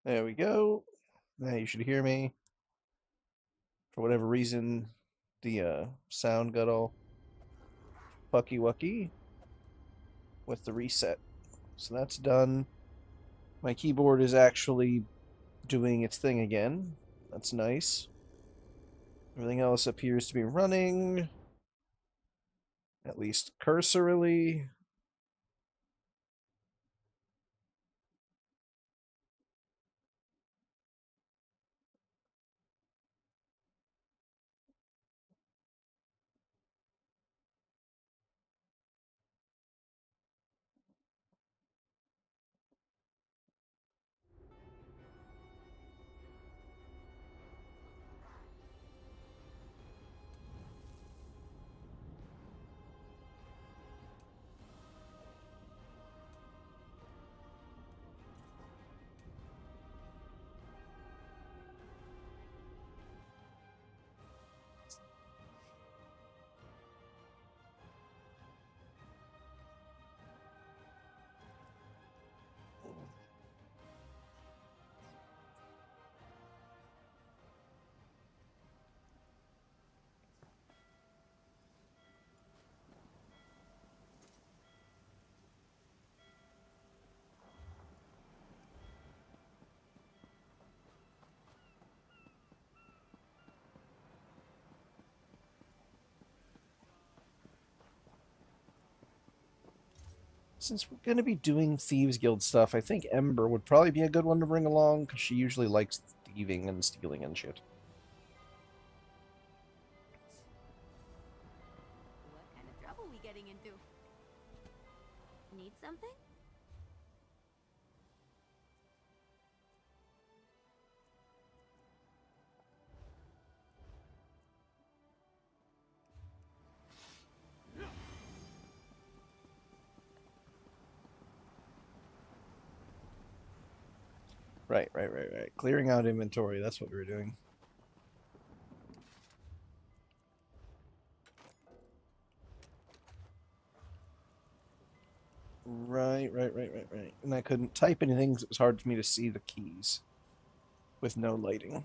There we go. Now you should hear me. For whatever reason, the sound got all fucky wucky with the reset. So that's done. My keyboard is actually doing its thing again. That's nice. Everything else appears to be running, at least cursorily. Since we're going to be doing Thieves Guild stuff, I think Ember would probably be a good one to bring along, because she usually likes thieving and stealing and shit. What kind of trouble we getting into? Need something? Right. Clearing out inventory, that's what we were doing. Right. And I couldn't type anything because it was hard for me to see the keys with no lighting.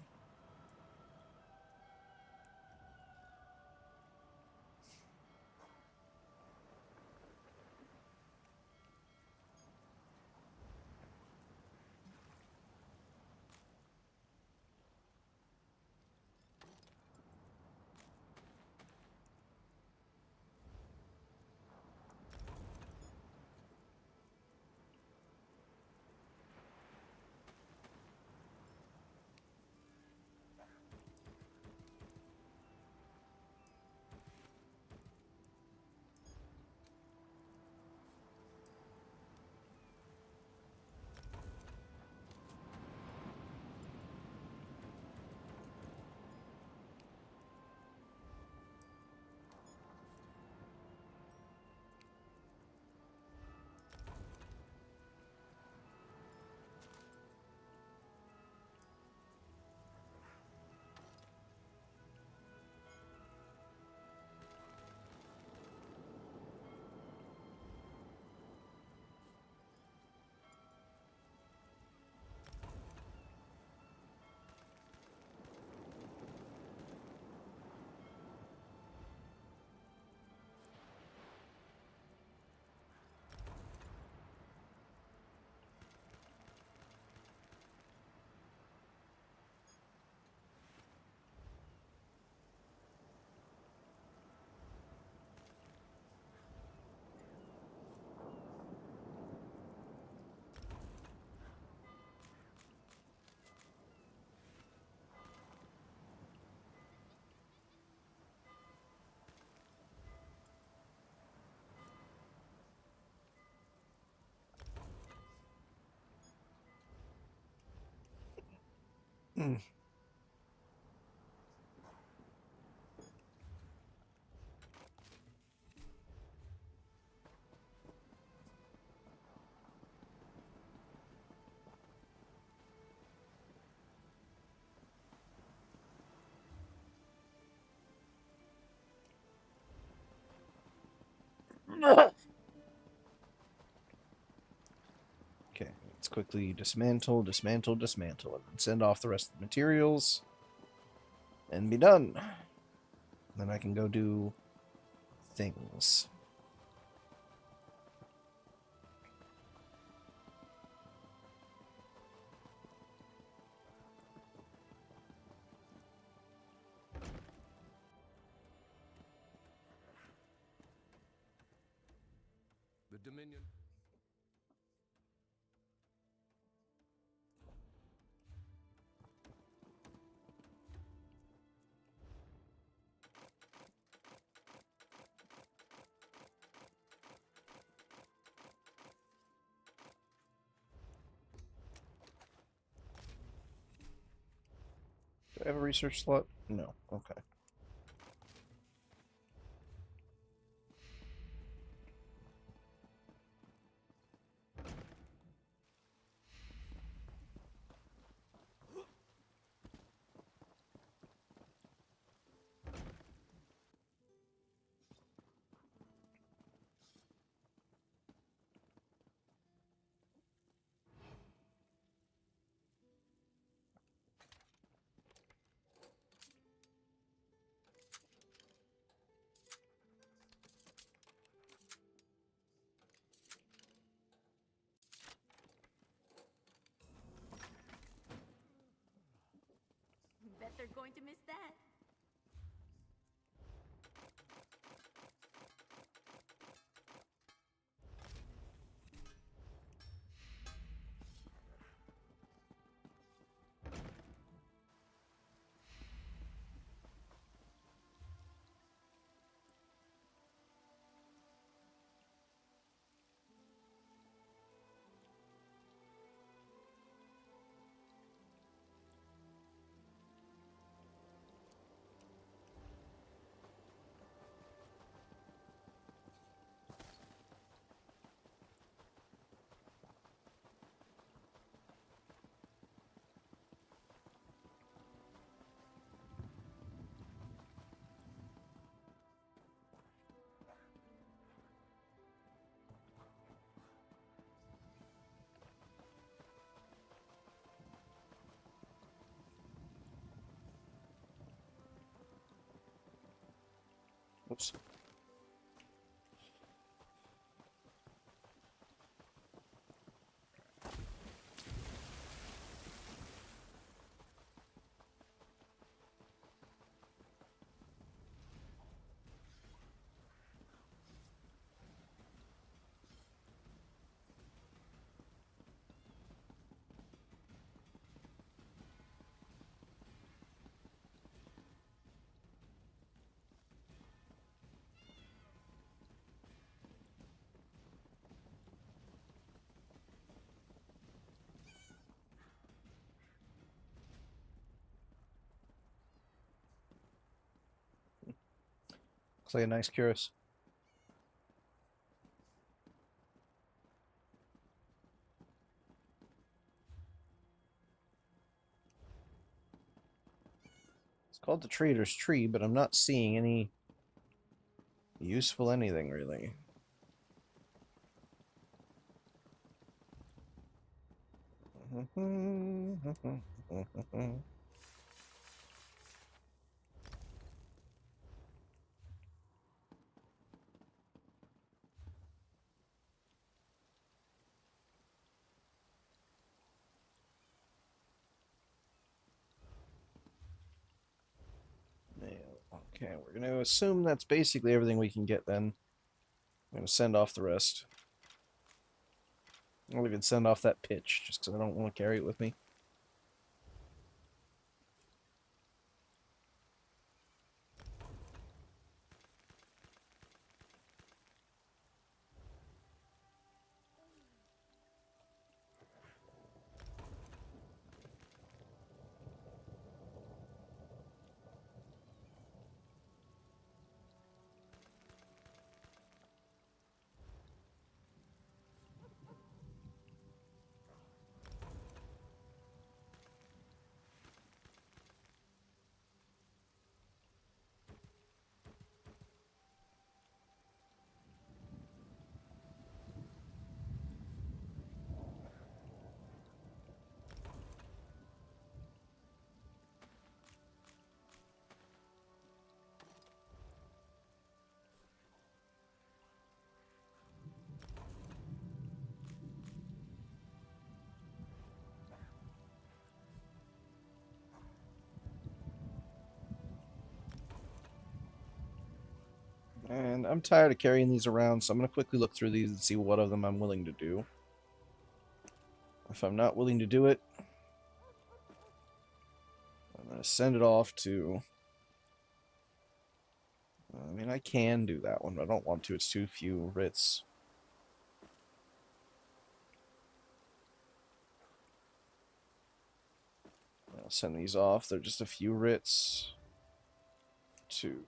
Hmm. Okay, let's quickly dismantle, dismantle, dismantle, and then send off the rest of the materials and be done. Then I can go do things. The Dominion. Do I have a research slot? No. Okay. Bet they're going to miss that. Oops. Looks like a nice Curious. It's called the Trader's Tree, but I'm not seeing any useful anything really. Okay, we're going to assume that's basically everything we can get then. I'm going to send off the rest. I'll even send off that pitch, just because I don't want to carry it with me. And I'm tired of carrying these around, so I'm going to quickly look through these and see what of them I'm willing to do. If I'm not willing to do it, I'm going to send it off to... I mean, I can do that one, but I don't want to. It's too few writs. I'll send these off. They're just a few writs to...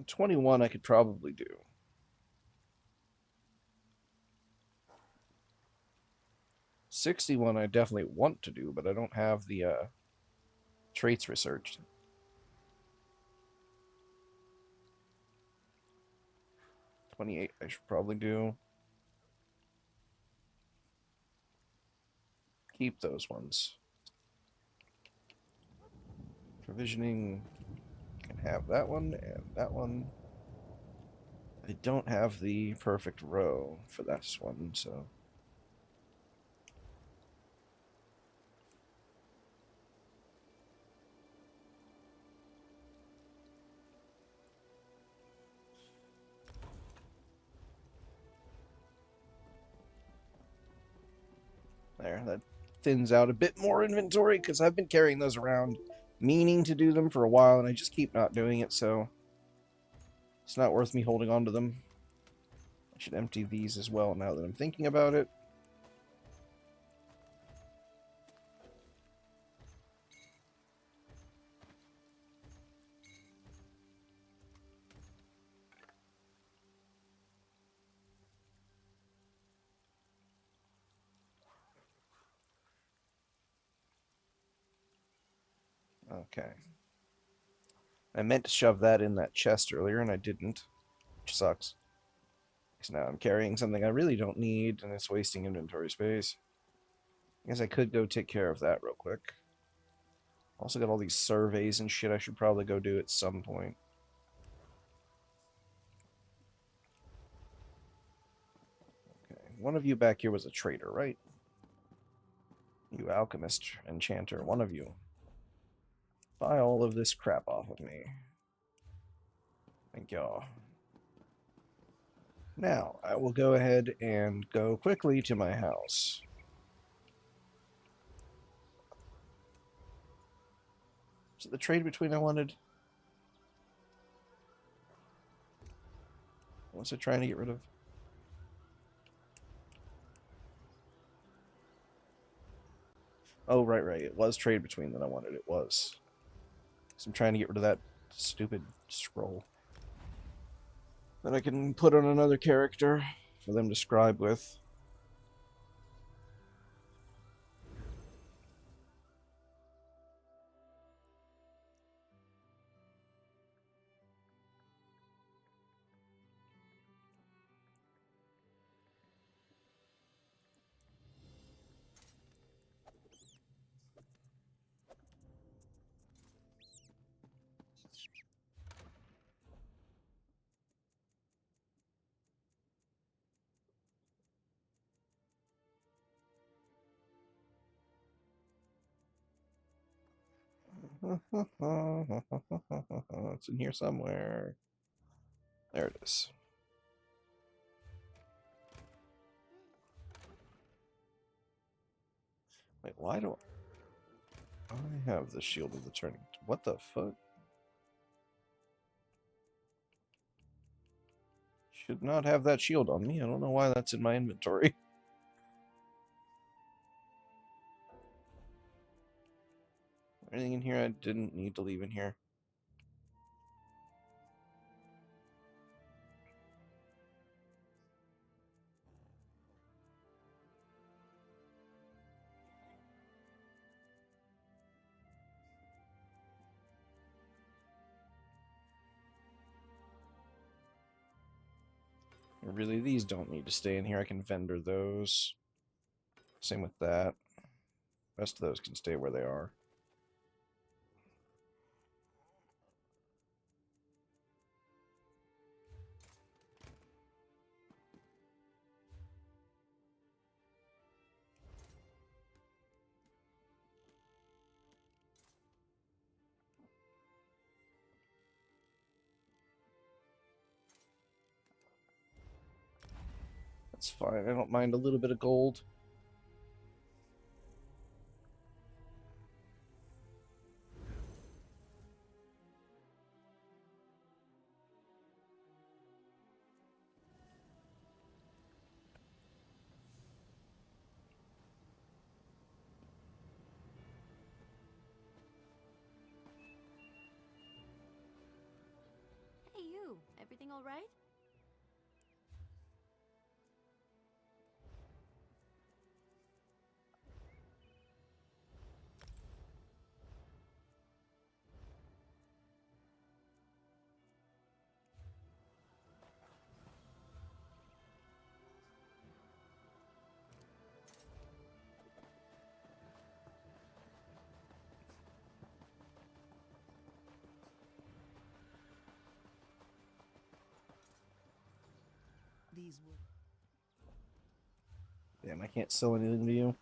21 I could probably do. 61 I definitely want to do, but I don't have the traits researched. 28 I should probably do. Keep those ones. Provisioning can have that one and that one. I don't have the perfect row for this one, so... There, that thins out a bit more inventory, because I've been carrying those around, meaning to do them for a while, and I just keep not doing it, so... It's not worth me holding on to them. I should empty these as well now that I'm thinking about it. Okay. I meant to shove that in that chest earlier, and I didn't. Which sucks. Because now I'm carrying something I really don't need, and it's wasting inventory space. I guess I could go take care of that real quick. Also got all these surveys and shit I should probably go do at some point. Okay, one of you back here was a trader, right? You alchemist, enchanter, one of you. Buy all of this crap off of me. Thank y'all. Now, I will go ahead and go quickly to my house. Is it the trade between I wanted? What's it trying to get rid of? Oh, right. It was trade between that I wanted. It was. So I'm trying to get rid of that stupid scroll. That I can put on another character for them to scribe with. It's in here somewhere. There it is. Wait, why do I have the Shield of the Turning? What the fuck? Should not have that shield on me. I don't know why that's in my inventory. Anything in here I didn't need to leave in here? Really, these don't need to stay in here. I can vendor those. Same with that. Rest of those can stay where they are. That's fine. I don't mind a little bit of gold. Hey, you. Everything all right? These would. Damn, I can't sell anything to you.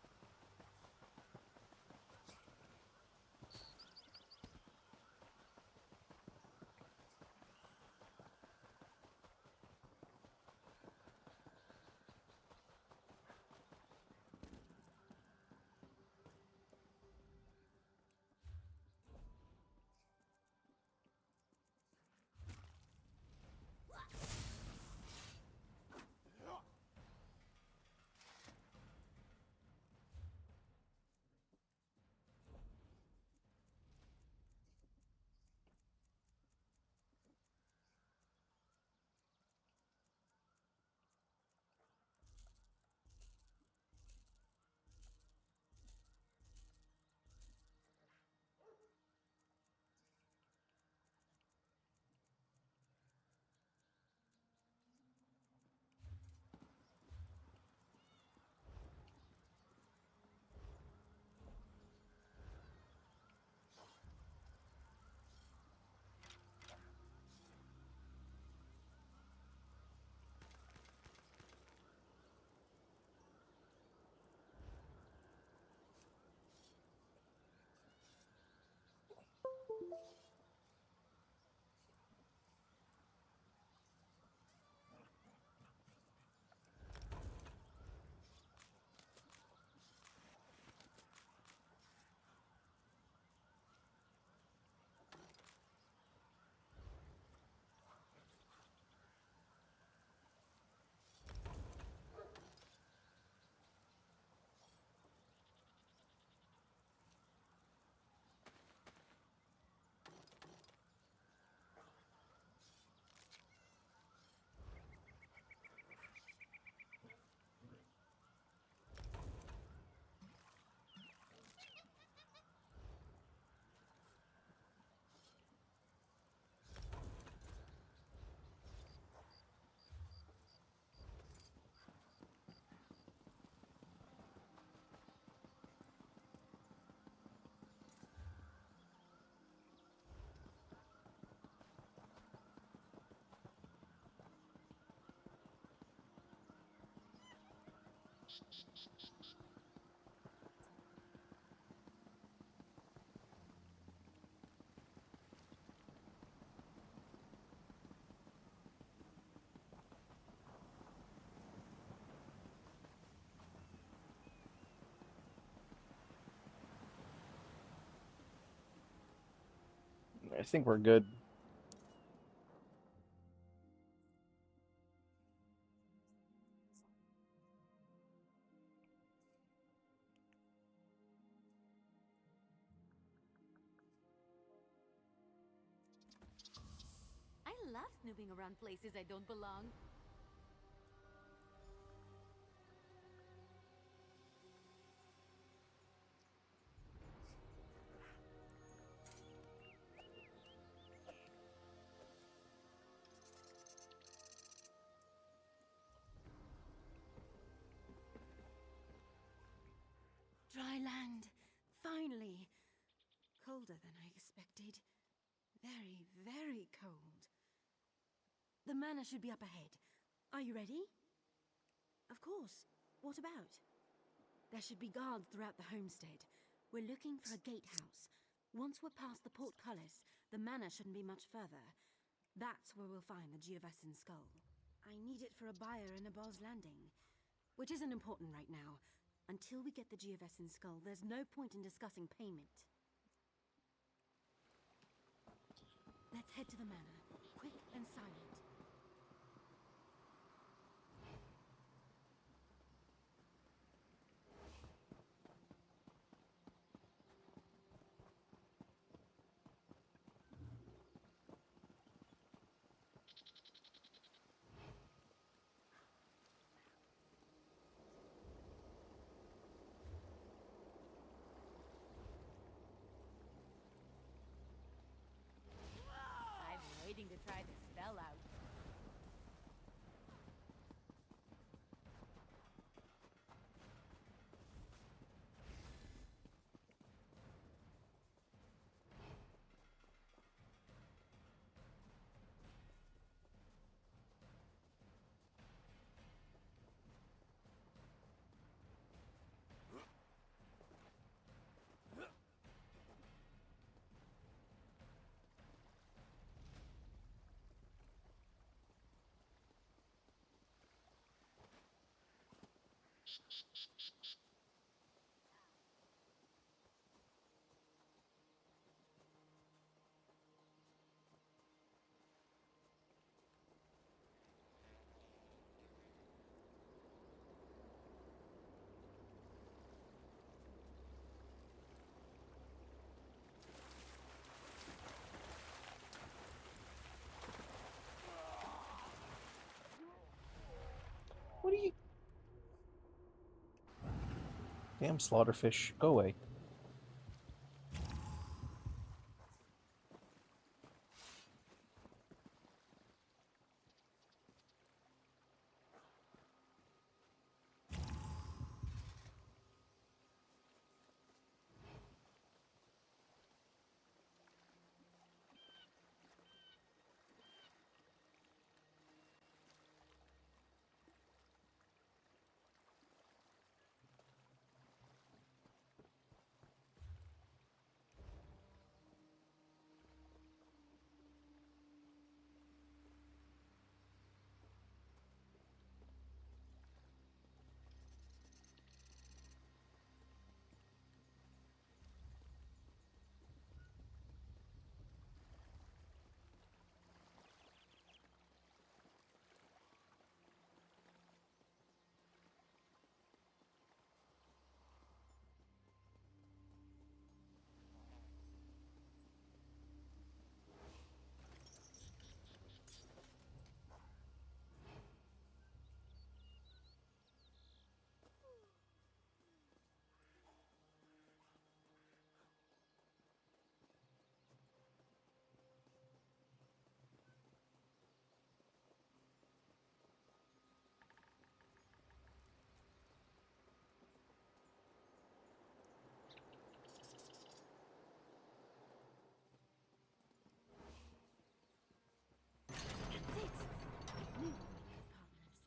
I think we're good. I love snooping around places I don't belong. colder than I expected. Very, very cold. The manor should be up ahead. Are you ready? Of course. What about? There should be guards throughout the homestead. We're looking for a gatehouse. Once we're past the portcullis, the manor shouldn't be much further. That's where we'll find the Geovesan skull. I need it for a buyer in Abaz Landing, which isn't important right now. Until we get the Geovesan skull, there's no point in discussing payment. Let's head to the manor, quick and silent. I've been waiting to try this spell out. What are you? Damn slaughterfish. Go away. That's it! I knew we'd make good partners.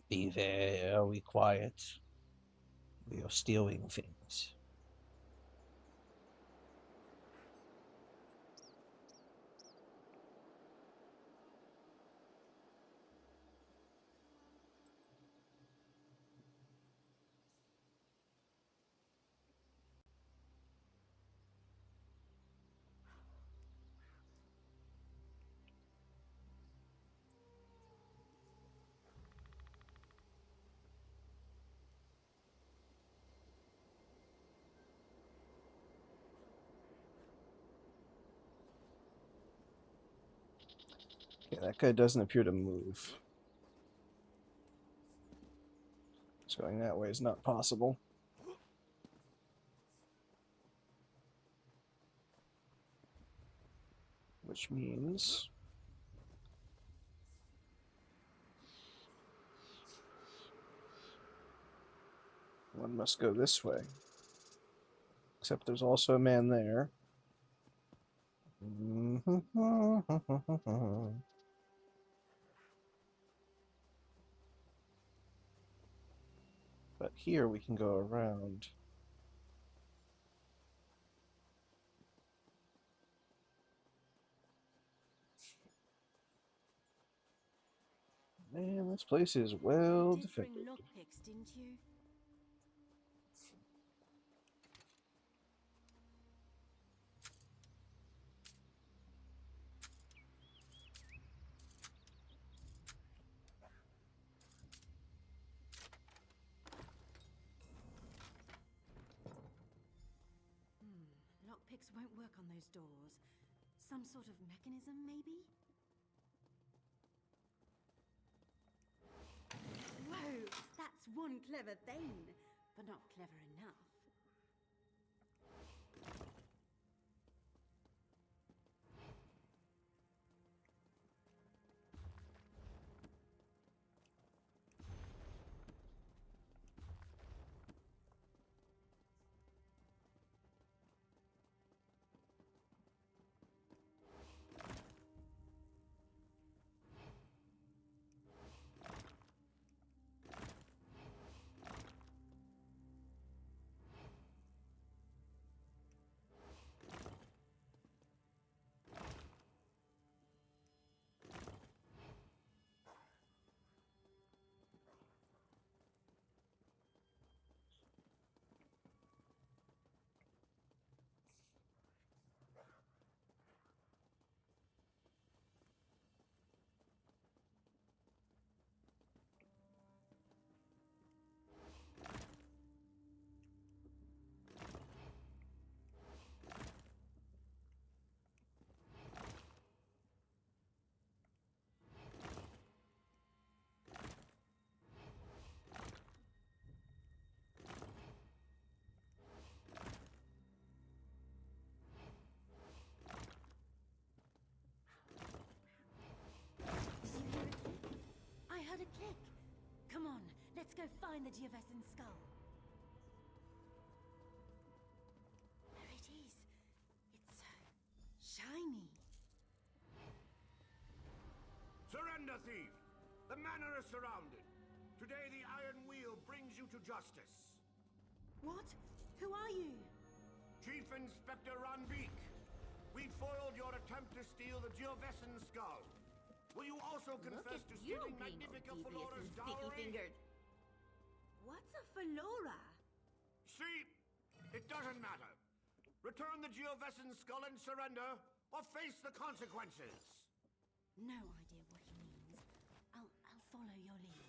Be very quiet. We are stealing things. Okay, that guy doesn't appear to move. So going that way is not possible. Which means one must go this way. Except there's also a man there. But here we can go around. Man, this place is well You did defended. bring lockpicks, didn't you? Lockpicks won't work on those doors. Some sort of mechanism, maybe? Whoa, that's one clever thing, but not clever enough. I heard a click. Come on, let's go find the Geovesan skull. There it is. It's shiny. Surrender, thief! The manor is surrounded. Today the Iron Wheel brings you to justice. What? Who are you? Chief Inspector Ranbeek, we foiled your attempt to steal the Geovesan skull. Will you also confess to stealing Magnifica Felora's dowry? What's a Felora? See, it doesn't matter. Return the Geovesan skull and surrender, or face the consequences. No idea what he means. I'll follow your lead.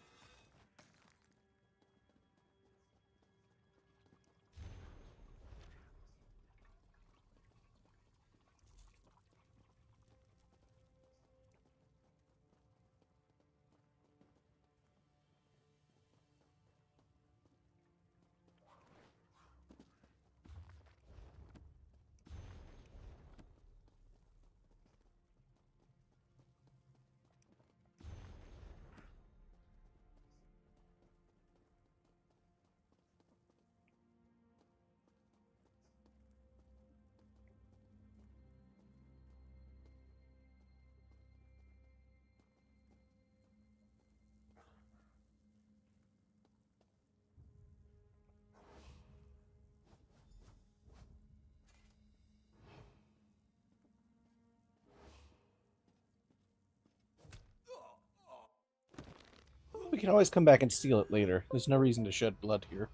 We can always come back and steal it later. There's no reason to shed blood here.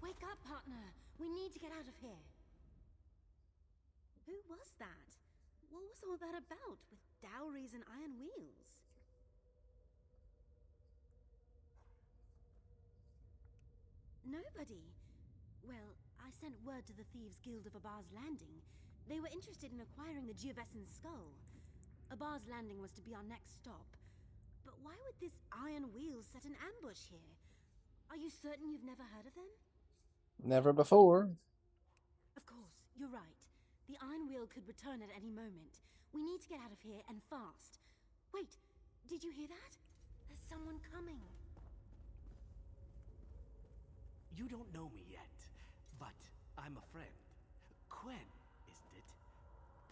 Wake up, partner. We need to get out of here. Who was that? What was all that about with dowries and iron wheels? Nobody. Well, I sent word to the Thieves Guild of Abar's Landing. They were interested in acquiring the Geovessan skull. Abar's Landing was to be our next stop. But why would this Iron Wheel set an ambush here? Are you certain you've never heard of them? Never before. Of course, you're right. The Iron Wheel could return at any moment. We need to get out of here, and fast. Wait, did you hear that? There's someone coming. You don't know me yet, but I'm a friend. Quen, isn't it?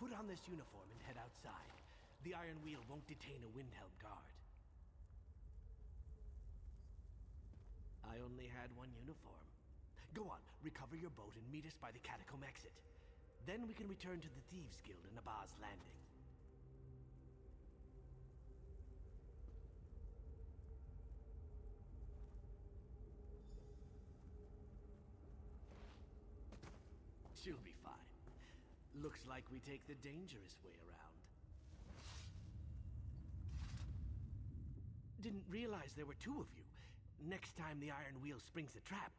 Put on this uniform and head outside. The Iron Wheel won't detain a Windhelm guard. I only had one uniform. Go on, recover your boat and meet us by the catacomb exit. Then we can return to the Thieves Guild in Abar's Landing. She'll be fine. Looks like we take the dangerous way around. Didn't realize there were two of you. Next time the Iron Wheel springs a trap,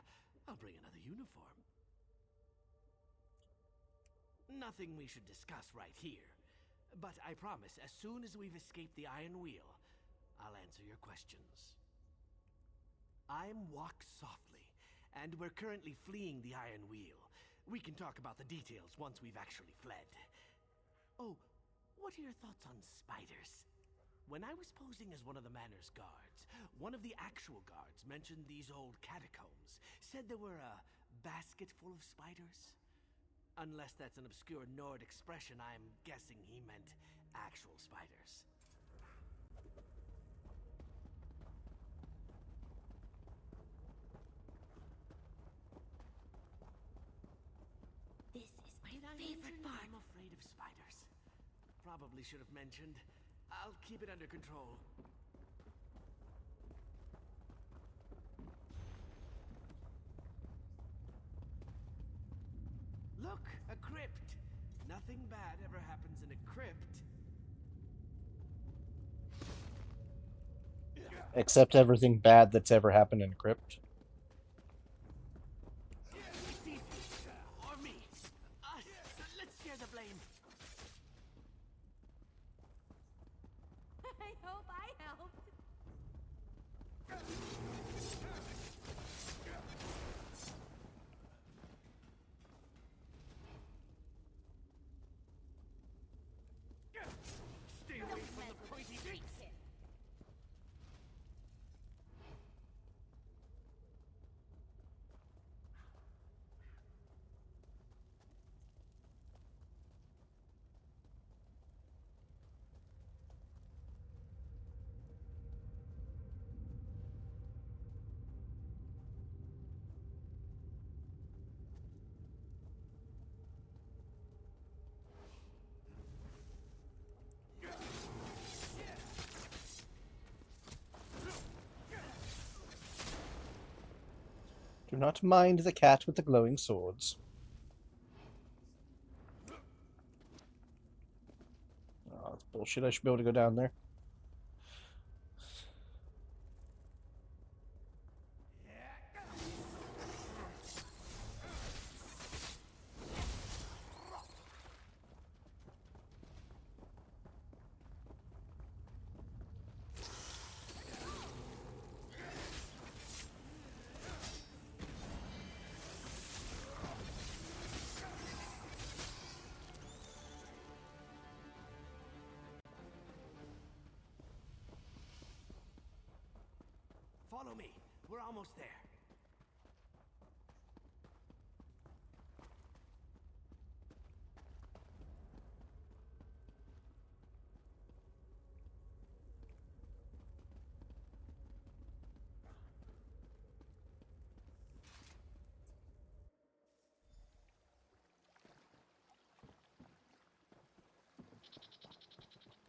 I'll bring another uniform. Nothing we should discuss right here. But I promise, as soon as we've escaped the Iron Wheel, I'll answer your questions. I'm Walk Softly, and we're currently fleeing the Iron Wheel. We can talk about the details once we've actually fled. Oh, what are your thoughts on spiders? When I was posing as one of the manor's guards, one of the actual guards mentioned these old catacombs, said there were a basket full of spiders. Unless that's an obscure Nord expression, I'm guessing he meant actual spiders. This is my favorite part. I'm afraid of spiders. Probably should have mentioned. I'll keep it under control. Look, a crypt. Nothing bad ever happens in a crypt. Except everything bad that's ever happened in a crypt. Or me. Us. Let's share the blame. I hope I helped. Stay away from the pointy beaks. Do not mind the cat with the glowing swords. Oh, that's bullshit. I should be able to go down there. Follow me. We're almost there.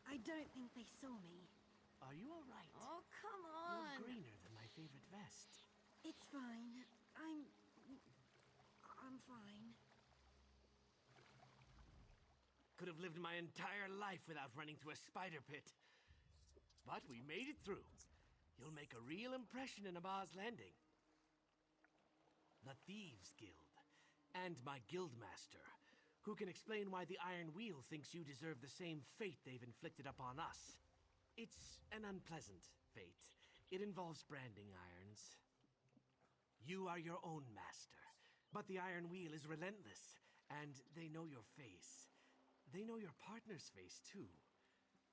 I don't think they saw me. Are you all right? Oh, come You're on. greener than my favorite vest. It's fine. I'm fine. Could have lived my entire life without running through a spider pit. But we made it through. You'll make a real impression in Abar's Landing. The Thieves Guild. And my guildmaster, who can explain why the Iron Wheel thinks you deserve the same fate they've inflicted upon us. It's an unpleasant fate. It involves branding irons. You are your own master, but the Iron Wheel is relentless, and they know your face. They know your partner's face, too.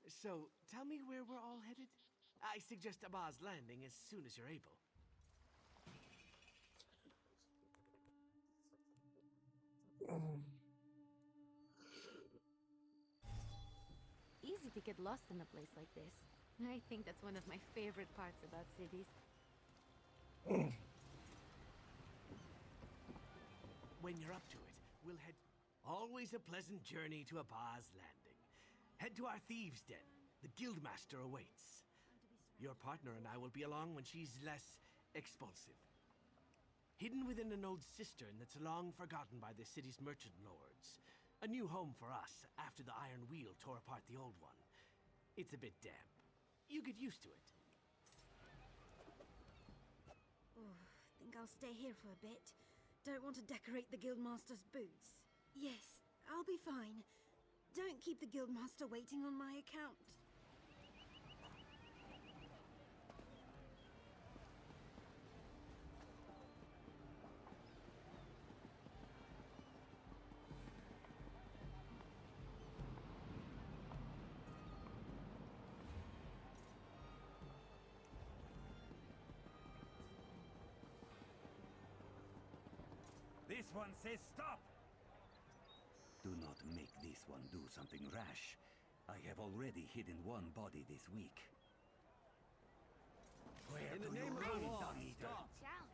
So, tell me where we're all headed? I suggest Abba's Landing as soon as you're able. Easy to get lost in a place like this. I think that's one of my favorite parts about cities. When you're up to it, we'll head... Always a pleasant journey to Abba's Landing. Head to our thieves' den. The guildmaster awaits. Your partner and I will be along when she's less expulsive. Hidden within an old cistern that's long forgotten by the city's merchant lords. A new home for us after the Iron Wheel tore apart the old one. It's a bit damp. You get used to it. Oh, think I'll stay here for a bit. Don't want to decorate the Guildmaster's boots. Yes, I'll be fine. Don't keep the Guildmaster waiting on my account. This one says stop! Do not make this one do something rash. I have already hidden one body this week. Where In the do you name of the run, law, Dung-Eater? stop! Challenge.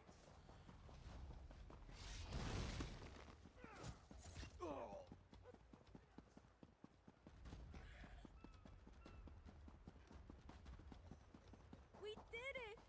We did it!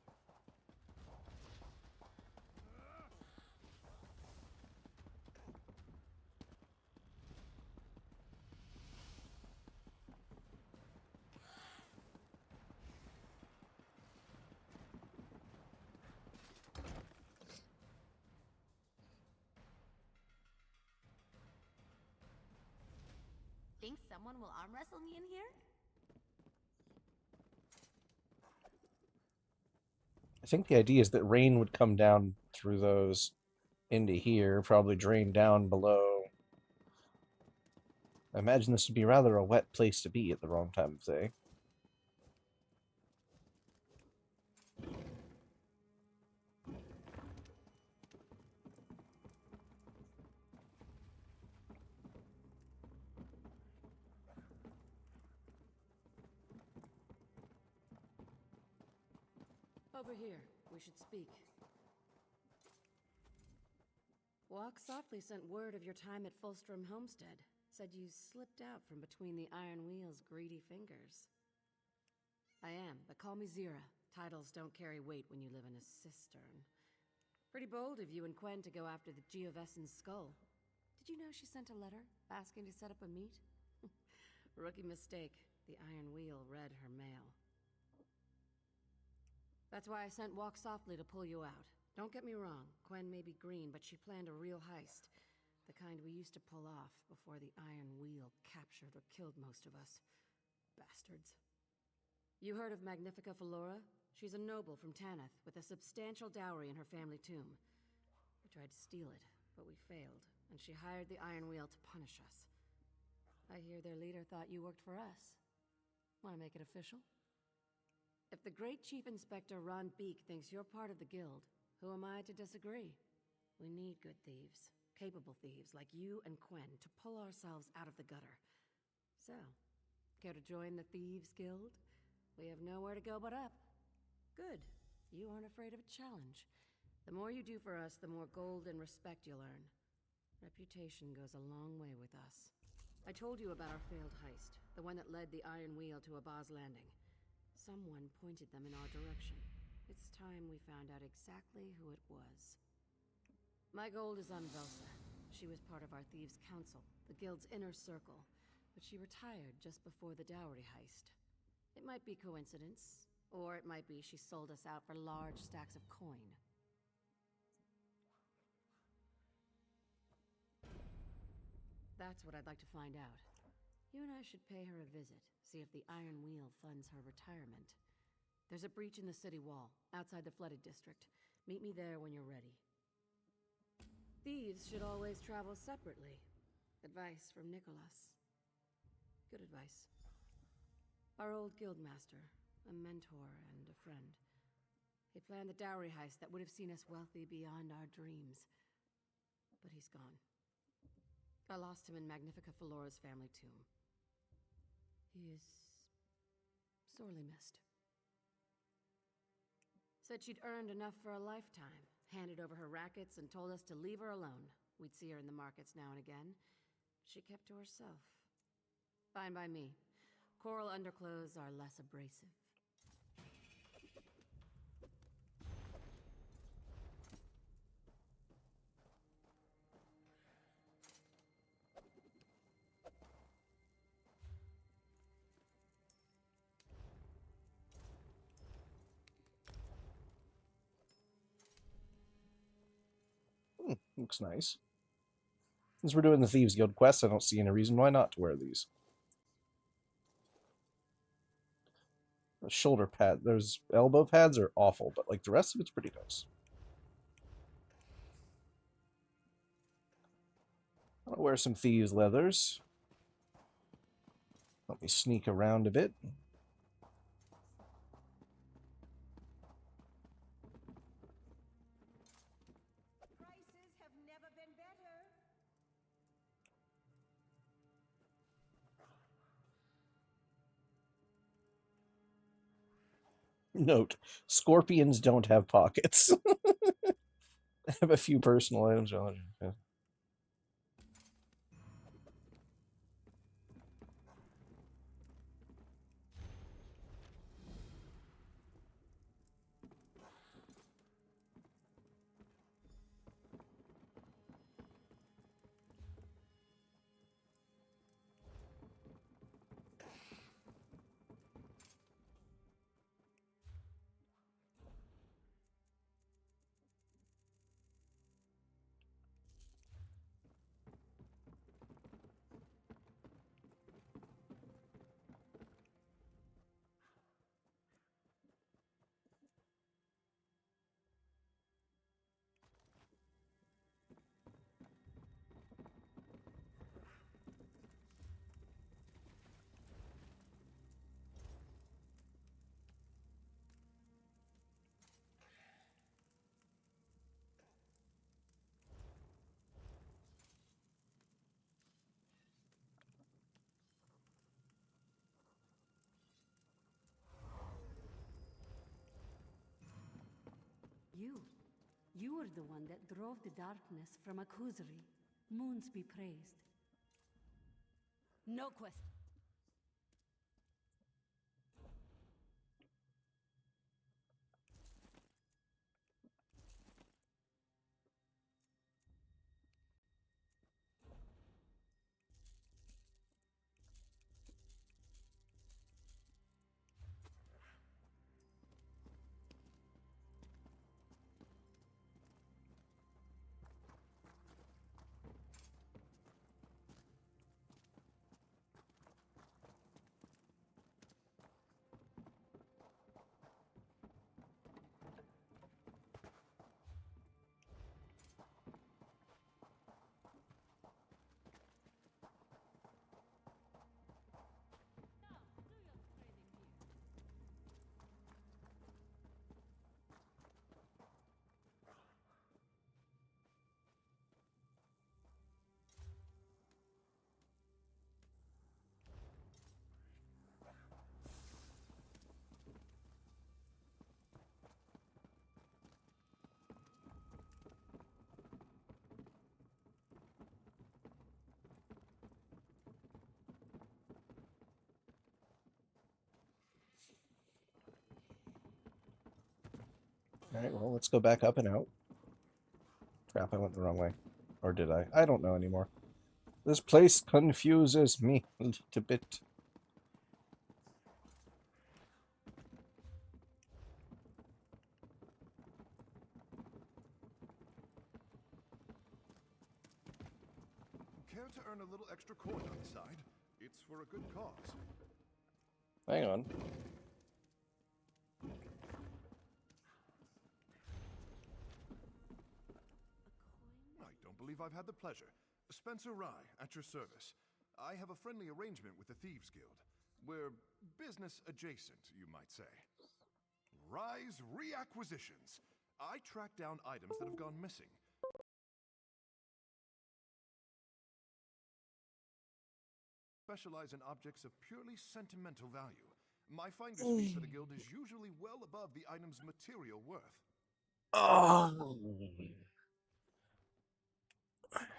Think someone will arm wrestle me in here? I think the idea is that rain would come down through those into here, probably drain down below. I imagine this would be rather a wet place to be at the wrong time of day. Over here. We should speak. Walk Softly sent word of your time at Fulstrom Homestead. Said you slipped out from between the Iron Wheel's greedy fingers. I am, but call me Zira. Titles don't carry weight when you live in a cistern. Pretty bold of you and Quen to go after the Geovessan skull. Did you know she sent a letter asking to set up a meet? Rookie mistake. The Iron Wheel read her mail. That's why I sent Walk Softly to pull you out. Don't get me wrong, Quen may be green, but she planned a real heist. The kind we used to pull off before the Iron Wheel captured or killed most of us. Bastards. You heard of Magnifica Felora? She's a noble from Tanith, with a substantial dowry in her family tomb. We tried to steal it, but we failed, and she hired the Iron Wheel to punish us. I hear their leader thought you worked for us. Want to make it official? If the great Chief Inspector Ron Beek thinks you're part of the guild, who am I to disagree? We need good thieves, capable thieves like you and Quen to pull ourselves out of the gutter. So, care to join the Thieves Guild? We have nowhere to go but up. Good. You aren't afraid of a challenge. The more you do for us, the more gold and respect you'll earn. Reputation goes a long way with us. I told you about our failed heist, the one that led the Iron Wheel to Abba's Landing. Someone pointed them in our direction. It's time we found out exactly who it was. My gold is on Velsa. She was part of our Thieves' Council, the guild's inner circle, but she retired just before the dowry heist. It might be coincidence, or it might be she sold us out for large stacks of coin. That's what I'd like to find out. You and I should pay her a visit, see if the Iron Wheel funds her retirement. There's a breach in the city wall, outside the flooded district. Meet me there when you're ready. Thieves should always travel separately. Advice from Nicholas. Good advice. Our old guildmaster, a mentor and a friend. He planned the dowry heist that would have seen us wealthy beyond our dreams. But he's gone. I lost him in Magnifica Felora's family tomb. He is sorely missed. Said she'd earned enough for a lifetime, handed over her rackets and told us to leave her alone. We'd see her in the markets now and again. She kept to herself. Fine by me. Coral underclothes are less abrasive. Looks nice. Since we're doing the Thieves Guild quest, I don't see any reason why not to wear these. The shoulder pad, those elbow pads are awful, but like the rest of it's pretty nice. I'll wear some Thieves leathers. Let me sneak around a bit. Prices have never been better. Note, scorpions don't have pockets. I have a few personal items. Yeah. You were the one that drove the darkness from Akuzari. Moons be praised. No question. Alright, well, let's go back up and out. Crap, I went the wrong way. Or did I? I don't know anymore. This place confuses me a little bit. Care to earn a little extra coin on the side. It's for a good cause. Hang on. I don't believe I've had the pleasure. Spencer Rye, at your service. I have a friendly arrangement with the Thieves Guild. We're business adjacent, you might say. Rye's Reacquisitions. I track down items that have gone missing. Specialize in objects of purely sentimental value. My finder's fee for the guild is usually well above the item's material worth.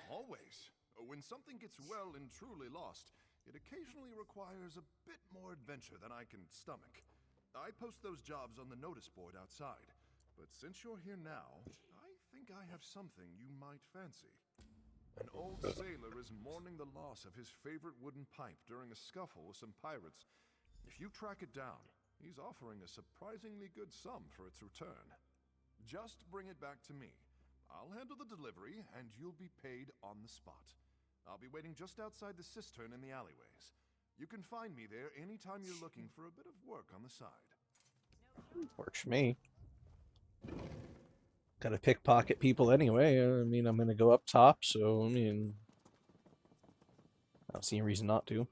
Always. When something gets well and truly lost, it occasionally requires a bit more adventure than I can stomach. I post those jobs on the notice board outside, but since you're here now, I think I have something you might fancy. An old sailor is mourning the loss of his favorite wooden pipe during a scuffle with some pirates. If you track it down, he's offering a surprisingly good sum for its return. Just bring it back to me. I'll handle the delivery, and you'll be paid on the spot. I'll be waiting just outside the cistern in the alleyways. You can find me there anytime you're looking for a bit of work on the side. Works for me. Gotta pickpocket people anyway. I mean, I'm gonna go up top, so I mean, I don't see any reason not to.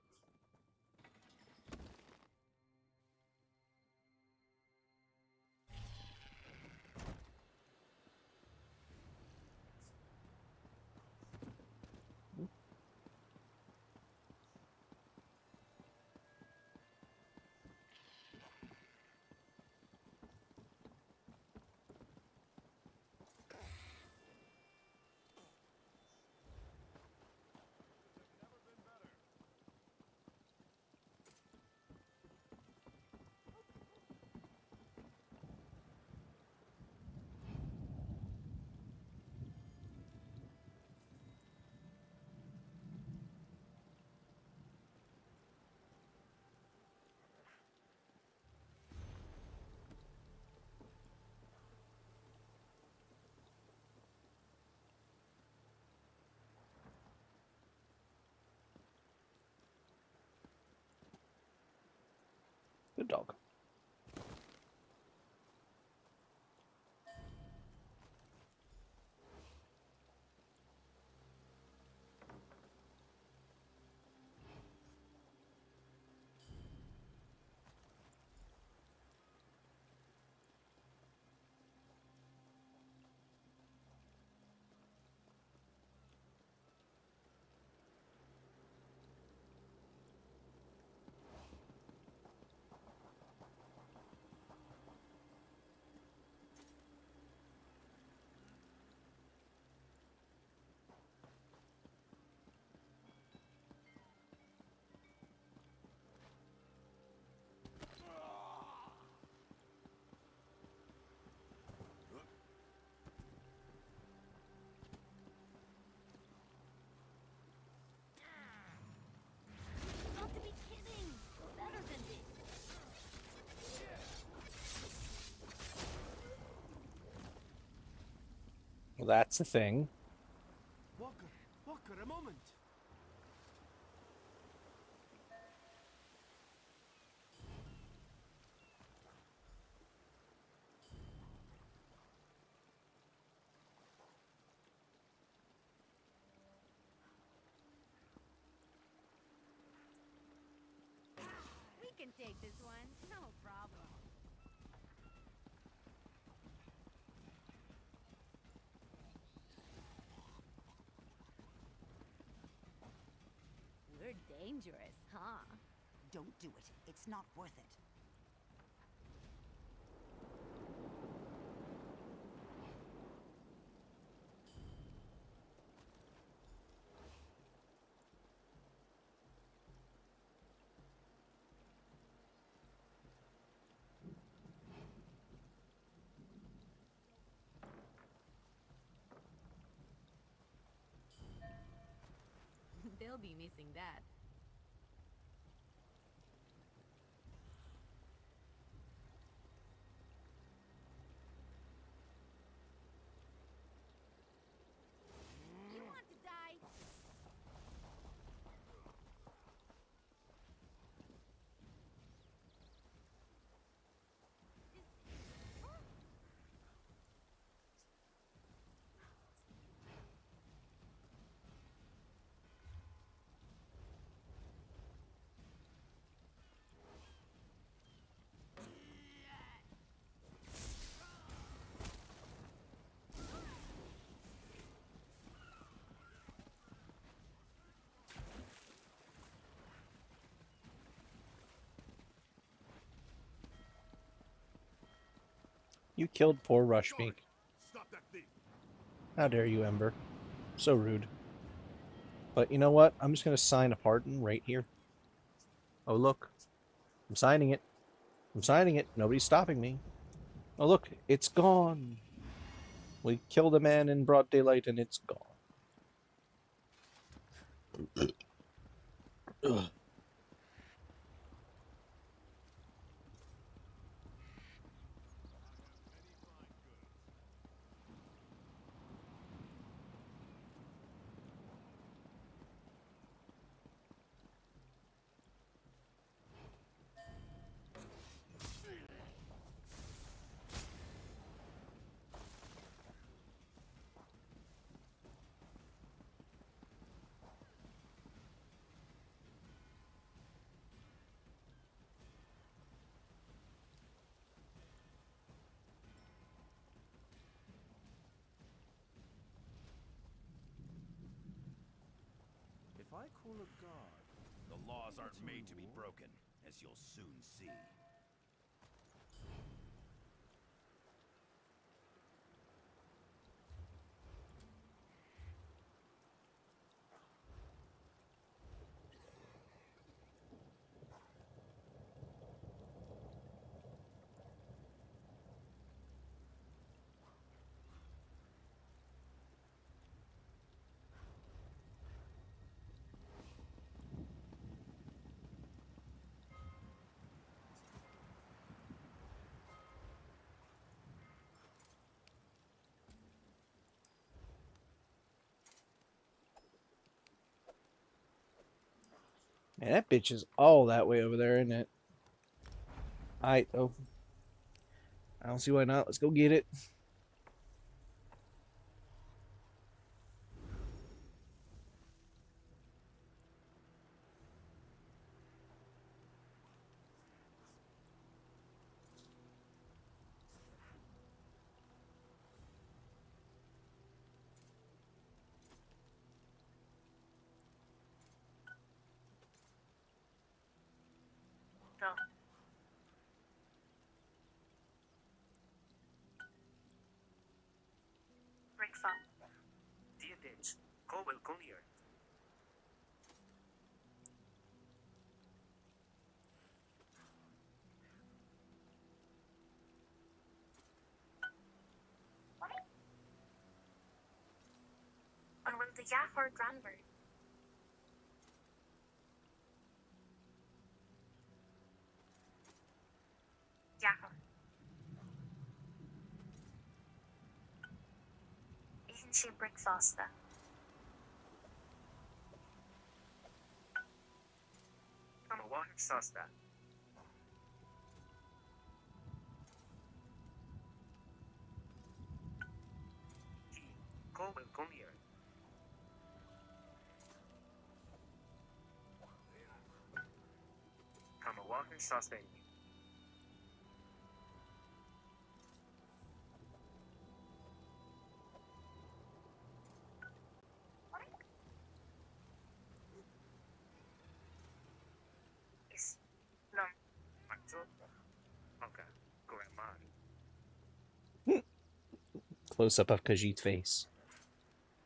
Good dog. Got to be kidding! Better than this! Well, that's the thing. Walker, a moment. We can take this one, no problem. We're dangerous, huh? Don't do it. It's not worth it. They'll be missing that. You want to die? You killed poor Rushmeek. Stop that thief. How dare you, Ember? So rude. But you know what? I'm just going to sign a pardon right here. Oh, look. I'm signing it. I'm signing it. Nobody's stopping me. Oh, look. It's gone. We killed a man in broad daylight and it's gone. Ugh. If I call a guard, The laws aren't made to be broken, as you'll soon see. Man, that bitch is all that way over there, isn't it? Alright, though. I don't see why not. Let's go get it. Jafar Granberg. Jafar. Isn't she breakfast? I'm a water sauce. Go will come here. I'm a water sauce. Is no. Okay. Grandma. Close up of Khajiit's face.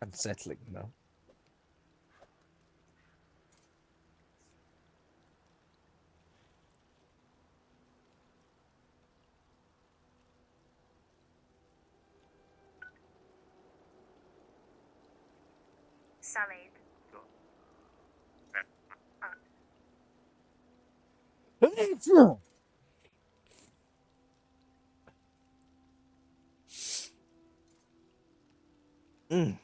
Unsettling, though. Salad. Mm.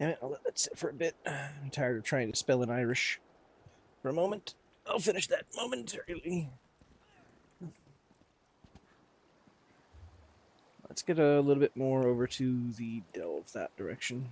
Damn it, I'll let that sit for a bit. I'm tired of trying to spell in Irish for a moment. I'll finish that momentarily. Let's get a little bit more over to the delve that direction.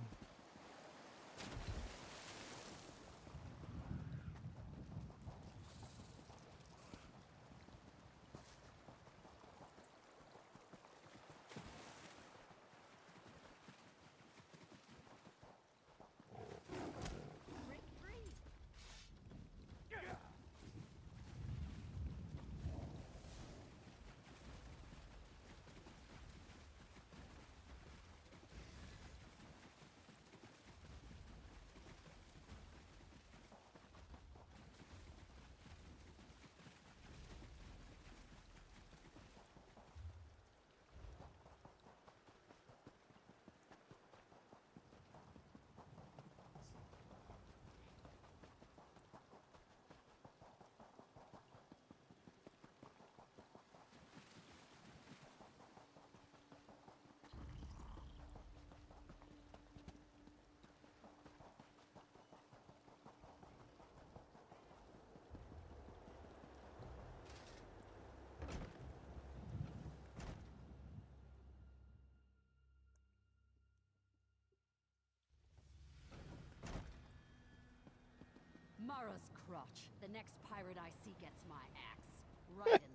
Mara's crotch. The next pirate I see gets my axe. Right in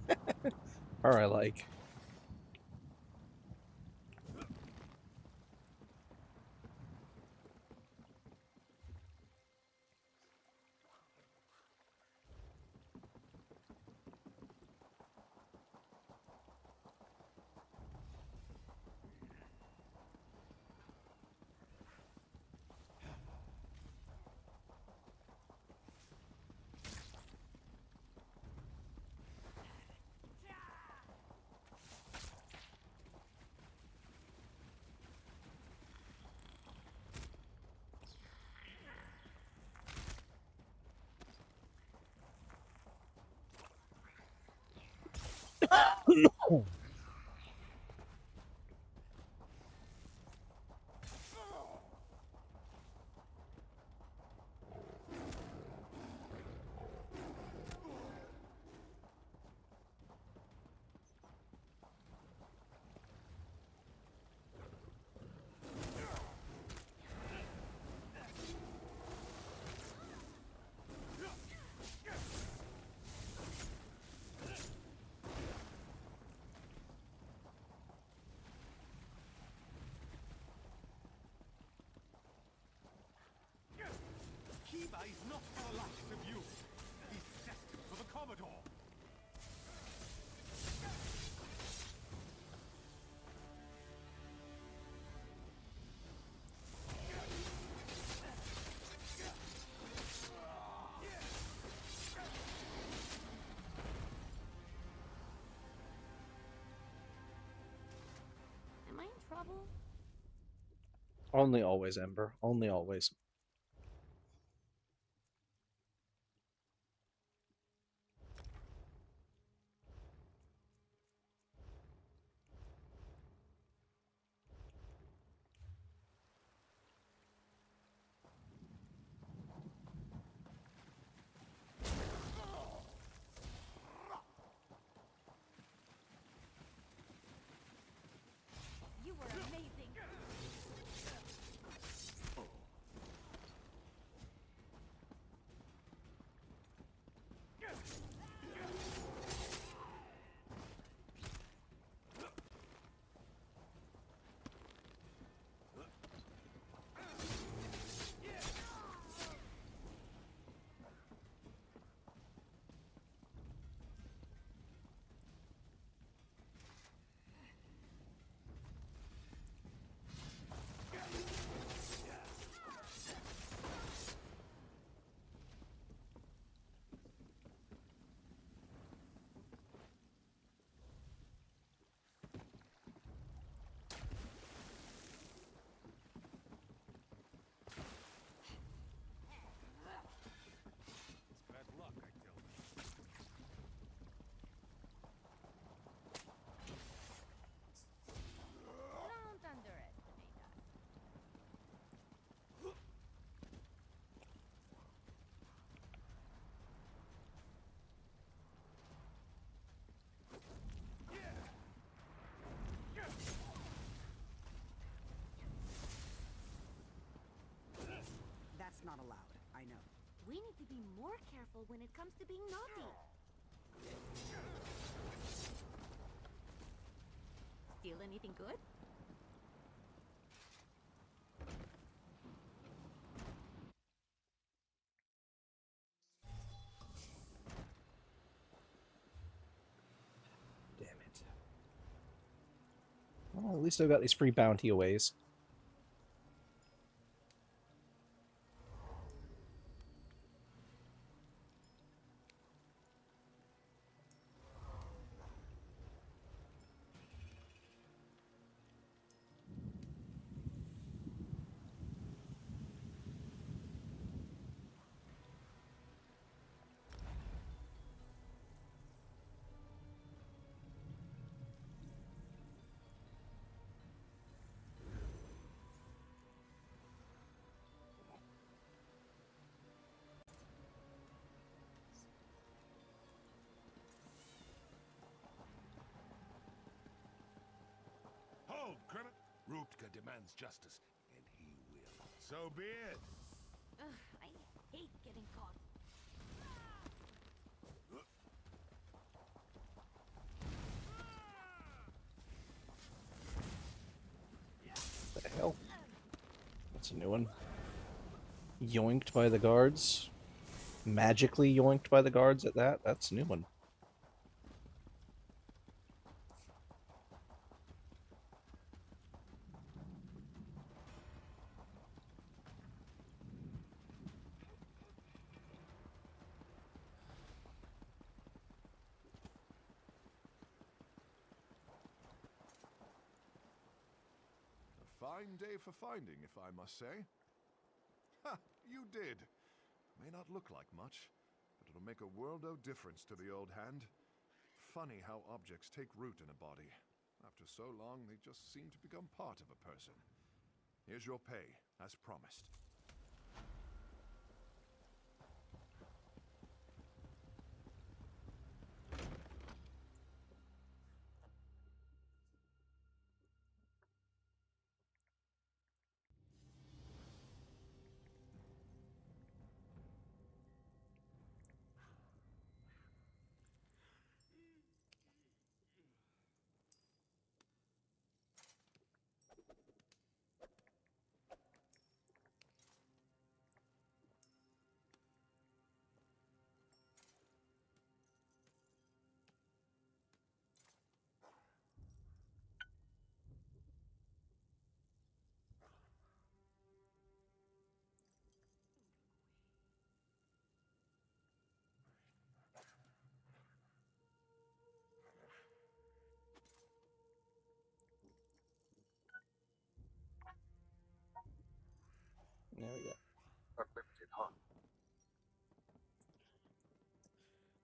the privates. Or I like. Kiva is not for the likes of you. He's destined for the Commodore. Am I in trouble? Only always, Ember. Only always. You were amazing. We need to be more careful when it comes to being naughty. Steal anything good? Damn it. Well, at least I've got these free bounty aways. Hold, criminal! Rutka demands justice, and he will. So be it. Ugh, I hate getting caught. What the hell? That's a new one. Yoinked by the guards. Magically yoinked by the guards at that? That's a new one. Fine day for finding, if I must say. Ha! You did. May not look like much, but it'll make a world of difference to the old hand. Funny how objects take root in a body. After so long, they just seem to become part of a person. Here's your pay, as promised. There we go.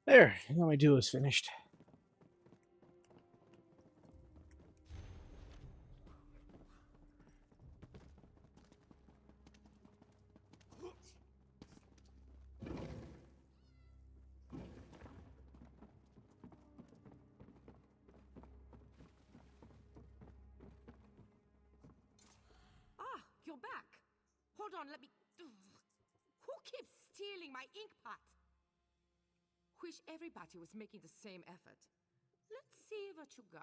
There, now my duo is finished. Ah, you're back. Hold on, let me... Who keeps stealing my ink pot? Wish everybody was making the same effort. Let's see what you got.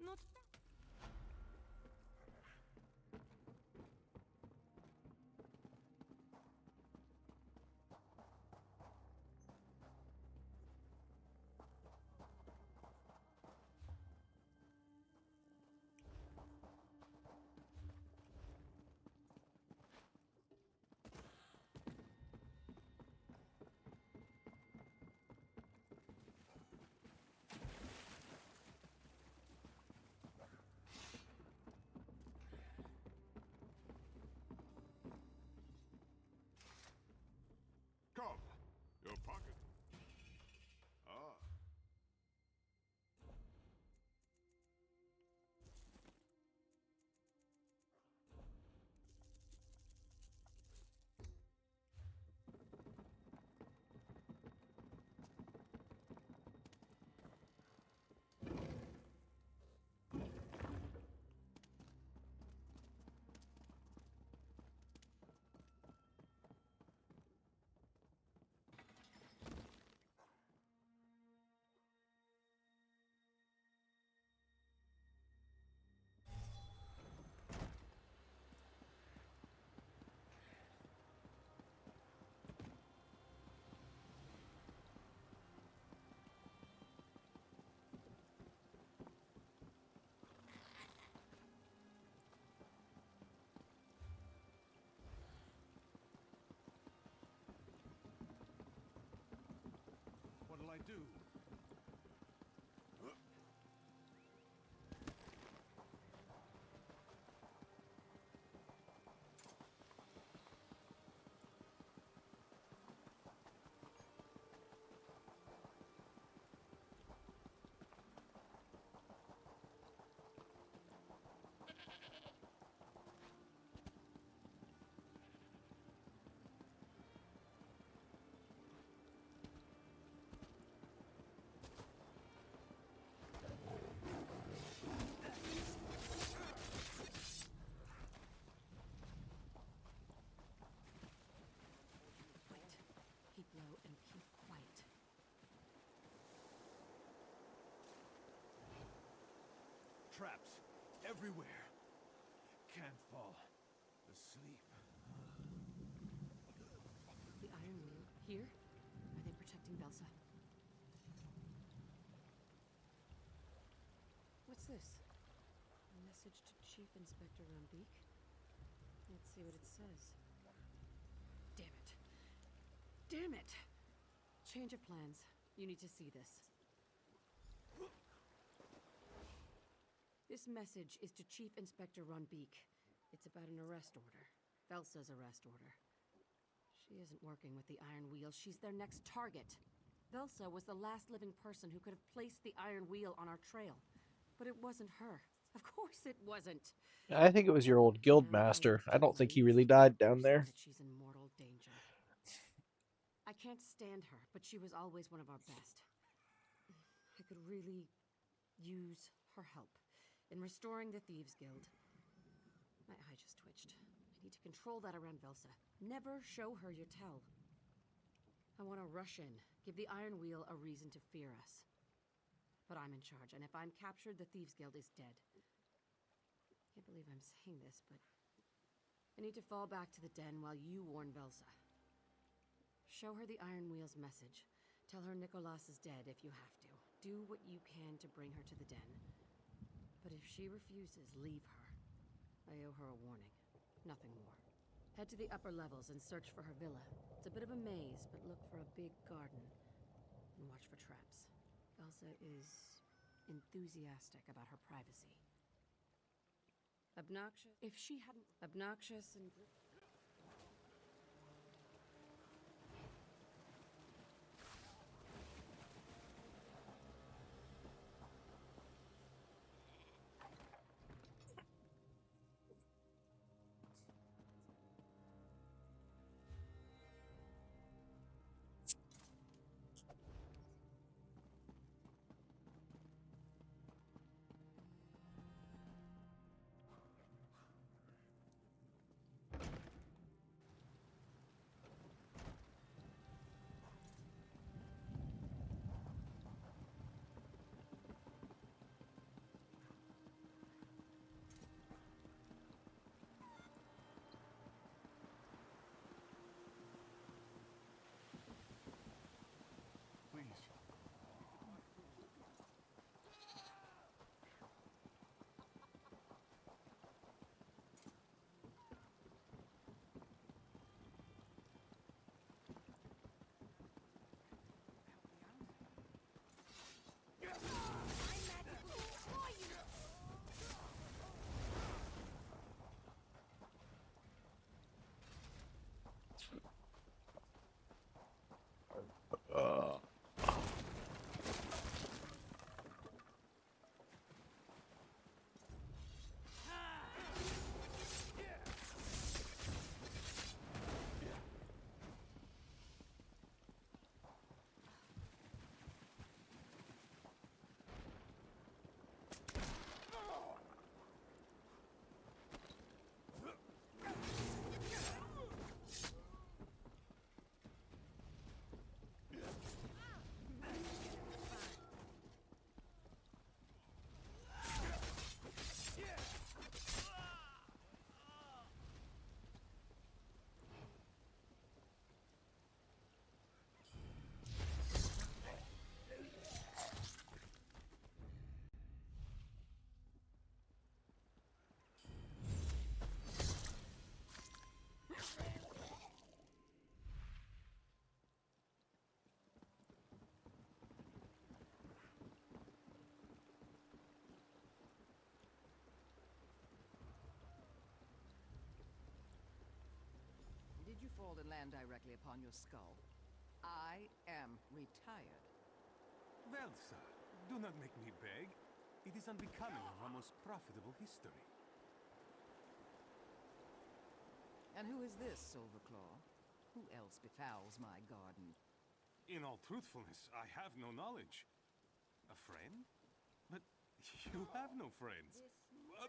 Not bad. do? Wait. Keep low and keep quiet. Traps everywhere. Can't fall asleep. The Iron Wheel. Here? Are they protecting Velsa? What's this? A message to Chief Inspector Rambeek? Let's see what it says. Damn it. Damn it! Change of plans. You need to see this. This message is to Chief Inspector Rambeek. It's about an arrest order. Velsa's arrest order. She isn't working with the Iron Wheel. She's their next target. Velsa was the last living person who could have placed the Iron Wheel on our trail. But it wasn't her. Of course it wasn't. I think it was your old guild master. I don't think he really died down there. That she's in mortal danger. I can't stand her, but she was always one of our best. I could really use her help in restoring the Thieves Guild. My eye just twitched. I need to control that around Velsa. Never show her your tell. I want to rush in, give the Iron Wheel a reason to fear us. But I'm in charge, and if I'm captured, the Thieves Guild is dead. Can't believe I'm saying this, but I need to fall back to the den while you warn Velsa. Show her the Iron Wheel's message. Tell her Nicholas is dead if you have to. Do what you can to bring her to the den. But if she refuses, leave her. I owe her a warning. Nothing more. Head to the upper levels and search for her villa. It's a bit of a maze, but look for a big garden. And watch for traps. Velsa is enthusiastic about her privacy. Obnoxious. If she hadn't... Obnoxious and... fall and land directly upon your skull. I am retired. Well, sir, do not make me beg. It is unbecoming of our most profitable history. And who is this, Silverclaw? Who else befouls my garden? In all truthfulness, I have no knowledge. A friend? But you have no friends.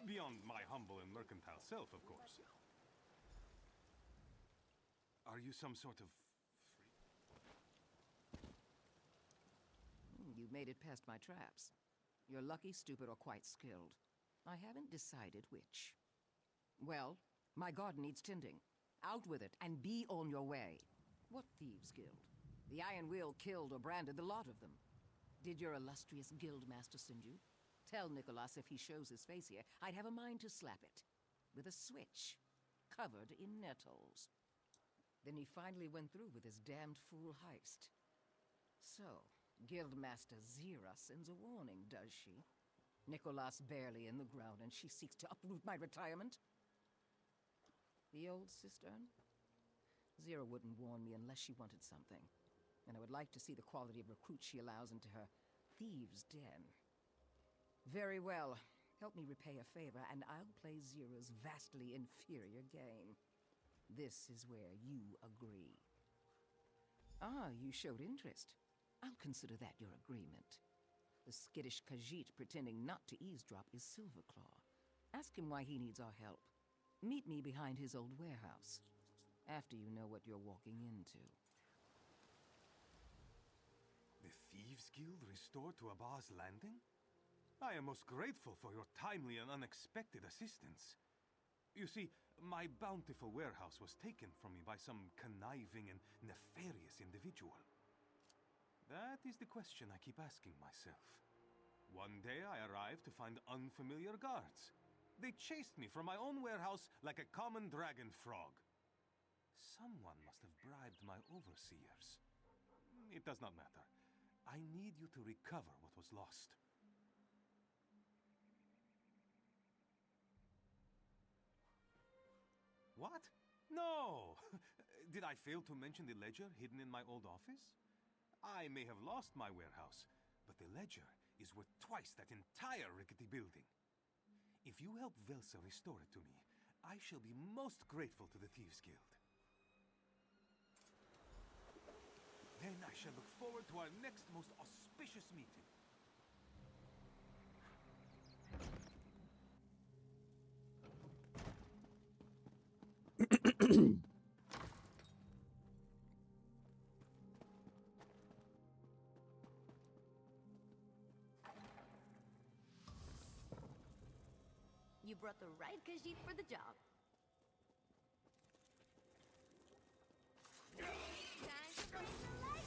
Beyond my humble and mercantile self, of course. Are you some sort of... You made it past my traps. You're lucky, stupid, or quite skilled. I haven't decided which. Well, my garden needs tending. Out with it, and be on your way. What thieves' guild? The Iron Wheel killed or branded the lot of them. Did your illustrious guildmaster send you? Tell Nicholas if he shows his face here, I'd have a mind to slap it. With a switch. Covered in nettles. Then he finally went through with his damned fool heist. So, Guildmaster Zira sends a warning, does she? Nicholas barely in the ground, and she seeks to uproot my retirement? The old cistern? Zira wouldn't warn me unless she wanted something. And I would like to see the quality of recruits she allows into her thieves' den. Very well. Help me repay a favor, and I'll play Zira's vastly inferior game. This is where you agree. Ah, you showed interest. I'll consider that your agreement. The skittish Khajiit pretending not to eavesdrop is Silverclaw. Ask him why he needs our help. Meet me behind his old warehouse, after you know what you're walking into. The Thieves' Guild restored to Abba's Landing? I am most grateful for your timely and unexpected assistance. You see, my bountiful warehouse was taken from me by some conniving and nefarious individual. That is the question I keep asking myself. One day I arrived to find unfamiliar guards. They chased me from my own warehouse like a common dragon frog. Someone must have bribed my overseers. It does not matter. I need you to recover what was lost. What? No! Did I fail to mention the ledger hidden in my old office? I may have lost my warehouse, but the ledger is worth twice that entire rickety building. If you help Velsa restore it to me, I shall be most grateful to the Thieves' Guild. Then I shall look forward to our next most auspicious meeting. You brought the right Khajiit for the job. Time to bring the light!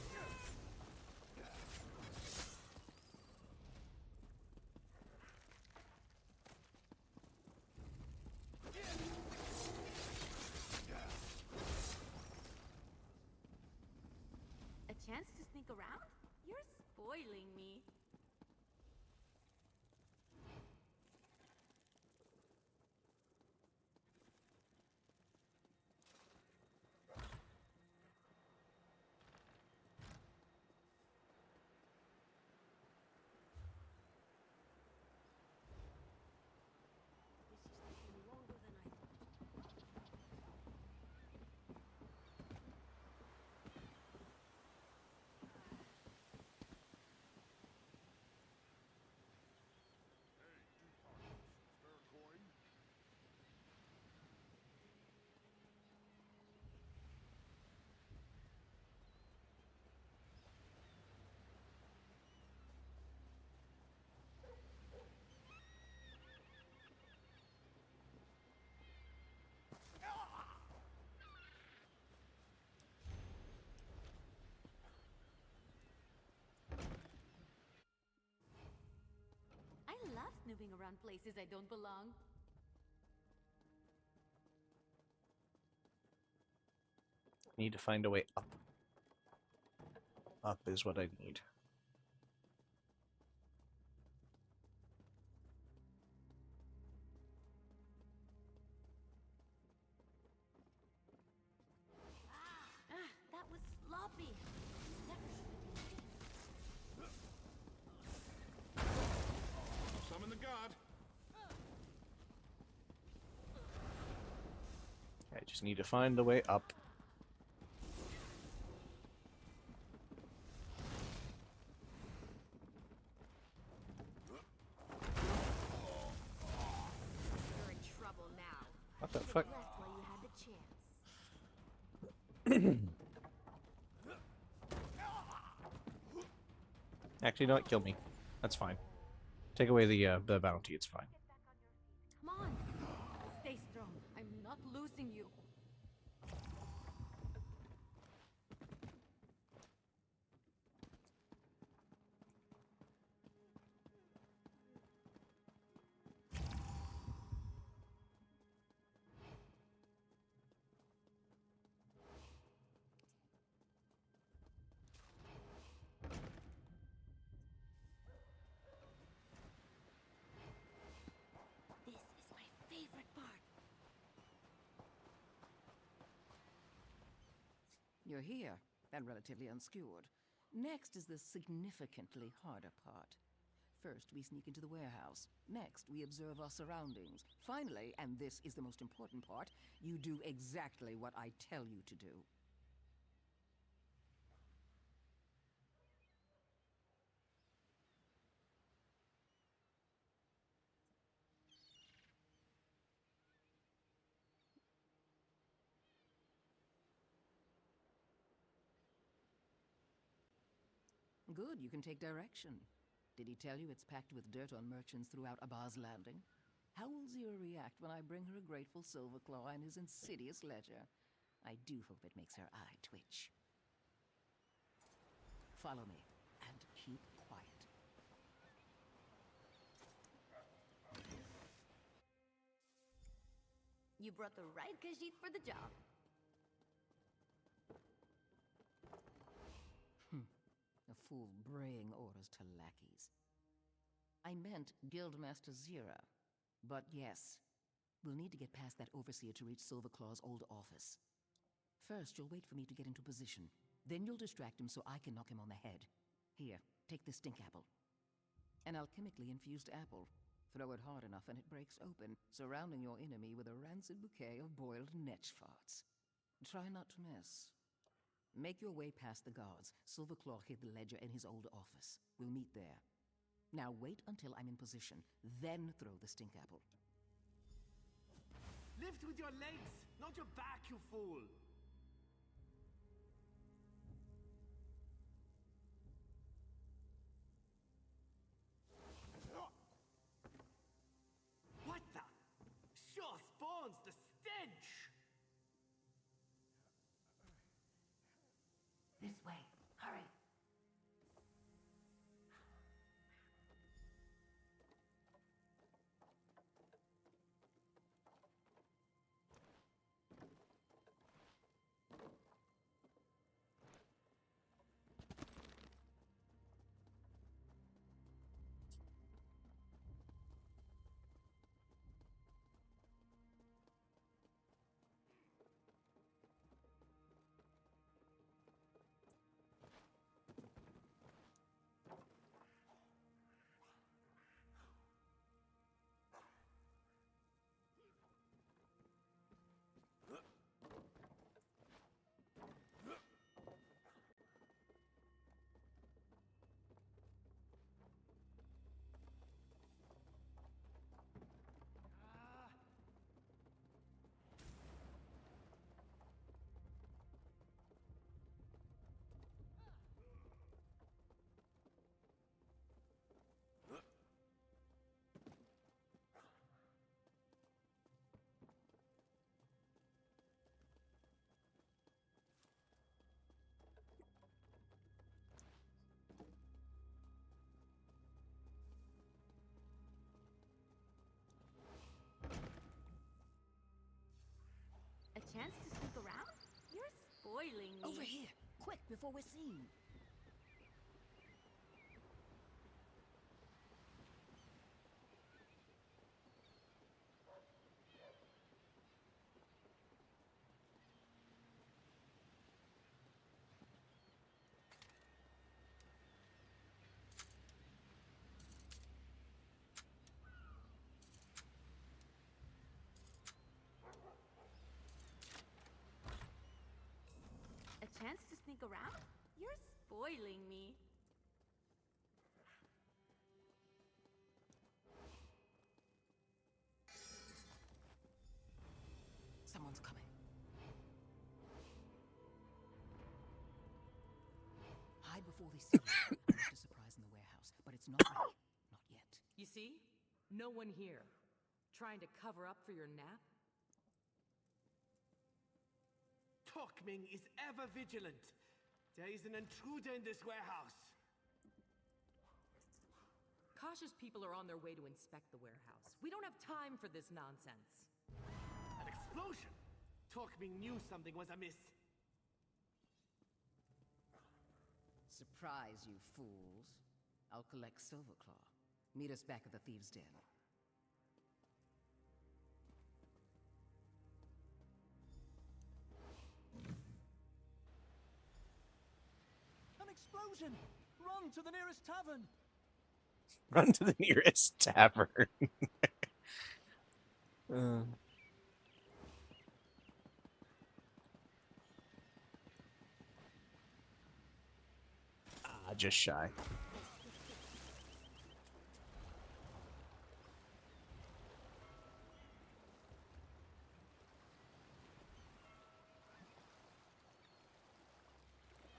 A chance to sneak around? You're spoiling me. I love snooping around places I don't belong. Need to find a way up. Up is what I need. Just need to find the way up. You're in trouble now. What the Should've fuck? left while you had the chance. Actually, no, kill me. That's fine. Take away the bounty. It's fine. Come on. Stay strong. I'm not losing you. This is my favorite part. You're here, and relatively unskewered. Next is the significantly harder part. First, we sneak into the warehouse. Next, we observe our surroundings. Finally, and this is the most important part, you do exactly what I tell you to do. Good, you can take direction. Did he tell you it's packed with dirt on merchants throughout Abba's Landing? How will Zira react when I bring her a grateful Silverclaw and his insidious ledger? I do hope it makes her eye twitch. Follow me, and keep quiet. You brought the right Khajiit for the job. A fool braying orders to lackeys. I meant Guildmaster Zira. But yes, we'll need to get past that overseer to reach Silverclaw's old office. First, you'll wait for me to get into position. Then you'll distract him so I can knock him on the head. Here, take this stink apple. An alchemically infused apple. Throw it hard enough and it breaks open, surrounding your enemy with a rancid bouquet of boiled netch farts. Try not to miss. Make your way past the guards. Silverclaw hid the ledger in his old office. We'll meet there. Now wait until I'm in position, then throw the stink apple. Lift with your legs, not your back, you fool! What the? Sure spawns the stench! This way. Hurry. A chance to sneak around? You're spoiling me. Over here! Quick, before we're seen! sneak around? You're spoiling me. Someone's coming. Hide before they see you. I left a surprise in the warehouse, but it's not ready. Not yet. You see? No one here. Trying to cover up for your nap? Tokming is ever vigilant. There is an intruder in this warehouse. Cautious people are on their way to inspect the warehouse. We don't have time for this nonsense. An explosion! Tokming knew something was amiss. Surprise, you fools. I'll collect Silverclaw. Meet us back at the Thieves' Den. An explosion! Run to the nearest tavern! Run to the nearest tavern. Just shy.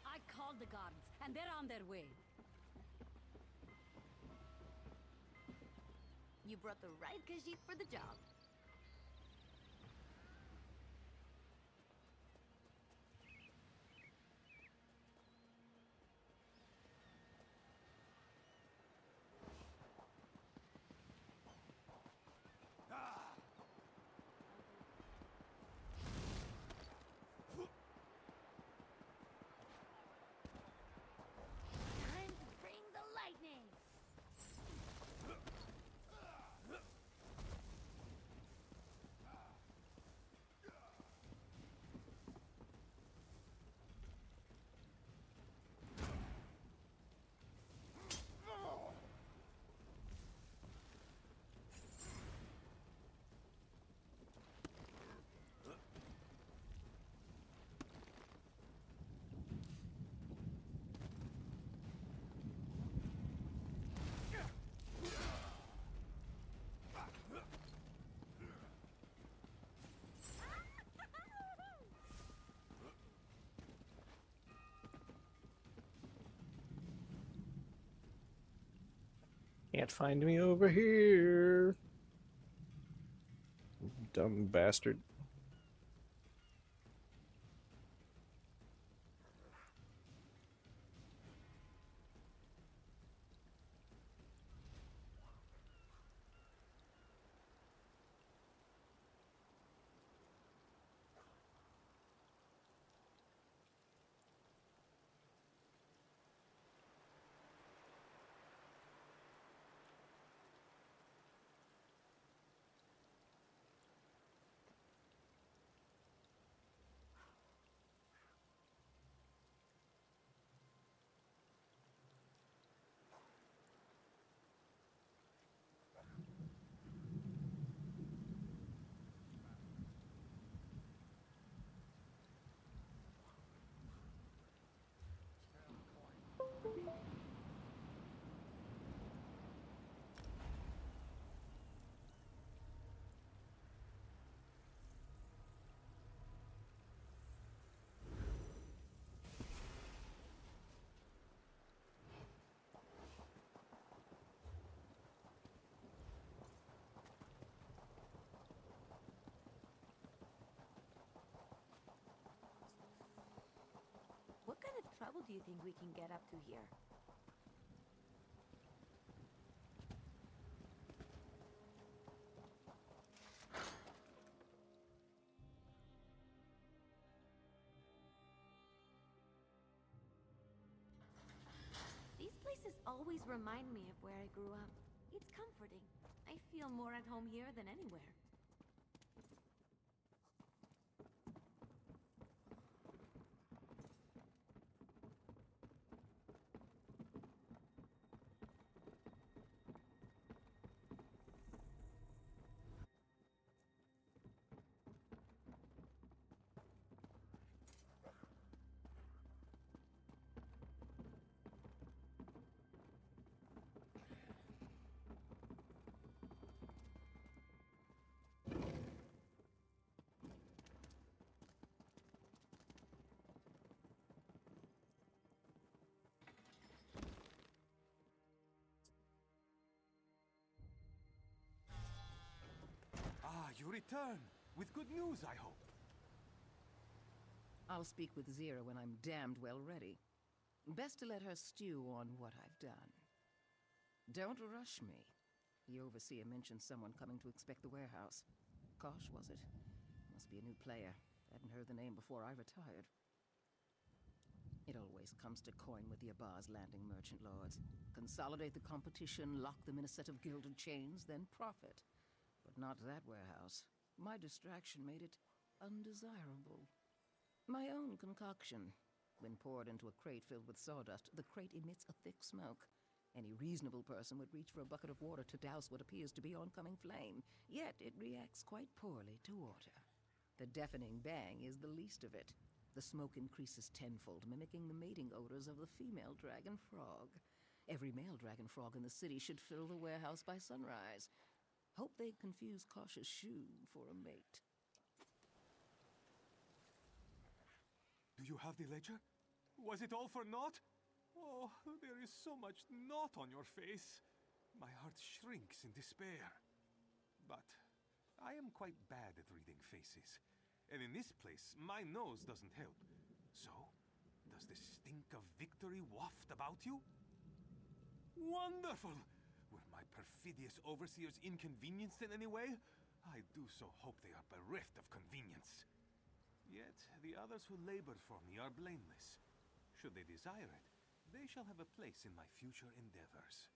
I called the guards, and they're on their way. You brought the right Khajiit for the job. Time to bring the lightning. Can't find me over here. Dumb bastard. What kind of trouble do you think we can get up to here? These places always remind me of where I grew up. It's comforting. I feel more at home here than anywhere. you return. With good news, I hope. I'll speak with Zira when I'm damned well ready. Best to let her stew on what I've done. Don't rush me. The Overseer mentioned someone coming to inspect the warehouse. Kosh, was it? Must be a new player. Hadn't heard the name before I retired. It always comes to coin with the Abaz Landing merchant lords. Consolidate the competition, lock them in a set of gilded chains, then profit. But not that warehouse. My distraction made it undesirable. My own concoction. When poured into a crate filled with sawdust, the crate emits a thick smoke. Any reasonable person would reach for a bucket of water to douse what appears to be oncoming flame, yet it reacts quite poorly to water. The deafening bang is the least of it. The smoke increases tenfold, mimicking the mating odors of the female dragon frog. Every male dragon frog in the city should fill the warehouse by sunrise. Hope they confuse Kosh's shoe for a mate. Do you have the ledger? Was it all for naught? Oh, there is so much naught on your face. My heart shrinks in despair. But I am quite bad at reading faces. And in this place, my nose doesn't help. So, does the stink of victory waft about you? Wonderful! Were my perfidious overseers inconvenienced in any way? I do so hope they are bereft of convenience. Yet, the others who labored for me are blameless. Should they desire it, they shall have a place in my future endeavors.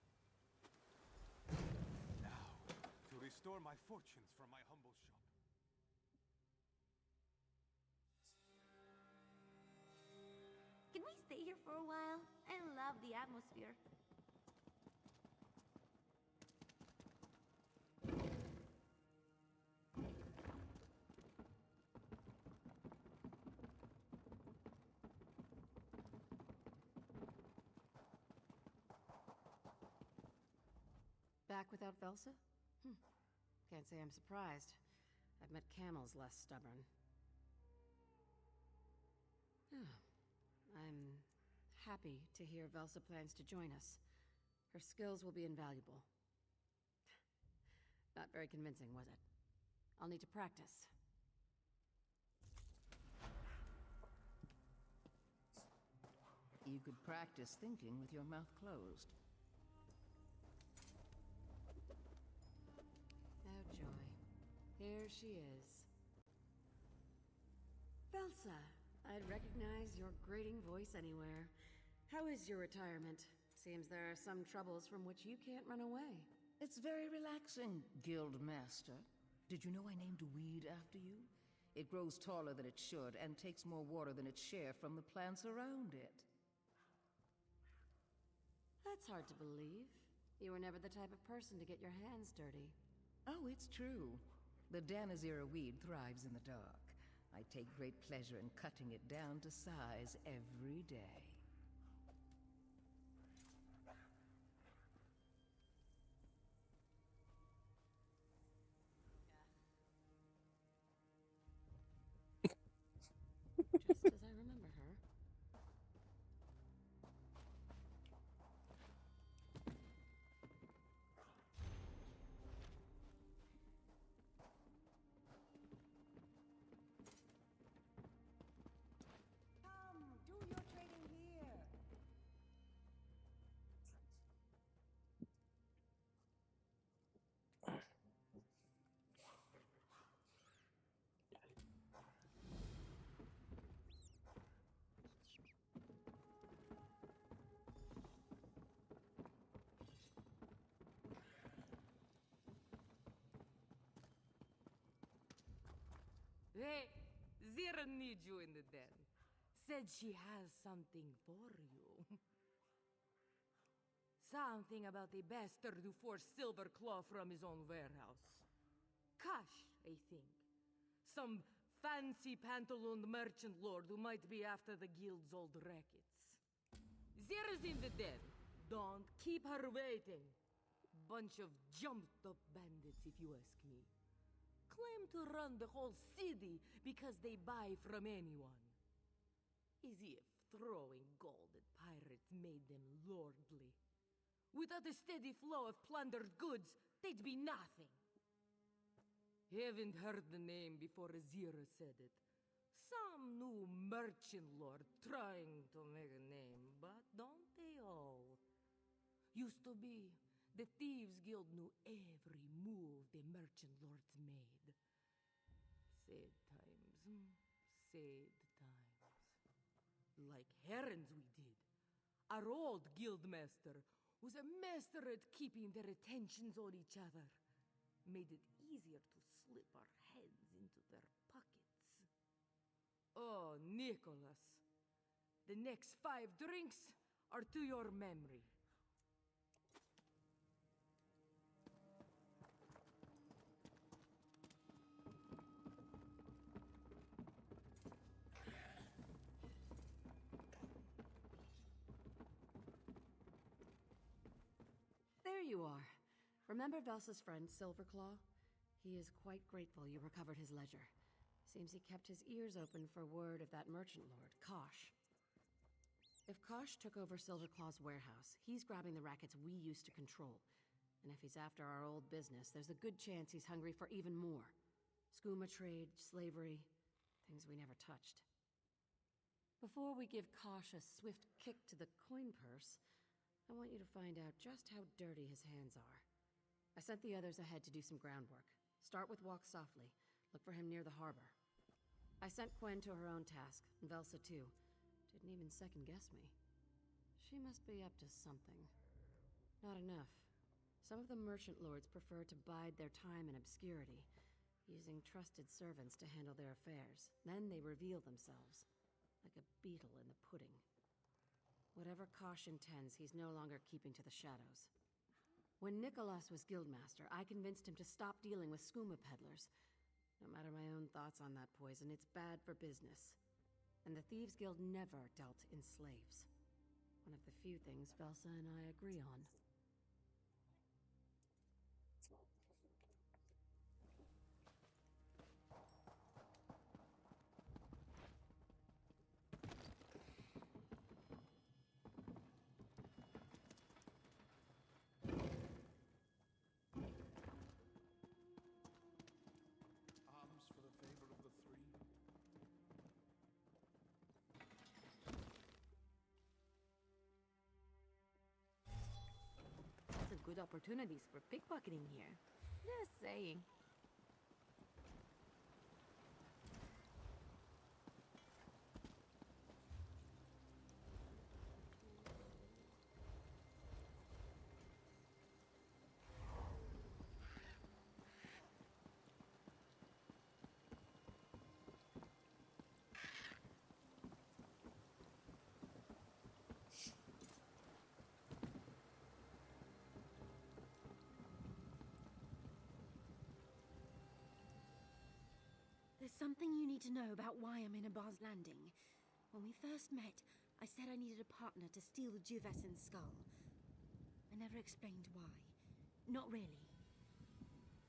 Now, to restore my fortunes from my humble shop. Can we stay here for a while? I love the atmosphere. Back without Velsa? Can't say I'm surprised. I've met camels less stubborn. I'm happy to hear Velsa plans to join us. Her skills will be invaluable. Not very convincing, was it? I'll need to practice. You could practice thinking with your mouth closed. Oh, joy. Here she is. Velsa, I'd recognize your grating voice anywhere. How is your retirement? Seems there are some troubles from which you can't run away. It's very relaxing, Guild Master. Did you know I named a weed after you? It grows taller than it should and takes more water than its share from the plants around it. That's hard to believe. You were never the type of person to get your hands dirty. Oh, it's true. The Danazira weed thrives in the dark. I take great pleasure in cutting it down to size every day. Just as I remember her. Come, do your trading here. Hey, Zira needs you in the den. Said she has something for you. Something about the bastard who forced Silverclaw from his own warehouse. Kosh, I think. Some fancy pantalooned merchant lord who might be after the guild's old rackets. Zira's in the den. Don't keep her waiting. Bunch of jumped up bandits, if you ask me. Claim to run the whole city because they buy from anyone. As if throwing gold at pirates made them lordly. Without a steady flow of plundered goods, they'd be nothing. Haven't heard the name before Azira said it. Some new merchant lord trying to make a name, but don't they all? Used to be, the Thieves Guild knew every move the merchant lords made. Sad times, sad times. Like Herons we did. Our old guildmaster was a master at keeping their attentions on each other. Made it easier to slip our heads into their pockets. Oh, Nicholas. The next 5 drinks are to your memory. There you are. Remember Velsa's friend, Silverclaw? He is quite grateful you recovered his ledger. Seems he kept his ears open for word of that merchant lord, Kosh. If Kosh took over Silverclaw's warehouse, he's grabbing the rackets we used to control. And if he's after our old business, there's a good chance he's hungry for even more. Skooma trade, slavery, things we never touched. Before we give Kosh a swift kick to the coin purse, I want you to find out just how dirty his hands are. I sent the others ahead to do some groundwork. Start with Walk Softly. Look for him near the harbor. I sent Quen to her own task, and Velsa too. Didn't even second-guess me. She must be up to something. Not enough. Some of the merchant lords prefer to bide their time in obscurity, using trusted servants to handle their affairs. Then they reveal themselves, like a beetle in the pudding. Whatever Kosh intends, he's no longer keeping to the shadows. When Nicholas was guildmaster, I convinced him to stop dealing with skooma peddlers. No matter my own thoughts on that poison, it's bad for business. And the Thieves Guild never dealt in slaves. One of the few things Velsa and I agree on. Arms for the favor of the 3. Lots of good opportunities for pickpocketing here. Just saying. There's something you need to know about why I'm in Abar's Landing. When we first met, I said I needed a partner to steal the Juvescen skull. I never explained why. Not really.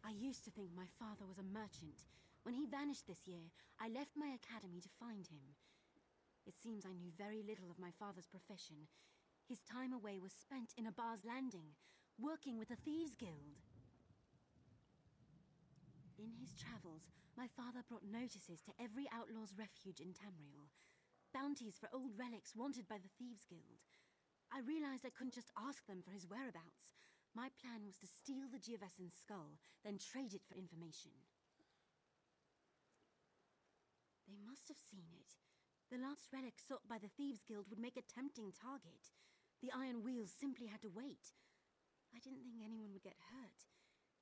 I used to think my father was a merchant. When he vanished this year, I left my academy to find him. It seems I knew very little of my father's profession. His time away was spent in Abar's Landing, working with the Thieves Guild. In his travels, my father brought notices to every outlaw's refuge in Tamriel. Bounties for old relics wanted by the Thieves Guild. I realized I couldn't just ask them for his whereabouts. My plan was to steal the Juvescen skull, then trade it for information. They must have seen it. The last relic sought by the Thieves Guild would make a tempting target. The Iron Wheels simply had to wait. I didn't think anyone would get hurt,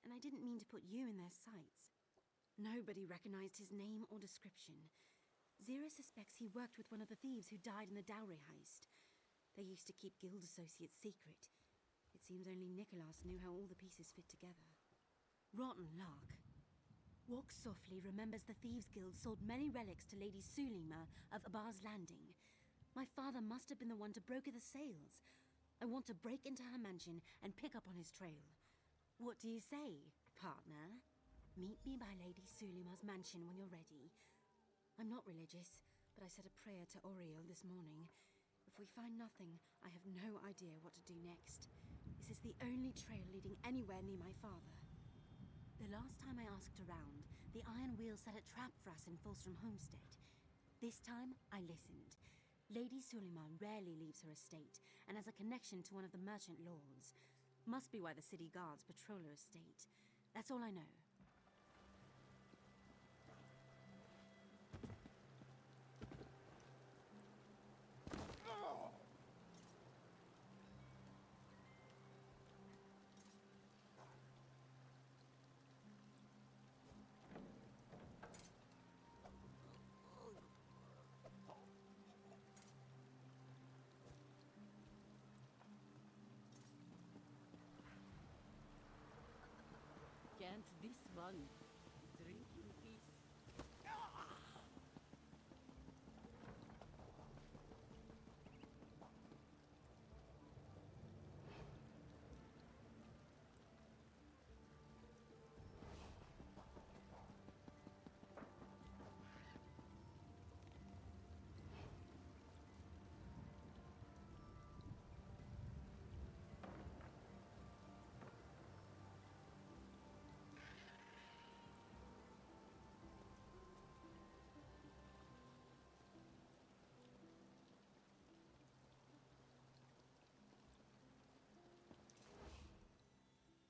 and I didn't mean to put you in their sights. Nobody recognized his name or description. Zira suspects he worked with one of the thieves who died in the dowry heist. They used to keep guild associates secret. It seems only Nicholas knew how all the pieces fit together. Rotten luck. Walk Softly remembers the Thieves Guild sold many relics to Lady Sulima of Abar's Landing. My father must have been the one to broker the sales. I want to break into her mansion and pick up on his trail. What do you say, partner? Meet me by Lady Sulima's mansion when you're ready. I'm not religious, but I said a prayer to Oriel this morning. If we find nothing, I have no idea what to do next. This is the only trail leading anywhere near my father. The last time I asked around, the Iron Wheel set a trap for us in Fulstrom Homestead. This time, I listened. Lady Suleiman rarely leaves her estate, and has a connection to one of the merchant lords. Must be why the city guards patrol her estate. That's all I know. Can't this one drink in peace?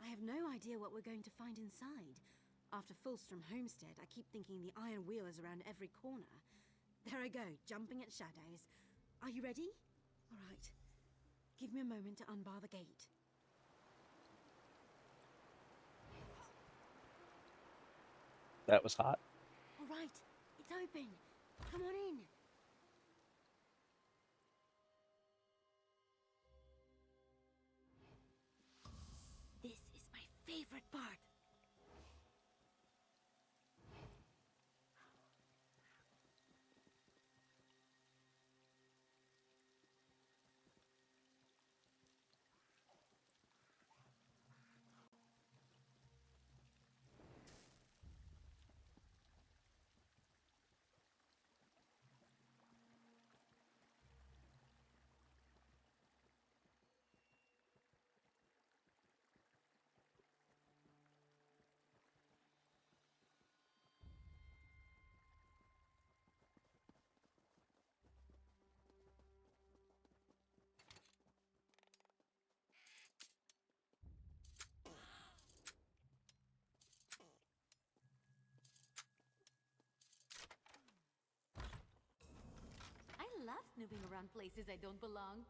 I have no idea what we're going to find inside. After Fulstrom Homestead, I keep thinking the Iron Wheel is around every corner. There I go, jumping at shadows. Are you ready? All right. Give me a moment to unbar the gate. That was hot. All right, it's open. Come on in. This is my favorite part. I love snooping around places I don't belong.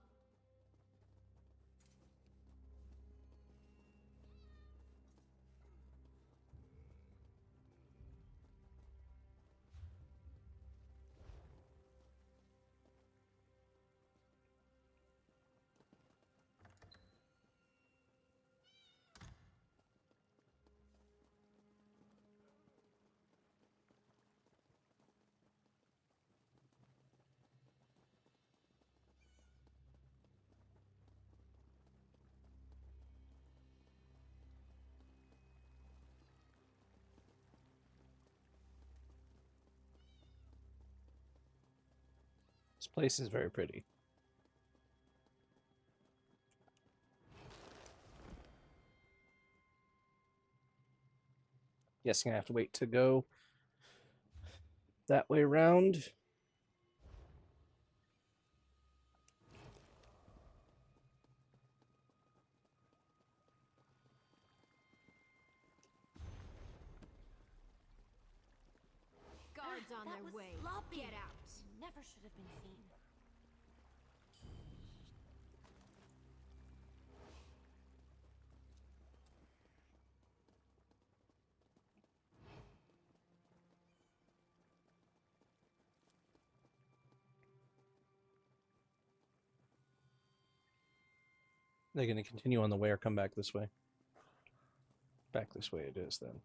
This place is very pretty. Guessing I have to wait to go that way around. Guards on That their was way. sloppy. Get out. Never should have been seen. They're going to continue on the way or come back this way? Back this way it is then.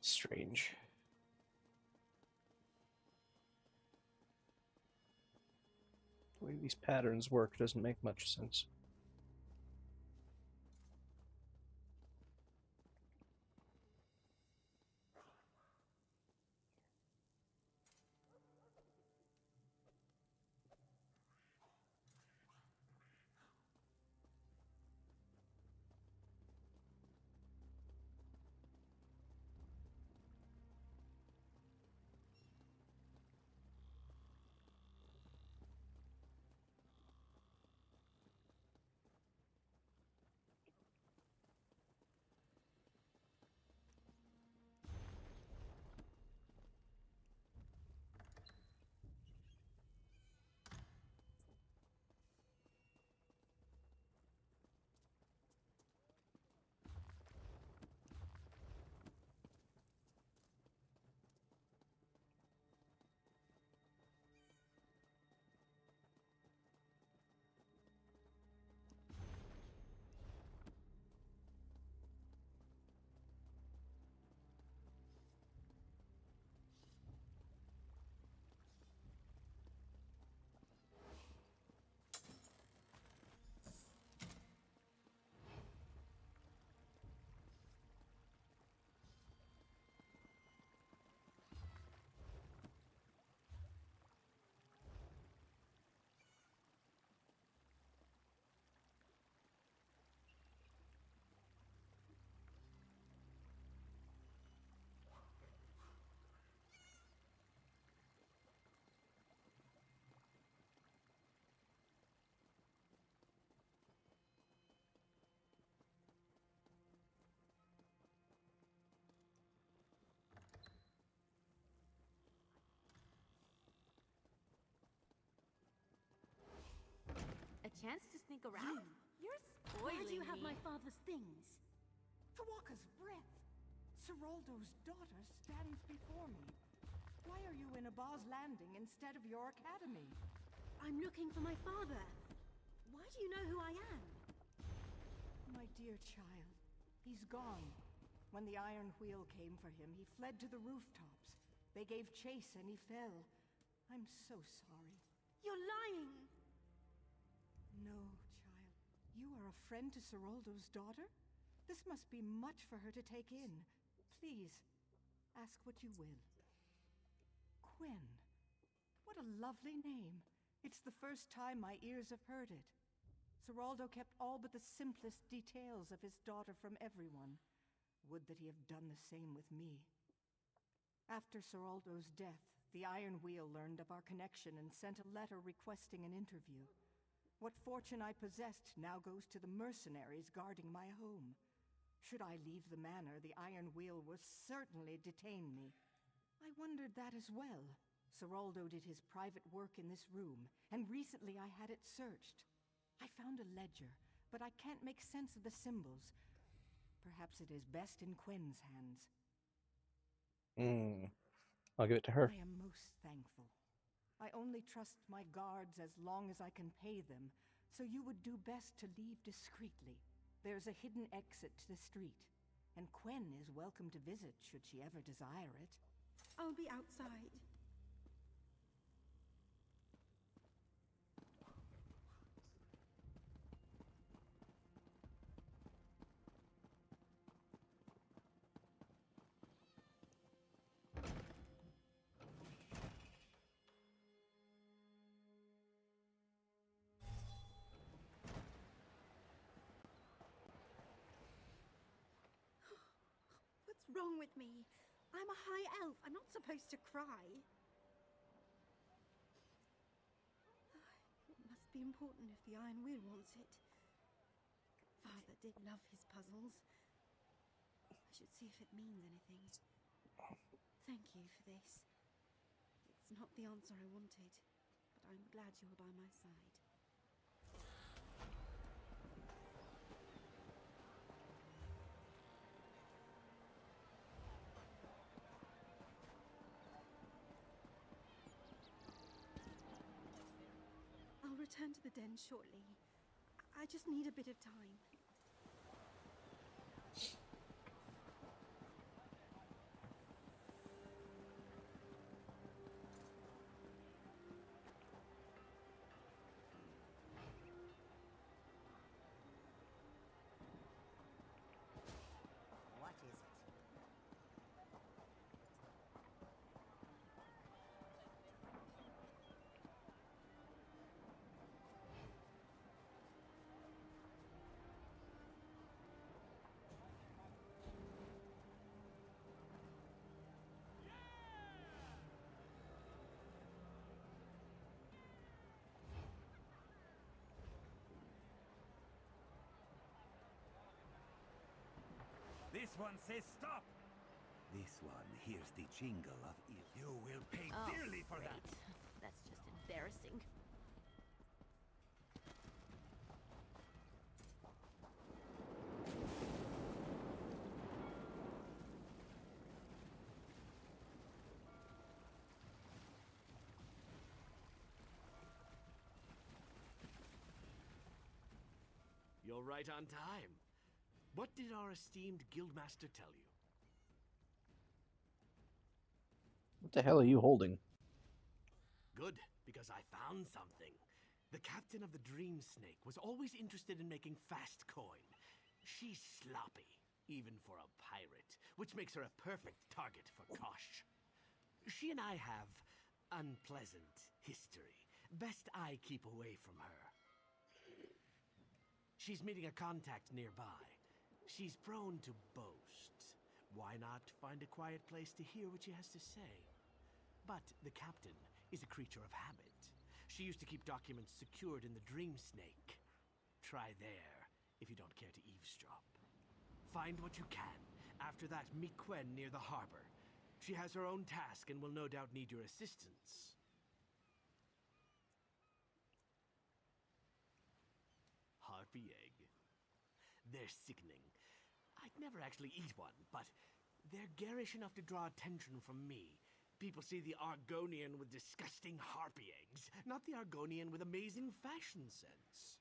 Strange. The way these patterns work doesn't make much sense. A chance to sneak around? You're spoiling Why do you have me. my father's things? Tawaka's breath! Seroldo's daughter stands before me. Why are you in Abaz Landing instead of your academy? I'm looking for my father. Why do you know who I am? My dear child, he's gone. When the Iron Wheel came for him, he fled to the rooftops. They gave chase and he fell. I'm so sorry. You're lying! No, child. You are a friend to Seroldo's daughter? This must be much for her to take in. Please, ask what you will. Quen. What a lovely name. It's the first time my ears have heard it. Seroldo kept all but the simplest details of his daughter from everyone. Would that he have done the same with me. After Seroldo's death, the Iron Wheel learned of our connection and sent a letter requesting an interview. What fortune I possessed now goes to the mercenaries guarding my home. Should I leave the manor, the Iron Wheel will certainly detain me. I wondered that as well. Seroldo did his private work in this room, and recently I had it searched. I found a ledger, but I can't make sense of the symbols. Perhaps it is best in Quen's hands. I'll give it to her. I am most thankful. I only trust my guards as long as I can pay them, so you would do best to leave discreetly. There's a hidden exit to the street, and Quen is welcome to visit should she ever desire it. I'll be outside. What's wrong with me? I'm a high elf. I'm not supposed to cry. It must be important if the Iron Wheel wants it. Father did love his puzzles. I should see if it means anything. Thank you for this. It's not the answer I wanted, but I'm glad you were by my side. I'll return to the den shortly. I just need a bit of time. This one says stop. This one hears the jingle of ill. You will pay Oh, dearly for great. that. That's just embarrassing. You're right on time. What did our esteemed guildmaster tell you? What the hell are you holding? Good, because I found something. The captain of the Dream Snake was always interested in making fast coin. She's sloppy, even for a pirate, which makes her a perfect target for Kosh. She and I have unpleasant history. Best I keep away from her. She's meeting a contact nearby. She's prone to boast. Why not find a quiet place to hear what she has to say? But the captain is a creature of habit. She used to keep documents secured in the Dream Snake. Try there, if you don't care to eavesdrop. Find what you can. After that, meet Quen near the harbor. She has her own task and will no doubt need your assistance. Harpy egg. They're sickening. I'd never actually eat one, but they're garish enough to draw attention from me. People see the Argonian with disgusting harpy eggs, not the Argonian with amazing fashion sense.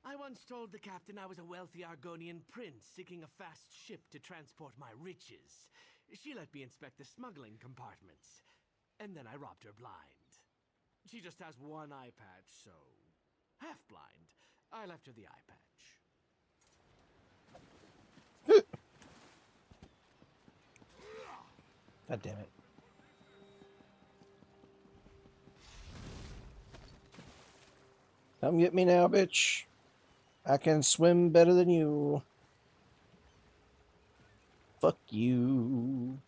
I once told the captain I was a wealthy Argonian prince seeking a fast ship to transport my riches. She let me inspect the smuggling compartments, and then I robbed her blind. She just has one eye patch, so half blind. I left her the eye patch. God damn it. Come get me now, bitch. I can swim better than you. Fuck you.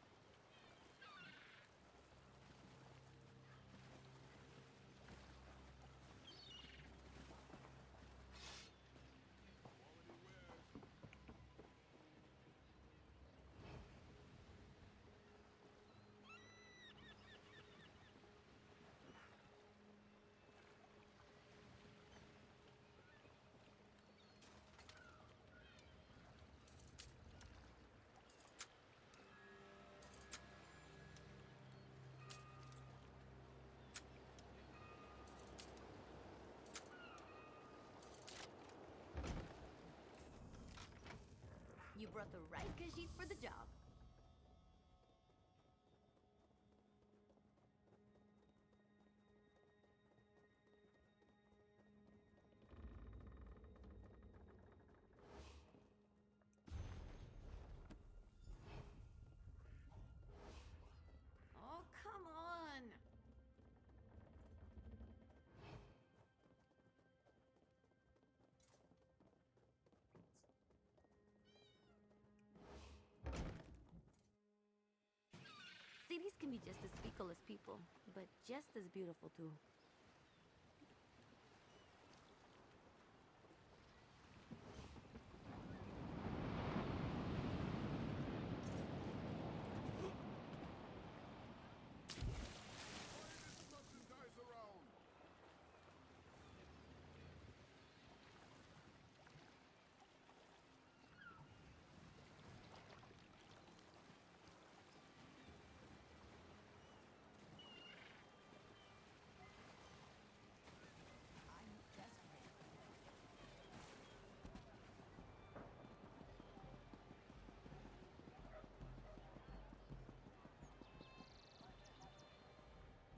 You brought the right Khajiit for the job. Oh, come on! Cities can be just as fickle as people, but just as beautiful too.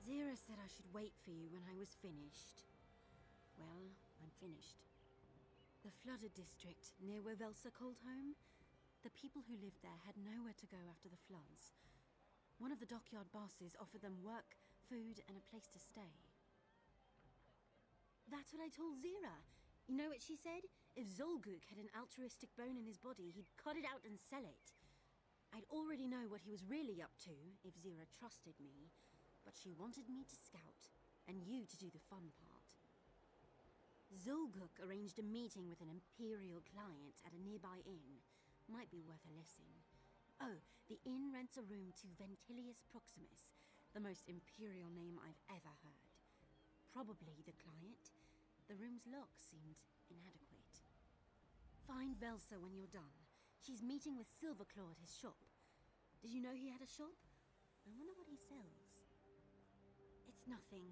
Zira said I should wait for you when I was finished. Well, I'm finished. The flooded district, near where Velsa called home, the people who lived there had nowhere to go after the floods. One of the dockyard bosses offered them work, food, and a place to stay. That's what I told Zira. You know what she said? If Zolguk had an altruistic bone in his body, he'd cut it out and sell it. I'd already know what he was really up to, if Zira trusted me. But she wanted me to scout, and you to do the fun part. Zulguk arranged a meeting with an Imperial client at a nearby inn. Might be worth a listen. Oh, the inn rents a room to Ventilius Proximus, the most Imperial name I've ever heard. Probably the client. The room's lock seemed inadequate. Find Velsa when you're done. She's meeting with Silverclaw at his shop. Did you know he had a shop? I wonder what he sells. It's nothing.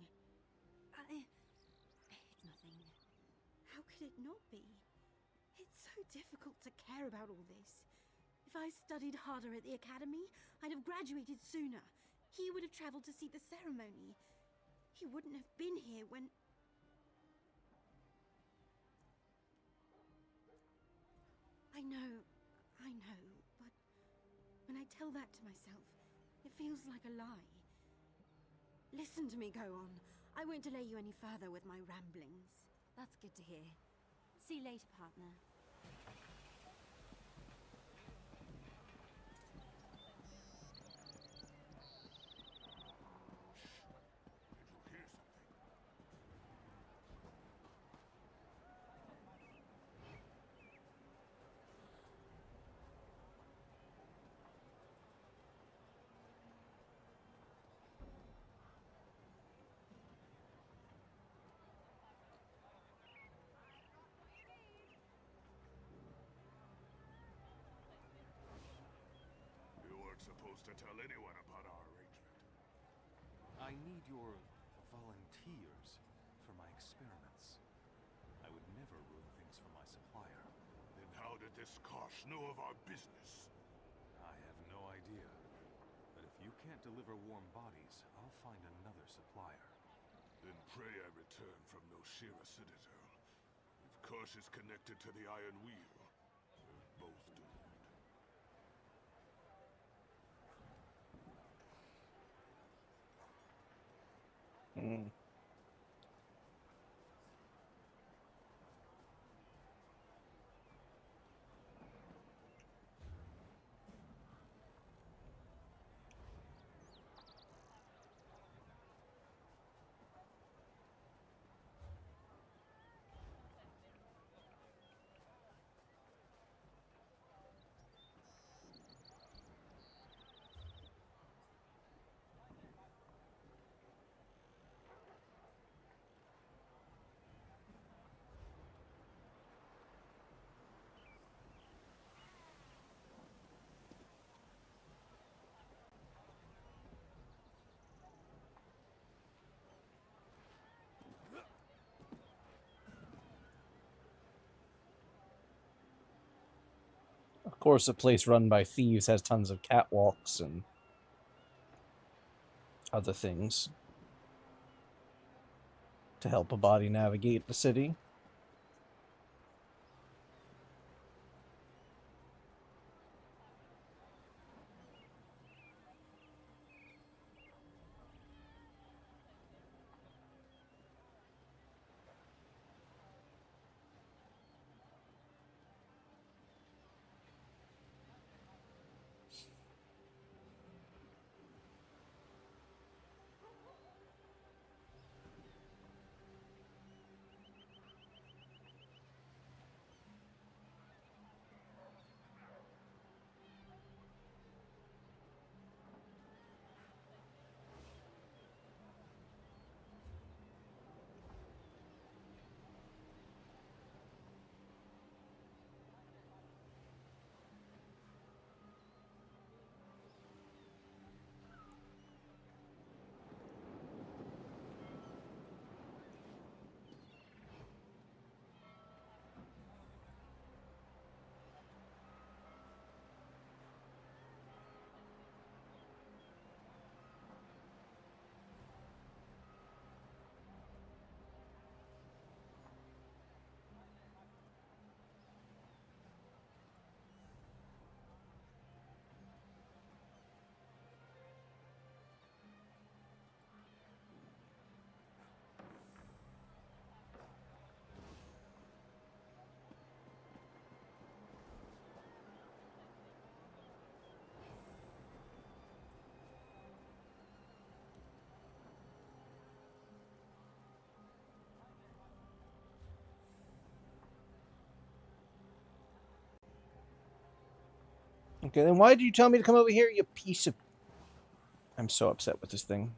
It's nothing. How could it not be? It's so difficult to care about all this. If I studied harder at the academy, I'd have graduated sooner. He would have traveled to see the ceremony. He wouldn't have been here when... I know, but when I tell that to myself, it feels like a lie. Listen to me go on. I won't delay you any further with my ramblings. That's good to hear. See you later, partner. Supposed to tell anyone about our arrangement. I need your volunteers for my experiments. I would never ruin things for my supplier. Then how did this Kosh know of our business? I have no idea. But if you can't deliver warm bodies, I'll find another supplier. Then pray I return from Noshira Citadel. If Kosh is connected to the Iron Wheel, we're both doomed. Of course, a place run by thieves has tons of catwalks and other things to help a body navigate the city. Okay, then why did you tell me to come over here, you piece of... I'm so upset with this thing.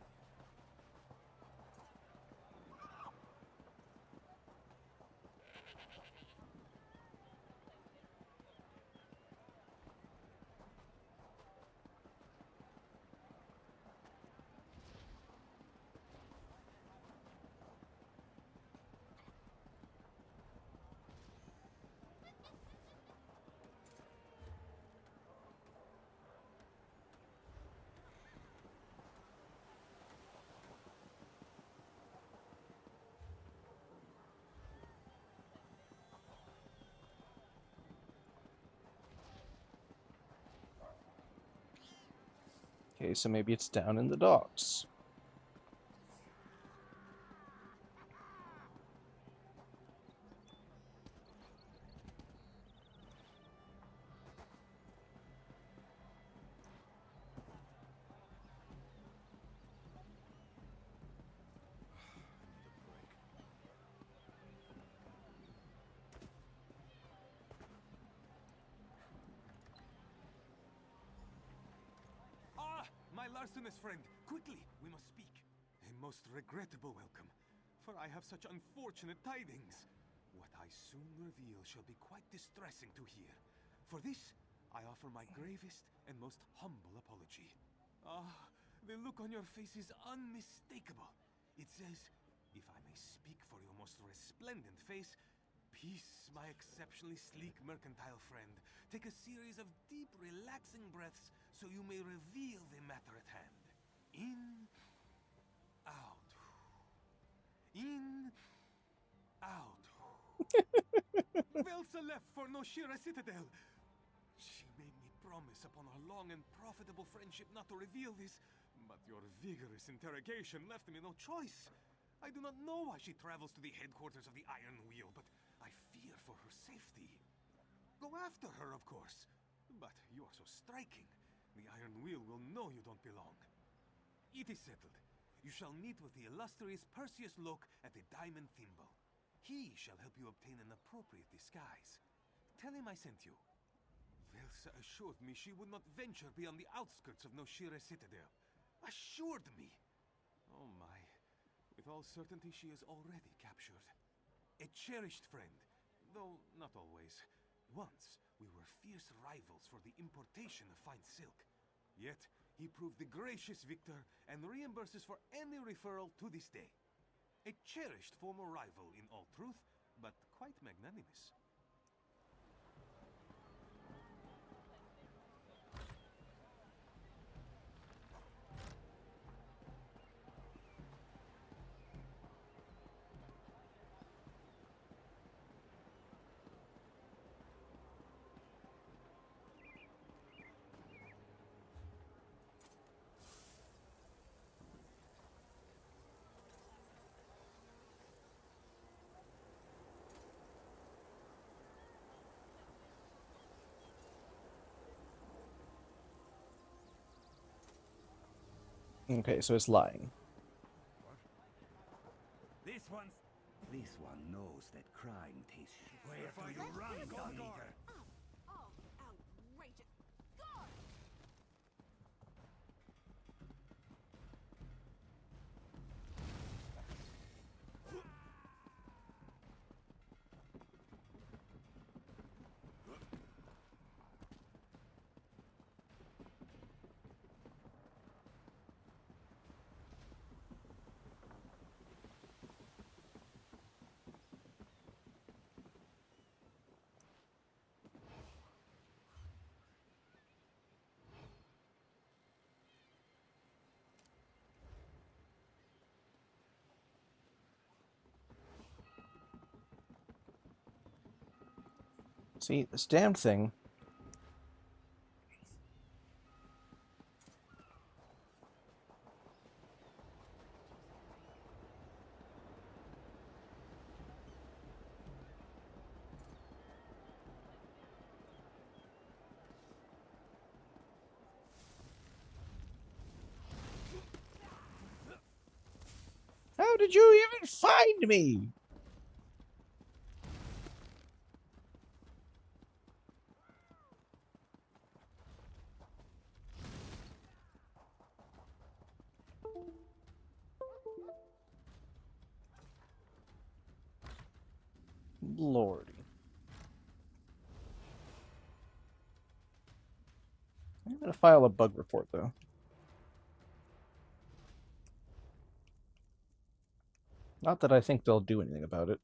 Okay, so maybe it's down in the docks. My larcenous friend, quickly, we must speak. A most regrettable welcome, for I have such unfortunate tidings. What I soon reveal shall be quite distressing to hear. For this, I offer my gravest and most humble apology. The look on your face is unmistakable. It says, if I may speak for your most resplendent face, peace, my exceptionally sleek mercantile friend. Take a series of deep, relaxing breaths so you may reveal the matter at hand. In, out. In, out. Velsa left for Noshira Citadel. She made me promise upon our long and profitable friendship not to reveal this, but your vigorous interrogation left me no choice. I do not know why she travels to the headquarters of the Iron Wheel, but I fear for her safety. Go after her, of course. But you are so striking. The Iron Wheel will know you don't belong. It is settled. You shall meet with the illustrious Perseus Locke at the Diamond Thimble. He shall help you obtain an appropriate disguise. Tell him I sent you. Velsa assured me she would not venture beyond the outskirts of Noshira Citadel. Assured me! Oh my. With all certainty she is already captured. A cherished friend, though not always. Once, we were fierce rivals for the importation of fine silk. Yet, he proved the gracious victor and reimburses for any referral to this day. A cherished former rival in all truth, but quite magnanimous. Okay, so it's lying. This one knows that crime tastes shit. Where do you run, Gun Eater? Oh, outrageous. God! See, this damned thing. How did you even find me? Lordy. I'm gonna file a bug report, though. Not that I think they'll do anything about it.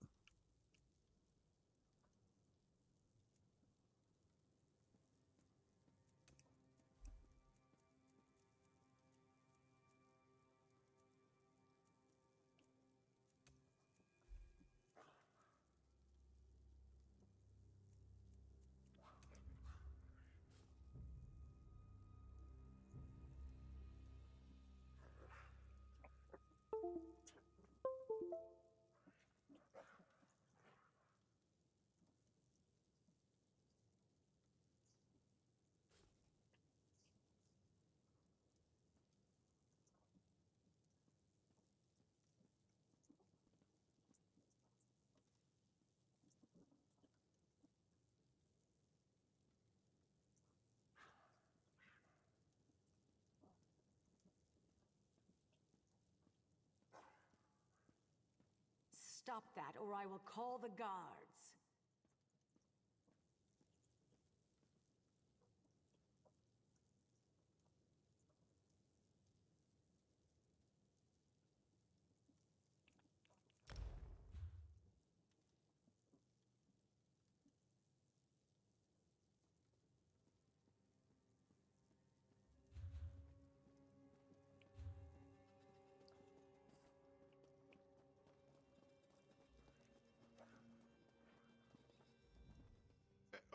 Stop that, or I will call the guards.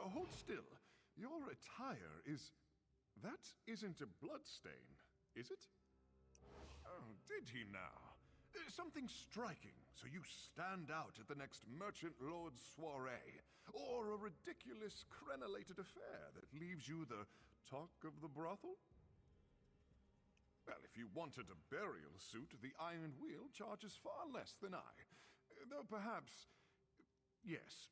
Hold still. Your attire is... That isn't a bloodstain, is it? Oh, did he now? Something striking, so you stand out at the next Merchant Lord's soiree. Or a ridiculous crenellated affair that leaves you the talk of the brothel? Well, if you wanted a burial suit, the Iron Wheel charges far less than I. Though perhaps... Yes.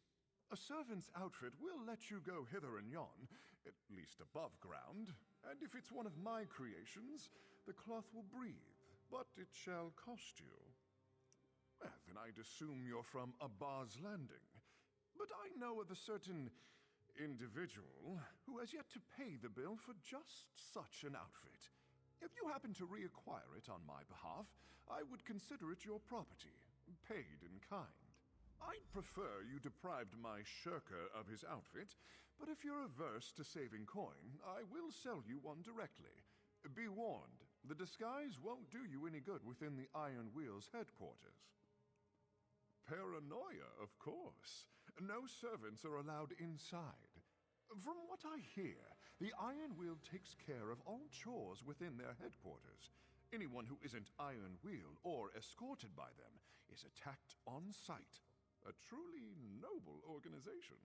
A servant's outfit will let you go hither and yon, at least above ground, and if it's one of my creations, the cloth will breathe, but it shall cost you. Well, then I'd assume you're from Abba's Landing. But I know of a certain individual who has yet to pay the bill for just such an outfit. If you happen to reacquire it on my behalf, I would consider it your property, paid in kind. I'd prefer you deprived my shirker of his outfit, but if you're averse to saving coin, I will sell you one directly. Be warned, the disguise won't do you any good within the Iron Wheel's headquarters. Paranoia, of course. No servants are allowed inside. From what I hear, the Iron Wheel takes care of all chores within their headquarters. Anyone who isn't Iron Wheel or escorted by them is attacked on sight. A truly noble organization.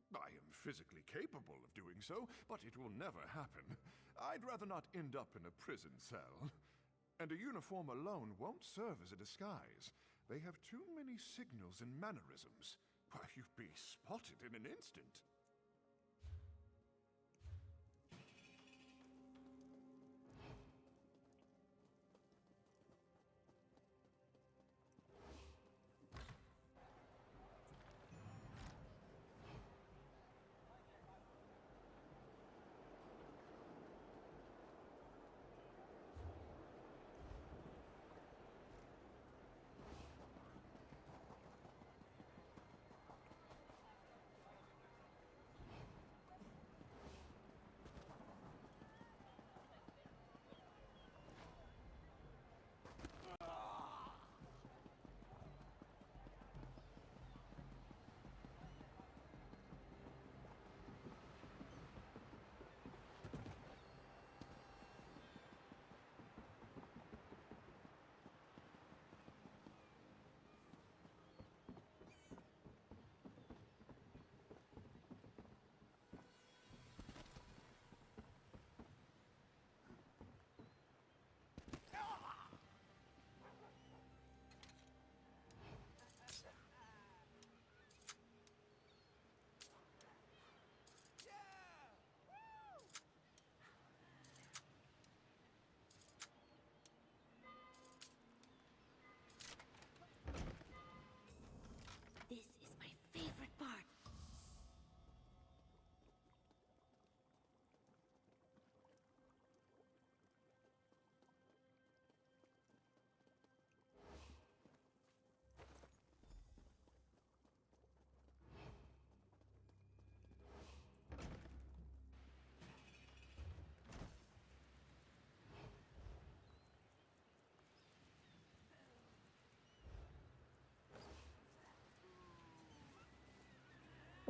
I am physically capable of doing so, but it will never happen. I'd rather not end up in a prison cell. And a uniform alone won't serve as a disguise. They have too many signals and mannerisms. Why, you'd be spotted in an instant.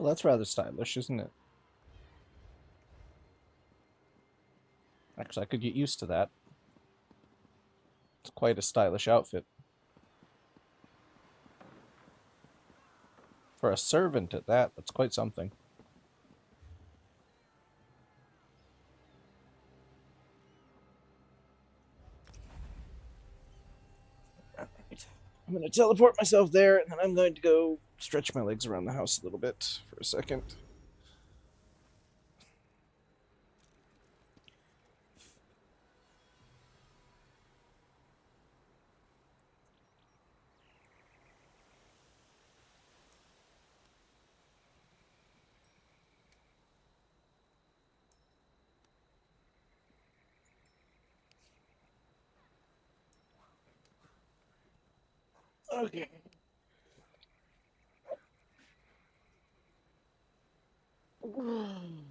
Well, that's rather stylish, isn't it? Actually, I could get used to that. It's quite a stylish outfit. For a servant at that, that's quite something. Alright. I'm going to teleport myself there, and then I'm going to go stretch my legs around the house a little bit for a second. Okay. Oh.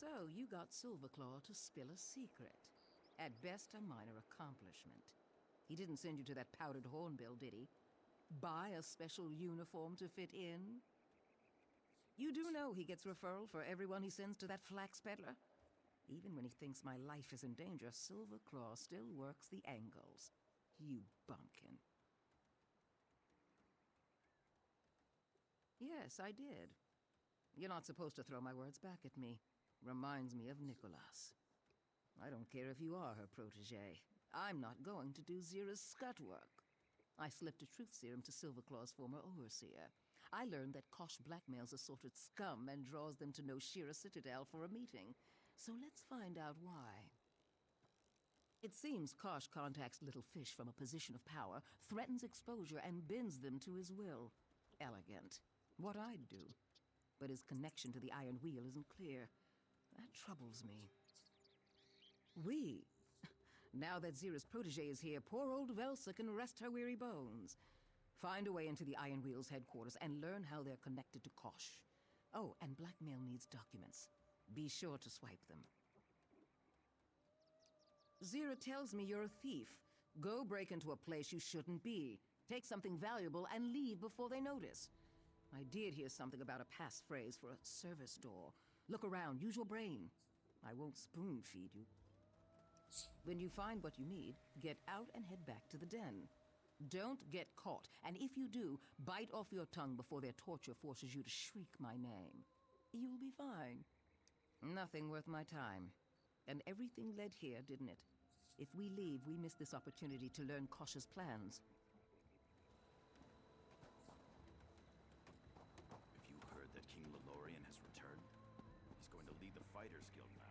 So you got Silverclaw to spill a secret. At best, a minor accomplishment. He didn't send you to that powdered hornbill, did he? Buy a special uniform to fit in? You do know he gets referral for everyone he sends to that flax peddler? Even when he thinks my life is in danger, Silverclaw still works the angles. You bumpkin. Yes, I did. You're not supposed to throw my words back at me. Reminds me of Nicholas. I don't care if you are her protege. I'm not going to do Zira's scut work. I slipped a truth serum to Silverclaw's former overseer. I learned that Kosh blackmails assorted scum and draws them to Noshira Citadel for a meeting. So let's find out why. It seems Kosh contacts little fish from a position of power, threatens exposure, and bends them to his will. Elegant. What I'd do. But his connection to the Iron Wheel isn't clear. That troubles me. We? Now that Zira's protege is here, poor old Velsa can rest her weary bones. Find a way into the Iron Wheel's headquarters and learn how they're connected to Kosh. Oh, and blackmail needs documents. Be sure to swipe them. Zira tells me you're a thief. Go break into a place you shouldn't be. Take something valuable and leave before they notice. I did hear something about a passphrase for a service door. Look around, use your brain. I won't spoon feed you. When you find what you need, get out and head back to the den. Don't get caught, and if you do, bite off your tongue before their torture forces you to shriek my name. You'll be fine. Nothing worth my time. And everything led here, didn't it? If we leave, we miss this opportunity to learn Kosh's plans. Have you heard that King Lelorian has returned? He's going to lead the Fighters Guild now.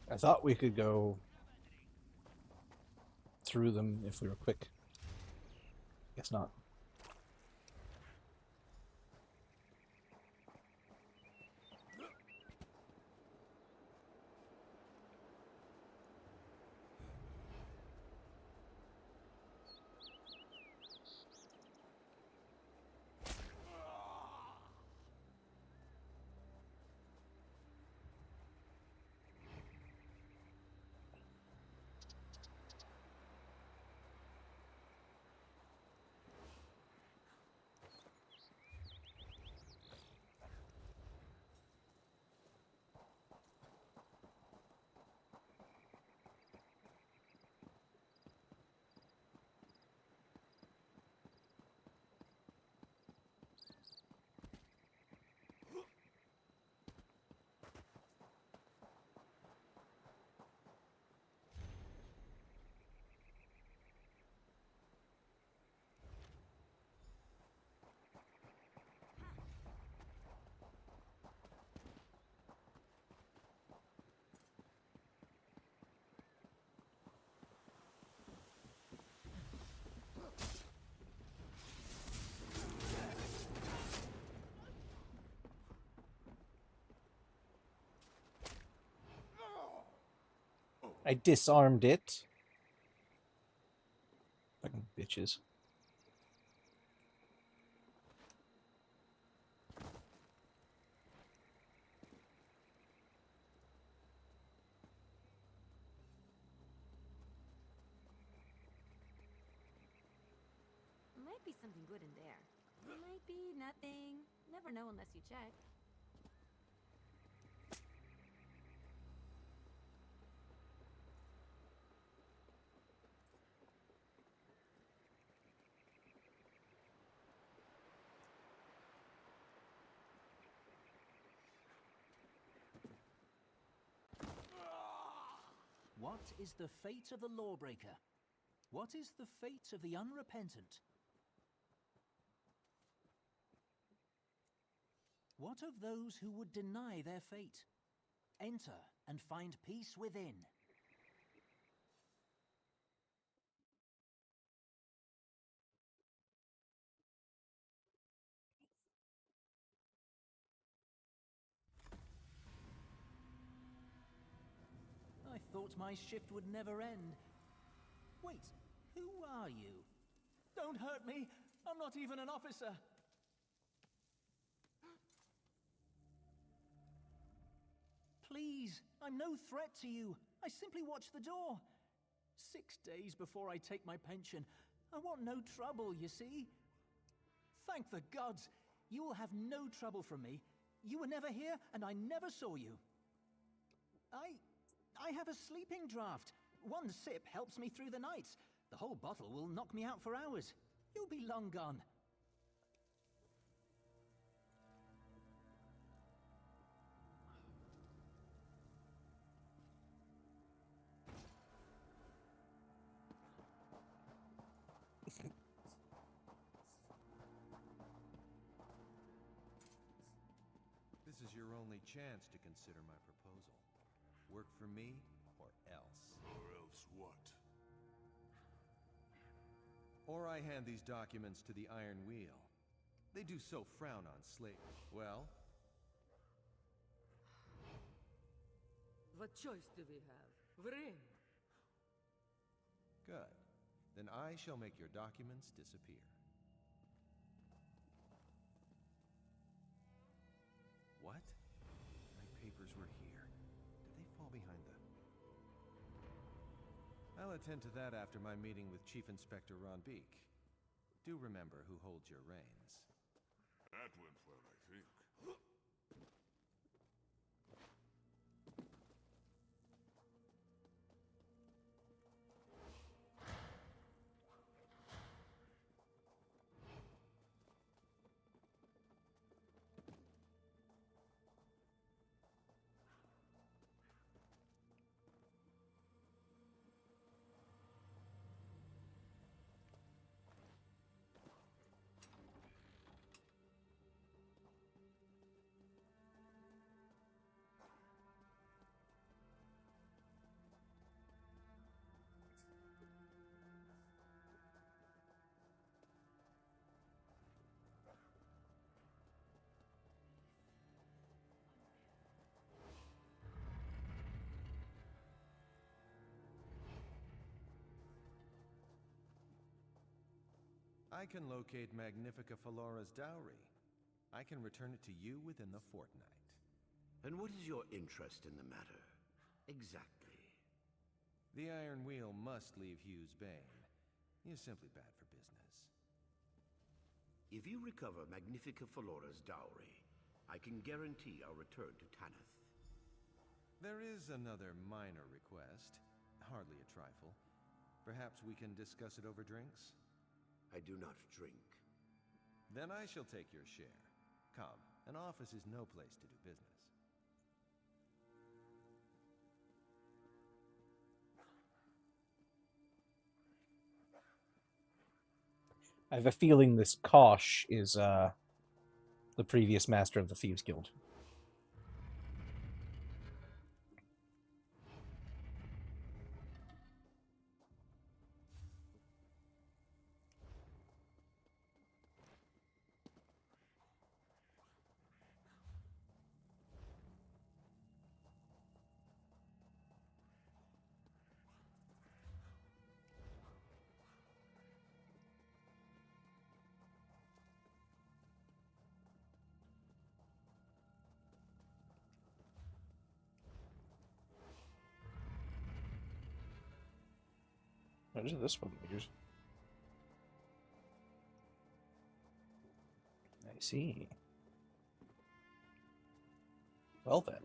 I thought we could go through them if we were quick. Guess not. I disarmed it. Fucking bitches. Might be something good in there. Might be nothing. Never know unless you check. What is the fate of the lawbreaker? What is the fate of the unrepentant? What of those who would deny their fate? Enter and find peace within. I thought my shift would never end. Wait, who are you? Don't hurt me! I'm not even an officer! Please, I'm no threat to you. I simply watch the door. 6 days before I take my pension. I want no trouble, you see. Thank the gods! You will have no trouble from me. You were never here, and I never saw you. I have a sleeping draft. 1 sip helps me through the night. The whole bottle will knock me out for hours. You'll be long gone. This is your only chance to consider my proposal. Work for me, or else. Or else what? Or I hand these documents to the Iron Wheel. They do so frown on slavery. Well? What choice do we have? We're in. Good. Then I shall make your documents disappear. What? My papers were here. Did they fall behind the... I'll attend to that after my meeting with Chief Inspector Ron Beek. Do remember who holds your reins. That went well, I think. I can locate Magnifica Falora's dowry. I can return it to you within the fortnight. And what is your interest in the matter? Exactly. The Iron Wheel must leave Hughes Bane. He is simply bad for business. If you recover Magnifica Falora's dowry, I can guarantee our return to Tanith. There is another minor request. Hardly a trifle. Perhaps we can discuss it over drinks? I do not drink. Then I shall take your share. Come, an office is no place to do business. I have a feeling this Kosh is the previous master of the Thieves Guild. What is this one? I see. Well then.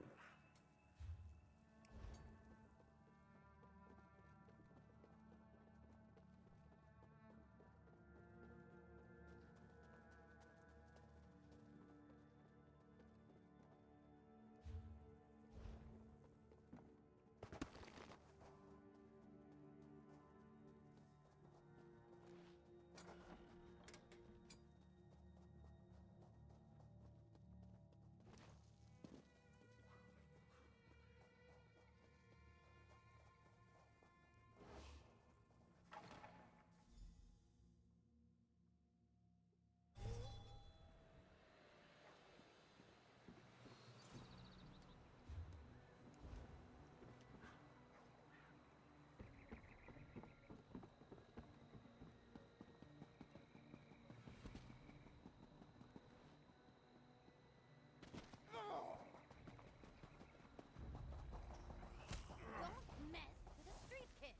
Don't mess with a street kid.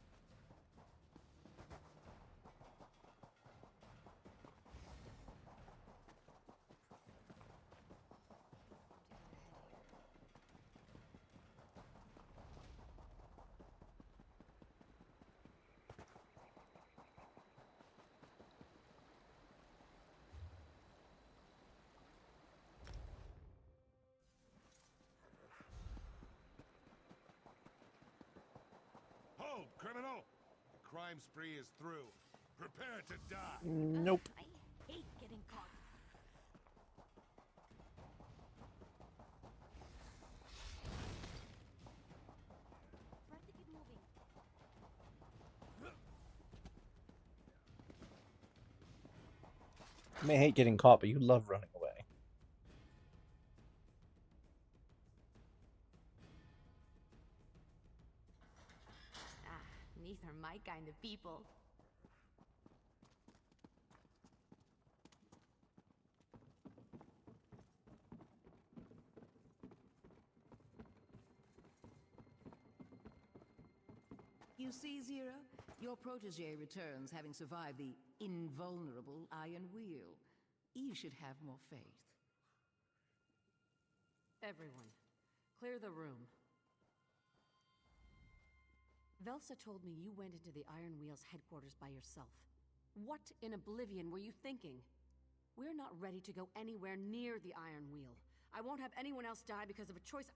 Hold, criminal! The crime spree is through. Prepare to die. Nope. I hate getting caught. Try to keep moving. You may hate getting caught, but you love running away. These are my kind of people. You see, Zira? Your protege returns having survived the invulnerable Iron Wheel. You should have more faith. Everyone, clear the room. Velsa told me you went into the Iron Wheel's headquarters by yourself. What in oblivion were you thinking? We're not ready to go anywhere near the Iron Wheel. I won't have anyone else die because of a choice.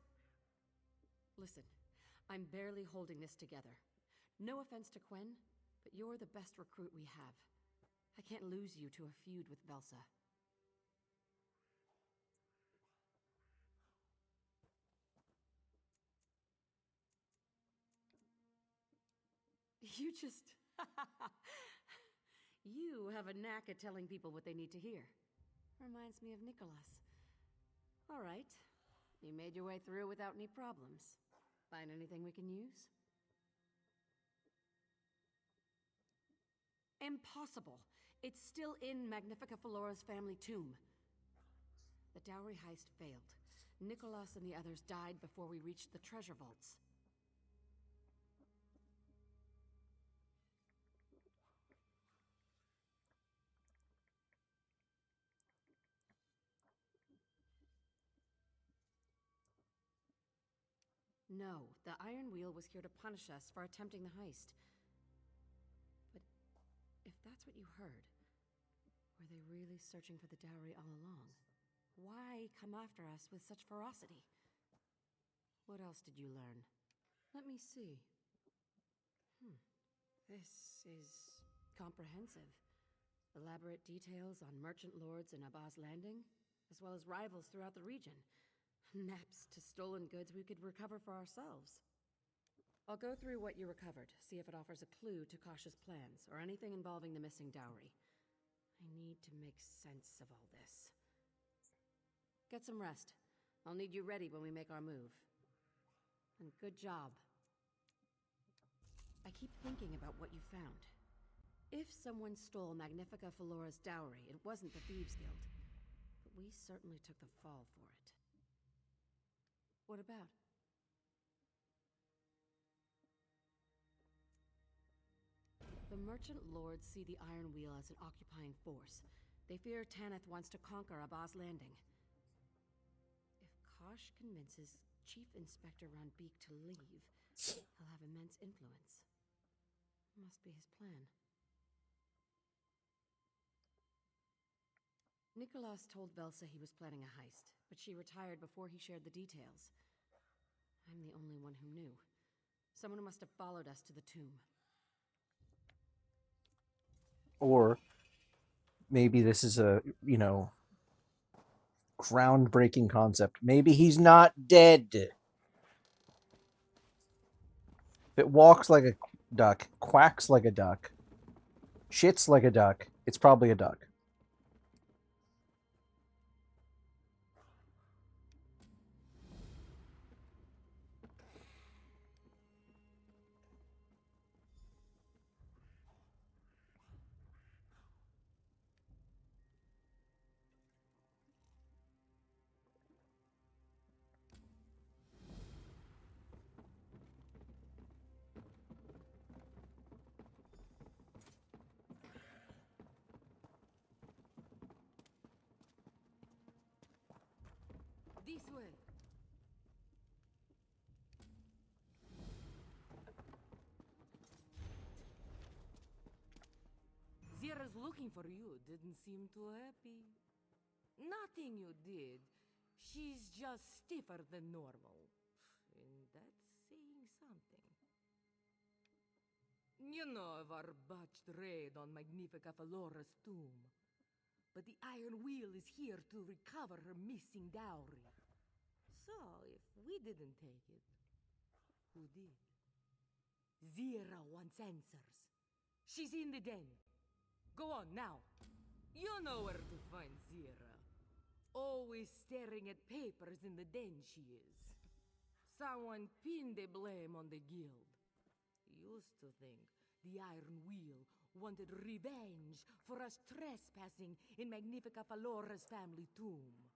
Listen, I'm barely holding this together. No offense to Quen, but you're the best recruit we have. I can't lose you to a feud with Velsa. You just... You have a knack at telling people what they need to hear. Reminds me of Nicholas. All right. You made your way through without any problems. Find anything we can use? Impossible. It's still in Magnifica Felora's family tomb. The dowry heist failed. Nicholas and the others died before we reached the treasure vaults. No, the Iron Wheel was here to punish us for attempting the heist. But if that's what you heard, were they really searching for the dowry all along? Why come after us with such ferocity? What else did you learn? Let me see. This is comprehensive. Elaborate details on merchant lords in Abba's Landing, as well as rivals throughout the region. Maps to stolen goods we could recover for ourselves. I'll go through what you recovered, see if it offers a clue to Kasha's plans, or anything involving the missing dowry. I need to make sense of all this. Get some rest. I'll need you ready when we make our move. And good job. I keep thinking about what you found. If someone stole Magnifica Felora's dowry, it wasn't the Thieves Guild. But we certainly took the fall for it. What about? The merchant lords see the Iron Wheel as an occupying force. They fear Tanith wants to conquer Abba's Landing. If Kosh convinces Chief Inspector Ranbik to leave, he'll have immense influence. Must be his plan. Nicholas told Velsa he was planning a heist, but she retired before he shared the details. I'm the only one who knew. Someone must have followed us to the tomb. Or maybe this is a, you know, groundbreaking concept. Maybe he's not dead. If it walks like a duck, quacks like a duck, shits like a duck, it's probably a duck. This way. Zira's looking for you. Didn't seem too happy. Nothing you did. She's just stiffer than normal. And that's saying something. You know of our botched raid on Magnifica Falora's tomb. But the Iron Wheel is here to recover her missing dowry. So, if we didn't take it, who did? Zira wants answers. She's in the den. Go on, now. You know where to find Zira. Always staring at papers in the den she is. Someone pinned the blame on the guild. Used to think the Iron Wheel wanted revenge for us trespassing in Magnifica Falora's family tomb.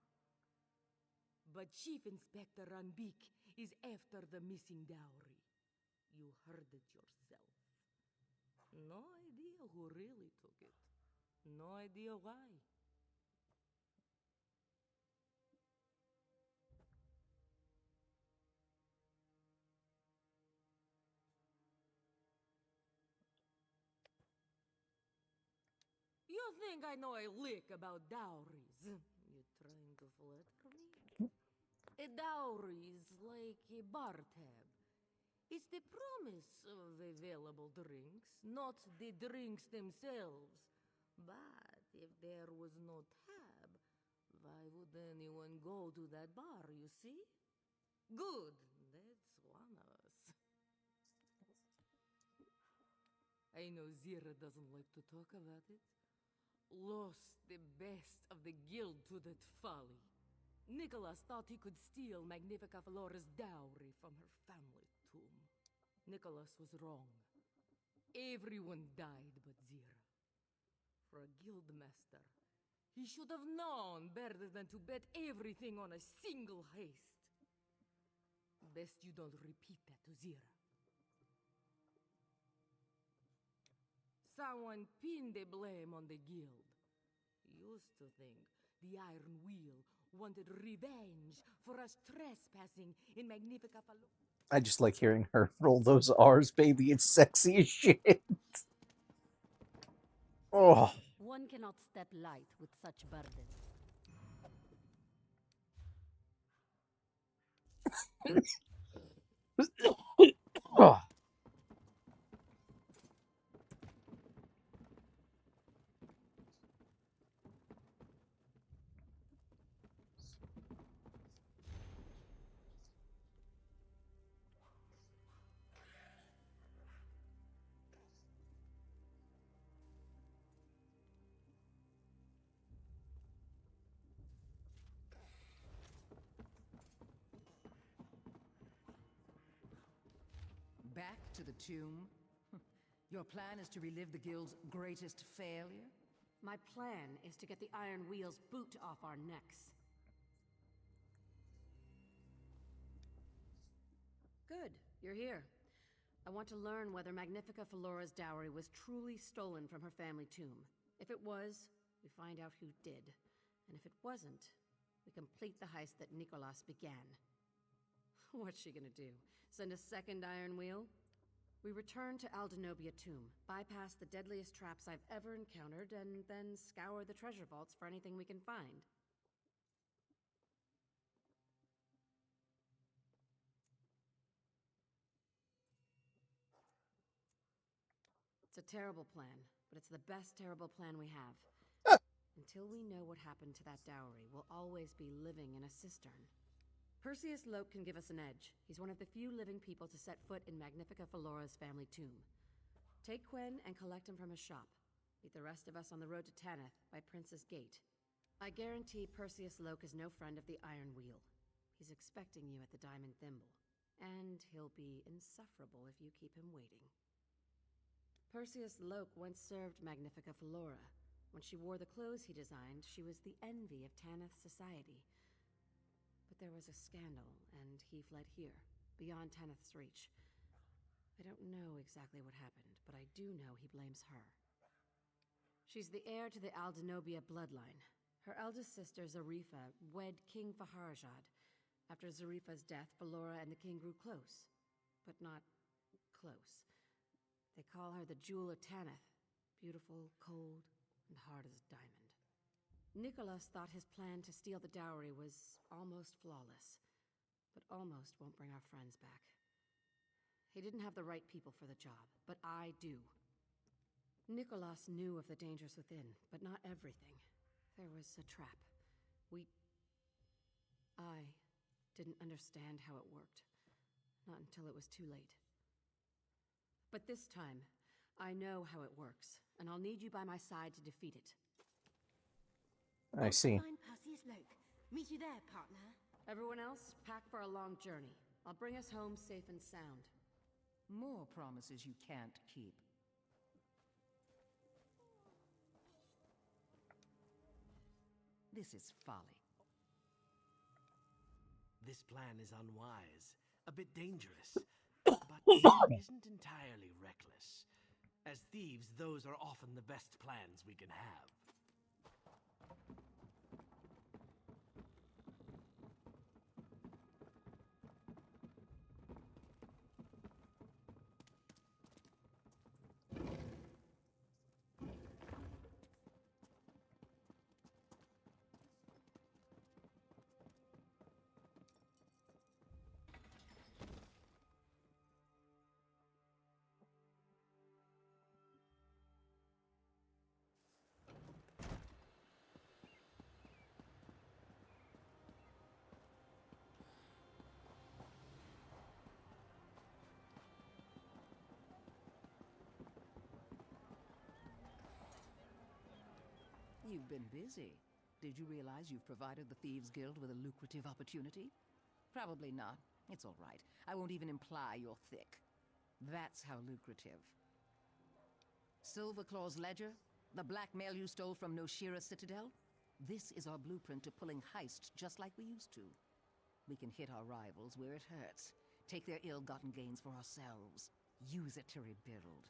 But Chief Inspector Ranbik is after the missing dowry. You heard it yourself. No idea who really took it. No idea why. You think I know a lick about dowries? You trying to flatter me? A dowry is like a bar tab. It's the promise of available drinks, not the drinks themselves. But if there was no tab, why would anyone go to that bar, you see? Good, that's one of us. I know Zira doesn't like to talk about it. Lost the best of the guild to that folly. Nicholas thought he could steal Magnifica Falora's dowry from her family tomb. Nicholas was wrong. Everyone died but Zira. For a guildmaster, he should have known better than to bet everything on a single heist. Best you don't repeat that to Zira. Someone pinned the blame on the guild. Used to think the Iron Wheel wanted revenge for us trespassing in Magnifica Falora. I just like hearing her roll those R's, baby. It's sexy as shit. Oh. One cannot step light with such burden. Oh. Back to the tomb? Your plan is to relive the guild's greatest failure? My plan is to get the Iron Wheel's boot off our necks. Good, you're here. I want to learn whether Magnifica Falora's dowry was truly stolen from her family tomb. If it was, we find out who did. And if it wasn't, we complete the heist that Nicholas began. What's she gonna do? Send a second Iron Wheel? We return to Aldenobia Tomb, bypass the deadliest traps I've ever encountered, and then scour the treasure vaults for anything we can find. It's a terrible plan, but it's the best terrible plan we have. Until we know what happened to that dowry, we'll always be living in a cistern. Perseus Loke can give us an edge. He's one of the few living people to set foot in Magnifica Felora's family tomb. Take Quen and collect him from his shop. Meet the rest of us on the road to Tanith by Prince's Gate. I guarantee Perseus Loke is no friend of the Iron Wheel. He's expecting you at the Diamond Thimble. And he'll be insufferable if you keep him waiting. Perseus Loke once served Magnifica Felora. When she wore the clothes he designed, she was the envy of Tanith society. But there was a scandal, and he fled here, beyond Tanith's reach. I don't know exactly what happened, but I do know he blames her. She's the heir to the Aldenobia bloodline. Her eldest sister, Zarifa, wed King Faharajad. After Zarifa's death, Felora and the king grew close. But not close. They call her the Jewel of Tanith. Beautiful, cold, and hard as a diamond. Nicholas thought his plan to steal the dowry was almost flawless. But almost won't bring our friends back. He didn't have the right people for the job, but I do. Nicholas knew of the dangers within, but not everything. There was a trap. I didn't understand how it worked. Not until it was too late. But this time, I know how it works, and I'll need you by my side to defeat it. I see. Find Perseus Loke. Meet you there, partner. Everyone else, pack for a long journey. I'll bring us home safe and sound. More promises you can't keep. This is folly. This plan is unwise, a bit dangerous, but it isn't entirely reckless. As thieves, those are often the best plans we can have. You've been busy. Did you realize you've provided the Thieves Guild with a lucrative opportunity? Probably not. It's all right. I won't even imply you're thick. That's how lucrative. Silverclaw's ledger? The blackmail you stole from Noshira Citadel? This is our blueprint to pulling heists just like we used to. We can hit our rivals where it hurts. Take their ill-gotten gains for ourselves. Use it to rebuild.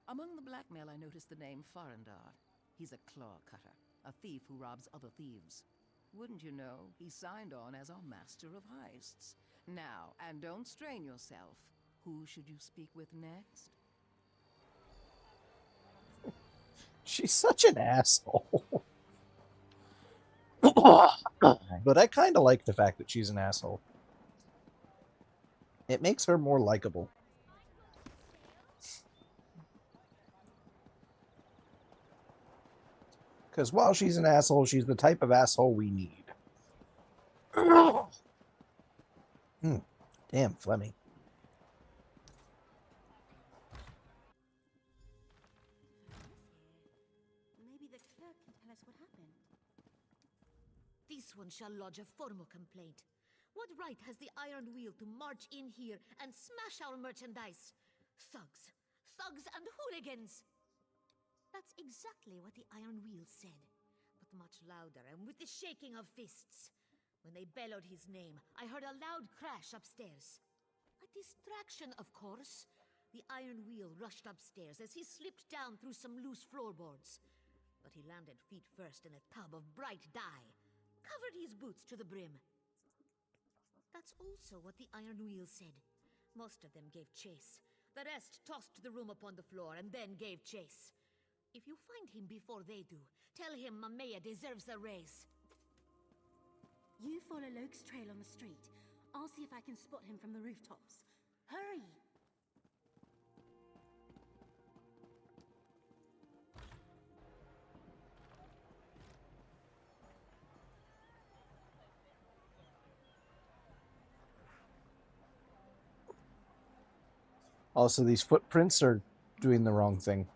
Among the blackmail, I noticed the name Farandar. He's a claw cutter, a thief who robs other thieves. Wouldn't you know, he signed on as our master of heists. Now, and don't strain yourself, who should you speak with next? She's such an asshole. But I kind of like the fact that she's an asshole. It makes her more likable. Because while she's an asshole, she's the type of asshole we need. Damn, Fleming. Maybe the clerk can tell us what happened. This one shall lodge a formal complaint. What right has the Iron Wheel to march in here and smash our merchandise? Thugs. Thugs and hooligans! That's exactly what the Iron Wheel said, but much louder and with the shaking of fists. When they bellowed his name, I heard a loud crash upstairs. I Distraction, of course. The iron wheel rushed upstairs as he slipped down through some loose floorboards. But he landed feet first in a tub of bright dye, covered his boots to the brim. That's also what the iron wheel said. Most of them gave chase. The rest tossed the room upon the floor and then gave chase. If you find him before they do, tell him Mamea deserves a raise. You follow Loke's trail on the street. I'll see if I can spot him from the rooftops. Hurry! Also, these footprints are doing the wrong thing.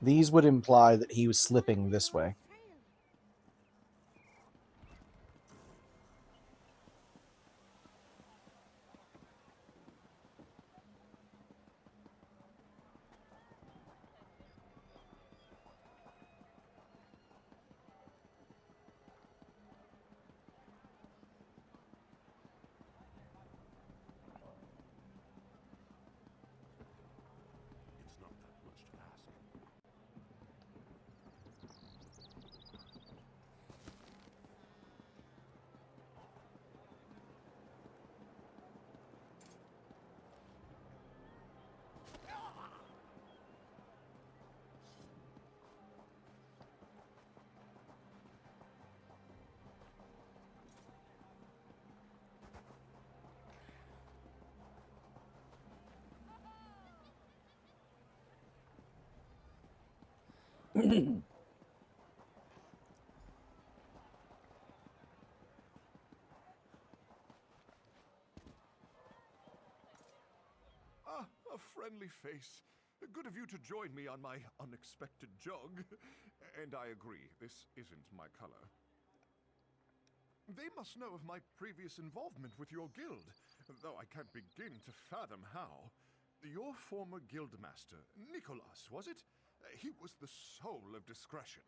These would imply that he was slipping this way. It's not that much to ask. Ah, a friendly face. Good of you to join me on my unexpected jog. And I agree, this isn't my color. They must know of my previous involvement with your guild, though I can't begin to fathom how. Your former guildmaster, Nicholas, was it? He was the soul of discretion.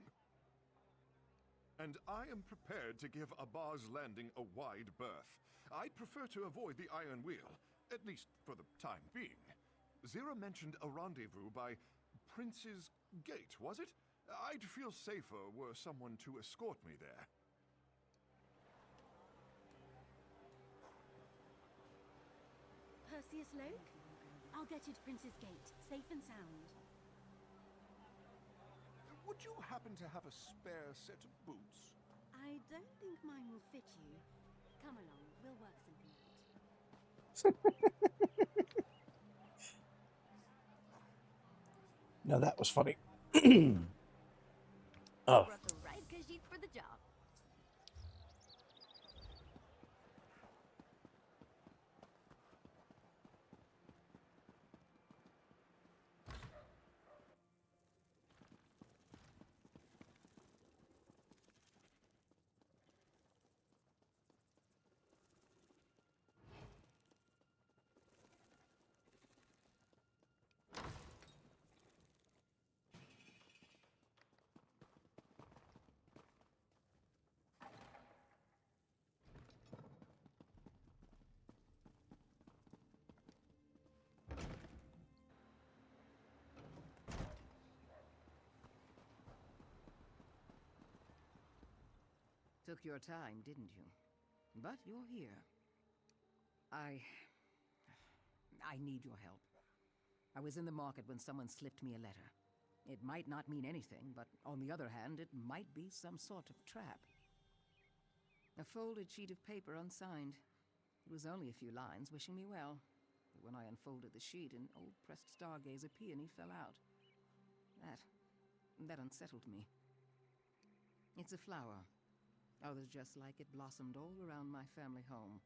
And I am prepared to give Abar's Landing a wide berth. I'd prefer to avoid the Iron Wheel, at least for the time being. Zira mentioned a rendezvous by Prince's Gate, was it? I'd feel safer were someone to escort me there. Perseus Loke? I'll get you to Prince's Gate, safe and sound. Would you happen to have a spare set of boots? I don't think mine will fit you. Come along, we'll work something out. Now that was funny. Oh. Brought the right Khajiit for the job. Took your time, didn't you? But you're here. I need your help. I was in the market when someone slipped me a letter. It might not mean anything, but on the other hand, it might be some sort of trap. A folded sheet of paper unsigned. It was only a few lines wishing me well. But when I unfolded the sheet, an old pressed Stargazer peony fell out. That unsettled me. It's a flower. Others just like it blossomed all around my family home.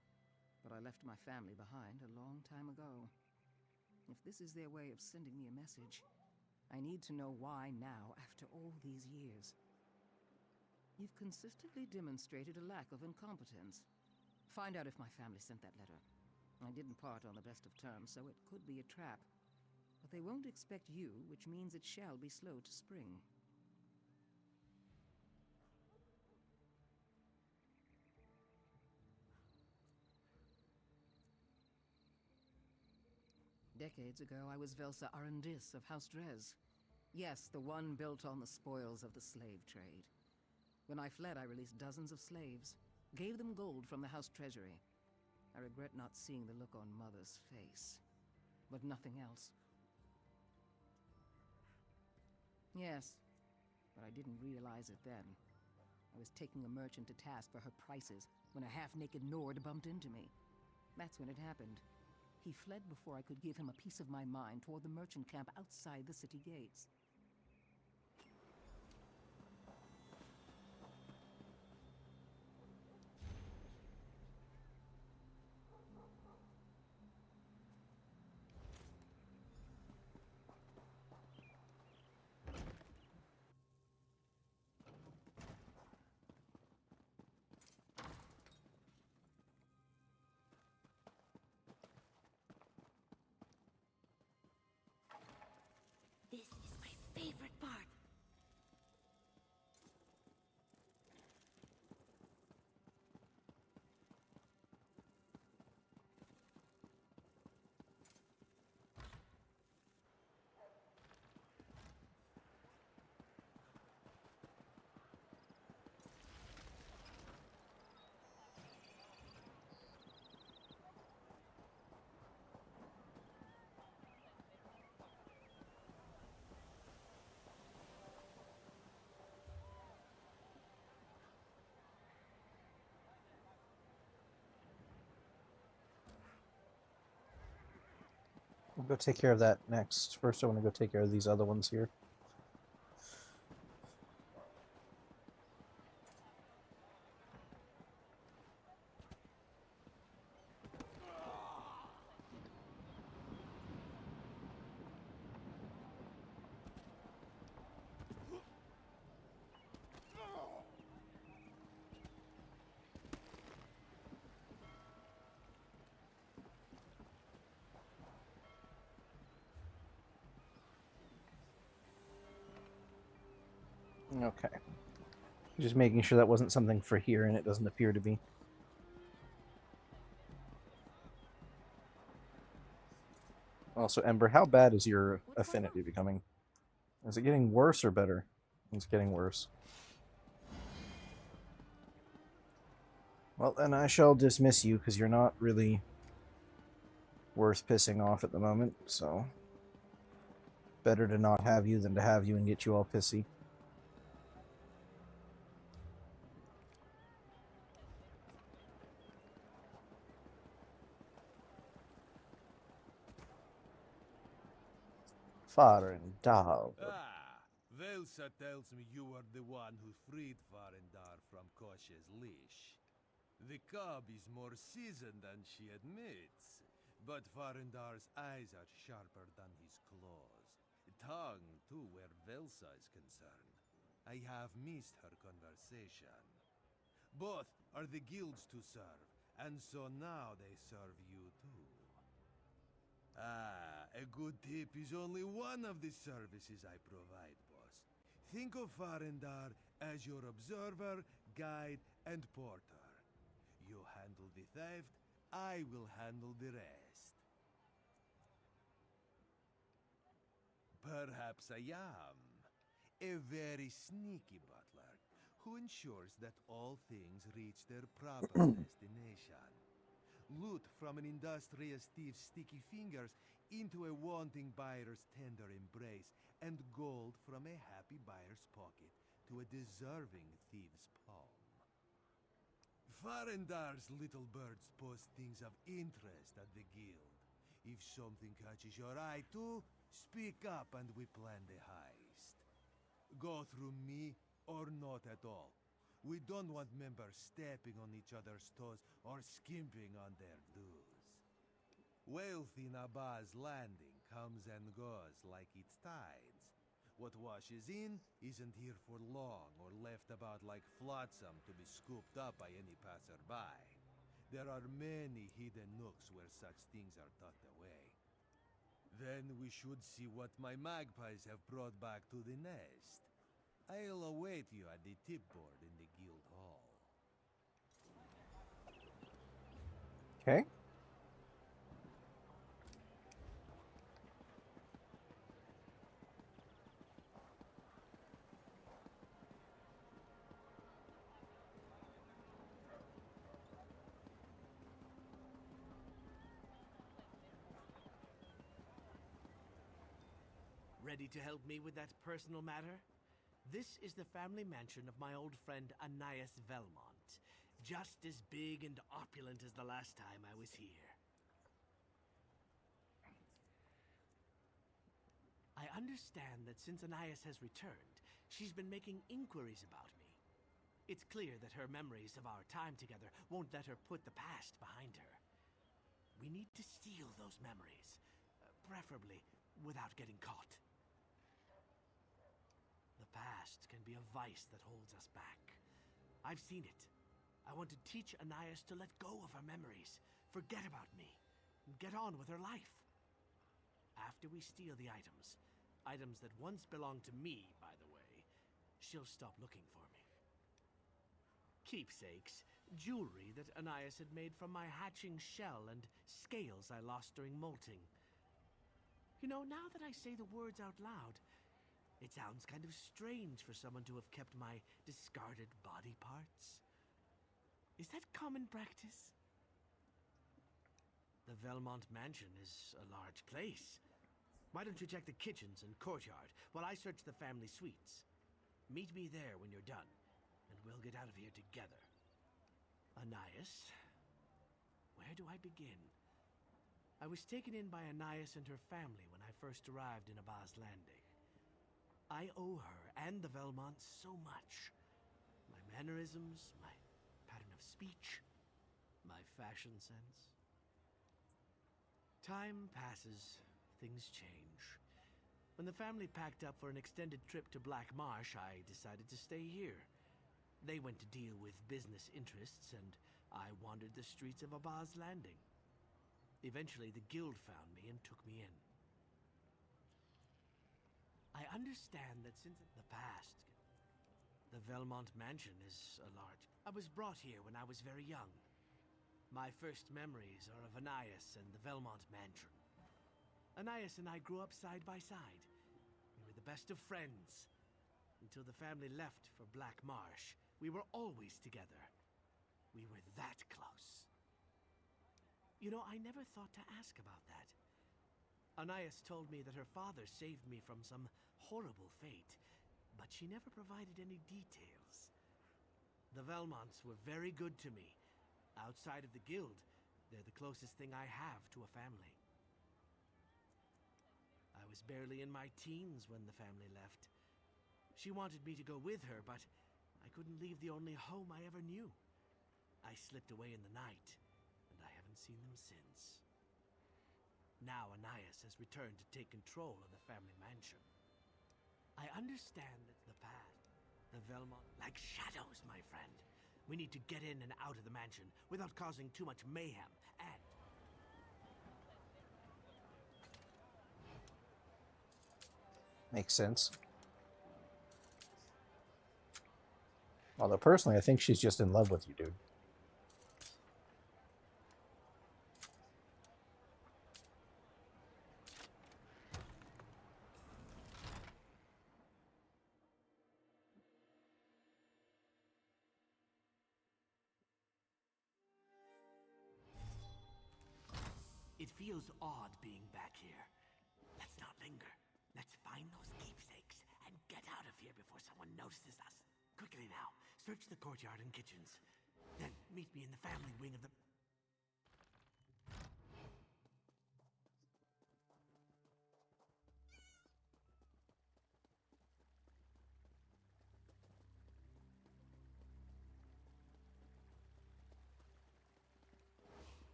But I left my family behind a long time ago. If this is their way of sending me a message, I need to know why now, after all these years. You've consistently demonstrated a lack of incompetence. Find out if my family sent that letter. I didn't part on the best of terms, so it could be a trap. But they won't expect you, which means it shall be slow to spring. Decades ago, I was Velsa Arundis of House Drez. Yes, the one built on the spoils of the slave trade. When I fled, I released dozens of slaves, gave them gold from the house treasury. I regret not seeing the look on Mother's face, but nothing else. Yes, but I didn't realize it then. I was taking a merchant to task for her prices when a half-naked Nord bumped into me. That's when it happened. He fled before I could give him a piece of my mind toward the merchant camp outside the city gates. This is my favorite part. We'll go take care of that next. First, I want to go take care of these other ones here. Okay. Just making sure that wasn't something for here, and it doesn't appear to be. Also, Ember, how bad is your affinity becoming? Is it getting worse or better? It's getting worse. Well, then I shall dismiss you, because you're not really worth pissing off at the moment, so... Better to not have you than to have you and get you all pissy. Farendar. Velsa tells me you are the one who freed Farendar from Kosh's leash. The cub is more seasoned than she admits, but Farendar's eyes are sharper than his claws. Tongue, too, where Velsa is concerned. I have missed her conversation. Both are the guilds to serve, and so now they serve you too. A good tip is only one of the services I provide, boss. Think of Farendar as your observer, guide, and porter. You handle the theft, I will handle the rest. Perhaps I am a very sneaky butler who ensures that all things reach their proper destination. Loot from an industrious thief's sticky fingers into a wanting buyer's tender embrace, and gold from a happy buyer's pocket to a deserving thief's palm. Farendar's little birds post things of interest at the guild. If something catches your eye too, speak up and we plan the heist. Go through me or not at all. We don't want members stepping on each other's toes or skimping on their dues. Wealth in Abba's Landing comes and goes like its tides. What washes in isn't here for long or left about like flotsam to be scooped up by any passerby. There are many hidden nooks where such things are tucked away. Then we should see what my magpies have brought back to the nest. I'll await you at the tip board in the guild hall. Okay. Ready to help me with that personal matter? This is the family mansion of my old friend Anais Velmont. Just as big and opulent as the last time I was here. I understand that since Anais has returned, she's been making inquiries about me. It's clear that her memories of our time together won't let her put the past behind her. We need to steal those memories, preferably without getting caught. The past can be a vice that holds us back. I've seen it. I want to teach Anais to let go of her memories, forget about me, and get on with her life. After we steal the items that once belonged to me, by the way, she'll stop looking for me. Keepsakes, jewelry that Anais had made from my hatching shell and scales I lost during molting. You know, now that I say the words out loud, it sounds kind of strange for someone to have kept my discarded body parts. Is that common practice? The Velmont Mansion is a large place. Why don't you check the kitchens and courtyard while I search the family suites? Meet me there when you're done, and we'll get out of here together. Anais, where do I begin? I was taken in by Anais and her family when I first arrived in Abaz Landing. I owe her and the Velmonts so much. My mannerisms, my pattern of speech, my fashion sense. Time passes, things change. When the family packed up for an extended trip to Black Marsh, I decided to stay here. They went to deal with business interests, and I wandered the streets of Abaz Landing. Eventually, the guild found me and took me in. I understand that since the past, the Velmont Mansion is a large... I was brought here when I was very young. My first memories are of Anais and the Velmont Mansion. Anais and I grew up side by side. We were the best of friends. Until the family left for Black Marsh, we were always together. We were that close. You know, I never thought to ask about that. Anais told me that her father saved me from some horrible fate, but she never provided any details. The Velmonts were very good to me. Outside of the guild, they're the closest thing I have to a family. I was barely in my teens when the family left. She wanted me to go with her, but I couldn't leave the only home I ever knew. I slipped away in the night, and I haven't seen them since. Now Anais has returned to take control of the family mansion. I understand that the past, the Velmont, like shadows, my friend. We need to get in and out of the mansion without causing too much mayhem, and... Makes sense. Although personally, I think she's just in love with you, dude. It feels odd being back here. Let's not linger. Let's find those keepsakes and get out of here before someone notices us. Quickly now, search the courtyard and kitchens. Then meet me in the family wing of the...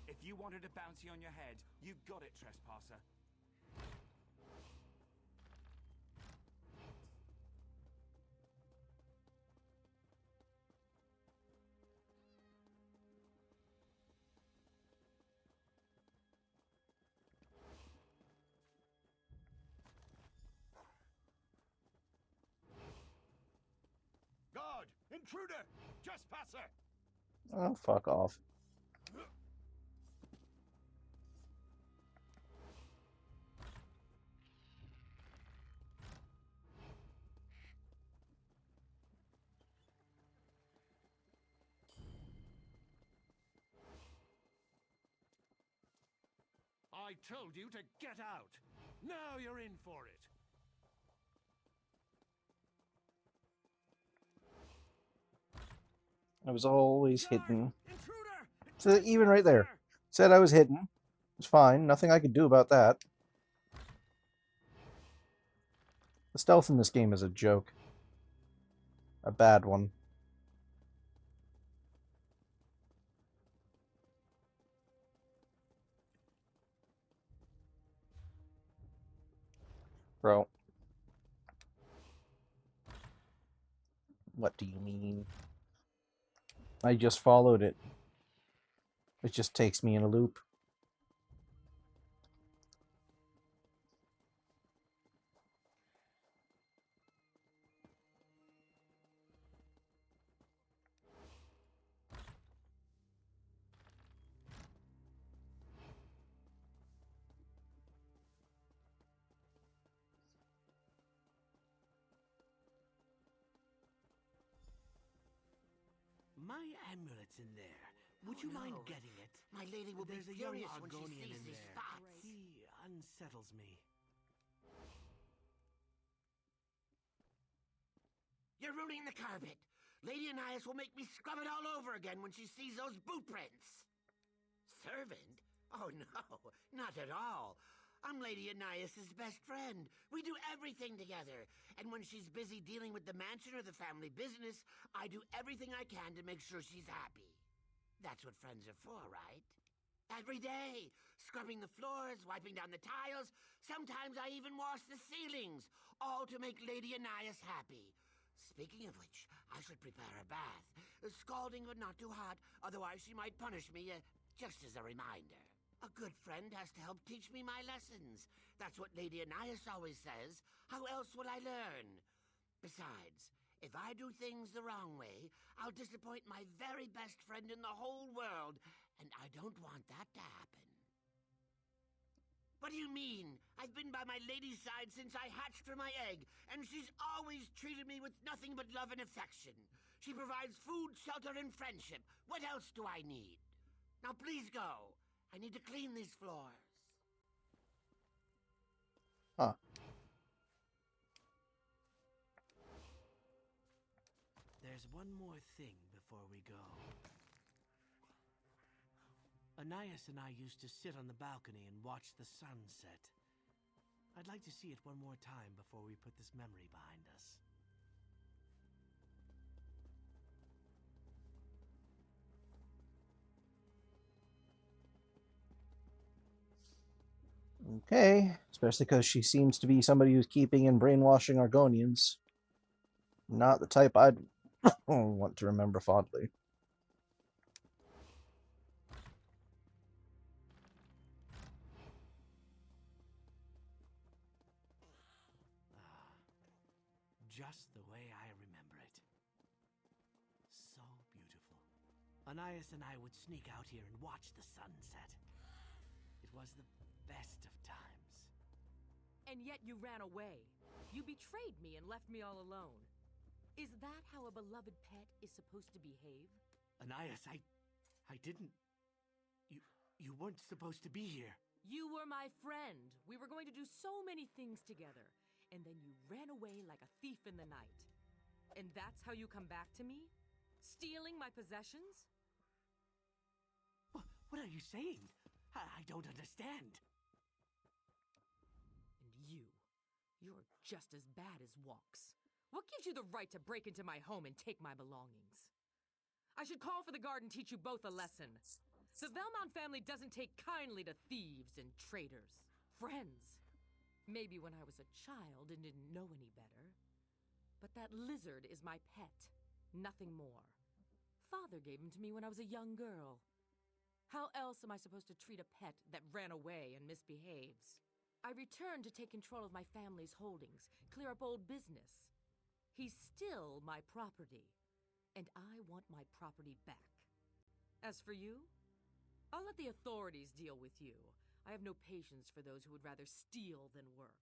If you wanted a bounty on your head, you got it, trespasser. Guard! Intruder! Trespasser! Oh, fuck off. I told you to get out. Now you're in for it. I was always hidden. So even right there. Said I was hidden. It's fine. Nothing I could do about that. The stealth in this game is a joke. A bad one. Bro. What do you mean? I just followed it. It just takes me in a loop. My amulet's in there. Would you mind getting it? My lady will There's be a young furious when she Argonian sees in these there. spots. He unsettles me. You're ruining the carpet. Lady Anais will make me scrub it all over again when she sees those boot prints. Servant? Oh, no, not at all. I'm Lady Anais' best friend. We do everything together. And when she's busy dealing with the mansion or the family business, I do everything I can to make sure she's happy. That's what friends are for, right? Every day, scrubbing the floors, wiping down the tiles. Sometimes I even wash the ceilings, all to make Lady Anais happy. Speaking of which, I should prepare a bath. Scalding but not too hot, otherwise she might punish me, just as a reminder. A good friend has to help teach me my lessons. That's what Lady Anais always says. How else will I learn? Besides, if I do things the wrong way, I'll disappoint my very best friend in the whole world, and I don't want that to happen. What do you mean? I've been by my lady's side since I hatched from my egg, and she's always treated me with nothing but love and affection. She provides food, shelter, and friendship. What else do I need? Now please go. I need to clean these floors. Huh. There's one more thing before we go. Anais and I used to sit on the balcony and watch the sun set. I'd like to see it one more time before we put this memory behind us. Okay, especially because she seems to be somebody who's keeping and brainwashing Argonians. Not the type I'd want to remember fondly. Just the way I remember it. So beautiful. Anais and I would sneak out here and watch the sunset. It was the best of times. And yet you ran away. You betrayed me and left me all alone. Is that how a beloved pet is supposed to behave? Anais, I didn't... You weren't supposed to be here. You were my friend. We were going to do so many things together. And then you ran away like a thief in the night. And that's how you come back to me? Stealing my possessions? What are you saying? I don't understand. And you're just as bad as Walks. What gives you the right to break into my home and take my belongings? I should call for the guard and teach you both a lesson. The Valmont family doesn't take kindly to thieves and traitors. Friends. Maybe when I was a child and didn't know any better. But that lizard is my pet. Nothing more. Father gave him to me when I was a young girl. How else am I supposed to treat a pet that ran away and misbehaves? I returned to take control of my family's holdings, clear up old business. He's still my property, and I want my property back. As for you, I'll let the authorities deal with you. I have no patience for those who would rather steal than work.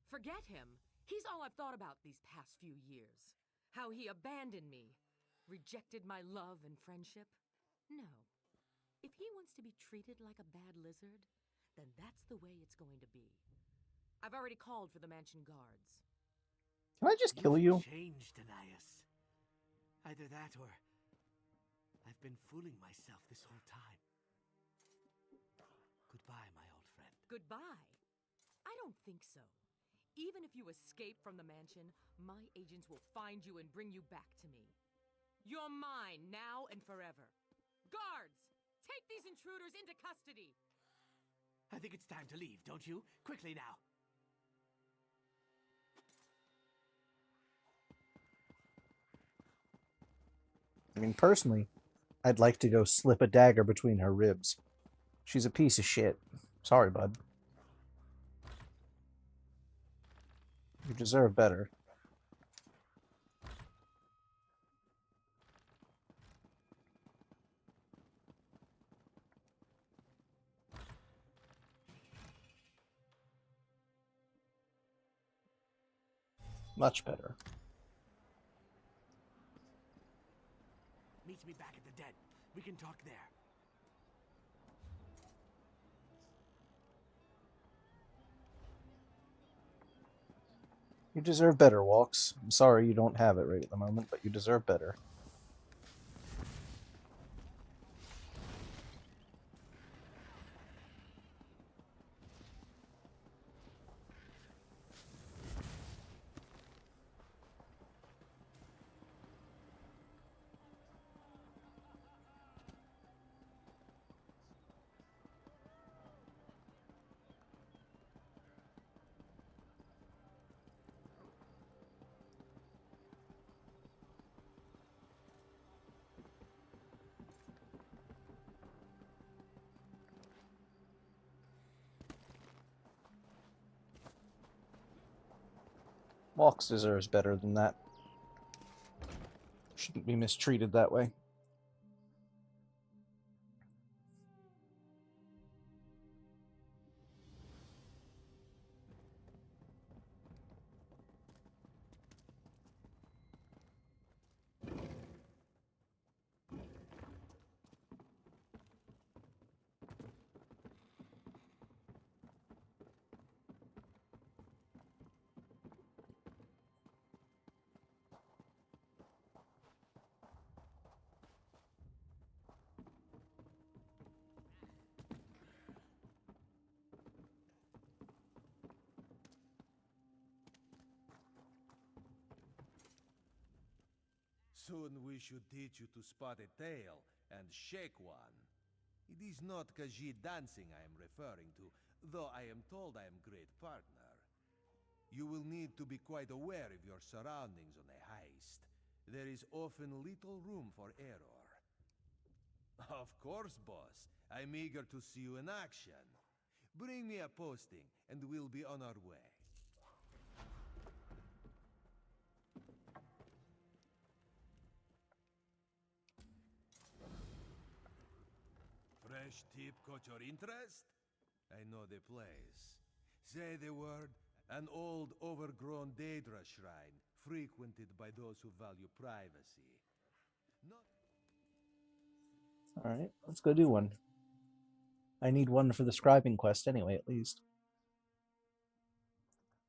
Forget him. He's all I've thought about these past few years. How he abandoned me, rejected my love and friendship. No. If he wants to be treated like a bad lizard, then that's the way it's going to be. I've already called for the mansion guards. Can I just kill you? Changed, Anais. Either that or I've been fooling myself this whole time. Goodbye, my old friend. Goodbye? I don't think so. Even if you escape from the mansion, my agents will find you and bring you back to me. You're mine now and forever. Guards! Take these intruders into custody! I think it's time to leave, don't you? Quickly now. I mean, personally, I'd like to go slip a dagger between her ribs. She's a piece of shit. Sorry, bud. You deserve better. Much better. Meet me back at the den. We can talk there. You deserve better, Walks. I'm sorry you don't have it right at the moment, but you deserve better. Walks deserves better than that. Shouldn't be mistreated that way. Soon we should teach you to spot a tail and shake one. It is not Khajiit dancing I am referring to, though I am told I am great partner. You will need to be quite aware of your surroundings on a heist. There is often little room for error. Of course, boss. I'm eager to see you in action. Bring me a posting, and we'll be on our way. Fresh tip caught your interest? I know the place. Say the word, an old, overgrown Daedra shrine, frequented by those who value privacy. Alright, let's go do one. I need one for the scribing quest anyway, at least.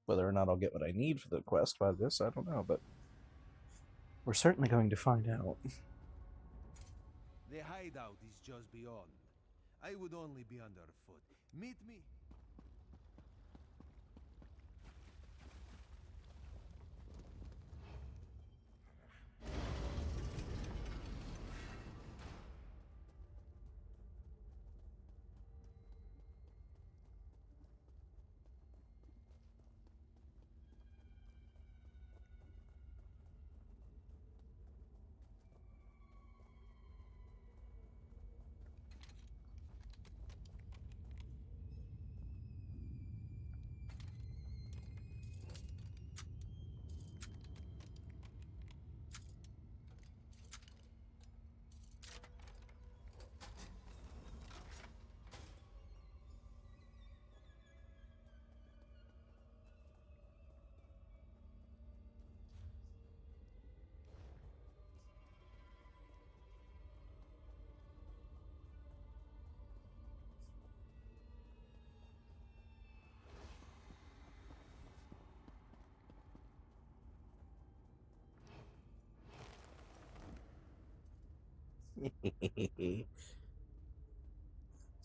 Whether or not I'll get what I need for the quest by this, I don't know, but we're certainly going to find out. The hideout is just beyond. I would only be underfoot. Meet me.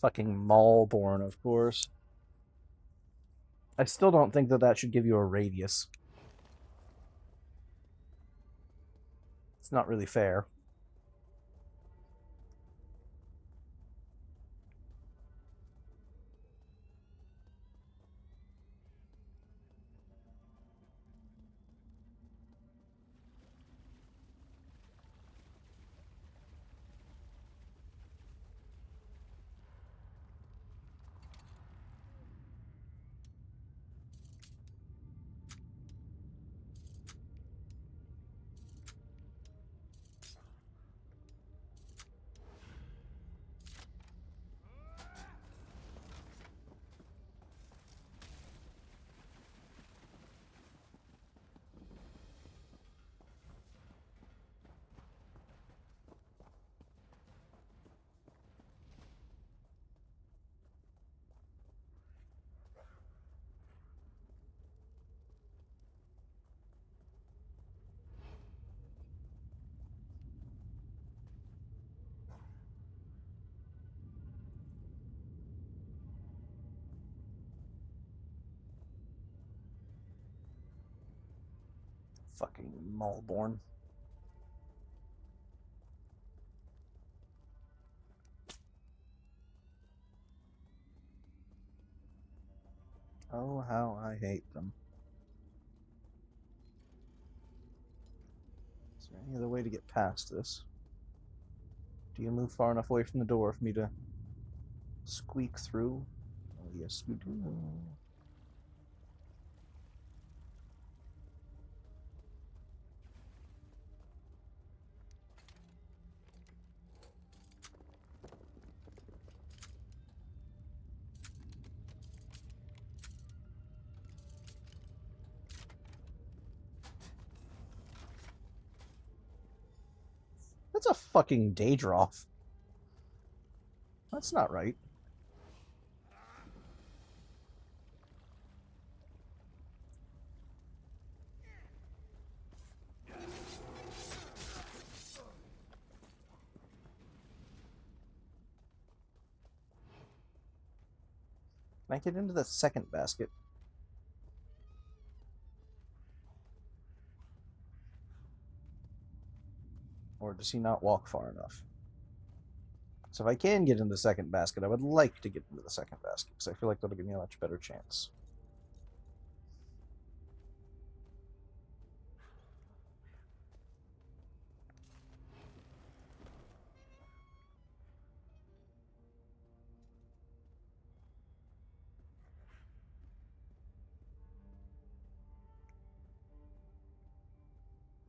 Fucking Maulborn, of course. I still don't think that that should give you a radius. It's not really fair. Fucking Maulborn. Oh, how I hate them. Is there any other way to get past this? Do you move far enough away from the door for me to squeak through? Oh, yes, you do. That's a fucking Daedroth. That's not right. Can I get into the second basket? Or does he not walk far enough? So if I can get into the second basket, I would like to get into the second basket, because I feel like that'll give me a much better chance.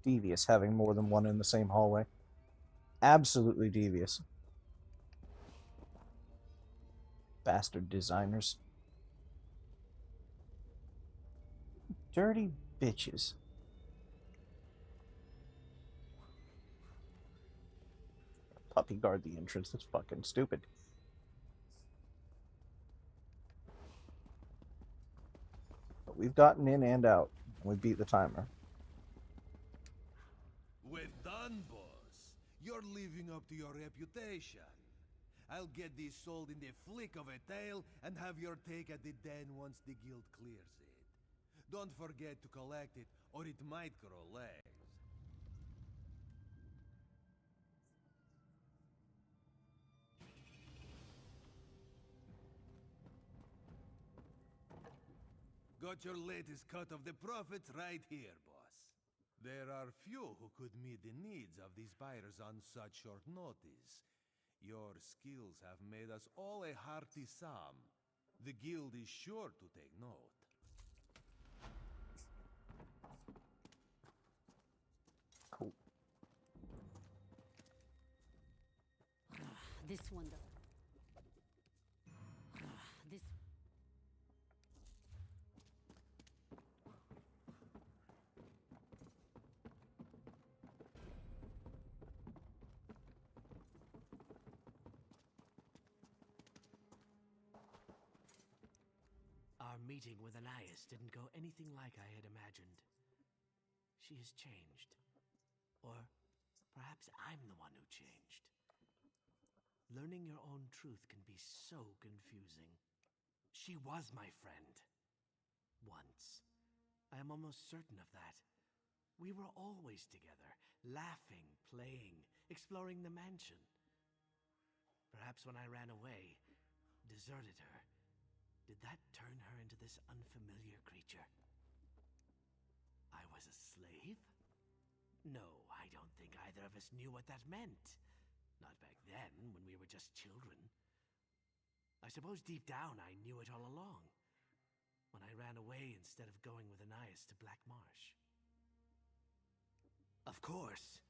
Devious having more than one in the same hallway. Absolutely devious. Bastard designers. Dirty bitches. Puppy guard the entrance. That's fucking stupid. But we've gotten in and out. We beat the timer. We're done, boss. You're living up to your reputation. I'll get this sold in the flick of a tail and have your take at the den once the guild clears it. Don't forget to collect it, or it might grow legs. Got your latest cut of the profits right here, boss. There are few who could meet the needs of these buyers on such short notice. Your skills have made us all a hearty sum. The guild is sure to take note. Cool. This one, though. This. Our meeting with Anais didn't go anything like I had imagined. She has changed. Or perhaps I'm the one who changed. learning your own truth can be so confusing. She was my friend. Once. I am almost certain of that. We were always together, laughing, playing, exploring the mansion. Perhaps when I ran away, deserted her, did that turn her into this unfamiliar creature? I was a slave? No, I don't think either of us knew what that meant. Not back then, when we were just children. I suppose deep down I knew it all along. When I ran away instead of going with Anais to Black Marsh. Of course!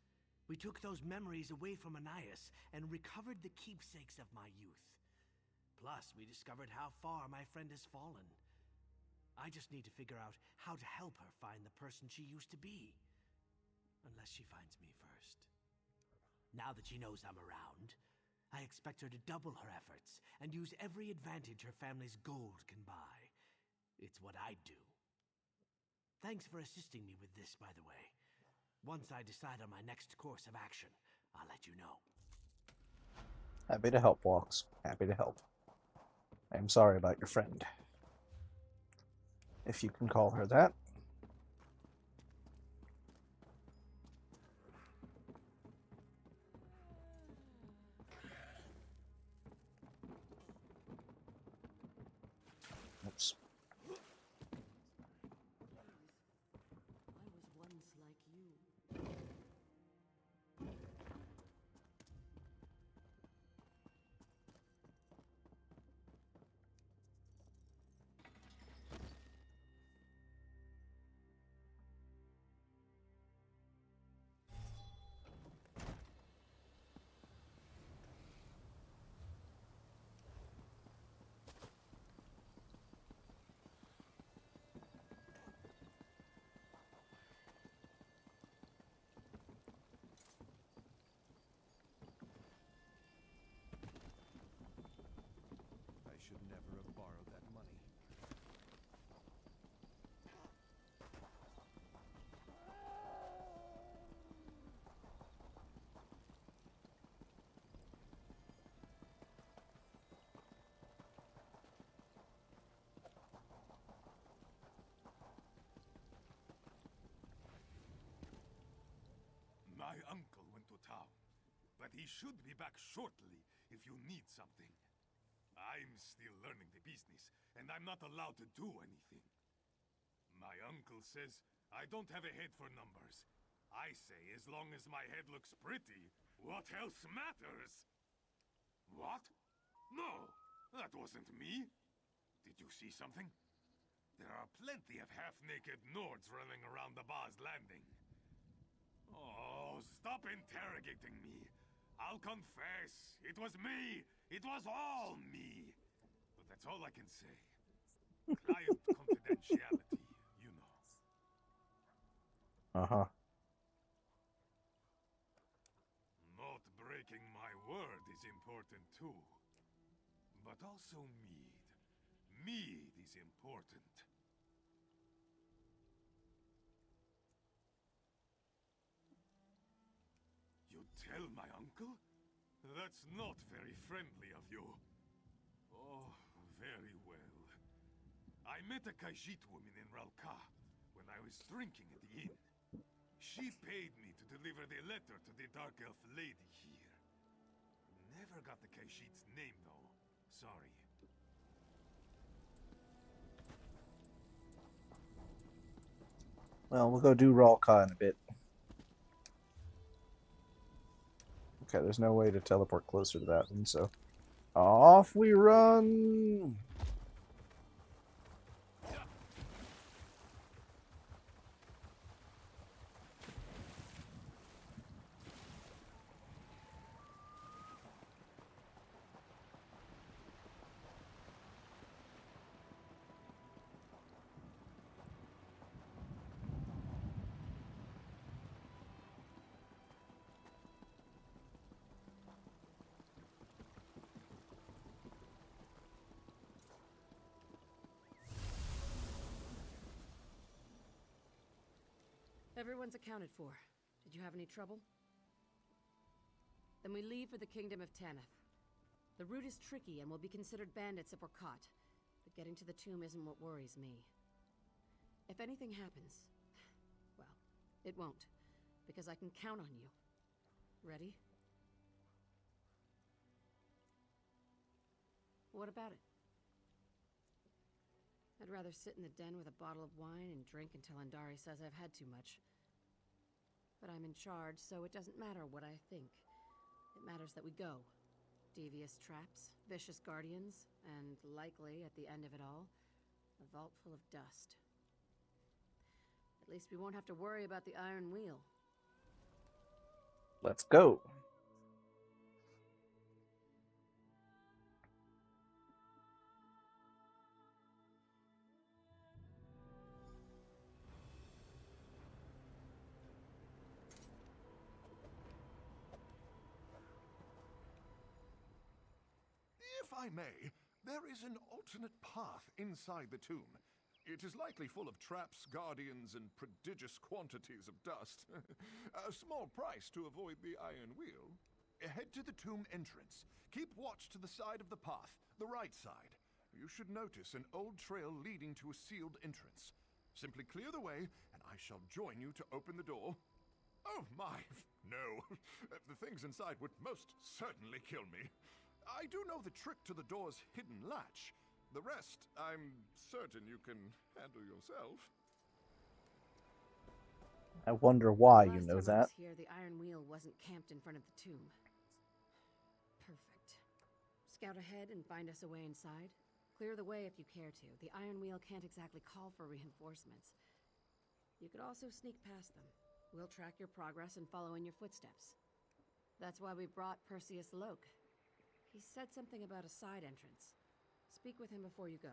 We took those memories away from Anais and recovered the keepsakes of my youth. Plus, we discovered how far my friend has fallen. I just need to figure out how to help her find the person she used to be. Unless she finds me first. Now that she knows I'm around, I expect her to double her efforts and use every advantage her family's gold can buy. It's what I'd do. Thanks for assisting me with this, by the way. Once I decide on my next course of action, I'll let you know. Happy to help, Walks. Happy to help. I am sorry about your friend. If you can call her that. Oops. I was once like you. I should never have borrowed that money. My uncle went to town, but he should be back shortly if you need something. I'm still learning the business, and I'm not allowed to do anything. My uncle says I don't have a head for numbers. I say as long as my head looks pretty, what else matters? What? No, that wasn't me. Did you see something? There are plenty of half-naked Nords running around the Baz Landing. Oh, stop interrogating me. I'll confess. It was me. It was all me. But that's all I can say. Client confidentiality, you know. Uh-huh. Not breaking my word is important too. But also mead. Mead is important. You tell my uncle? That's not very friendly of you. Oh, very well. I met a Khajiit woman in Ralka when I was drinking at the inn. She paid me to deliver the letter to the Dark Elf lady here. Never got the Khajiit's name, though. Sorry. Well, we'll go do Ralka in a bit. Okay, there's no way to teleport closer to that one, so off we run! Everyone's accounted for. Did you have any trouble? Then we leave for the Kingdom of Tanith. The route is tricky and will be considered bandits if we're caught. But getting to the tomb isn't what worries me. If anything happens, well, it won't, because I can count on you. Ready? What about it? I'd rather sit in the den with a bottle of wine and drink until Andari says I've had too much. But I'm in charge, so it doesn't matter what I think. It matters that we go. Devious traps, vicious guardians, and likely, at the end of it all, a vault full of dust. At least we won't have to worry about the Iron Wheel. Let's go. If I may, there is an alternate path inside the tomb. It is likely full of traps, guardians, and prodigious quantities of dust. A small price to avoid the Iron Wheel. Head to the tomb entrance. Keep watch to the side of the path, the right side. You should notice an old trail leading to a sealed entrance. Simply clear the way, and I shall join you to open the door. Oh my, no. The things inside would most certainly kill me. I do know the trick to the door's hidden latch. The rest, I'm certain you can handle yourself. I wonder why you know Last time I that. was here, the Iron Wheel wasn't camped in front of the tomb. Perfect. Scout ahead and find us a way inside. Clear the way if you care to. The Iron Wheel can't exactly call for reinforcements. You could also sneak past them. We'll track your progress and follow in your footsteps. That's why we brought Perseus Loke. He said something about a side entrance. Speak with him before you go.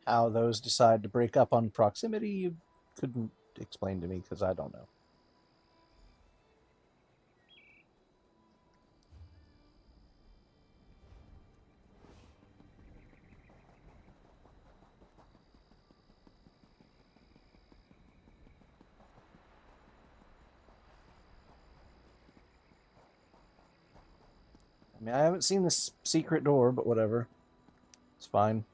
How those decide to break up on proximity, you couldn't explain to me because I don't know. I mean, I haven't seen this secret door, but whatever. It's fine.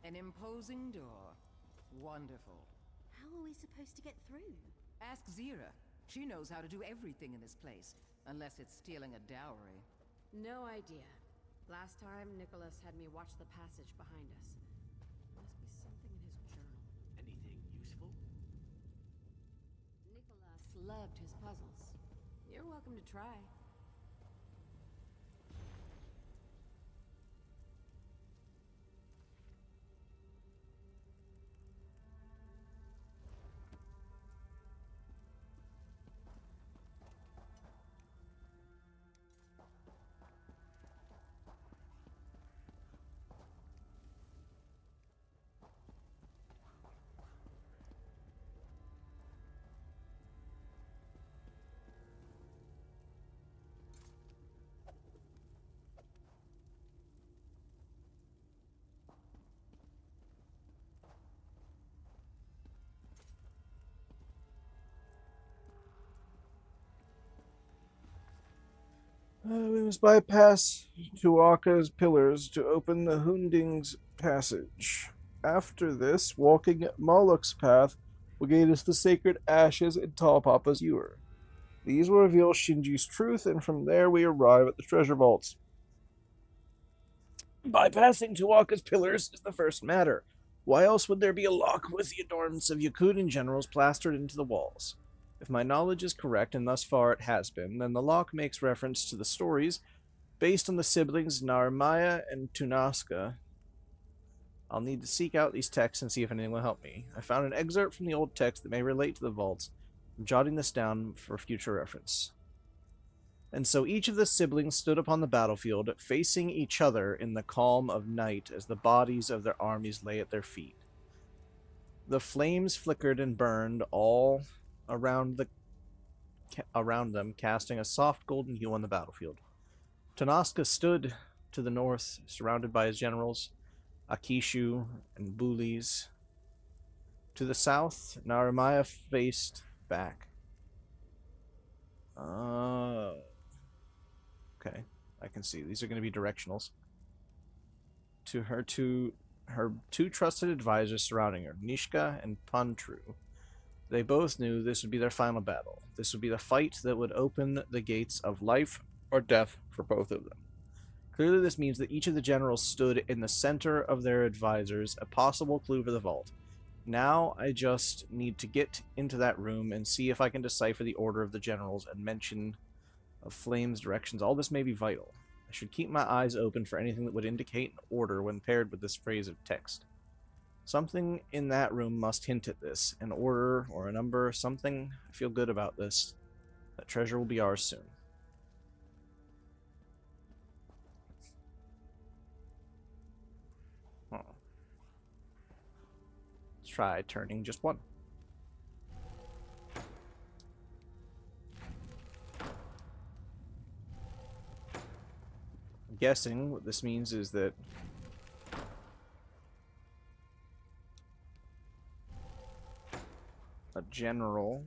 An imposing door. Wonderful. How are we supposed to get through? Ask Zira. She knows how to do everything in this place, unless it's stealing a dowry. No idea. Last time, Nicholas had me watch the passage behind us. Must be something in his journal. Anything useful? Nicholas loved his puzzles. You're welcome to try. We must bypass Tuaka's pillars to open the Hunding's passage. After this, walking Moloch's path will gain us the sacred ashes in Tall Papa's ewer. These will reveal Shinji's truth, and from there we arrive at the treasure vaults. Bypassing Tuaka's pillars is the first matter. Why else would there be a lock with the adornments of Yakuden generals plastered into the walls? If my knowledge is correct, and thus far it has been, then the lock makes reference to the stories based on the siblings Narmaya and Tunaska. I'll need to seek out these texts and see if anything will help me. I found an excerpt from the old text that may relate to the vaults. I'm jotting this down for future reference. And so each of the siblings stood upon the battlefield, facing each other in the calm of night as the bodies of their armies lay at their feet. The flames flickered and burned all around them, casting a soft golden hue on the battlefield. Tanaska stood to the north, surrounded by his generals, Akishu and Bulis. To the south, Narumaya faced back. Okay, I can see. These are going to be directionals. To her two trusted advisors surrounding her, Nishka and Pantru. They both knew this would be their final battle. This would be the fight that would open the gates of life or death for both of them. Clearly this means that each of the generals stood in the center of their advisors, a possible clue for the vault. Now I just need to get into that room and see if I can decipher the order of the generals and mention of Flame's directions. All this may be vital. I should keep my eyes open for anything that would indicate an order when paired with this phrase of text. Something in that room must hint at this. An order or a number, something. I feel good about this. That treasure will be ours soon. Oh. Let's try turning just one. I'm guessing what this means is that a general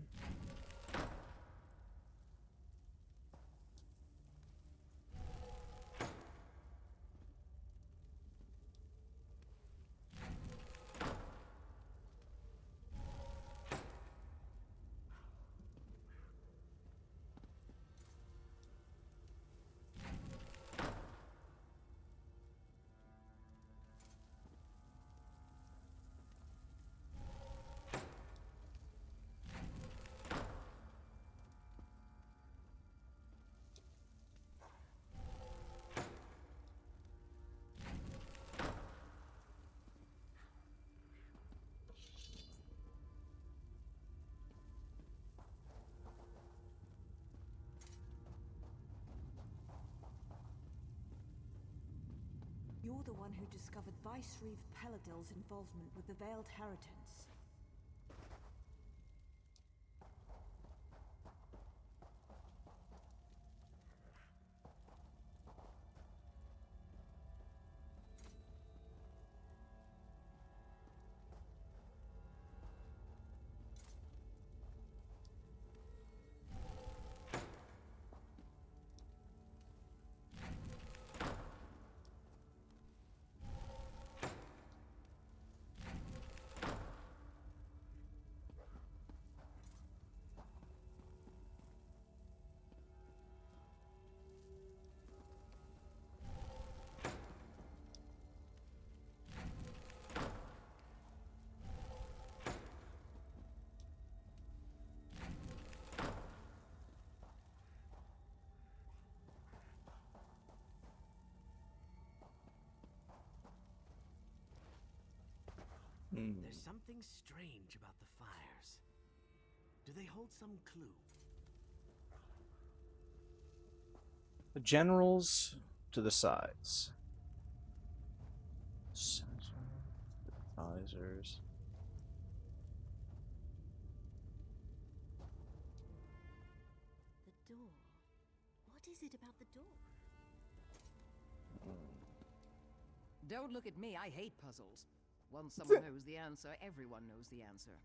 You're the one who discovered Vicereeve Peladil's involvement with the Veiled Heritance. There's something strange about the fires. Do they hold some clue? The generals to the sides. Advisors. The door. What is it about the door? Don't look at me, I hate puzzles. Once someone knows the answer, everyone knows the answer.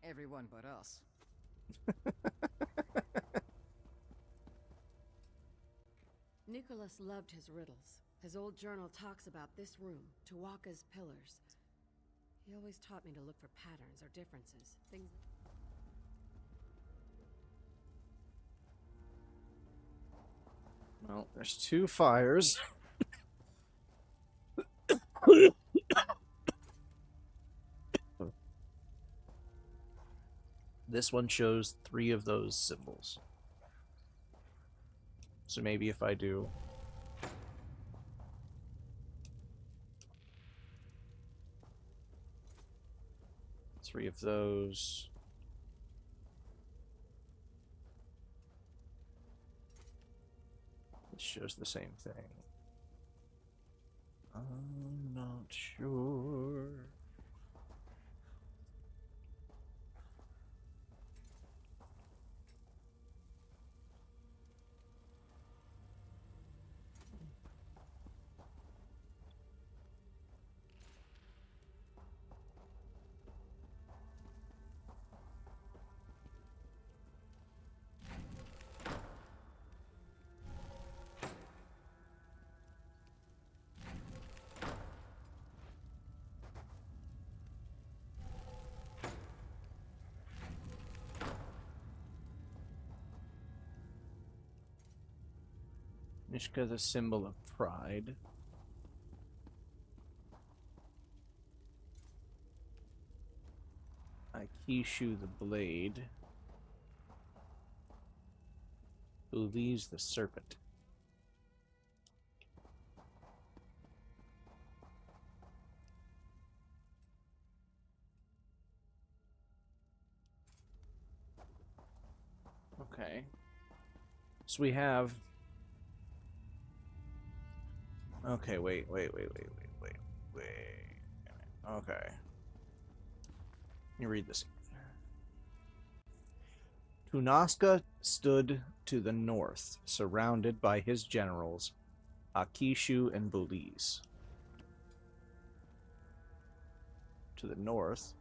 Everyone but us. Nicholas loved his riddles. His old journal talks about this room, Tuatha's pillars. He always taught me to look for patterns or differences. Things... Well, there's 2 fires. This one shows 3 of those symbols. So maybe if I do... three of those... This shows the same thing. I'm not sure. Mishka, the symbol of pride. Akishu, the blade. Ulis, the serpent. Okay. So we have... Okay, wait. Okay. Let me read this. Tunaska stood to the north, surrounded by his generals, Akishu and Bulis. To the north.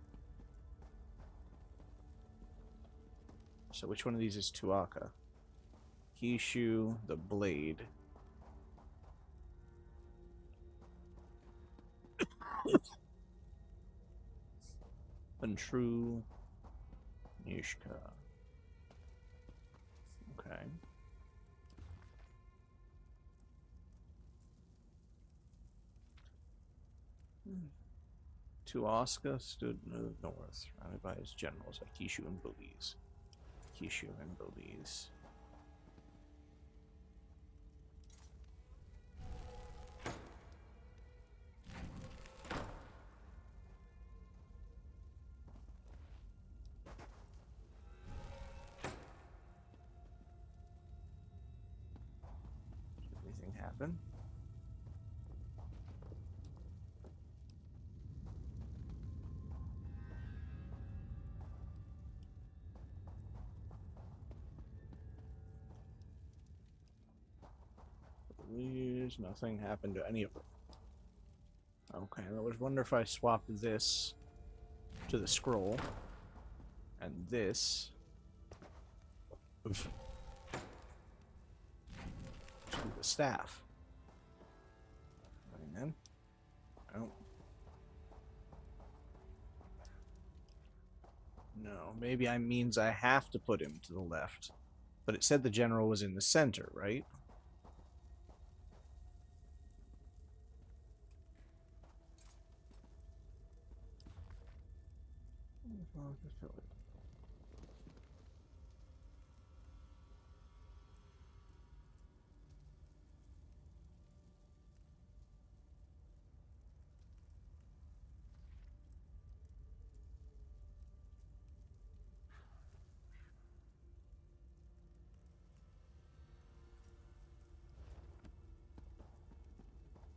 So which one of these is Tuatha? Akishu, the blade. Untrue Nishka. Okay. Tuaska stood in the north, surrounded by his generals, Akishu and Bulis. Akishu and Bulis. Anything happen? Please, nothing happened to any of them. Okay, I would wonder if I swap this to the scroll and this to the staff. And then, no, maybe I means I have to put him to the left, but it said the general was in the center, right?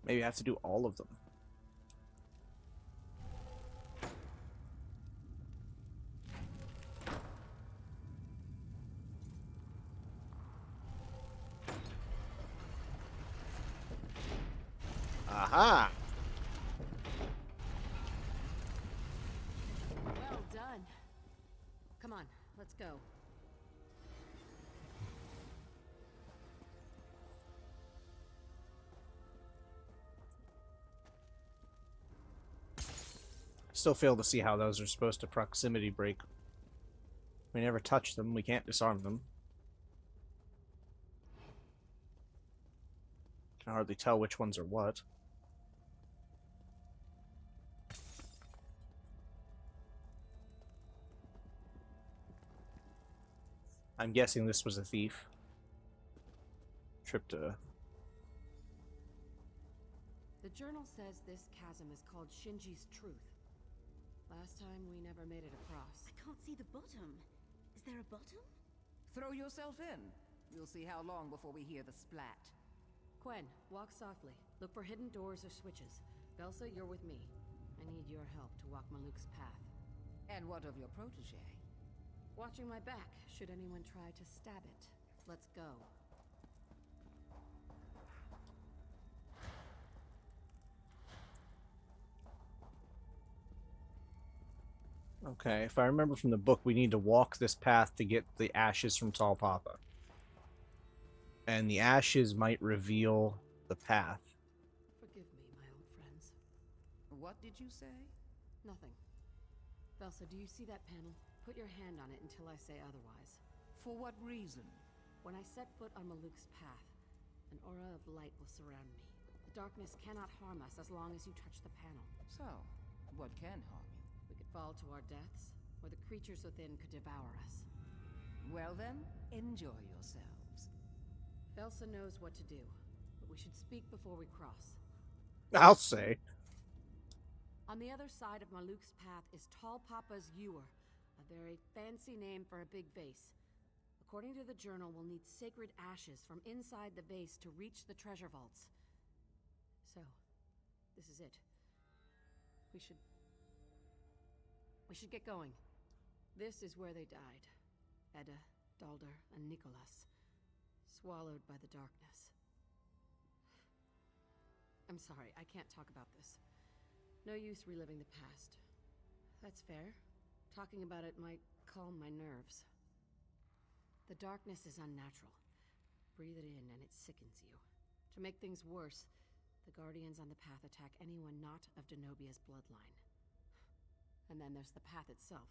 Maybe I have to do all of them. Aha! Well done. Come on, let's go. still fail to see how those are supposed to proximity break. We never touch them. We can't disarm them. Can hardly tell which ones are what. I'm guessing this was a thief. Trip to... The journal says this chasm is called Shinji's Truth. Last time we never made it across. I can't see the bottom. Is there a bottom? Throw yourself in. We'll see how long before we hear the splat. Quen, walk softly. Look for hidden doors or switches. Velsa, you're with me. I need your help to walk Maluk's path. And what of your protege? Watching my back, should anyone try to stab it. Let's go. Okay, if I remember from the book, we need to walk this path to get the ashes from Tall Papa. And the ashes might reveal the path. Forgive me, my old friends. What did you say? Nothing. Velsa, do you see that panel? Put your hand on it until I say otherwise. For what reason? When I set foot on Maluk's path, an aura of light will surround me. The darkness cannot harm us as long as you touch the panel. So, what can harm you? We could fall to our deaths, or the creatures within could devour us. Well then, enjoy yourselves. Velsa knows what to do, but we should speak before we cross. I'll say. On the other side of Maluk's path is Tall Papa's Ewer, a very fancy name for a big vase. According to the journal, we'll need sacred ashes from inside the vase to reach the treasure vaults. So, this is it. We should get going. This is where they died. Edda, Dalder, and Nicholas. Swallowed by the darkness. I'm sorry, I can't talk about this. No use reliving the past. That's fair. Talking about it might calm my nerves. The darkness is unnatural. Breathe it in and it sickens you. To make things worse, the Guardians on the path attack anyone not of Denobia's bloodline. And then there's the path itself.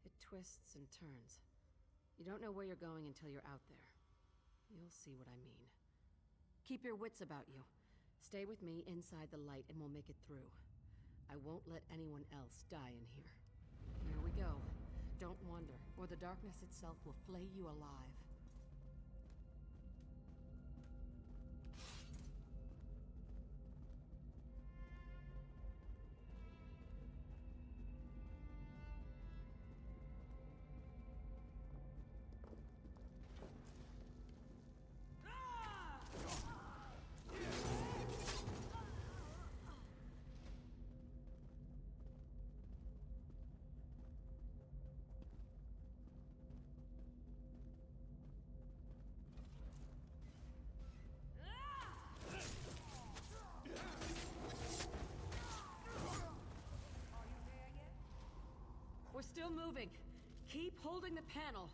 It twists and turns. You don't know where you're going until you're out there. You'll see what I mean. Keep your wits about you. Stay with me inside the light and we'll make it through. I won't let anyone else die in here. Here we go. Don't wander, or the darkness itself will flay you alive. We're still moving. Keep holding the panel.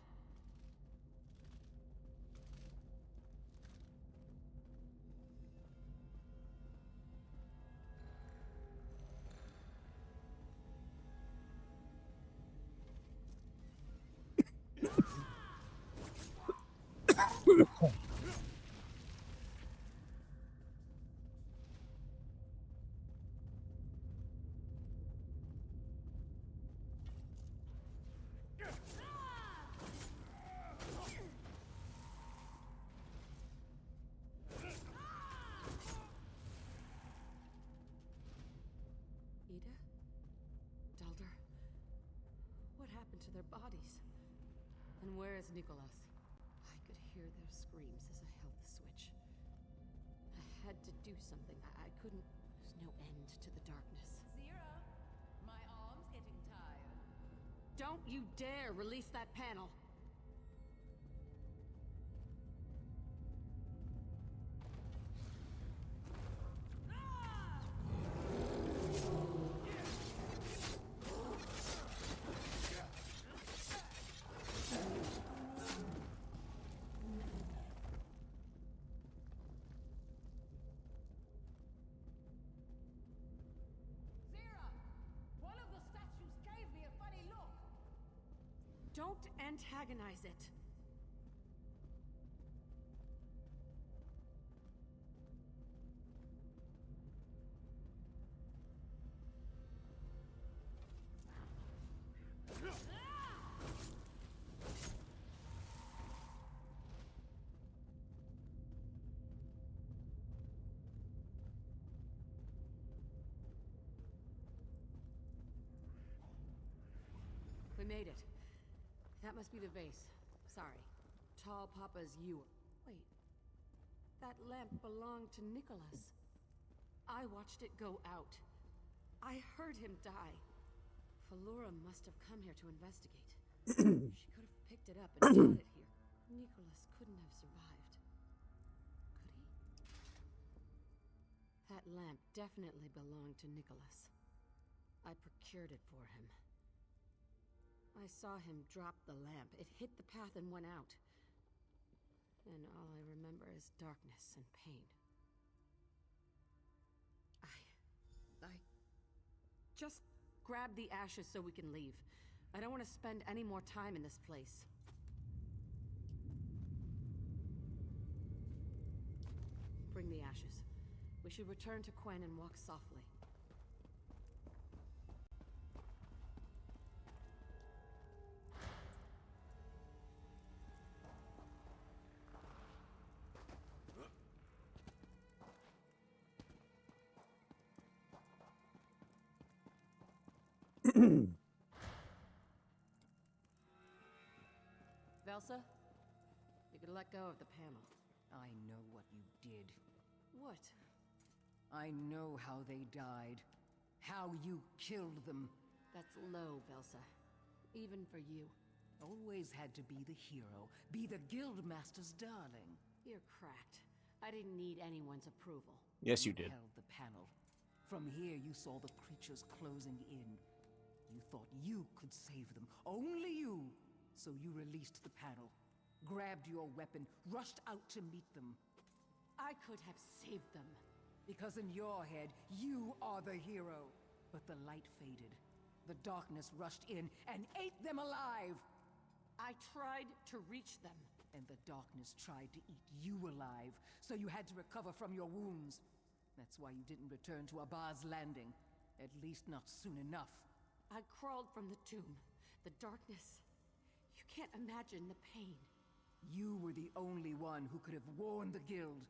Ida? Dalder? What happened to their bodies? And where is Nicholas? I could hear their screams as I held the switch. I had to do something. I couldn't. There's no end to the darkness. Zira, my arm's getting tired. Don't you dare release that panel! Zira, one of Don't antagonize it. We made it. That must be the vase. Sorry. Tall Papa's you. Wait. That lamp belonged to Nicholas. I watched it go out. I heard him die. Falora must have come here to investigate. She could have picked it up and brought it here. Nicholas couldn't have survived. Could he? That lamp definitely belonged to Nicholas. I procured it for him. I saw him drop the lamp. It hit the path and went out. And all I remember is darkness and pain. I just grab the ashes so we can leave. I don't want to spend any more time in this place. Bring the ashes. We should return to Quen and walk softly. Velsa, you could let go of the panel. I know what you did. What? I know how they died. How you killed them. That's low, Velsa. Even for you. Always had to be the hero. Be the Guildmaster's darling. You're cracked. I didn't need anyone's approval. Yes, you did. Held the panel. From here you saw the creatures closing in. You thought you could save them. Only you! So you released the panel, grabbed your weapon, rushed out to meet them. I could have saved them. Because in your head, you are the hero. But the light faded. The darkness rushed in and ate them alive. I tried to reach them. And the darkness tried to eat you alive, so you had to recover from your wounds. That's why you didn't return to Abba's Landing. At least not soon enough. I crawled from the tomb. The darkness. You can't imagine the pain. You were the only one who could have warned the Guild.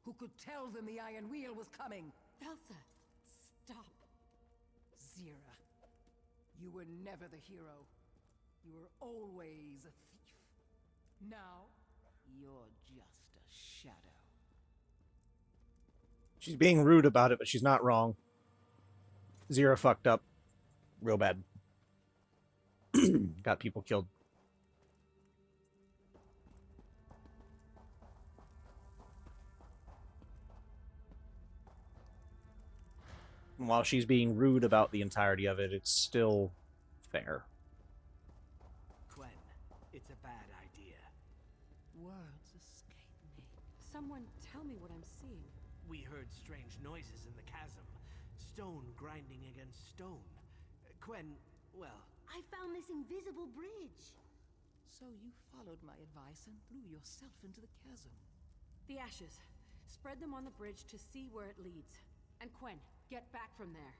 Who could tell them the Iron Wheel was coming. Velsa, stop. Zira, you were never the hero. You were always a thief. Now, you're just a shadow. She's being rude about it, but she's not wrong. Zira fucked up. Real bad. Got people killed. And while she's being rude about the entirety of it, it's still fair. Quen, it's a bad idea. Words escape me. Someone tell me what I'm seeing. We heard strange noises in the chasm. Stone grinding against stone. Quen, well... I found this invisible bridge. So you followed my advice and threw yourself into the chasm. The ashes. Spread them on the bridge to see where it leads. And Quen, get back from there.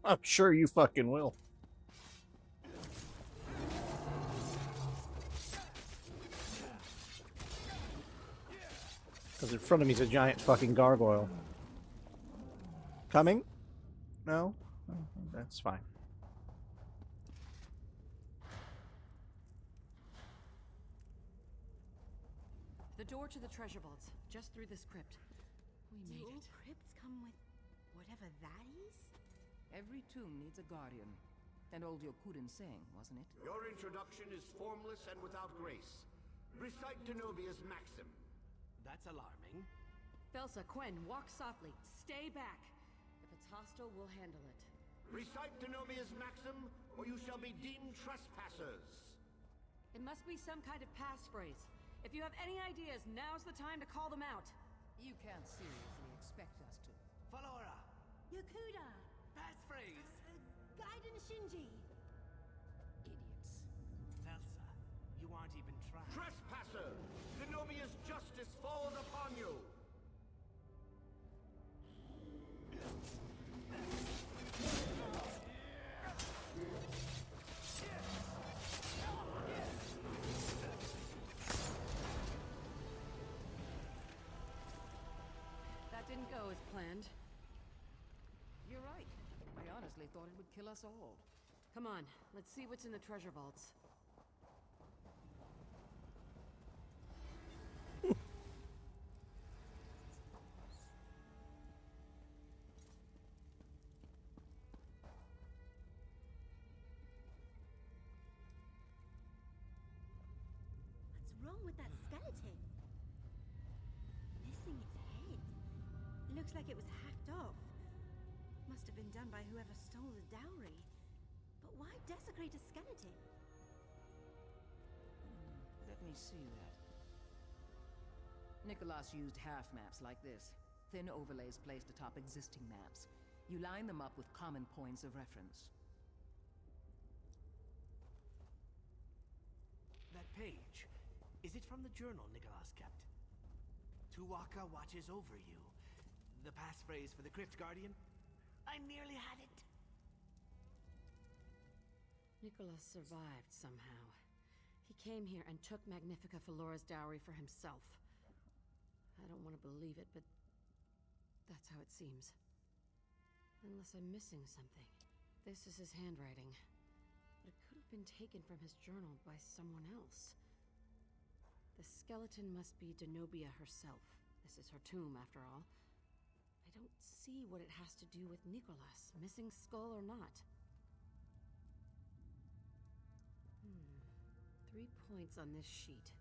I'm sure you fucking will. Because in front of me is a giant fucking gargoyle. Coming? No? Oh, that's fine. The door to the treasure vaults, just through this crypt. We Do made all it. crypts come with whatever that is? Every tomb needs a guardian. And old Yokuden saying, wasn't it? Your introduction is formless and without grace. Recite Denobia's maxim. That's alarming. Felsa, Quen, walk softly. Stay back. If it's hostile, we'll handle it. Recite Denobia's maxim, or you shall be deemed trespassers. It must be some kind of passphrase. If you have any ideas, now's the time to call them out. You can't seriously expect us to. Flora! Yokuda! Passphrase! Gaiden Shinji! Idiots. Felsa, you aren't even trying. Trespasser! Denobia's justice falls upon you! That didn't go as planned. You're right. I honestly thought it would kill us all. Come on, let's see what's in the treasure vaults. What's wrong with that skeleton? Missing its head. Looks like it was hacked off. Must have been done by whoever stole the dowry. But why desecrate a skeleton? Let me see that. Nicholas used half maps like this. Thin overlays placed atop existing maps. You line them up with common points of reference. That page, is it from the journal Nicholas kept? Tuwaka watches over you. The passphrase for the Crypt Guardian? I nearly had it. Nicholas survived somehow. He came here and took Magnifica Felora's dowry for himself. I don't want to believe it, but that's how it seems. Unless I'm missing something. This is his handwriting. But it could have been taken from his journal by someone else. The skeleton must be Denobia herself. This is her tomb, after all. I don't see what it has to do with Nicholas, missing skull or not. 3 points on this sheet.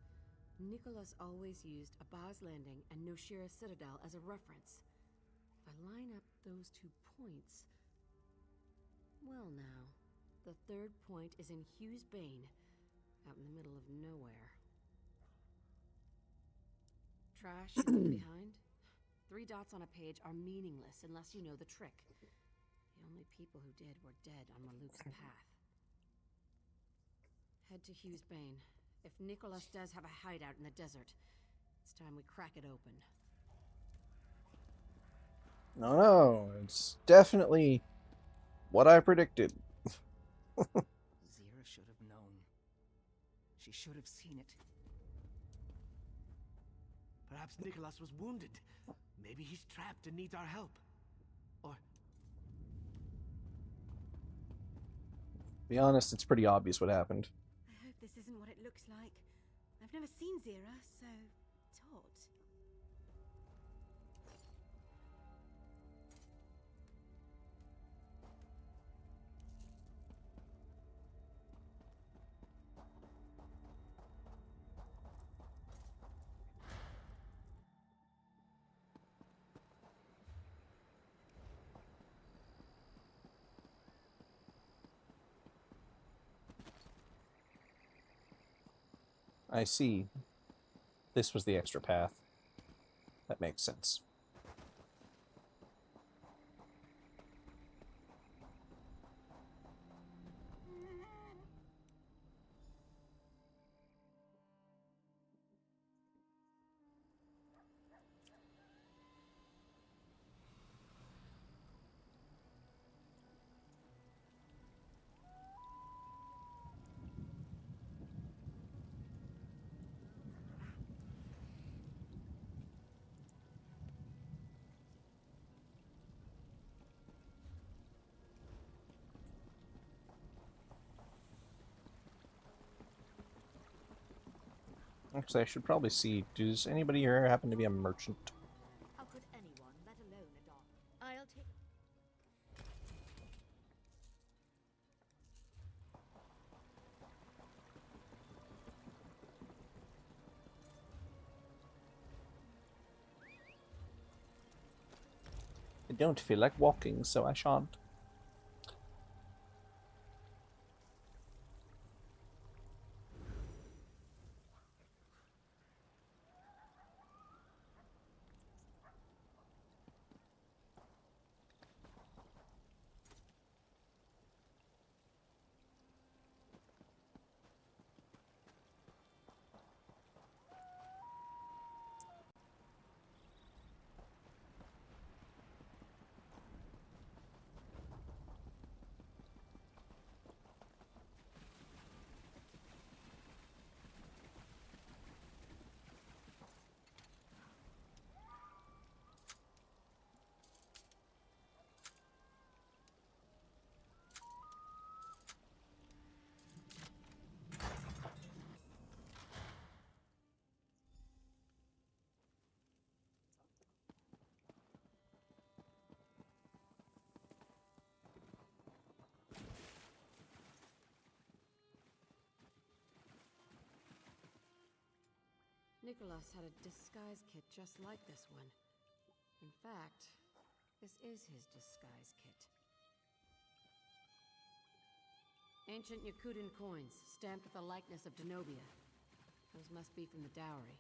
Nicholas always used Abaz Landing and Noshira Citadel as a reference. If I line up those 2 points... Well now, the third point is in Hughes Bane, out in the middle of nowhere. Trash you left behind? 3 dots on a page are meaningless unless you know the trick. The only people who did were dead on Maluk's path. Head to Hughes Bane. If Nicholas does have a hideout in the desert, it's time we crack it open. No, it's definitely what I predicted. Zira should have known. She should have seen it. Perhaps Nicholas was wounded. Maybe he's trapped and needs our help. Or... Be honest, it's pretty obvious what happened. I hope this isn't what it looks like. I've never seen Zira, so... taut. I see. This was the extra path. That makes sense. Actually, I should probably see. Does anybody here happen to be a merchant? How could anyone, let alone a dog? I'll take. I don't feel like walking, so I shan't. Nicholas had a disguise kit just like this one. In fact, this is his disguise kit. Ancient Yakutian coins, stamped with the likeness of Denobia. Those must be from the dowry.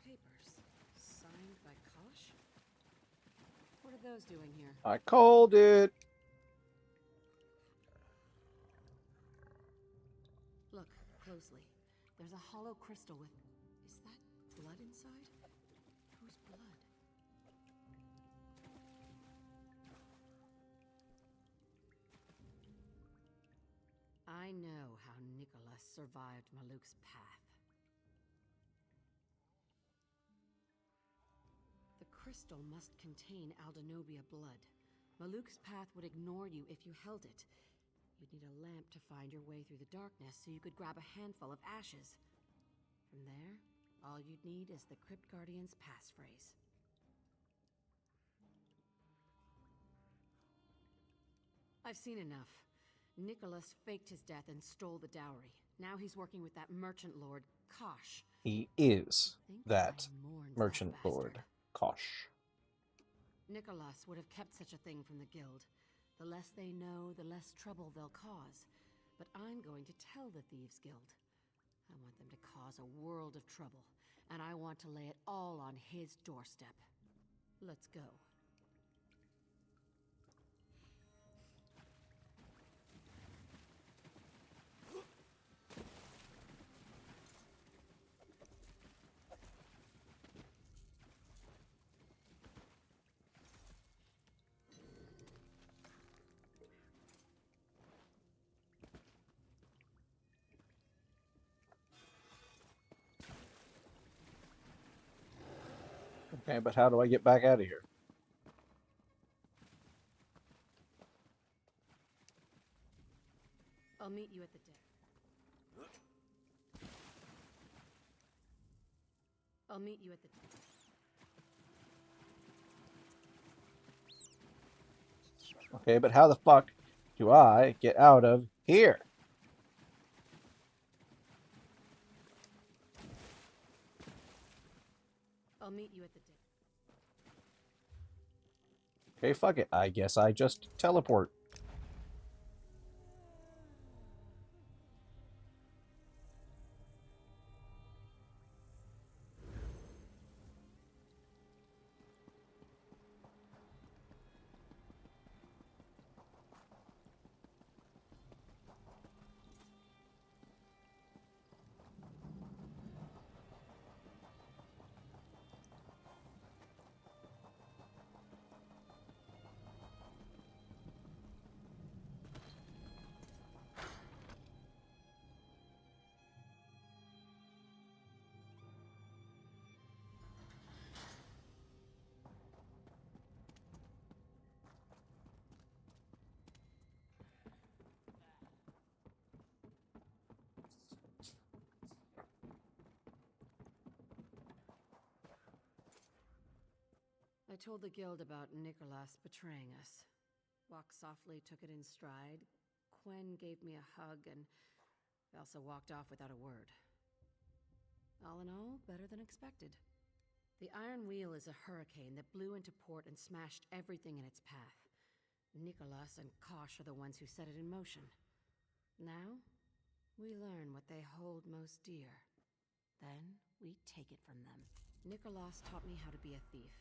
Papers, signed by Kosh? What are those doing here? I called it. Look closely. There's a hollow crystal with... Is that blood inside? Whose blood? I know how Nicholas survived Maluk's path. The crystal must contain Aldenobia blood. Maluk's path would ignore you if you held it. You'd need a lamp to find your way through the darkness so you could grab a handful of ashes. From there, all you'd need is the Crypt Guardian's passphrase. I've seen enough. Nicholas faked his death and stole the dowry. Now he's working with that merchant lord, Kosh. He is that merchant lord, Kosh. Nicholas would have kept such a thing from the guild. The less they know, the less trouble they'll cause. But I'm going to tell the Thieves Guild. I want them to cause a world of trouble, and I want to lay it all on his doorstep. Let's go. Okay, but how do I get back out of here? I'll meet you at the deck. I'll meet you at the deck. Okay, but how the fuck do I get out of here? I'll meet you at the deck. Okay, fuck it. I guess I just teleport. I told the guild about Nicholas betraying us. Walk Softly took it in stride. Quen gave me a hug, and Elsa walked off without a word. All in all, better than expected. The Iron Wheel is a hurricane that blew into port and smashed everything in its path. Nicholas and Kosh are the ones who set it in motion. Now, we learn what they hold most dear. Then, we take it from them. Nicholas taught me how to be a thief.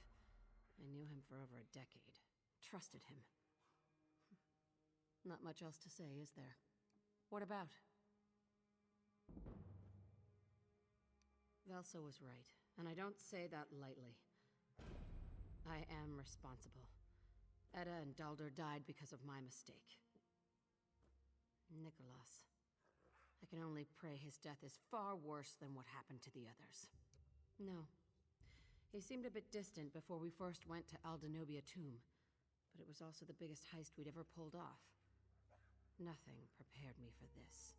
I knew him for over a decade. Trusted him. Not much else to say, is there? What about? Velsa was right, and I don't say that lightly. I am responsible. Edda and Dalder died because of my mistake. Nicholas. I can only pray his death is far worse than what happened to the others. No. He seemed a bit distant before we first went to Aldenobia Tomb, but it was also the biggest heist we'd ever pulled off. Nothing prepared me for this.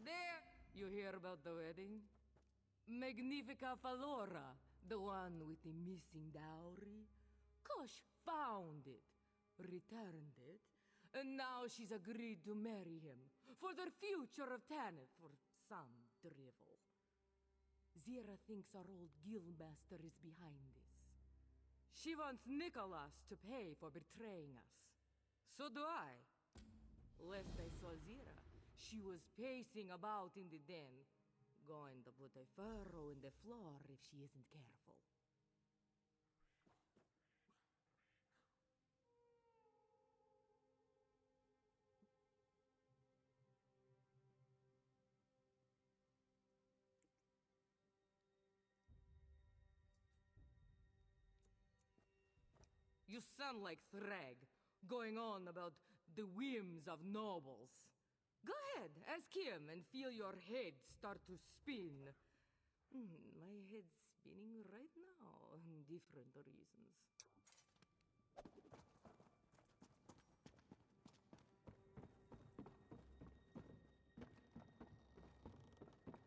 There, you hear about the wedding? Magnifica Falora, the one with the missing dowry. Kosh found it, returned it, and now she's agreed to marry him for the future of Tanith for some drivel. Zira thinks our old guildmaster is behind this. She wants Nicholas to pay for betraying us. So do I. Last I saw Zira, she was pacing about in the den, going to put a furrow in the floor if she isn't careful. You sound like Thrag, going on about the whims of nobles. Go ahead, ask him and feel your head start to spin. My head's spinning right now, different reasons.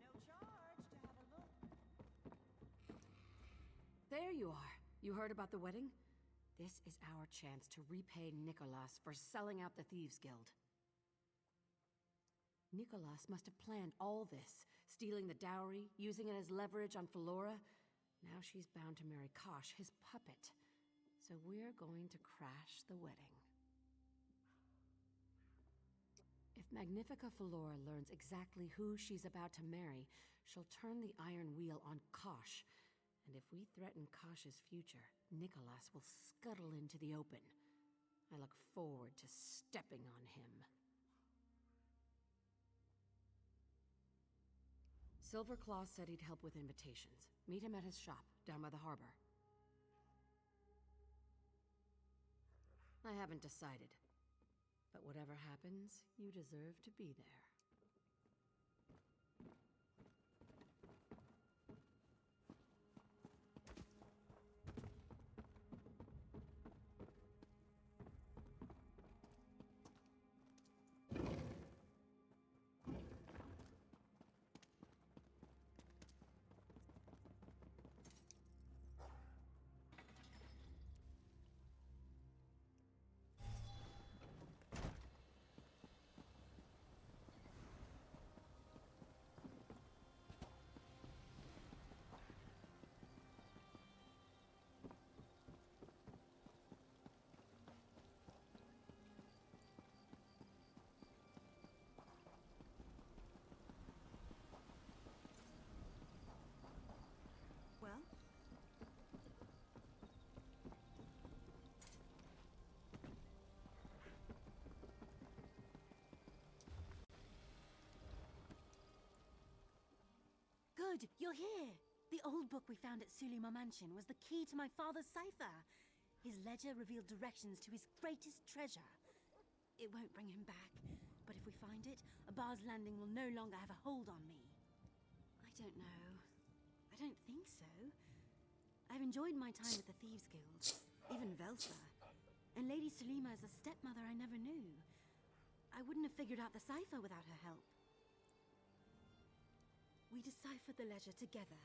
No charge to have a look. There you are. You heard about the wedding? This is our chance to repay Nicholas for selling out the Thieves Guild. Nicholas must have planned all this, stealing the dowry, using it as leverage on Falora. Now she's bound to marry Kosh, his puppet. So we're going to crash the wedding. If Magnifica Falora learns exactly who she's about to marry, she'll turn the Iron Wheel on Kosh. And if we threaten Kosh's future, Nicholas will scuttle into the open. I look forward to stepping on him. Silverclaw said he'd help with invitations. Meet him at his shop, down by the harbor. I haven't decided. But whatever happens, you deserve to be there. Good, you're here. The old book we found at Sulima Mansion was the key to my father's cipher. His ledger revealed directions to his greatest treasure. It won't bring him back, but if we find it, Abar's Landing will no longer have a hold on me. I don't know. I don't think so. I've enjoyed my time with the Thieves Guild, even Velsa. And Lady Sulima is a stepmother I never knew. I wouldn't have figured out the cipher without her help. We deciphered the ledger together.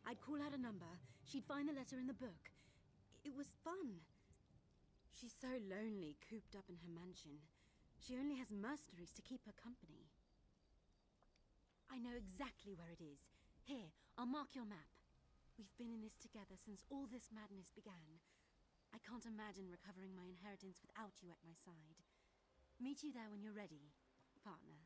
I'd call out a number, she'd find the letter in the book. It was fun. She's so lonely, cooped up in her mansion. She only has mercenaries to keep her company. I know exactly where it is. Here, I'll mark your map. We've been in this together since all this madness began. I can't imagine recovering my inheritance without you at my side. Meet you there when you're ready, partner.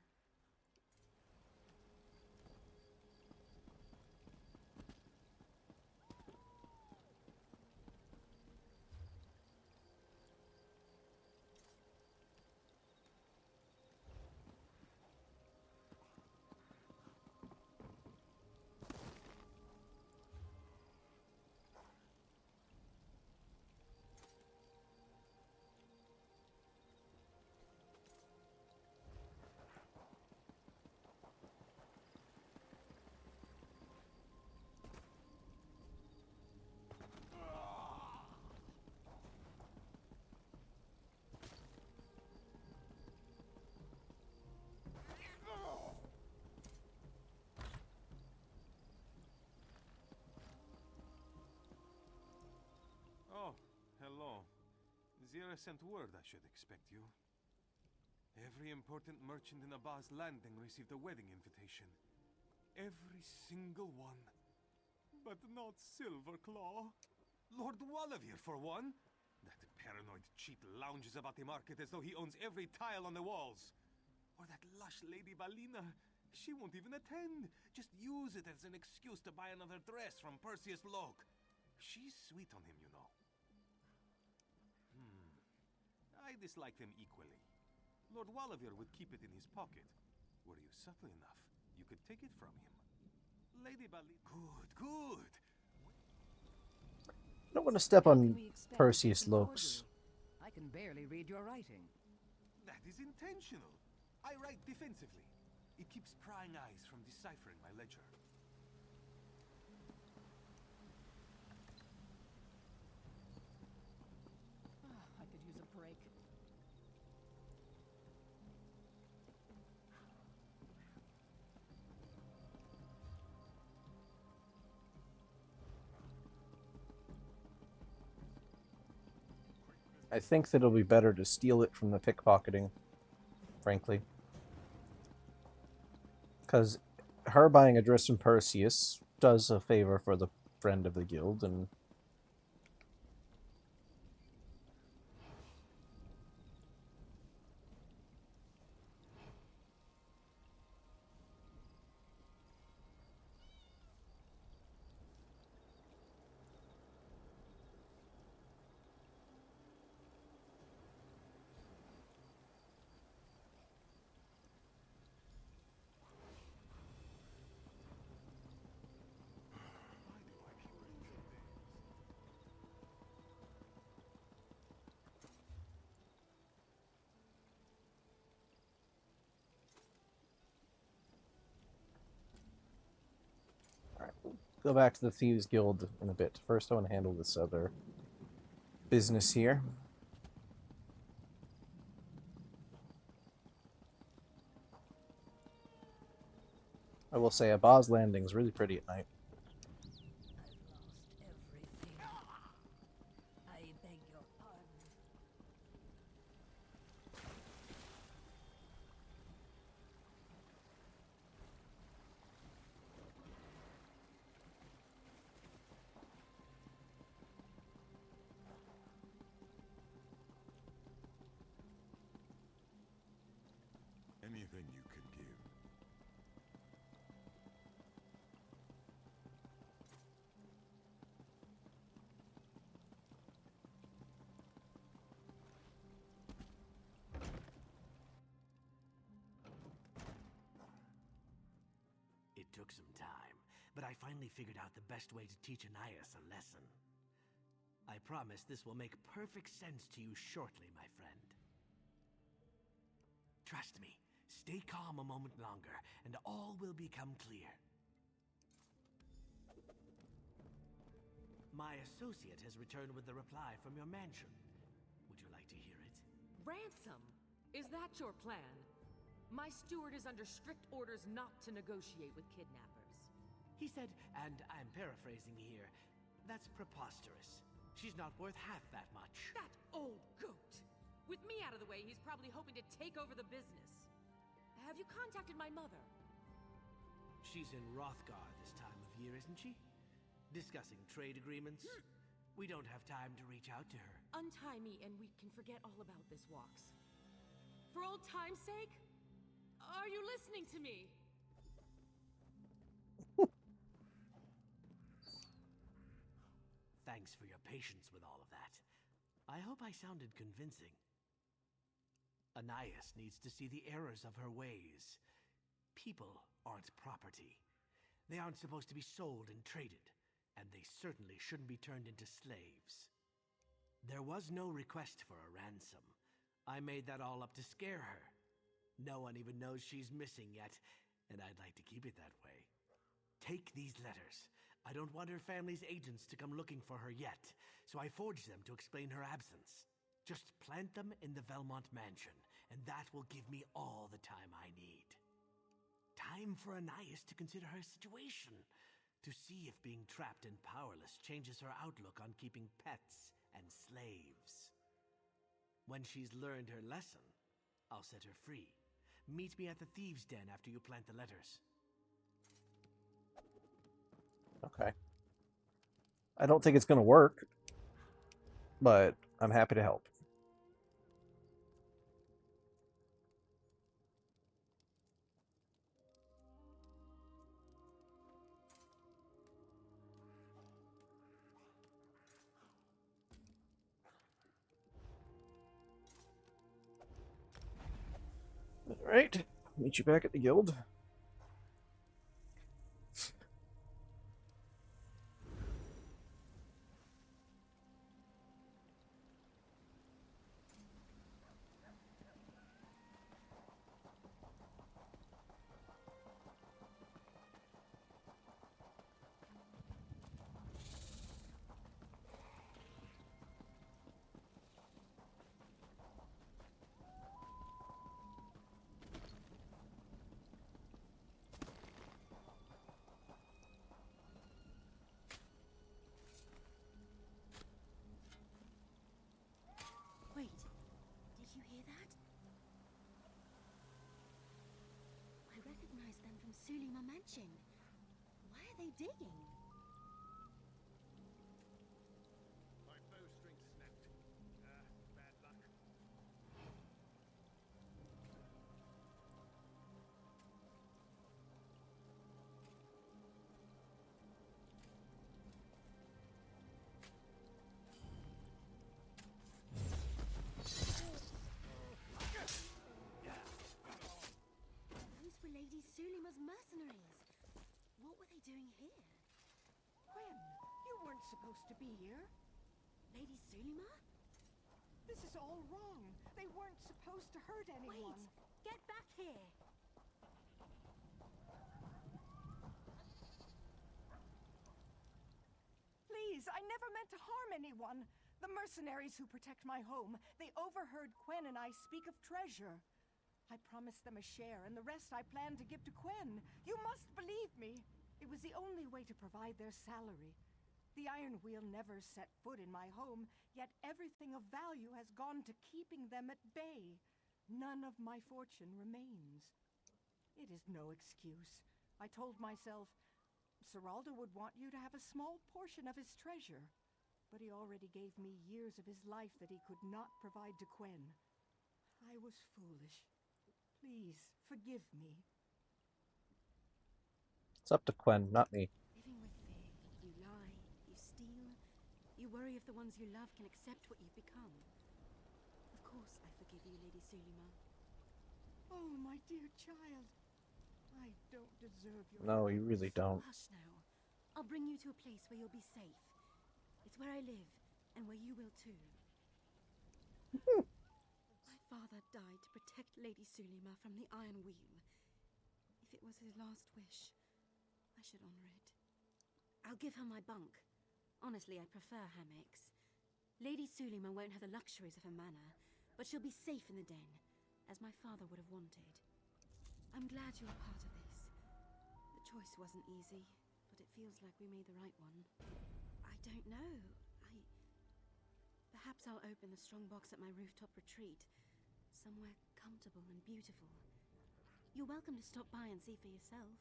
Oh, hello. Zira sent word I should expect you. Every important merchant in Abar's Landing received a wedding invitation. Every single one. But not Silverclaw. Lord Walavir, for one. That paranoid cheat lounges about the market as though he owns every tile on the walls. Or that lush Lady Balina. She won't even attend. Just use it as an excuse to buy another dress from Perseus Locke. She's sweet on him, you know. I dislike them equally. Lord Walavir would keep it in his pocket. Were you subtle enough, you could take it from him. Lady Balina... Good. I don't want to step on Perseus Locke's. I can barely read your writing. That is intentional. I write defensively. It keeps prying eyes from deciphering my ledger. I could use a break. I think that it'll be better to steal it from the pickpocketing, frankly. Because her buying a dress from Perseus does a favor for the friend of the guild, and go back to the Thieves Guild in a bit. First, I want to handle this other business here. I will say, Abar's Landing is really pretty at night. I beg your pardon. Anything you can give. It took some time, but I finally figured out the best way to teach Anais a lesson. I promise this will make perfect sense to you shortly, my friend. Trust me, stay calm a moment longer, and all will become clear. My associate has returned with the reply from your mansion. Would you like to hear it? Ransom? Is that your plan? My steward is under strict orders not to negotiate with kidnappers. He said, and I'm paraphrasing here, that's preposterous. She's not worth half that much. That old goat! With me out of the way, he's probably hoping to take over the business. Have you contacted my mother? She's in Rothgar this time of year, isn't she? Discussing trade agreements. We don't have time to reach out to her. Untie me and we can forget all about this, Walks. For old time's sake? Are you listening to me? Thanks for your patience with all of that. I hope I sounded convincing. Anais needs to see the errors of her ways. People aren't property. They aren't supposed to be sold and traded, and they certainly shouldn't be turned into slaves. There was no request for a ransom. I made that all up to scare her. No one even knows she's missing yet, and I'd like to keep it that way. Take these letters. I don't want her family's agents to come looking for her yet, so I forged them to explain her absence. Just plant them in the Velmont mansion, and that will give me all the time I need. Time for Anais to consider her situation, to see if being trapped and powerless changes her outlook on keeping pets and slaves. When she's learned her lesson, I'll set her free. Meet me at the Thieves' Den after you plant the letters. Okay. I don't think it's going to work, but I'm happy to help. All right, meet you back at the guild. Wait, did you hear that? I recognize them from Sulima Mansion. Why are they digging? My bowstring snapped. Bad luck. Those were Lady Sulima's mercenaries. What were they doing here? Gwen, you weren't supposed to be here. Lady Sulima? This is all wrong. They weren't supposed to hurt anyone. Wait! Get back here! Please, I never meant to harm anyone. The mercenaries who protect my home, they overheard Quen and I speak of treasure. I promised them a share, and the rest I planned to give to Quen. You must believe me. It was the only way to provide their salary. The Iron Wheel never set foot in my home, yet everything of value has gone to keeping them at bay. None of my fortune remains. It is no excuse. I told myself, Seraldo would want you to have a small portion of his treasure, but he already gave me years of his life that he could not provide to Quen. I was foolish. Please, forgive me. It's up to Quen, not me. Living with fear. You lie, you steal, you worry if the ones you love can accept what you've become. Of course I forgive you, Lady Sulima. Oh, my dear child. I don't deserve your... No, you really don't. Hush now. I'll bring you to a place where you'll be safe. It's where I live, and where you will too. My father died to protect Lady Sulima from the Iron Wheel. If it was his last wish, I should honor it. I'll give her my bunk. Honestly, I prefer hammocks. Lady Sulima won't have the luxuries of a manor, but she'll be safe in the den, as my father would have wanted. I'm glad you're a part of this. The choice wasn't easy, but it feels like we made the right one. I don't know. Perhaps I'll open the strong box at my rooftop retreat. Somewhere comfortable and beautiful. You're welcome to stop by and see for yourself.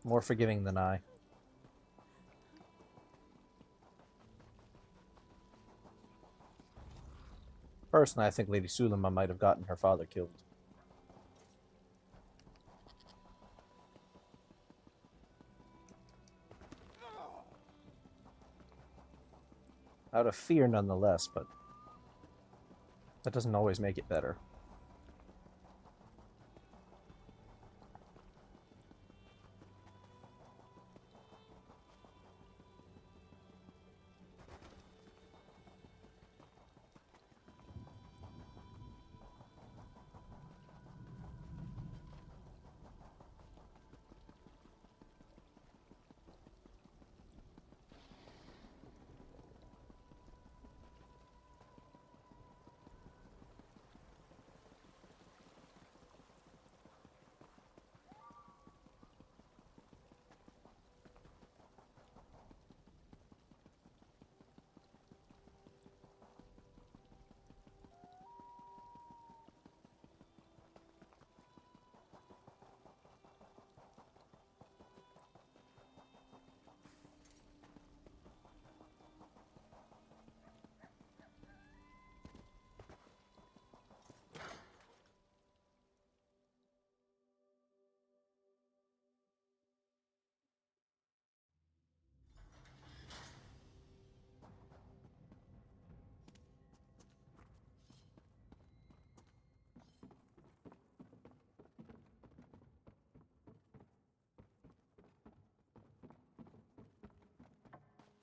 More forgiving than I. Personally, I think Lady Sulima might have gotten her father killed. Out of fear, nonetheless, but that doesn't always make it better.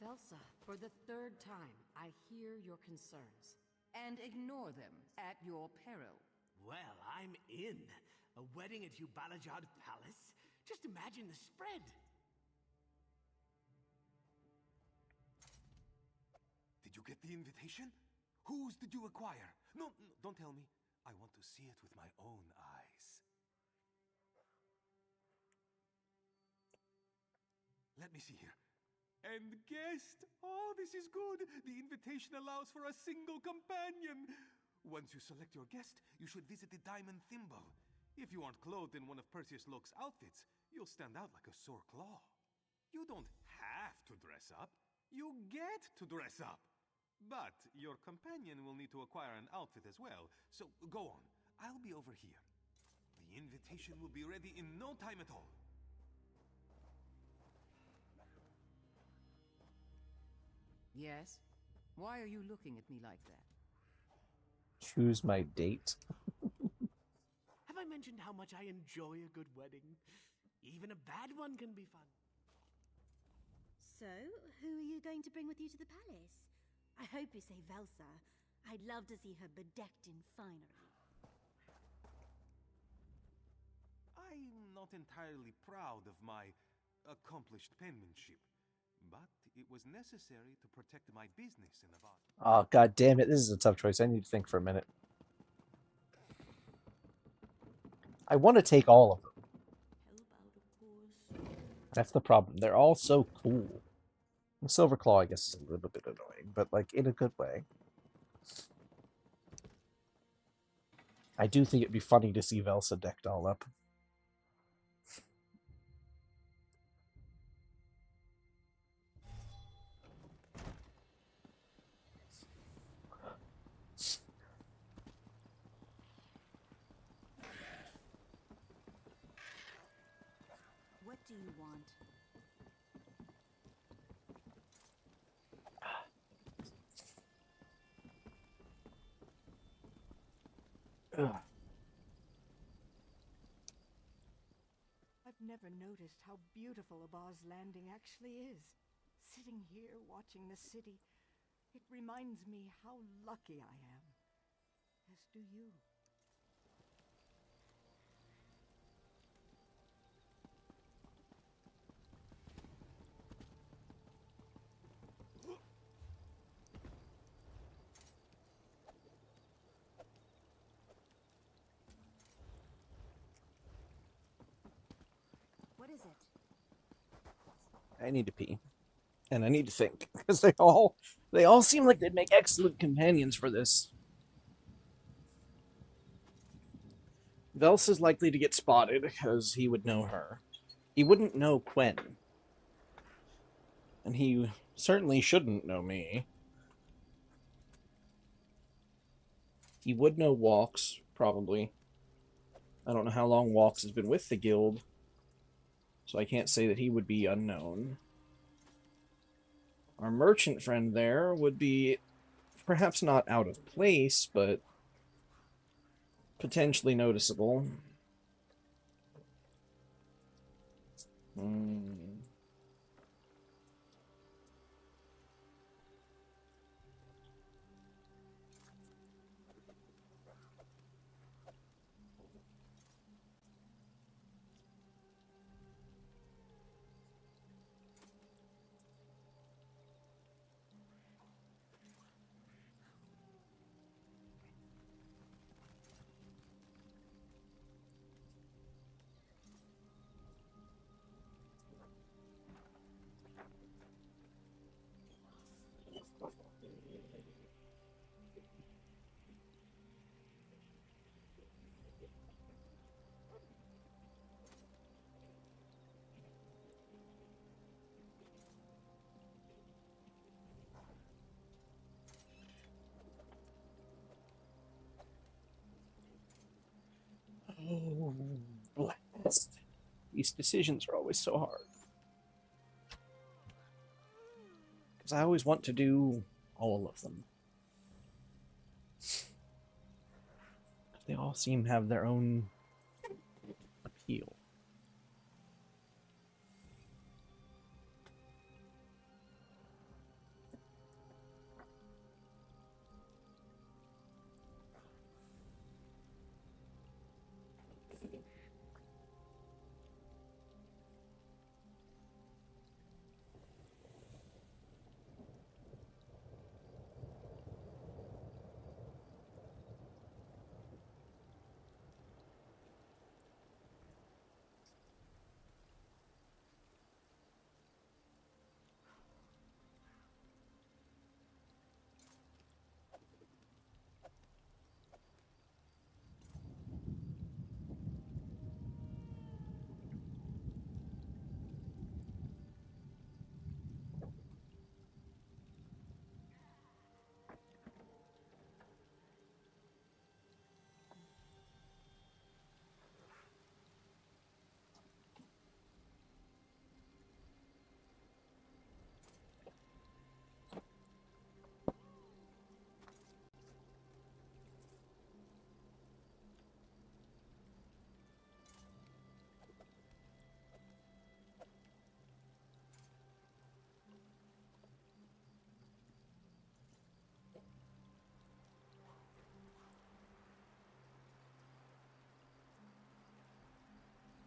Velsa, for the third time, I hear your concerns. And ignore them at your peril. Well, I'm in. A wedding at Ubalajad Palace? Just imagine the spread. Did you get the invitation? Whose did you acquire? No, don't tell me. I want to see it with my own eyes. Let me see here. And guest! Oh, this is good! The invitation allows for a single companion! Once you select your guest, you should visit the Diamond Thimble. If you aren't clothed in one of Perseus Locke's outfits, you'll stand out like a sore claw. You don't have to dress up. You get to dress up. But your companion will need to acquire an outfit as well, so go on. I'll be over here. The invitation will be ready in no time at all. Yes? Why are you looking at me like that? Choose my date. Have I mentioned how much I enjoy a good wedding? Even a bad one can be fun. So, who are you going to bring with you to the palace? I hope you say Velsa. I'd love to see her bedecked in finery. I'm not entirely proud of my accomplished penmanship, but it was necessary to protect my business in the body. Oh, god damn it. This is a tough choice. I need to think for a minute. I want to take all of them. That's the problem. They're all so cool. And Silverclaw, I guess, is a little bit annoying, but, like, in a good way. I do think it'd be funny to see Velsa decked all up. What do you want? Ugh. I've never noticed how beautiful Abaz Landing actually is. Sitting here watching the city, it reminds me how lucky I am. As do you. What is it? I need to pee. And I need to think. Because they all seem like they'd make excellent companions for this. Vels is likely to get spotted because he would know her. He wouldn't know Quen. And he certainly shouldn't know me. He would know Walks, probably. I don't know how long Walks has been with the guild, so I can't say that he would be unknown. Our merchant friend there would be perhaps not out of place, but potentially noticeable. Oh, blast. These decisions are always so hard. Because I always want to do all of them. They all seem to have their own appeal.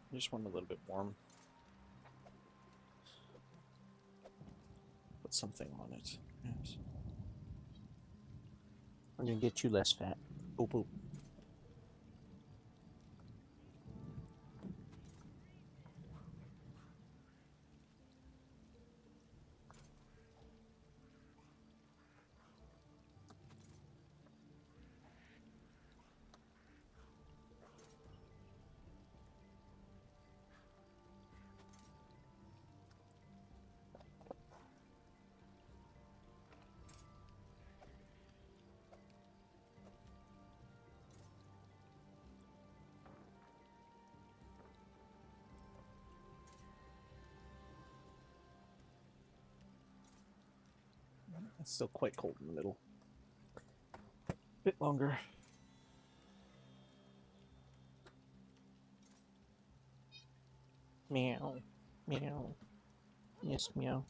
I just want a little bit warm. Put something on it, perhaps. I'm gonna get you less fat. Boop boop. It's still quite cold in the middle. Bit longer. Meow. Meow. Yes, meow.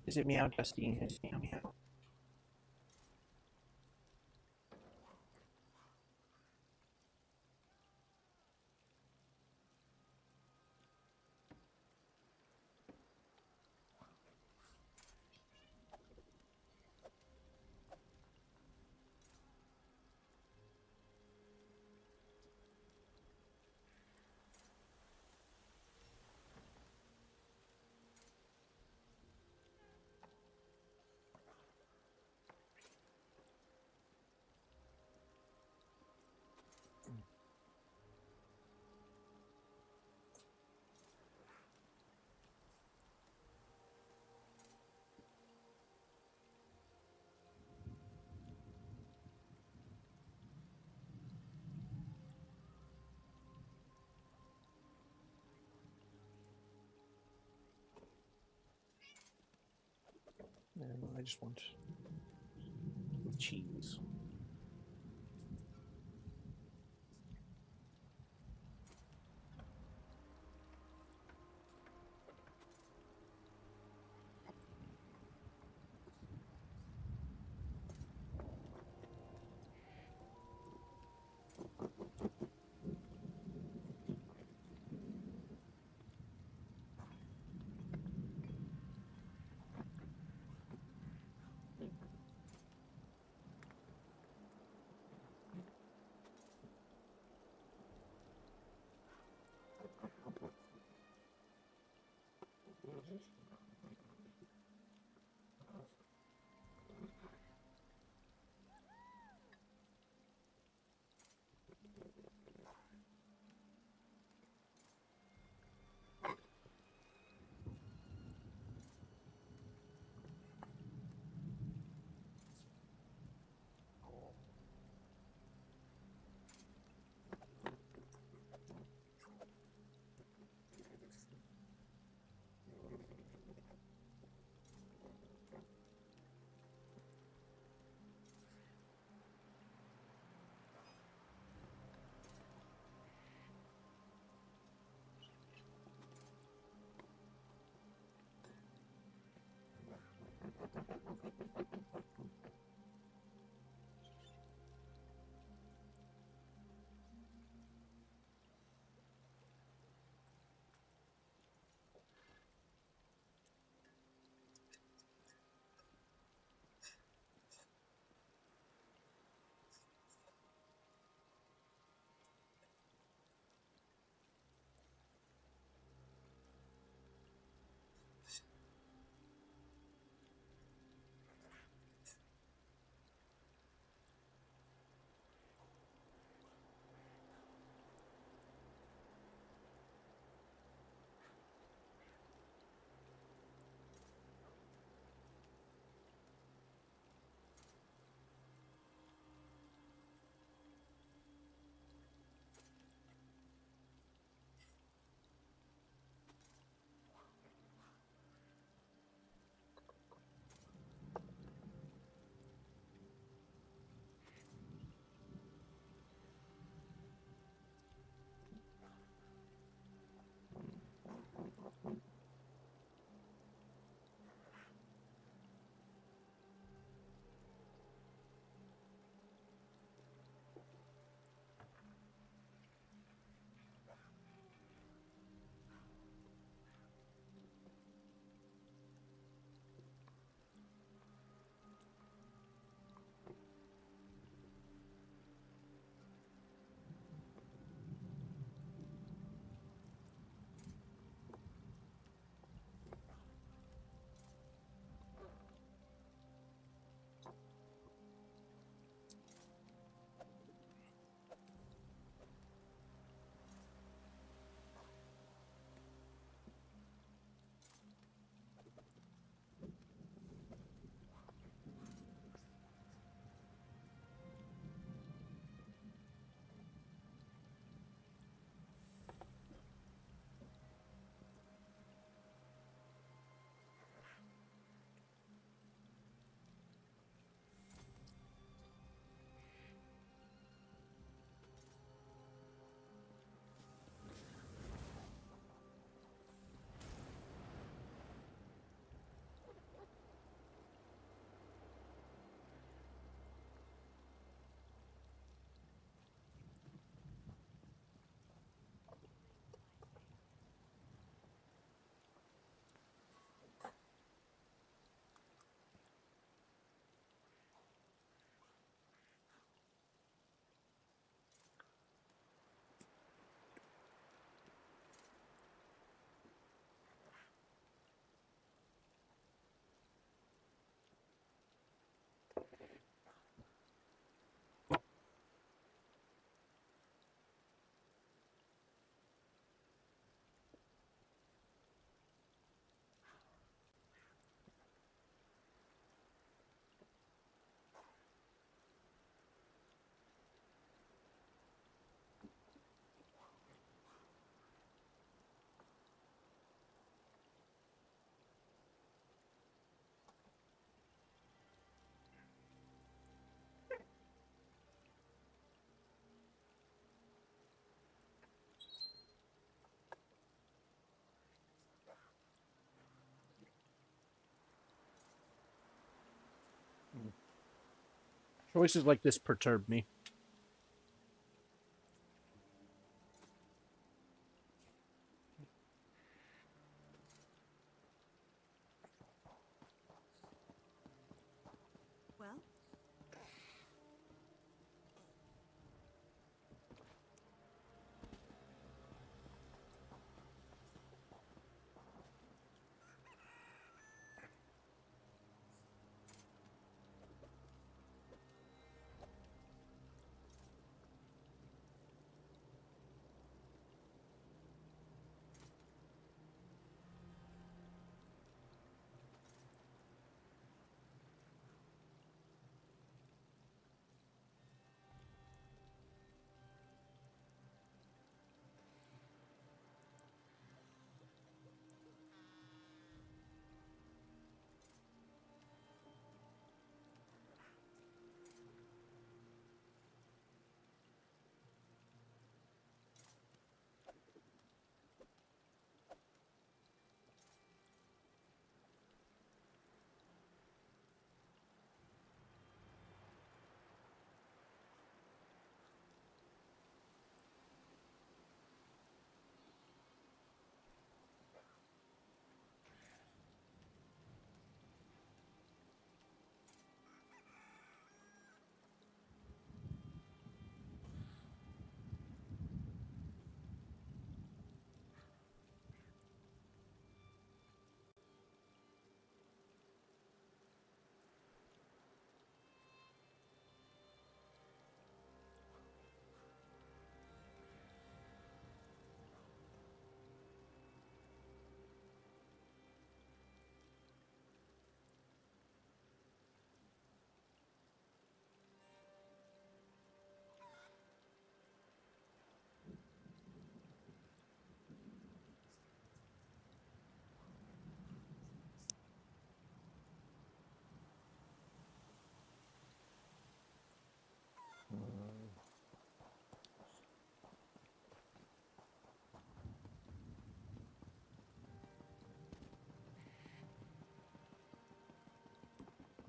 Is it meow, Dusty? Yes, meow, meow. No, I just want cheese. Choices like this perturb me. Well?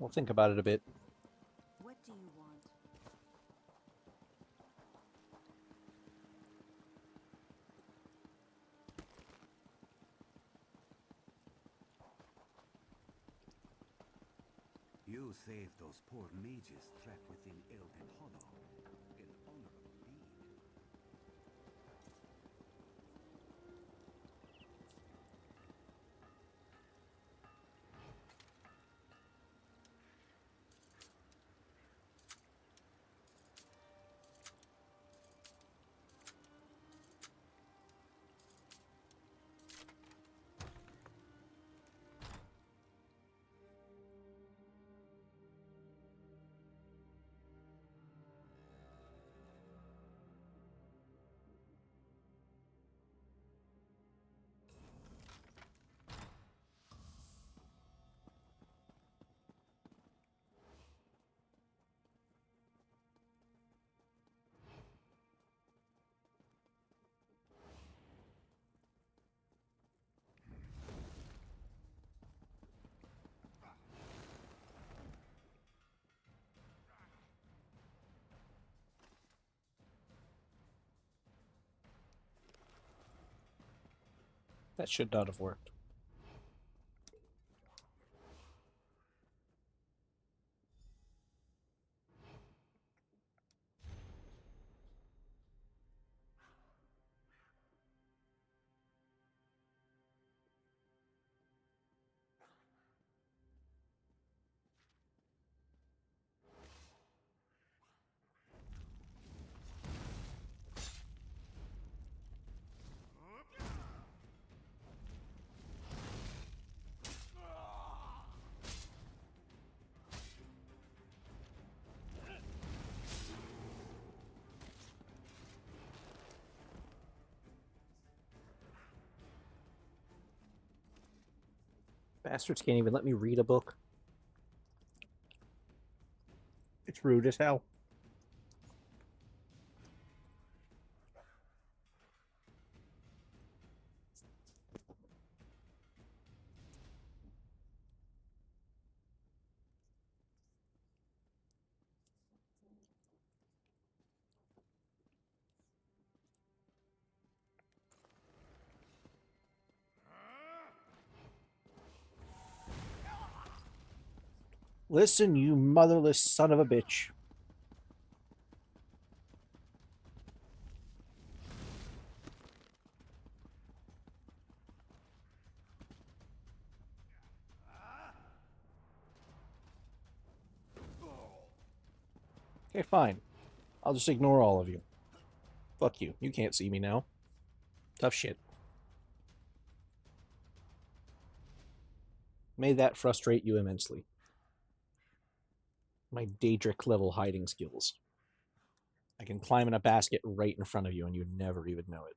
We'll think about it a bit. What do you want? You saved those poor mages trapped within Elden Hollow. An honorable deed. That should not have worked. Bastards can't even let me read a book. It's rude as hell. Listen, you motherless son of a bitch. Okay, fine. I'll just ignore all of you. Fuck you. You can't see me now. Tough shit. May that frustrate you immensely. My Daedric level hiding skills. I can climb in a basket right in front of you and you'd never even know it.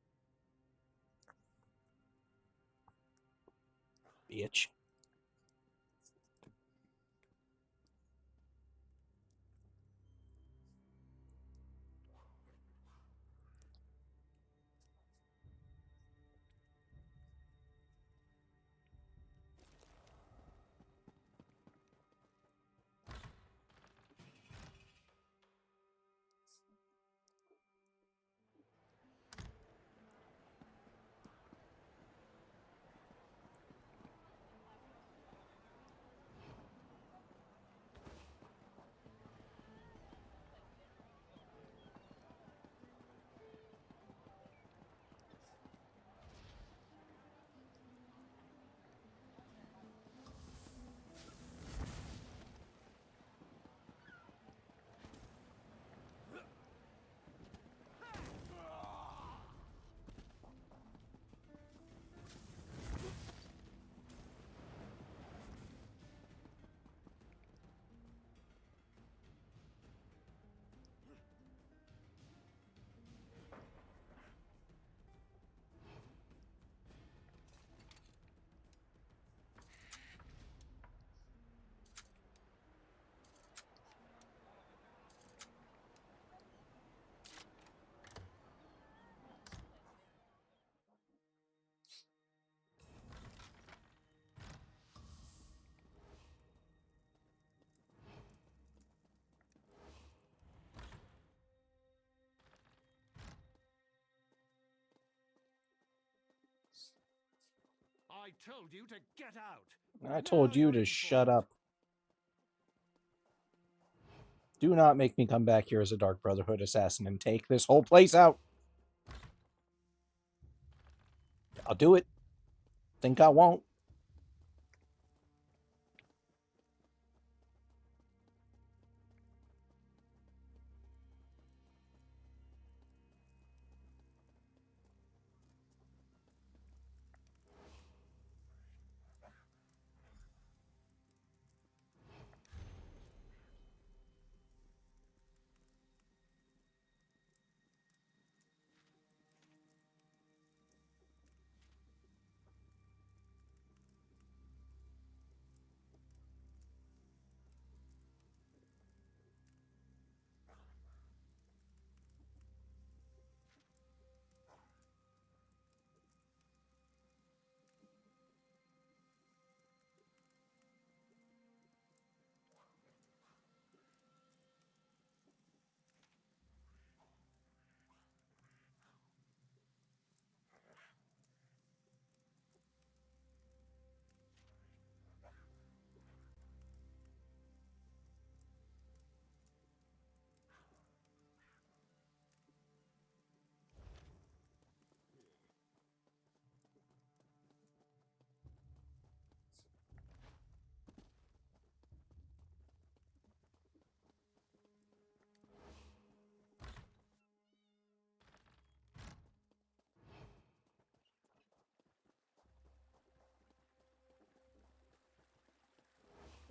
Bitch. I told you to get out. I told you to shut up. Do not make me come back here as a Dark Brotherhood assassin and take this whole place out. I'll do it. Think I won't.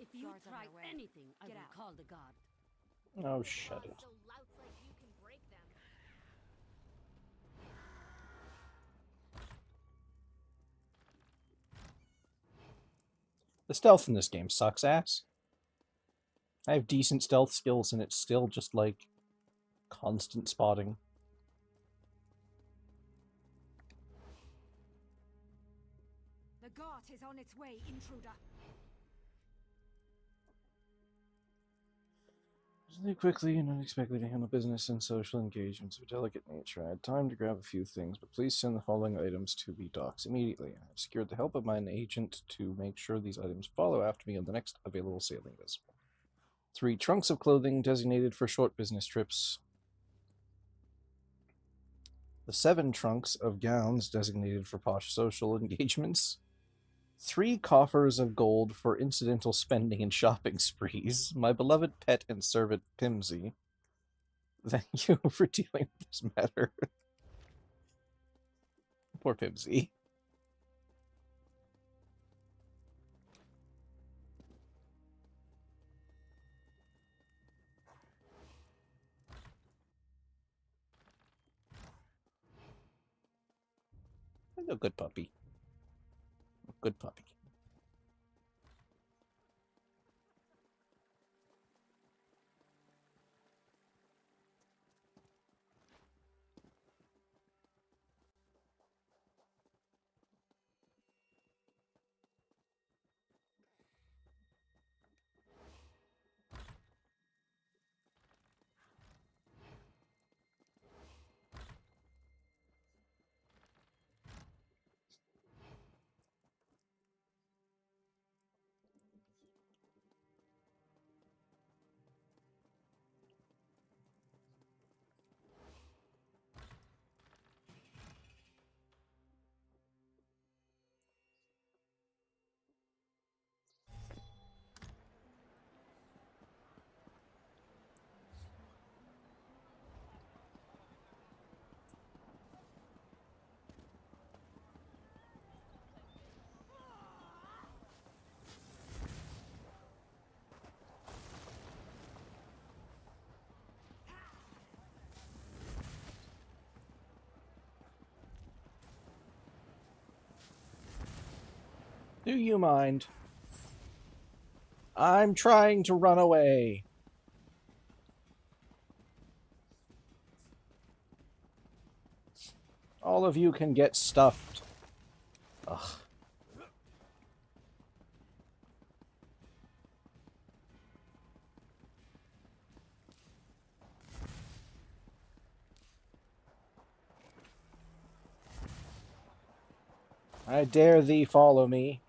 If you try anything, I will call the guard. Oh, shut it. The stealth in this game sucks ass. I have decent stealth skills and it's still just like constant spotting. The Gart is on its way, intruder. They quickly and unexpectedly handle business and social engagements of a delicate nature. I had time to grab a few things, but please send the following items to the docks immediately. I have secured the help of my agent to make sure these items follow after me on the next available sailing vessel. 3 trunks of clothing designated for short business trips. The 7 trunks of gowns designated for posh social engagements. 3 coffers of gold for incidental spending and shopping sprees. My beloved pet and servant Pimsy. Thank you for dealing with this matter. Poor Pimsy. A good puppy. A good puppy. Do you mind? I'm trying to run away. All of you can get stuffed. Ugh. I dare thee follow me.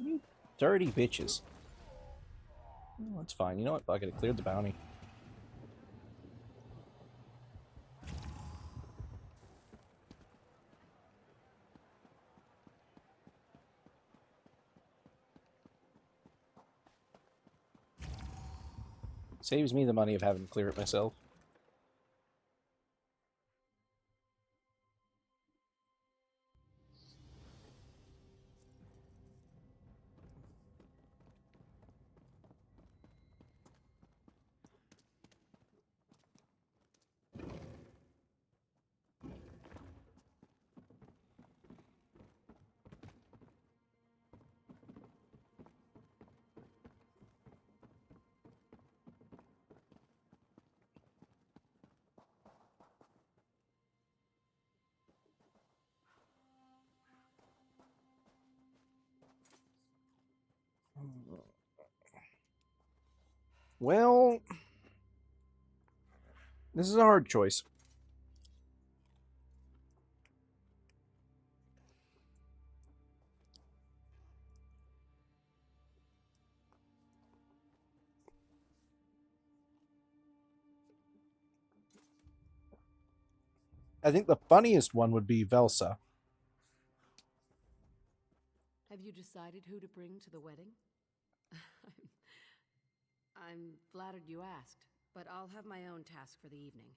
You dirty bitches. Oh, that's fine. You know what? Fuck it. It cleared the bounty. Saves me the money of having to clear it myself. Well, this is a hard choice. I think the funniest one would be Velsa. Have you decided who to bring to the wedding? I'm flattered you asked, but I'll have my own task for the evening.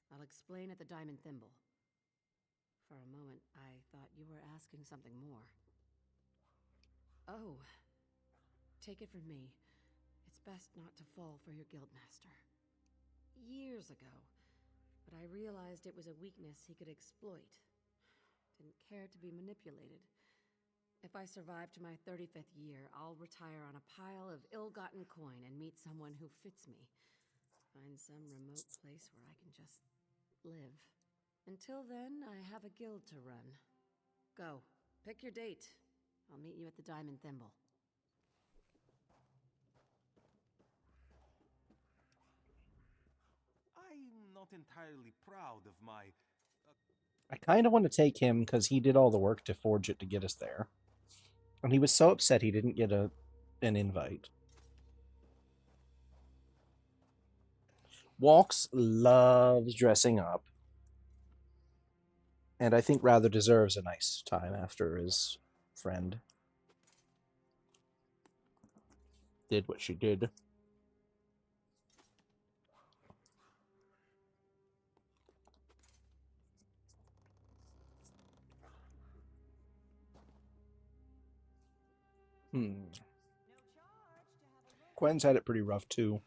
I'll explain at the Diamond Thimble. For a moment, I thought you were asking something more. Oh, take it from me. It's best not to fall for your guildmaster. Years ago, but I realized it was a weakness he could exploit. Didn't care to be manipulated. If I survive to my 35th year, I'll retire on a pile of ill-gotten coin and meet someone who fits me. Find some remote place where I can just live. Until then, I have a guild to run. Go. Pick your date. I'll meet you at the Diamond Thimble. I'm not entirely proud of my... I kind of want to take him because he did all the work to forge it to get us there. And he was so upset he didn't get a an invite. Walks loves dressing up. And I think rather deserves a nice time after his friend did what she did. Gwen's had it pretty rough too.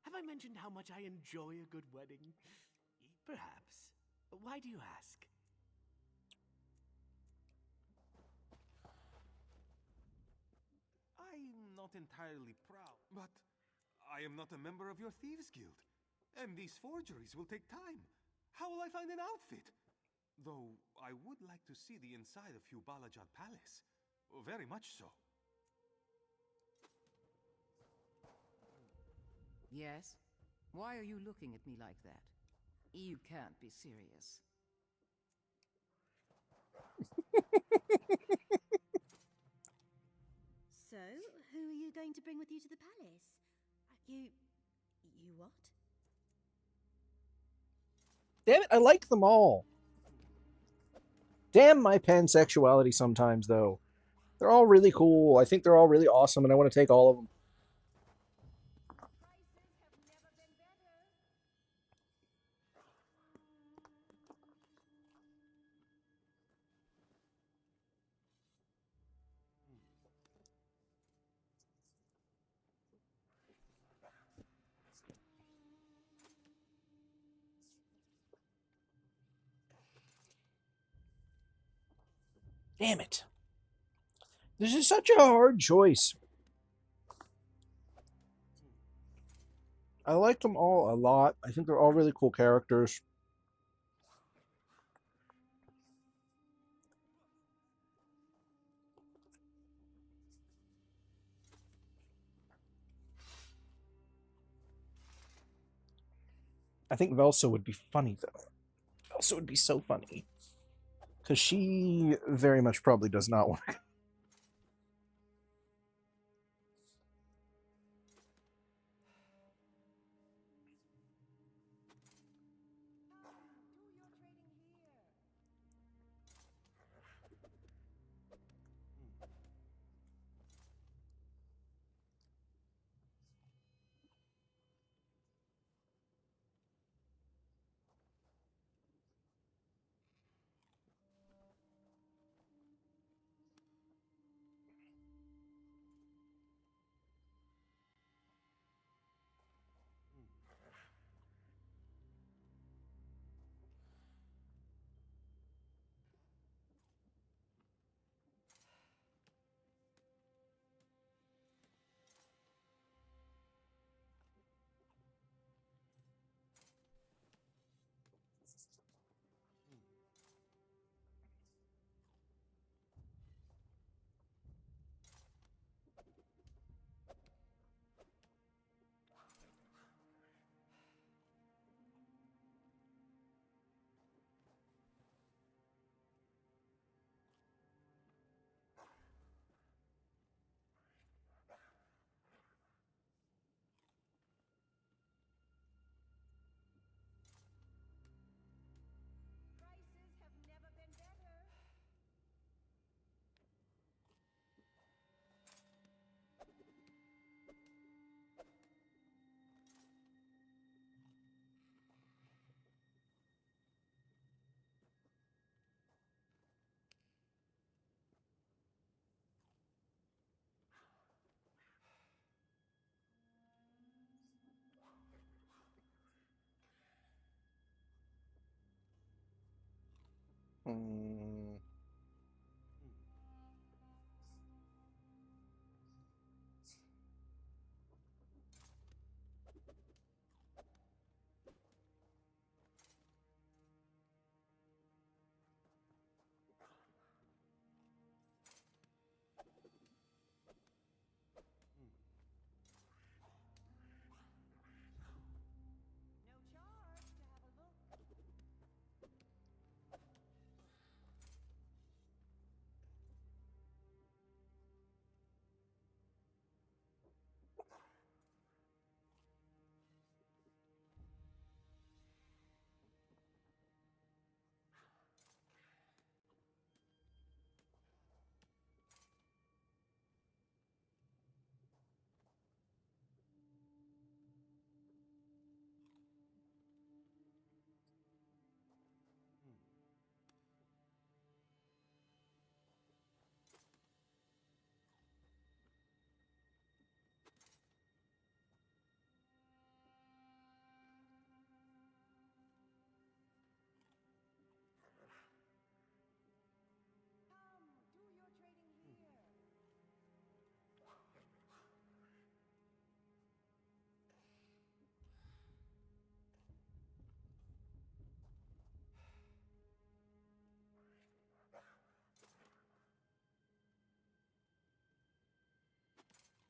Have I mentioned how much I enjoy a good wedding? Perhaps. Why do you ask? I'm not entirely proud, but I am not a member of your Thieves Guild. And these forgeries will take time. How will I find an outfit? Though I would like to see the inside of Hugh Balajad Palace. Very much so. Yes? Why are you looking at me like that? You can't be serious. So, who are you going to bring with you to the palace? You what? Damn it, I like them all. Damn my pansexuality sometimes, though. They're all really cool. I think they're all really awesome, and I want to take all of them. Damn it. This is such a hard choice. I like them all a lot. I think they're all really cool characters. I think Velsa would be funny, though. Velsa would be so funny. Because she very much probably does not want to.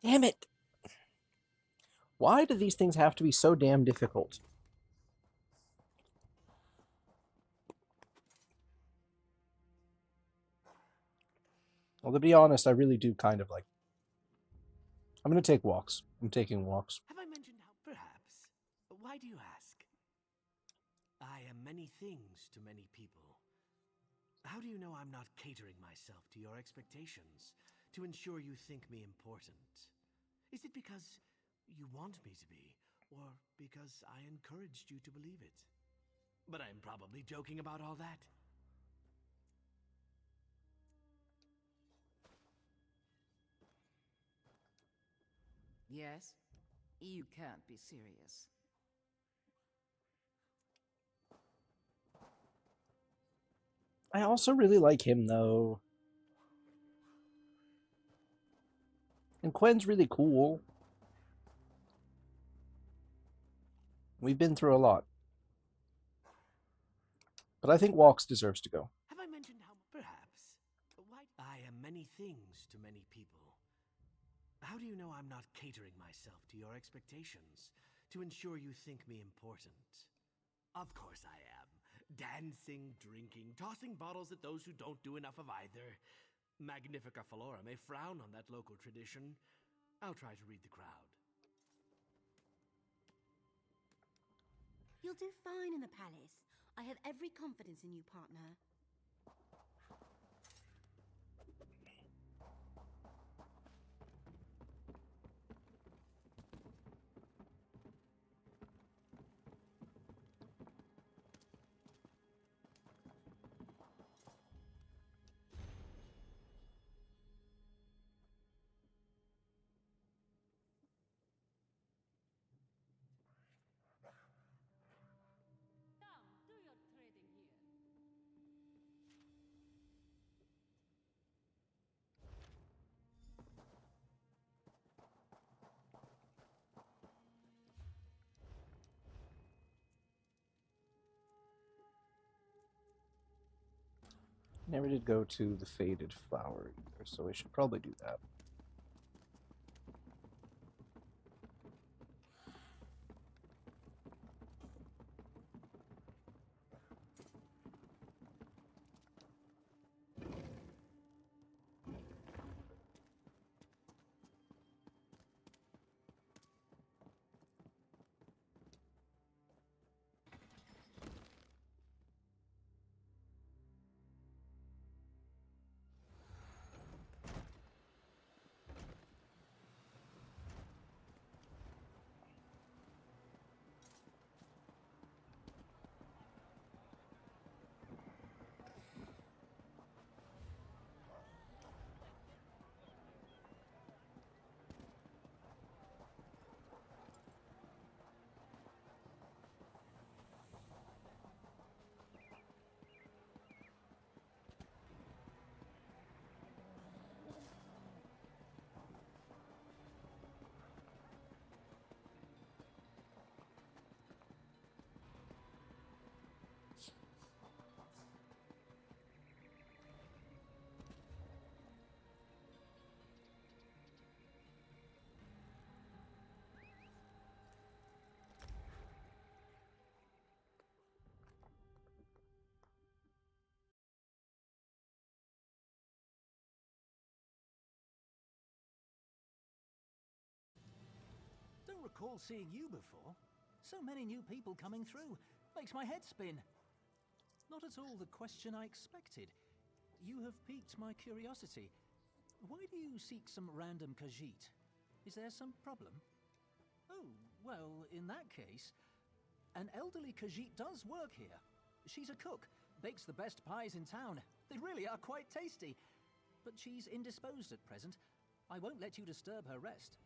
Damn it! Why do these things have to be so damn difficult? Well, to be honest, I really do kind of like... I'm going to take walks. I'm taking walks. Have I mentioned how? Perhaps. Why do you ask? I am many things to many people. How do you know I'm not catering myself to your expectations to ensure you think me important? Is it because you want me to be, or because I encouraged you to believe it? But I'm probably joking about all that. Yes? You can't be serious. I also really like him, though. And Quen's really cool. We've been through a lot. But I think Walks deserves to go. Have I mentioned how? Perhaps. Why? I am many things to many people. How do you know I'm not catering myself to your expectations to ensure you think me important? Of course I am. Dancing, drinking, tossing bottles at those who don't do enough of either. Magnifica Flora may frown on that local tradition. I'll try to read the crowd. You'll do fine in the palace. I have every confidence in you, partner. Never did go to the Faded Flower either, so we should probably do that. Don't recall seeing you before. So many new people coming through. Makes my head spin. Not at all the question I expected. You have piqued my curiosity. Why do you seek some random Khajiit? Is there some problem? Oh, well, in that case, an elderly Khajiit does work here. She's a cook, bakes the best pies in town. They really are quite tasty. But she's indisposed at present. I won't let you disturb her rest.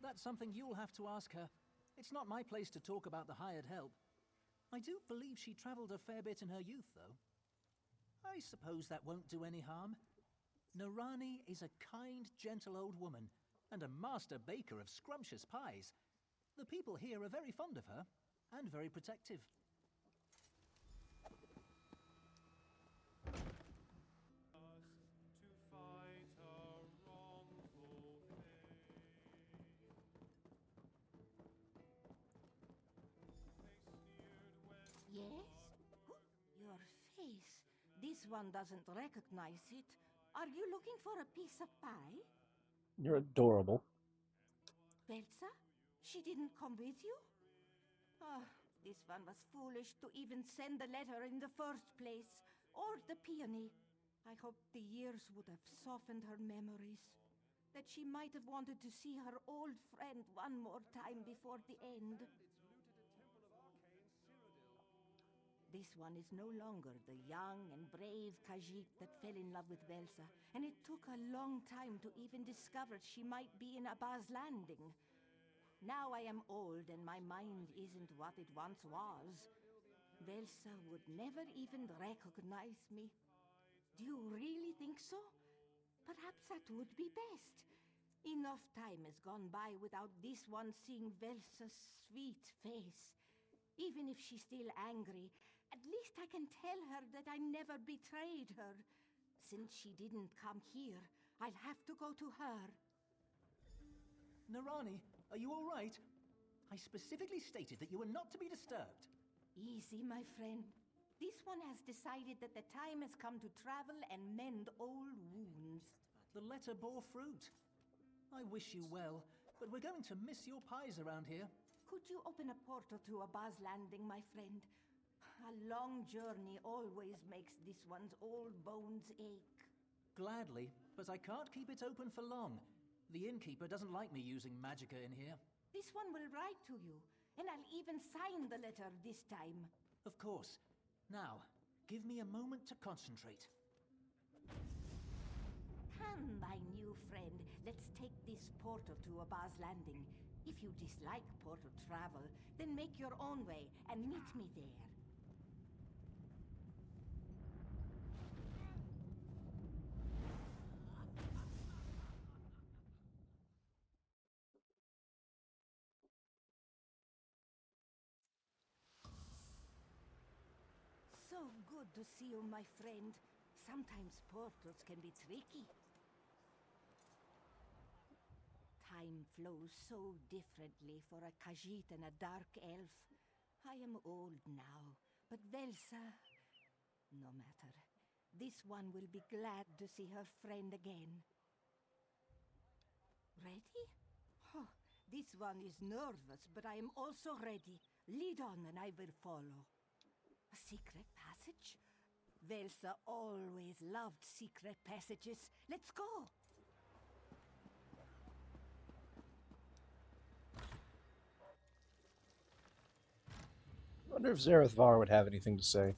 That's something you'll have to ask her. It's not my place to talk about the hired help. I do believe she traveled a fair bit in her youth, though. I suppose that won't do any harm. Narani is a kind, gentle old woman, and a master baker of scrumptious pies. The people here are very fond of her, and very protective. face. This one doesn't recognize it. Are you looking for a piece of pie? You're adorable. Velsa? She didn't come with you? Ah, this one was foolish to even send the letter in the first place. Or the peony. I hope the years would have softened her memories. That she might have wanted to see her old friend one more time before the end. This one is no longer the young and brave Khajiit that fell in love with Velsa, and it took a long time to even discover she might be in Abbas Landing. Now I am old and my mind isn't what it once was. Velsa would never even recognize me. Do you really think so? Perhaps that would be best. Enough time has gone by without this one seeing Velsa's sweet face. Even if she's still angry, at least I can tell her that I never betrayed her. Since she didn't come here, I'll have to go to her. Narani, are you all right? I specifically stated that you were not to be disturbed. Easy, my friend. This one has decided that the time has come to travel and mend old wounds. The letter bore fruit. I wish you well, but we're going to miss your pies around here. Could you open a portal to Abbas Landing, my friend? A long journey always makes this one's old bones ache. Gladly, but I can't keep it open for long. The innkeeper doesn't like me using magicka in here. This one will write to you, and I'll even sign the letter this time. Of course. Now, give me a moment to concentrate. Come, my new friend. Let's take this portal to Abbas Landing. If you dislike portal travel, then make your own way and meet me there. So good to see you, my friend. Sometimes portals can be tricky. Time flows so differently for a Khajiit and a dark elf. I am old now, but Velsa... No matter. This one will be glad to see her friend again. Ready? Oh, this one is nervous, but I am also ready. Lead on and I will follow. A secret passage? Velsa always loved secret passages. Let's go! I wonder if Zareth Var would have anything to say.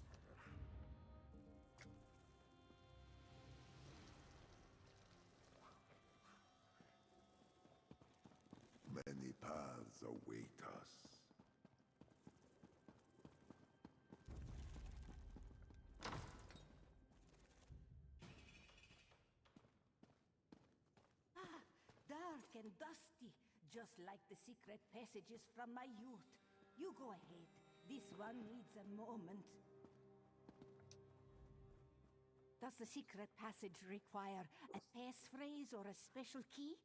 Many paths await us. Ah, dark and dusty, just like the secret passages from my youth. You go ahead. This one needs a moment. Does the secret passage require a passphrase or a special key?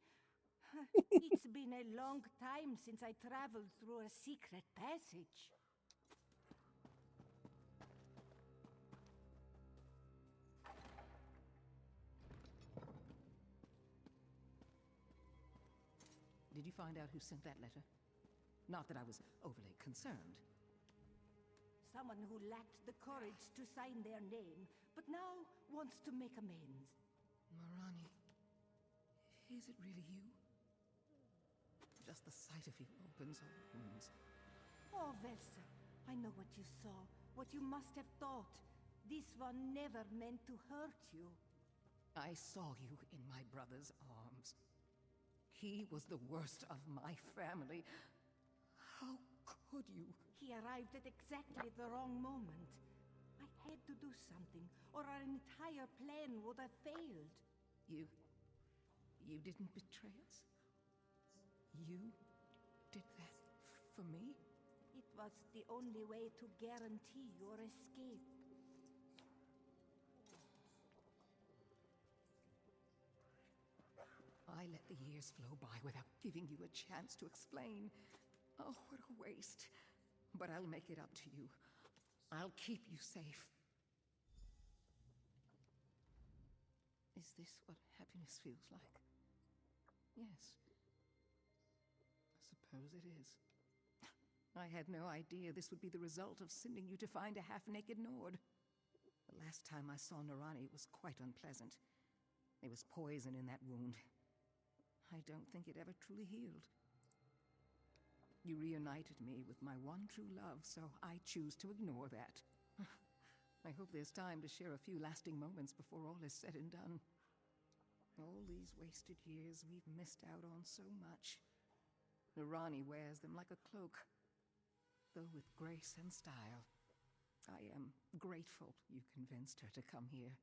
It's been a long time since I traveled through a secret passage. Did you find out who sent that letter? Not that I was overly concerned. Someone who lacked the courage to sign their name, but now wants to make amends. Marani, is it really you? Just the sight of you opens all wounds. Oh, Velsa, I know what you saw, what you must have thought. This one never meant to hurt you. I saw you in my brother's arms. He was the worst of my family. How could you? He arrived at exactly the wrong moment. I had to do something, or our entire plan would have failed. You didn't betray us? You did that for me? It was the only way to guarantee your escape. I let the years flow by without giving you a chance to explain. Oh, what a waste. But I'll make it up to you. I'll keep you safe. Is this what happiness feels like? Yes. I suppose it is. I had no idea this would be the result of sending you to find a half-naked Nord. The last time I saw Narani, it was quite unpleasant. There was poison in that wound. I don't think it ever truly healed. You reunited me with my one true love, so I choose to ignore that. I hope there's time to share a few lasting moments before all is said and done. All these wasted years, we've missed out on so much. Narani wears them like a cloak, though with grace and style. I am grateful you convinced her to come here.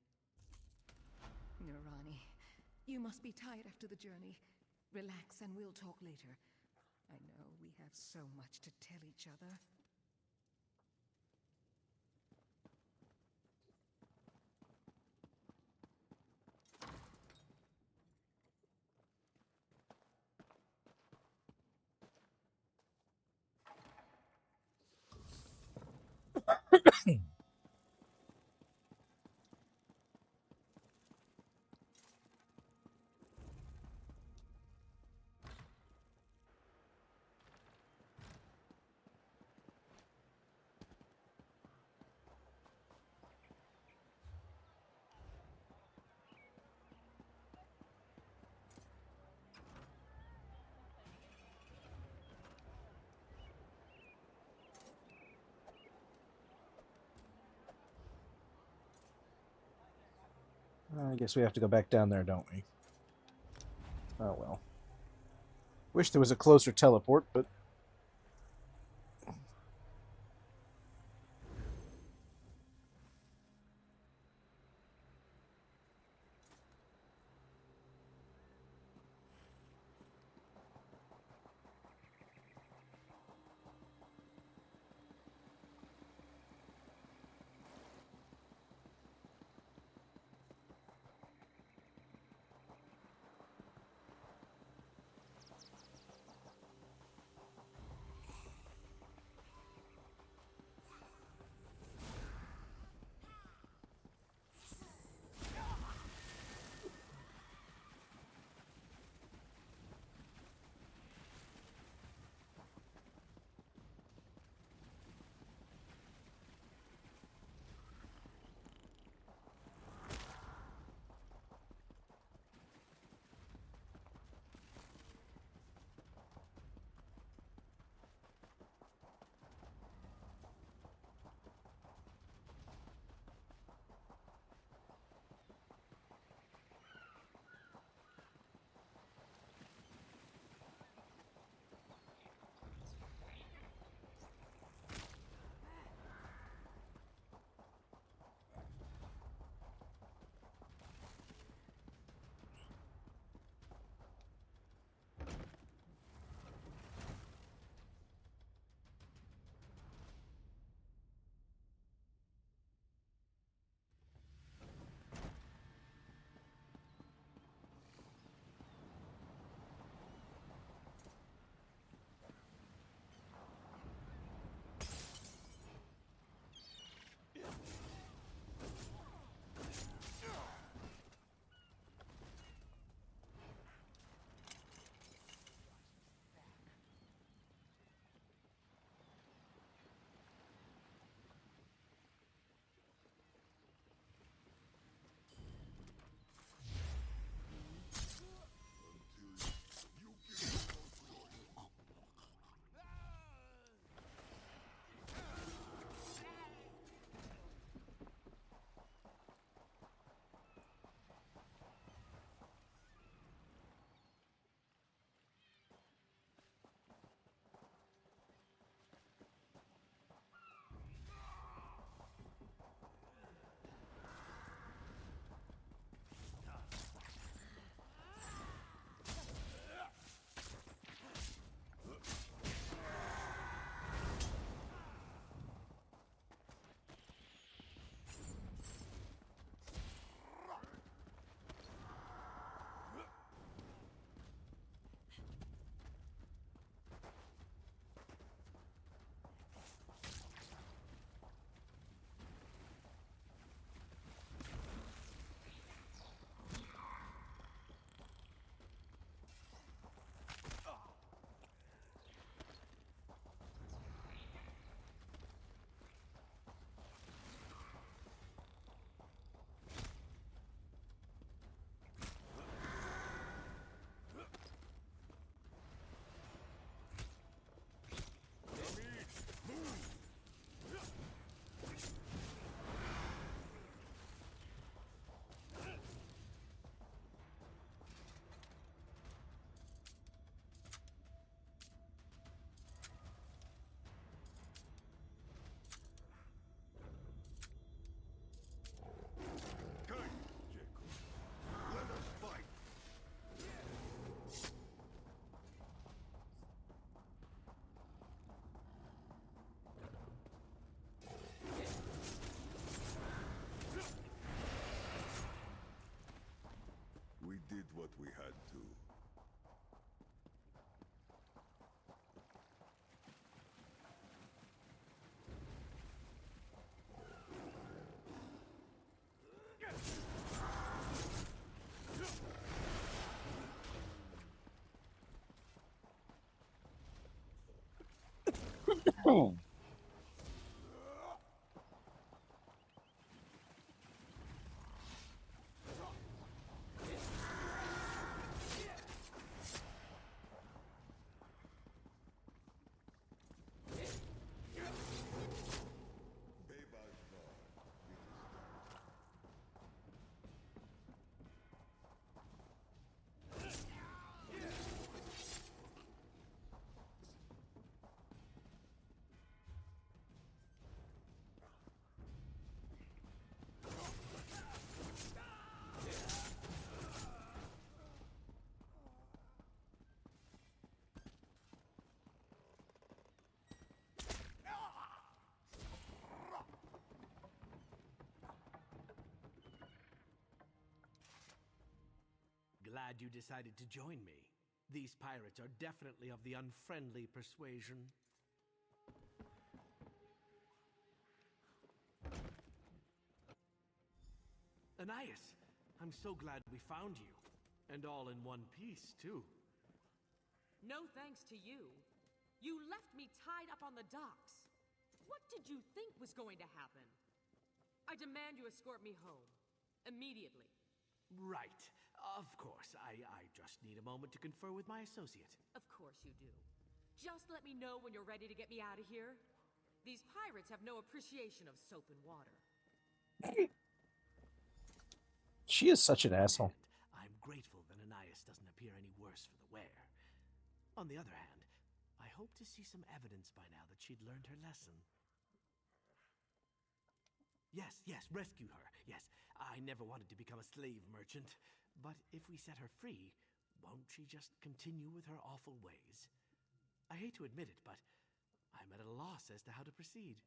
Narani, you must be tired after the journey. Relax and we'll talk later. I know we have so much to tell each other. I guess we have to go back down there, don't we? Oh well. Wish there was a closer teleport, but... Glad you decided to join me. These pirates are definitely of the unfriendly persuasion. Anais, I'm so glad we found you. And all in one piece, too. No thanks to you. You left me tied up on the docks. What did you think was going to happen? I demand you escort me home. Immediately. Right. Of course. I just need a moment to confer with my associate. Of course you do. Just let me know when you're ready to get me out of here. These pirates have no appreciation of soap and water. She is such an asshole. I'm grateful that Anais doesn't appear any worse for the wear. On the other hand, I hope to see some evidence by now that she'd learned her lesson. Yes, rescue her. Yes, I never wanted to become a slave merchant. But if we set her free, won't she just continue with her awful ways? I hate to admit it, but I'm at a loss as to how to proceed.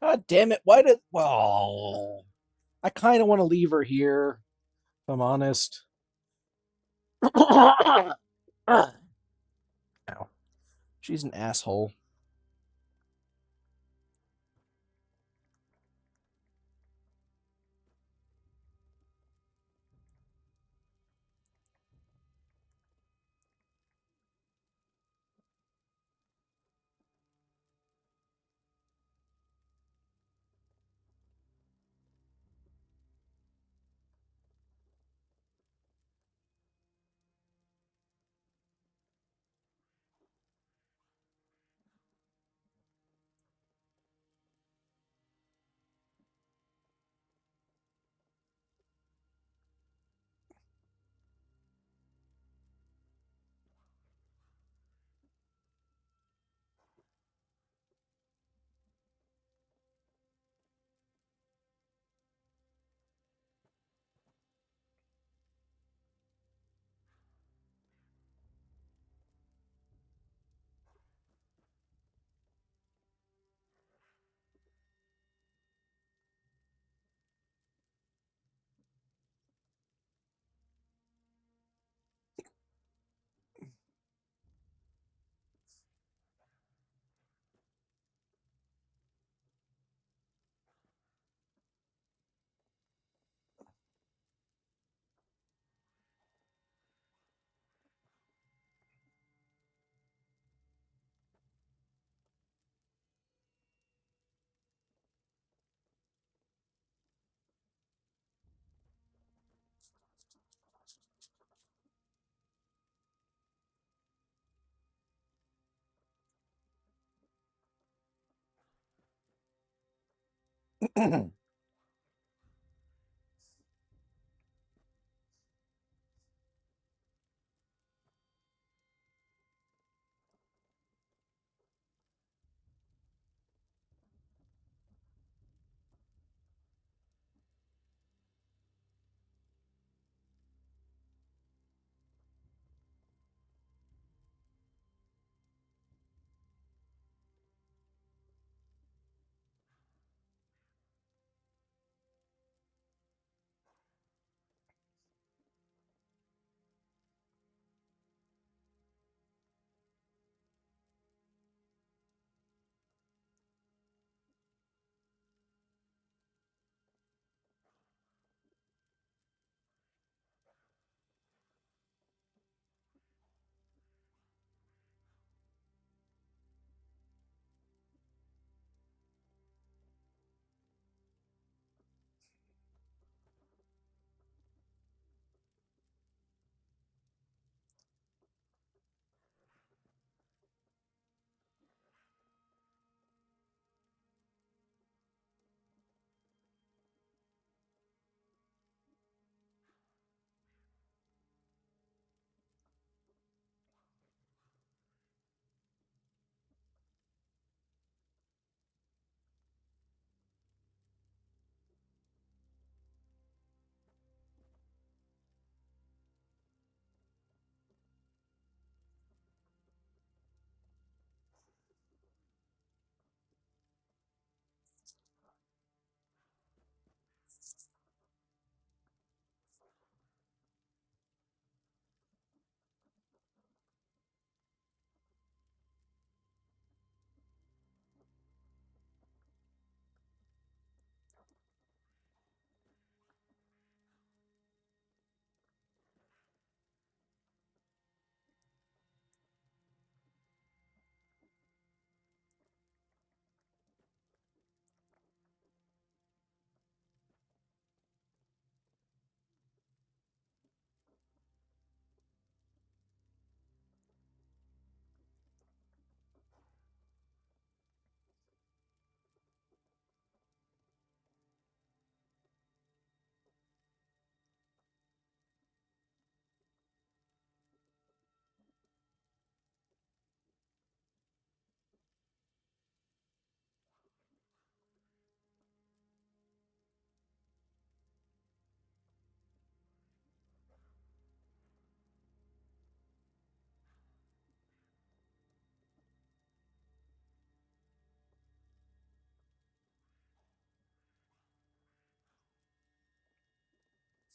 God damn it. Why did... Well, I kind of want to leave her here, if I'm honest. Ow. She's an asshole.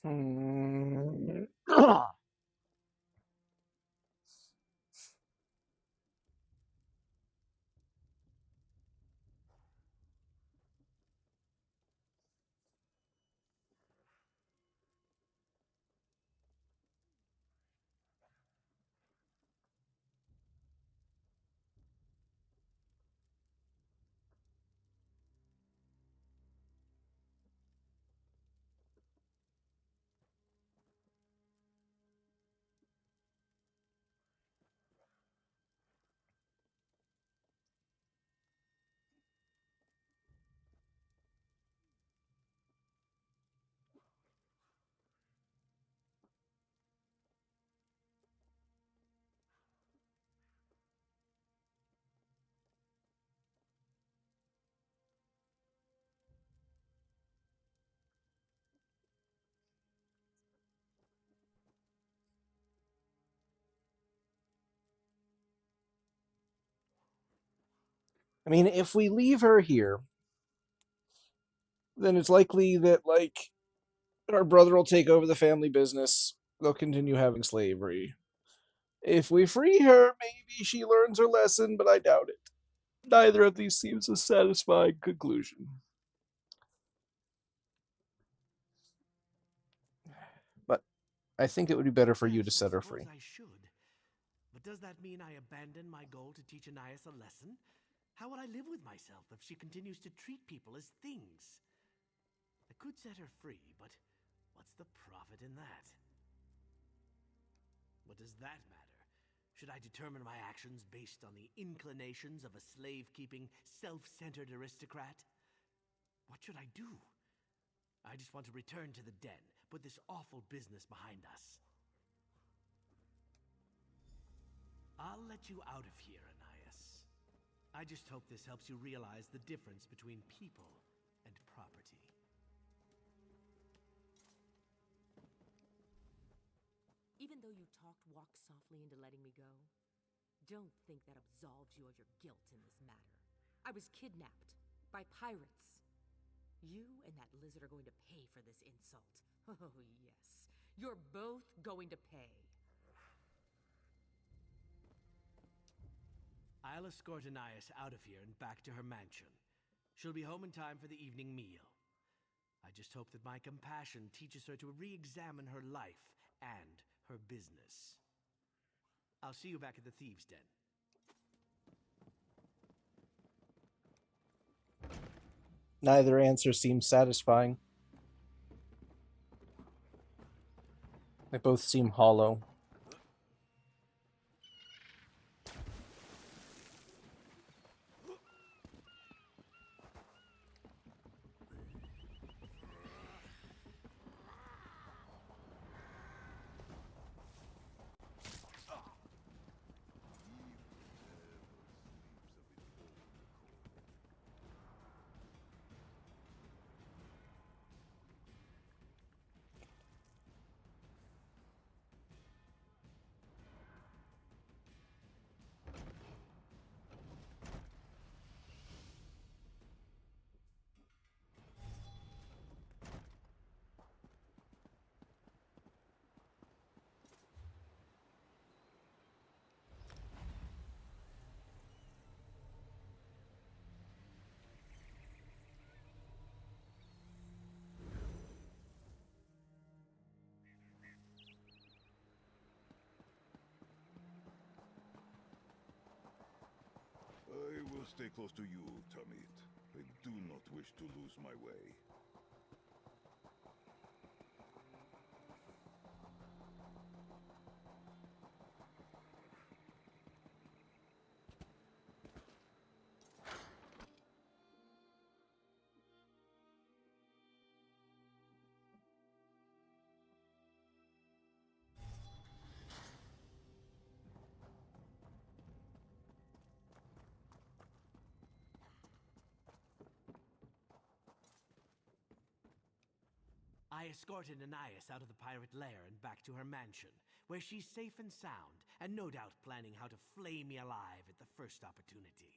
Hmm. I mean, if we leave her here, then it's likely that, like, our brother will take over the family business. They'll continue having slavery. If we free her, maybe she learns her lesson, but I doubt it. Neither of these seems a satisfying conclusion. But I think it would be better for you to set her free. I should. But does that mean I abandon my goal to teach Anais a lesson? How would I live with myself if she continues to treat people as things? I could set her free, but what's the profit in that? What does that matter? Should I determine my actions based on the inclinations of a slave-keeping, self-centered aristocrat? What should I do? I just want to return to the den, put this awful business behind us. I'll let you out of here, Anais. I just hope this helps you realize the difference between people and property. Even though you talked Walk softly into letting me go, don't think that absolves you of your guilt in this matter. I was kidnapped by pirates. You and that lizard are going to pay for this insult. Oh, yes. You're both going to pay. I'll escort Anais out of here and back to her mansion. She'll be home in time for the evening meal. I just hope that my compassion teaches her to re-examine her life and her business. I'll see you back at the Thieves' Den. Neither answer seems satisfying. They both seem hollow. I will stay close to you, Tamit. I do not wish to lose my way. I escorted Anais out of the pirate lair and back to her mansion, where she's safe and sound, and no doubt planning how to flay me alive at the first opportunity.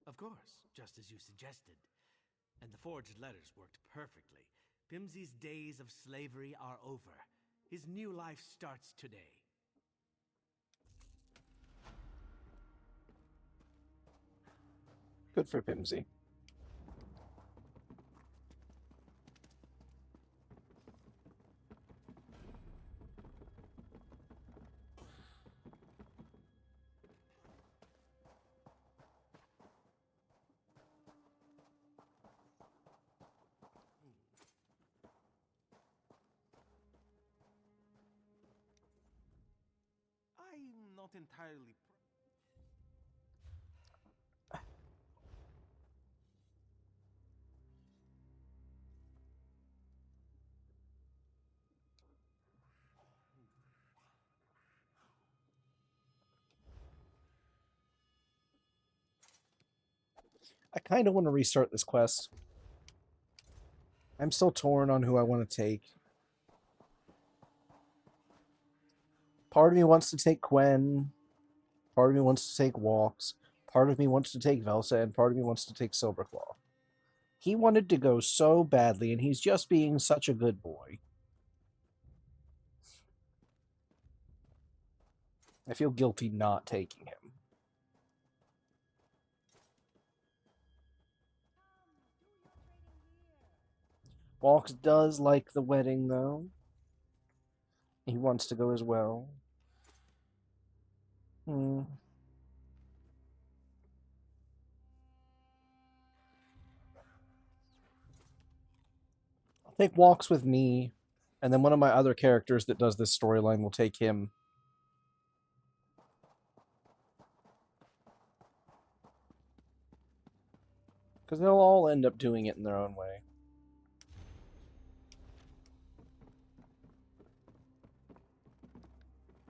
Of course, just as you suggested. And the forged letters worked perfectly. Pimsey's days of slavery are over. His new life starts today. Good for Pimsey. I'm not entirely. I kind of want to restart this quest. I'm still torn on who I want to take. Part of me wants to take Quen. Part of me wants to take Walks. Part of me wants to take Velsa, and part of me wants to take Silverclaw. He wanted to go so badly, and he's just being such a good boy. I feel guilty not taking him. Walks does like the wedding, though. He wants to go as well. I think Walks with me, and then one of my other characters that does this storyline will take him. Because they'll all end up doing it in their own way.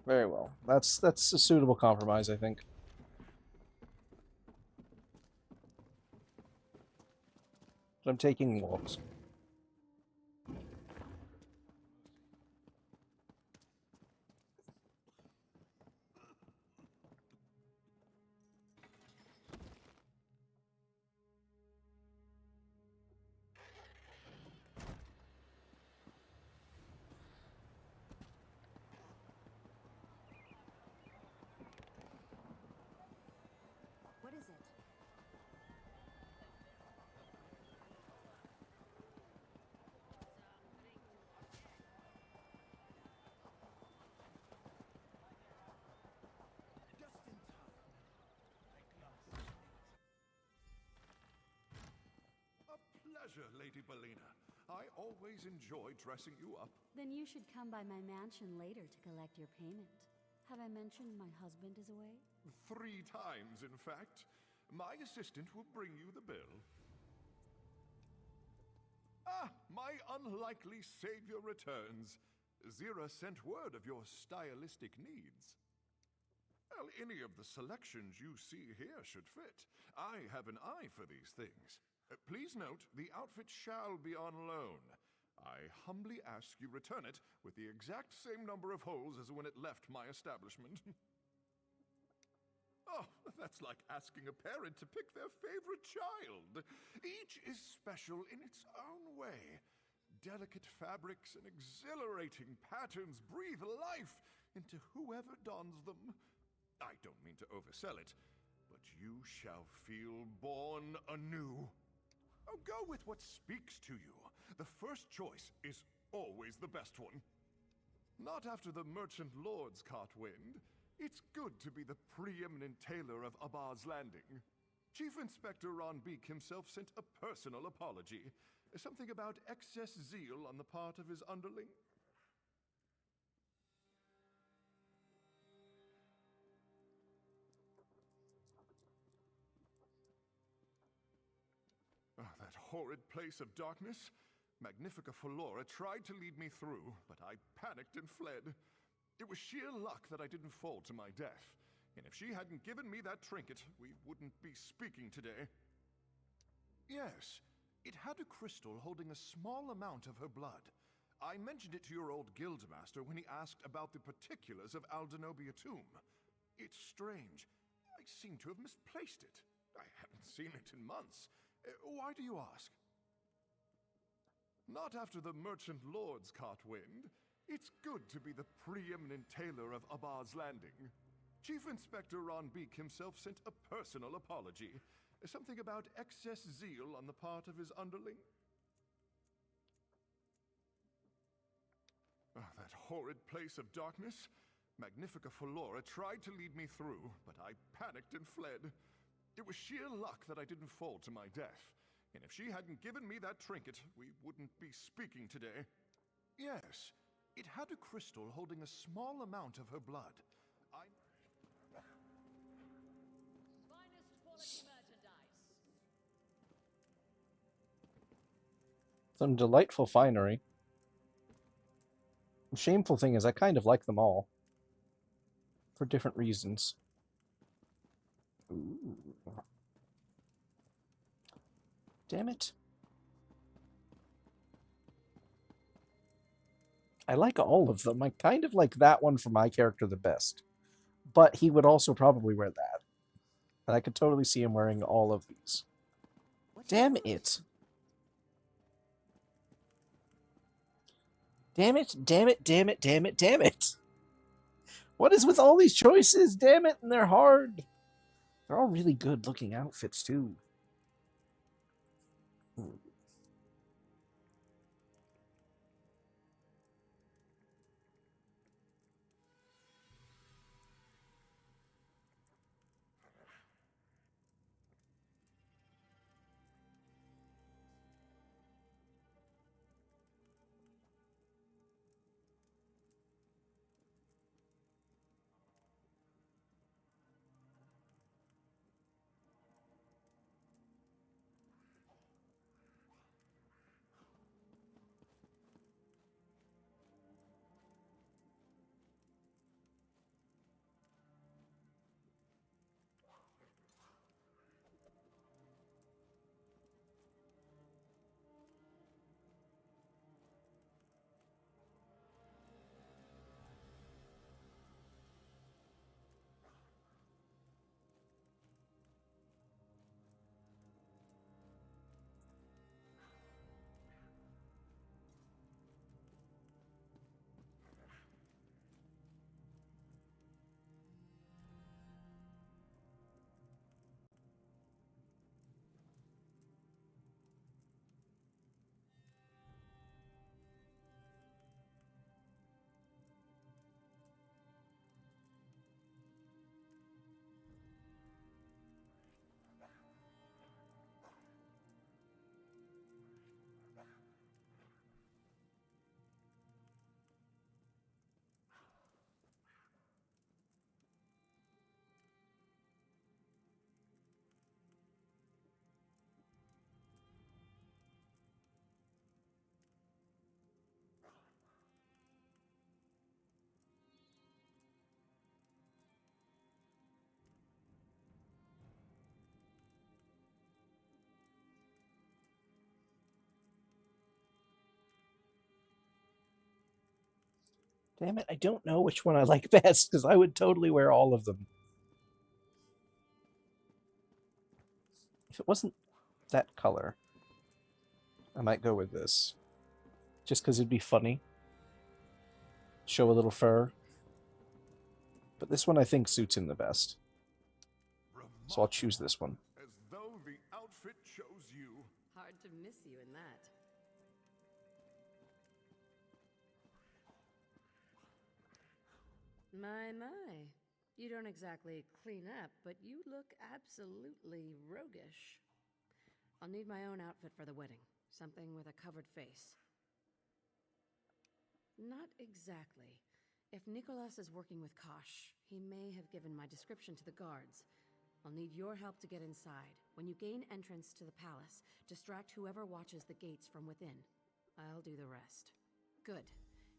Very well. That's a suitable compromise, I think. So I'm taking Walks. What is it? A pleasure, Lady Belina. I always enjoy dressing you up. Then you should come by my mansion later to collect your payment. Have I mentioned my husband is away? 3 times, in fact. My assistant will bring you the bill. Ah, my unlikely savior returns. Zira sent word of your stylistic needs. Well, any of the selections you see here should fit. I have an eye for these things. Please note, the outfit shall be on loan. I humbly ask you return it with the exact same number of holes as when it left my establishment. Oh, that's like asking a parent to pick their favorite child. Each is special in its own way. Delicate fabrics and exhilarating patterns breathe life into whoever dons them. I don't mean to oversell it, but you shall feel born anew. Oh, go with what speaks to you. The first choice is always the best one. Not after the merchant lords caught wind. It's good to be the preeminent tailor of Abba's Landing. Chief Inspector Ron Beek himself sent a personal apology. Something about excess zeal on the part of his underling. Oh, that horrid place of darkness. Magnifica Flora tried to lead me through, but I panicked and fled. It was sheer luck that I didn't fall to my death. And if she hadn't given me that trinket, we wouldn't be speaking today. Yes, it had a crystal holding a small amount of her blood. I mentioned it to your old guildmaster when he asked about the particulars of Aldenobia tomb. It's strange. I seem to have misplaced it. I haven't seen it in months. Why do you ask? Not after the Merchant Lords caught wind. It's good to be the preeminent tailor of Abba's Landing. Chief Inspector Ron Beek himself sent a personal apology. Something about excess zeal on the part of his underling. Oh, that horrid place of darkness. Magnifica Flora tried to lead me through, but I panicked and fled. It was sheer luck that I didn't fall to my death. And if she hadn't given me that trinket, we wouldn't be speaking today. Yes, it had a crystal holding a small amount of her blood. Some delightful finery. The shameful thing is I kind of like them all. For different reasons. Ooh. Damn it. I like all of them. I kind of like that one for my character the best. But he would also probably wear that. And I could totally see him wearing all of these. Damn it. Damn it, damn it, damn it, damn it, damn it. What is with all these choices? Damn it, and they're hard. They're all really good looking outfits, too. Damn it, I don't know which one I like best, because I would totally wear all of them. If it wasn't that color, I might go with this. Just because it'd be funny. Show a little fur. But this one I think suits him the best. So I'll choose this one. As though the outfit chose you. Hard to miss you in that. My. You don't exactly clean up, but you look absolutely roguish. I'll need my own outfit for the wedding. Something with a covered face. Not exactly. If Nicholas is working with Kosh, he may have given my description to the guards. I'll need your help to get inside. When you gain entrance to the palace, distract whoever watches the gates from within. I'll do the rest. Good.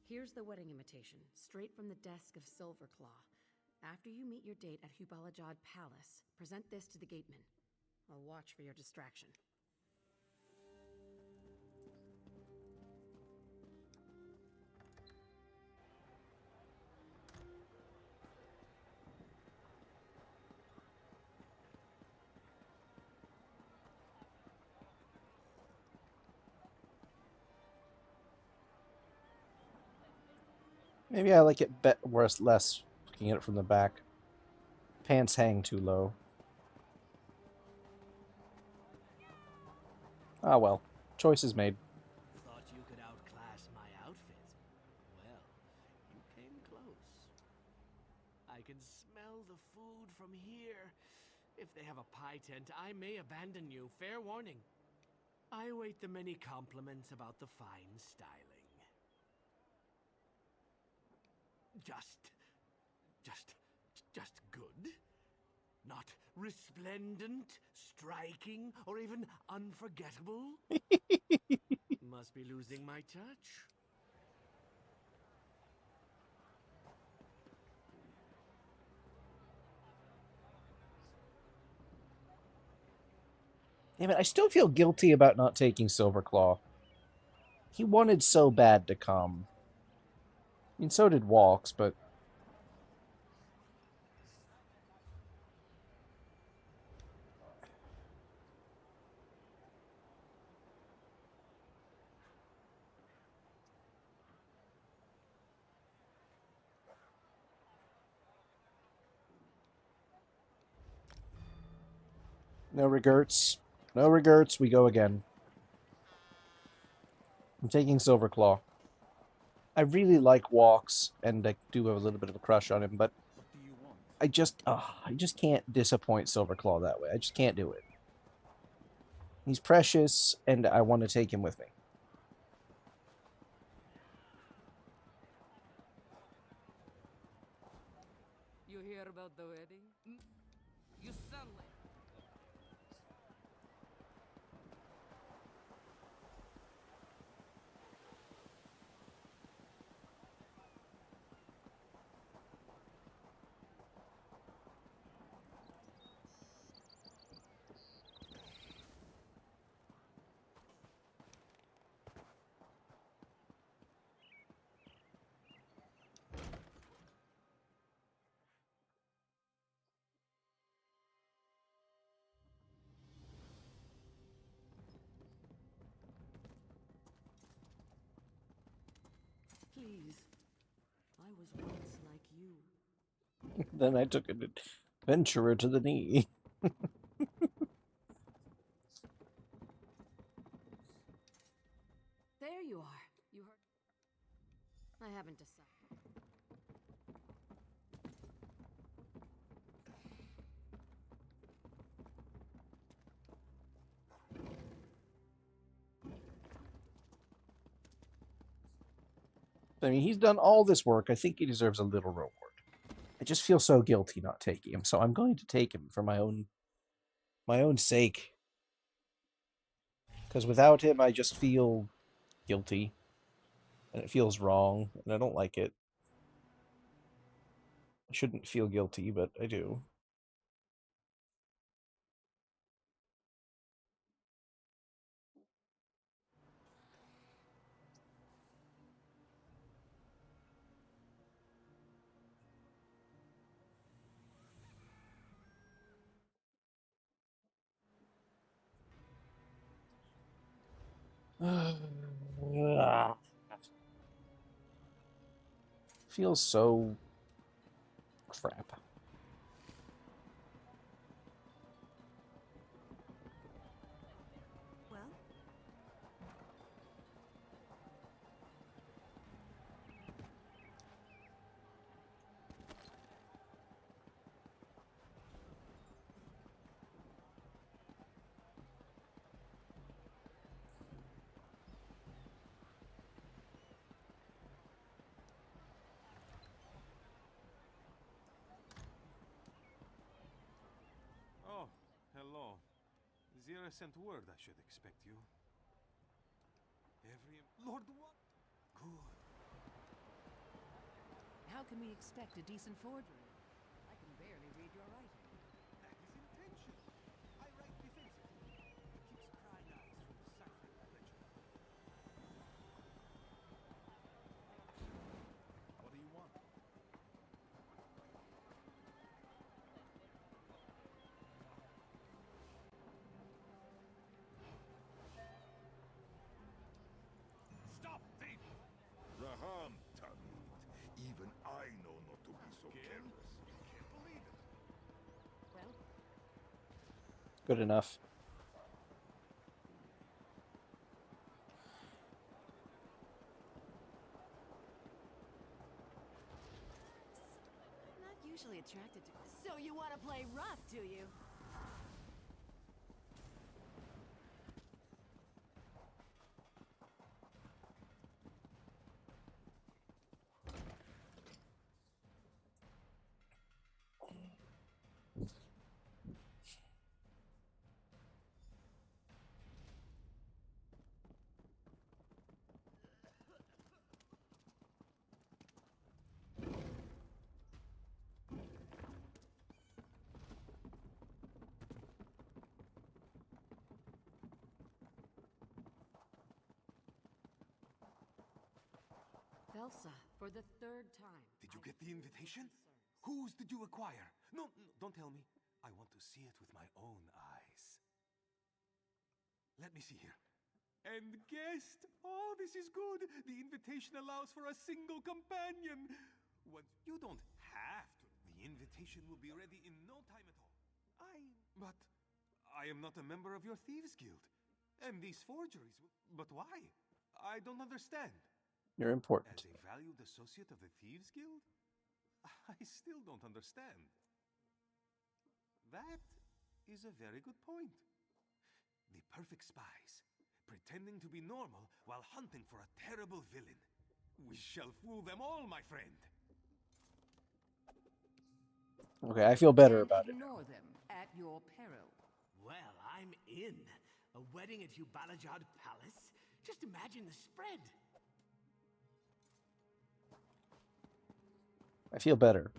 Here's the wedding invitation, straight from the desk of Silverclaw. After you meet your date at Hubalajad Palace, present this to the gateman. I'll watch for your distraction. Maybe I like it worse less looking at it from the back. Pants hang too low. Ah well, choice is made. Thought you could outclass my outfit? Well, you came close. I can smell the food from here. If they have a pie tent, I may abandon you. Fair warning. I await the many compliments about the fine styling. Just good? Not resplendent, striking, or even unforgettable? Must be losing my touch. Damn it, I still feel guilty about not taking Silverclaw. He wanted so bad to come. I mean, so did Walks, but... No regrets. No regrets, we go again. I'm taking Silverclaw. I really like Walks, and I do have a little bit of a crush on him, but I just can't disappoint Silverclaw that way. I just can't do it. He's precious, and I want to take him with me. You hear about the wedding? You sound like... Please. I was once like you. Then I took an adventurer to the knee. There you are. You heard... I haven't decided. I mean, he's done all this work. I think he deserves a little reward. I just feel so guilty not taking him, so I'm going to take him for my own sake. Because without him, I just feel guilty. And it feels wrong, and I don't like it. I shouldn't feel guilty, but I do. Feels so crap. Well? Oh, hello. Zira sent word I should expect you. Lord, what? Good. How can we expect a decent forgery? I can barely read your writing. That is intention. I write defensively. It keeps prying eyes from deciphering the legend. What do you want? Stop, thief! Raham Tamid, Well, Good enough. I'm not usually attracted to. So you want to play rough, do you? Velsa, for the third time. Did you get the invitation? Whose did you acquire? No, don't tell me. I want to see it with my own eyes. Let me see here. And guest! Oh, this is good. The invitation allows for a single companion. What? You don't have to. The invitation will be ready in no time at all. But I am not a member of your Thieves Guild. And these forgeries. But why? I don't understand. You're important. As a valued associate of the Thieves Guild? I still don't understand. That is a very good point. The perfect spies, pretending to be normal while hunting for a terrible villain. We shall fool them all, my friend. Okay, I feel better about it. Ignore them at your peril. Well, I'm in. A wedding at Ubalajad Palace? Just imagine the spread. I feel better.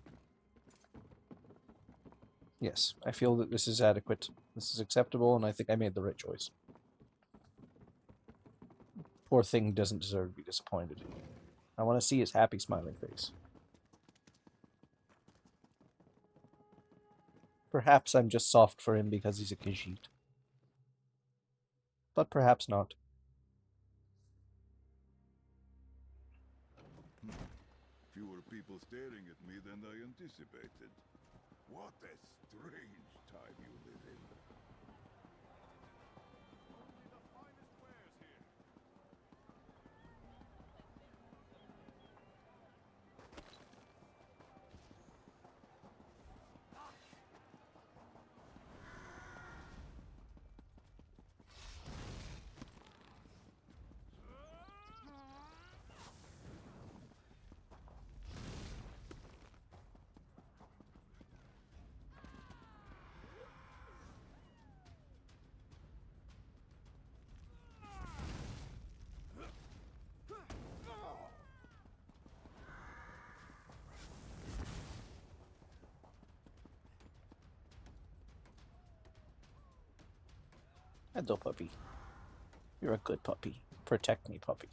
Yes, I feel that this is adequate. This is acceptable, and I think I made the right choice. Poor thing doesn't deserve to be disappointed. I want to see his happy, smiling face. Perhaps I'm just soft for him because he's a Khajiit. But perhaps not. Fewer people staring at me than I anticipated. What a strange time you live in. Hello, puppy. You're a good puppy. Protect me, puppy.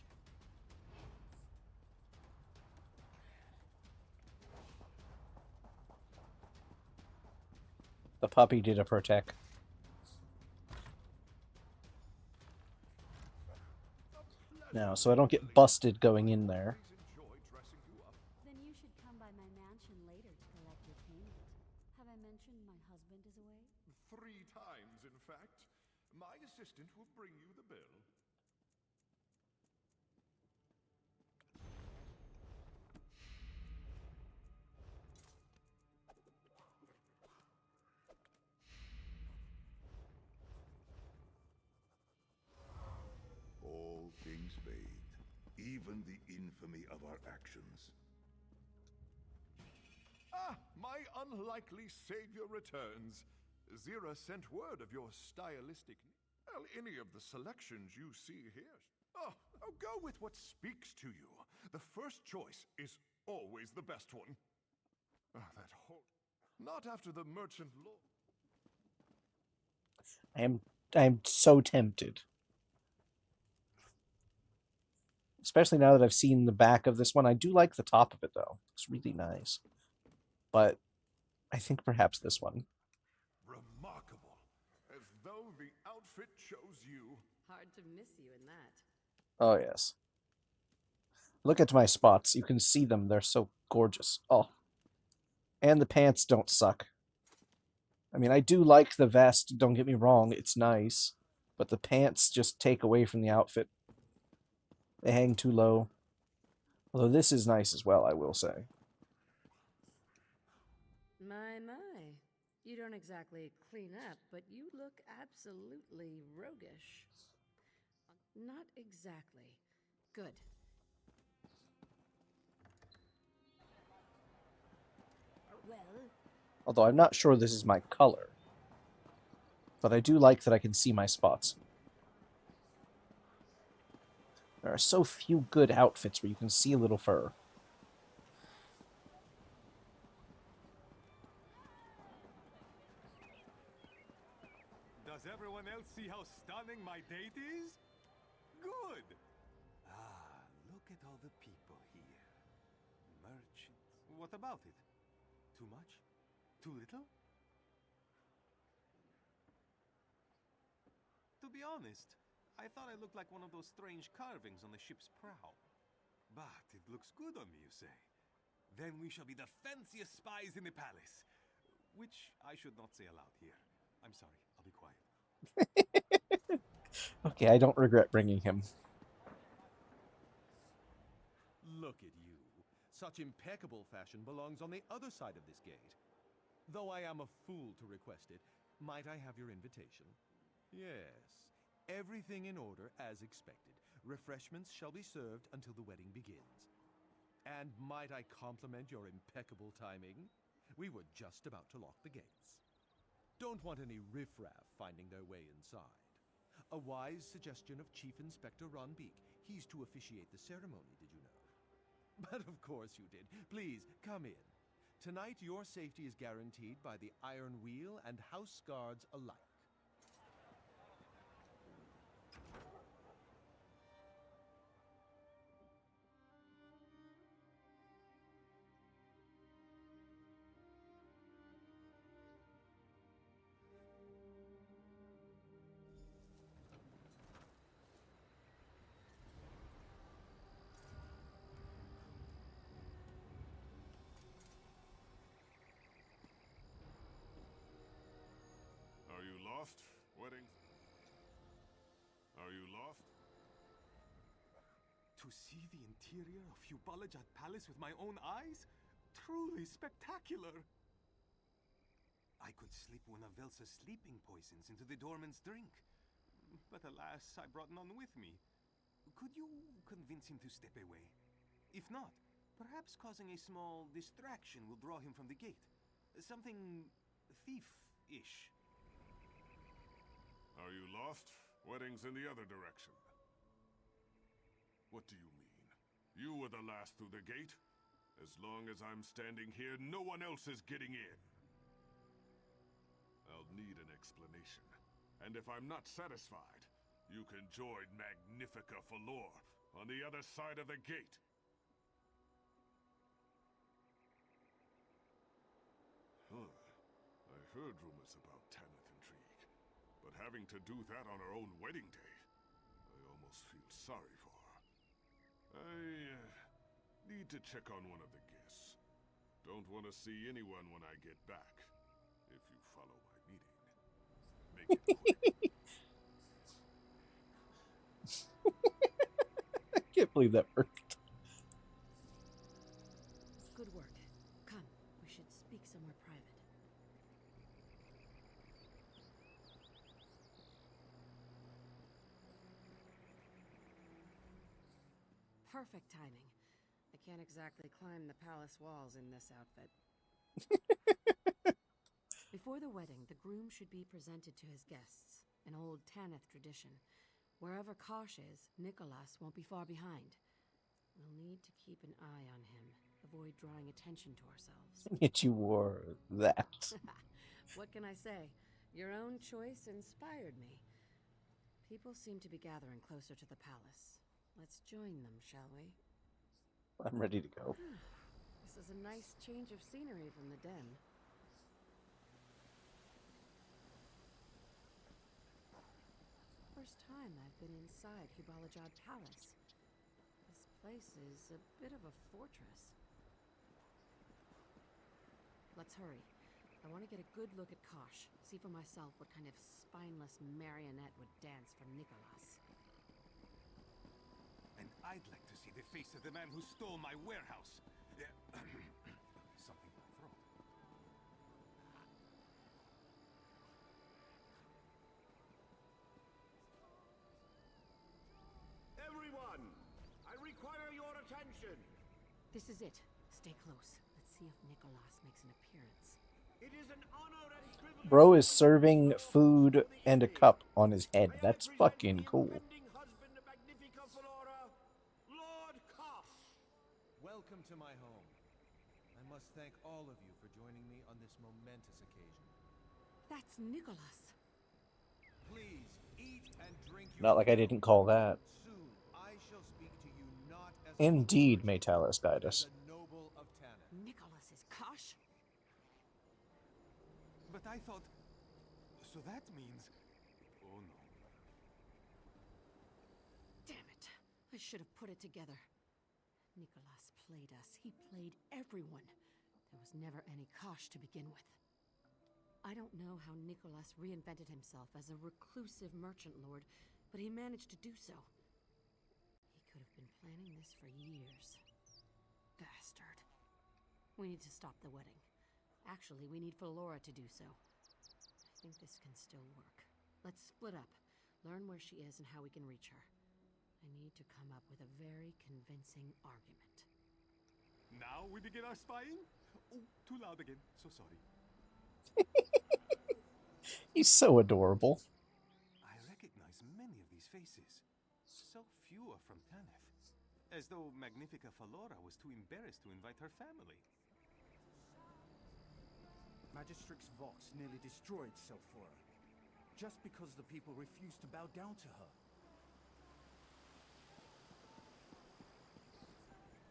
The puppy did a protect. Now, so I don't get busted going in there. Then you should come by my mansion later to collect your payment. Have I mentioned my husband is away? 3 times, in fact. My assistant will bring you the bill. All things fade, even the infamy of our actions. Ah, my unlikely savior returns. Zira sent word of your stylistic... Well, any of the selections you see here. Oh, go with what speaks to you. The first choice is always the best one. Ah, that whole... Not after the merchant law. I'm so tempted. Especially now that I've seen the back of this one. I do like the top of it, though. It's really nice. But I think perhaps this one. Remarkable. As though the outfit chose you. Hard to miss you in that. Oh, yes. Look at my spots. You can see them. They're so gorgeous. Oh. And the pants don't suck. I mean, I do like the vest, don't get me wrong, it's nice. But the pants just take away from the outfit. They hang too low. Although this is nice as well, I will say. My. You don't exactly clean up, but you look absolutely roguish. Not exactly. Good. Well, Although I'm not sure this is my color. But I do like that I can see my spots. There are so few good outfits where you can see a little fur. Does everyone else see how stunning my date is? Good! Ah, look at all the people here. Merchants. What about it? Too much? Too little? To be honest, I thought I looked like one of those strange carvings on the ship's prow. But it looks good on me, you say? Then we shall be the fanciest spies in the palace. Which I should not say aloud here. I'm sorry, I'll be quiet. Okay, I don't regret bringing him. Look at you. Such impeccable fashion belongs on the other side of this gate. Though I am a fool to request it, might I have your invitation? Yes. Everything in order as expected. Refreshments shall be served until the wedding begins. And might I compliment your impeccable timing? We were just about to lock the gates. Don't want any riffraff finding their way inside. A wise suggestion of Chief Inspector Ron Beek. He's to officiate the ceremony, did you know? But of course you did. Please, come in. Tonight your safety is guaranteed by the Iron Wheel and House Guards alike. Are you lost, wedding? Are you lost? To see the interior of Hubalajad Palace with my own eyes? Truly spectacular! I could slip one of Velsa's sleeping poisons into the doorman's drink. But alas, I brought none with me. Could you convince him to step away? If not, perhaps causing a small distraction will draw him from the gate. Something thief-ish. Are you lost? Wedding's in the other direction. What do you mean? You were the last through the gate? As long as I'm standing here, no one else is getting in. I'll need an explanation. And if I'm not satisfied, you can join Magnifica Falor on the other side of the gate. Huh. I heard rumors about Tanith intrigue. But having to do that on her own wedding day, I almost feel sorry for her. I need to check on one of the guests. Don't want to see anyone when I get back. If you follow my meaning. Make it quick. I can't believe that worked. Good work. Come, we should speak somewhere private. Perfect timing. I can't exactly climb the palace walls in this outfit. Before the wedding, the groom should be presented to his guests, an old Tanith tradition. Wherever Kosh is, Nicholas won't be far behind. We'll need to keep an eye on him, avoid drawing attention to ourselves. Yet you wore that. What can I say? Your own choice inspired me. People seem to be gathering closer to the palace. Let's join them, shall we? I'm ready to go. This is a nice change of scenery from the den. First time I've been inside Hubalajad Palace. This place is a bit of a fortress. let's hurry. I want to get a good look at Kosh. See for myself what kind of spineless marionette would dance for Nicholas. And I'd like to see the face of the man who stole my warehouse. Something in my throat. Everyone, I require your attention. This is it. Stay close. Let's see if Nicholas makes an appearance. It is an honor and privilege. Bro is serving food and a cup on his head. That's fucking cool. Husband of Magnifica Flora, Lord Kosh. Welcome to my home. I must thank all of you for joining me on this momentous occasion. That's Nicholas. Please eat and drink your Not like I didn't call that. Soon I shall speak to you not as Indeed, may Talos guide us. a noble of Tanith. Nicholas is Kosh? But I thought... So that means... Oh no. Damn it. I should have put it together. Nicholas played us. He played everyone. There was never any Kosh to begin with. I don't know how Nicholas reinvented himself as a reclusive merchant lord, but he managed to do so. He could have been planning this for years. Bastard. We need to stop the wedding. Actually, we need Flora to do so. I think this can still work. Let's split up, learn where she is and how we can reach her. I need to come up with a very convincing argument. Now we begin our spying? Oh, too loud again. So sorry. He's so adorable. I recognize many of these faces. So few are from Tanith. As though Magnifica Flora was too embarrassed to invite her family. Magistrix Vox nearly destroyed Selphora, just because the people refused to bow down to her.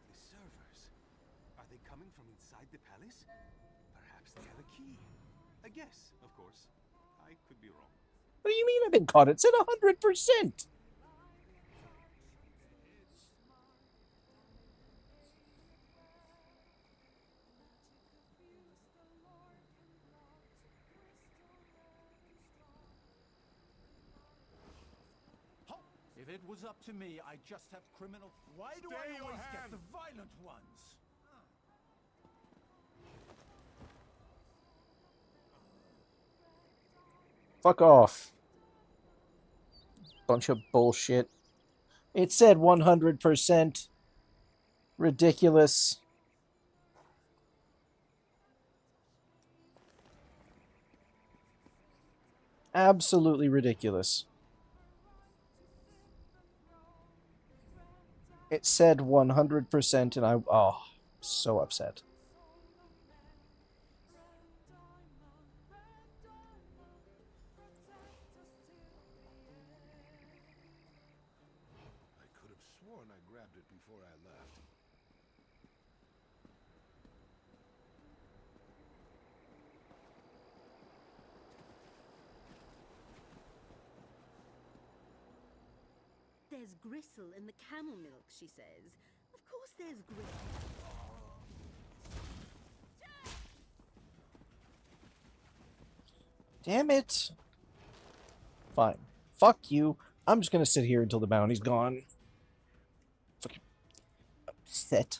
The servers. Are they coming from inside the palace? Perhaps they have a key. A guess, of course. I could be wrong. What do you mean I've been caught? It said 100%. If it was up to me, I'd just have criminal... Why do Stay I your always get hand. the violent ones? Fuck off. Bunch of bullshit. It said 100%. Ridiculous. Absolutely ridiculous. It said 100% and oh, so upset. I could have sworn I grabbed it before I left. There's gristle in the camel milk, she says. Of course there's gristle. Damn it. Fine. Fuck you. I'm just gonna sit here until the bounty's gone. Fucking upset.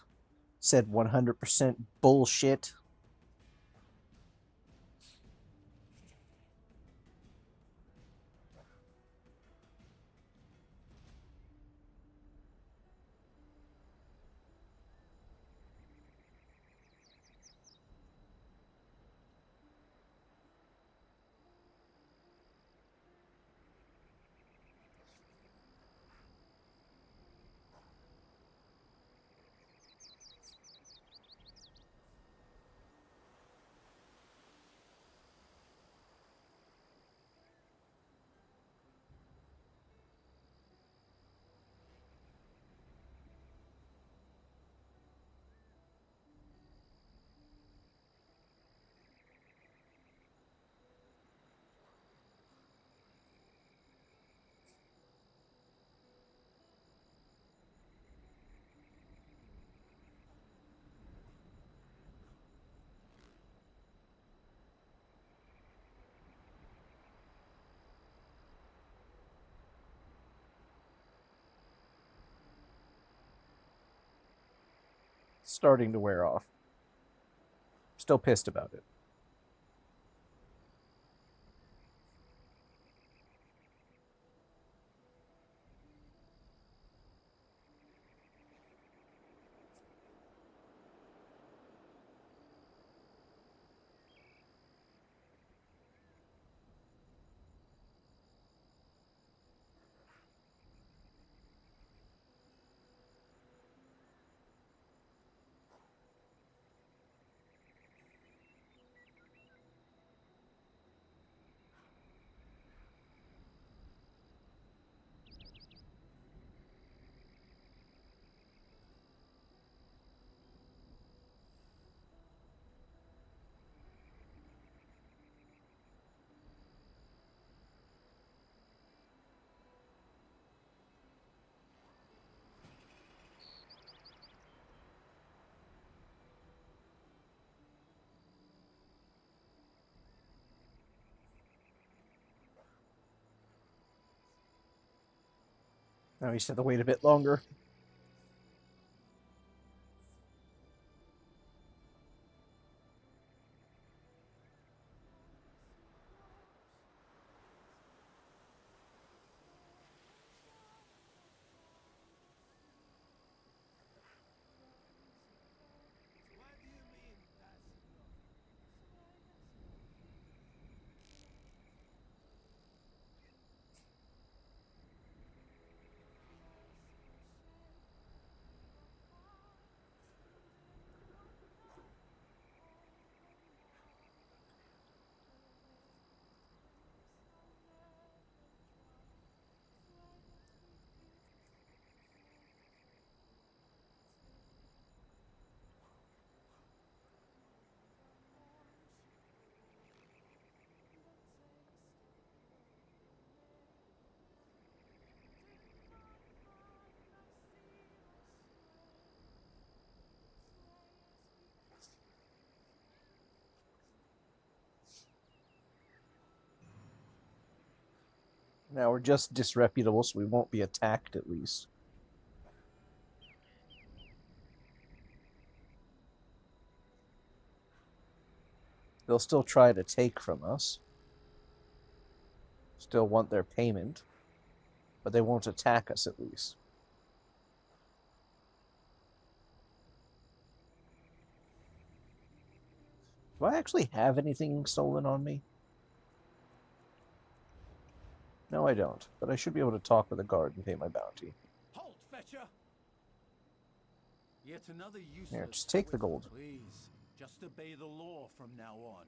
Said 100% bullshit. starting to wear off. Still pissed about it. Now we just have to wait a bit longer. Now we're just disreputable, so we won't be attacked at least. They'll still try to take from us. Still want their payment. But they won't attack us at least. Do I actually have anything stolen on me? No, I don't. But I should be able to talk with a guard and pay my bounty. Halt, fetcher! Yet another useless. Here, just take the gold. Please, just obey the law from now on.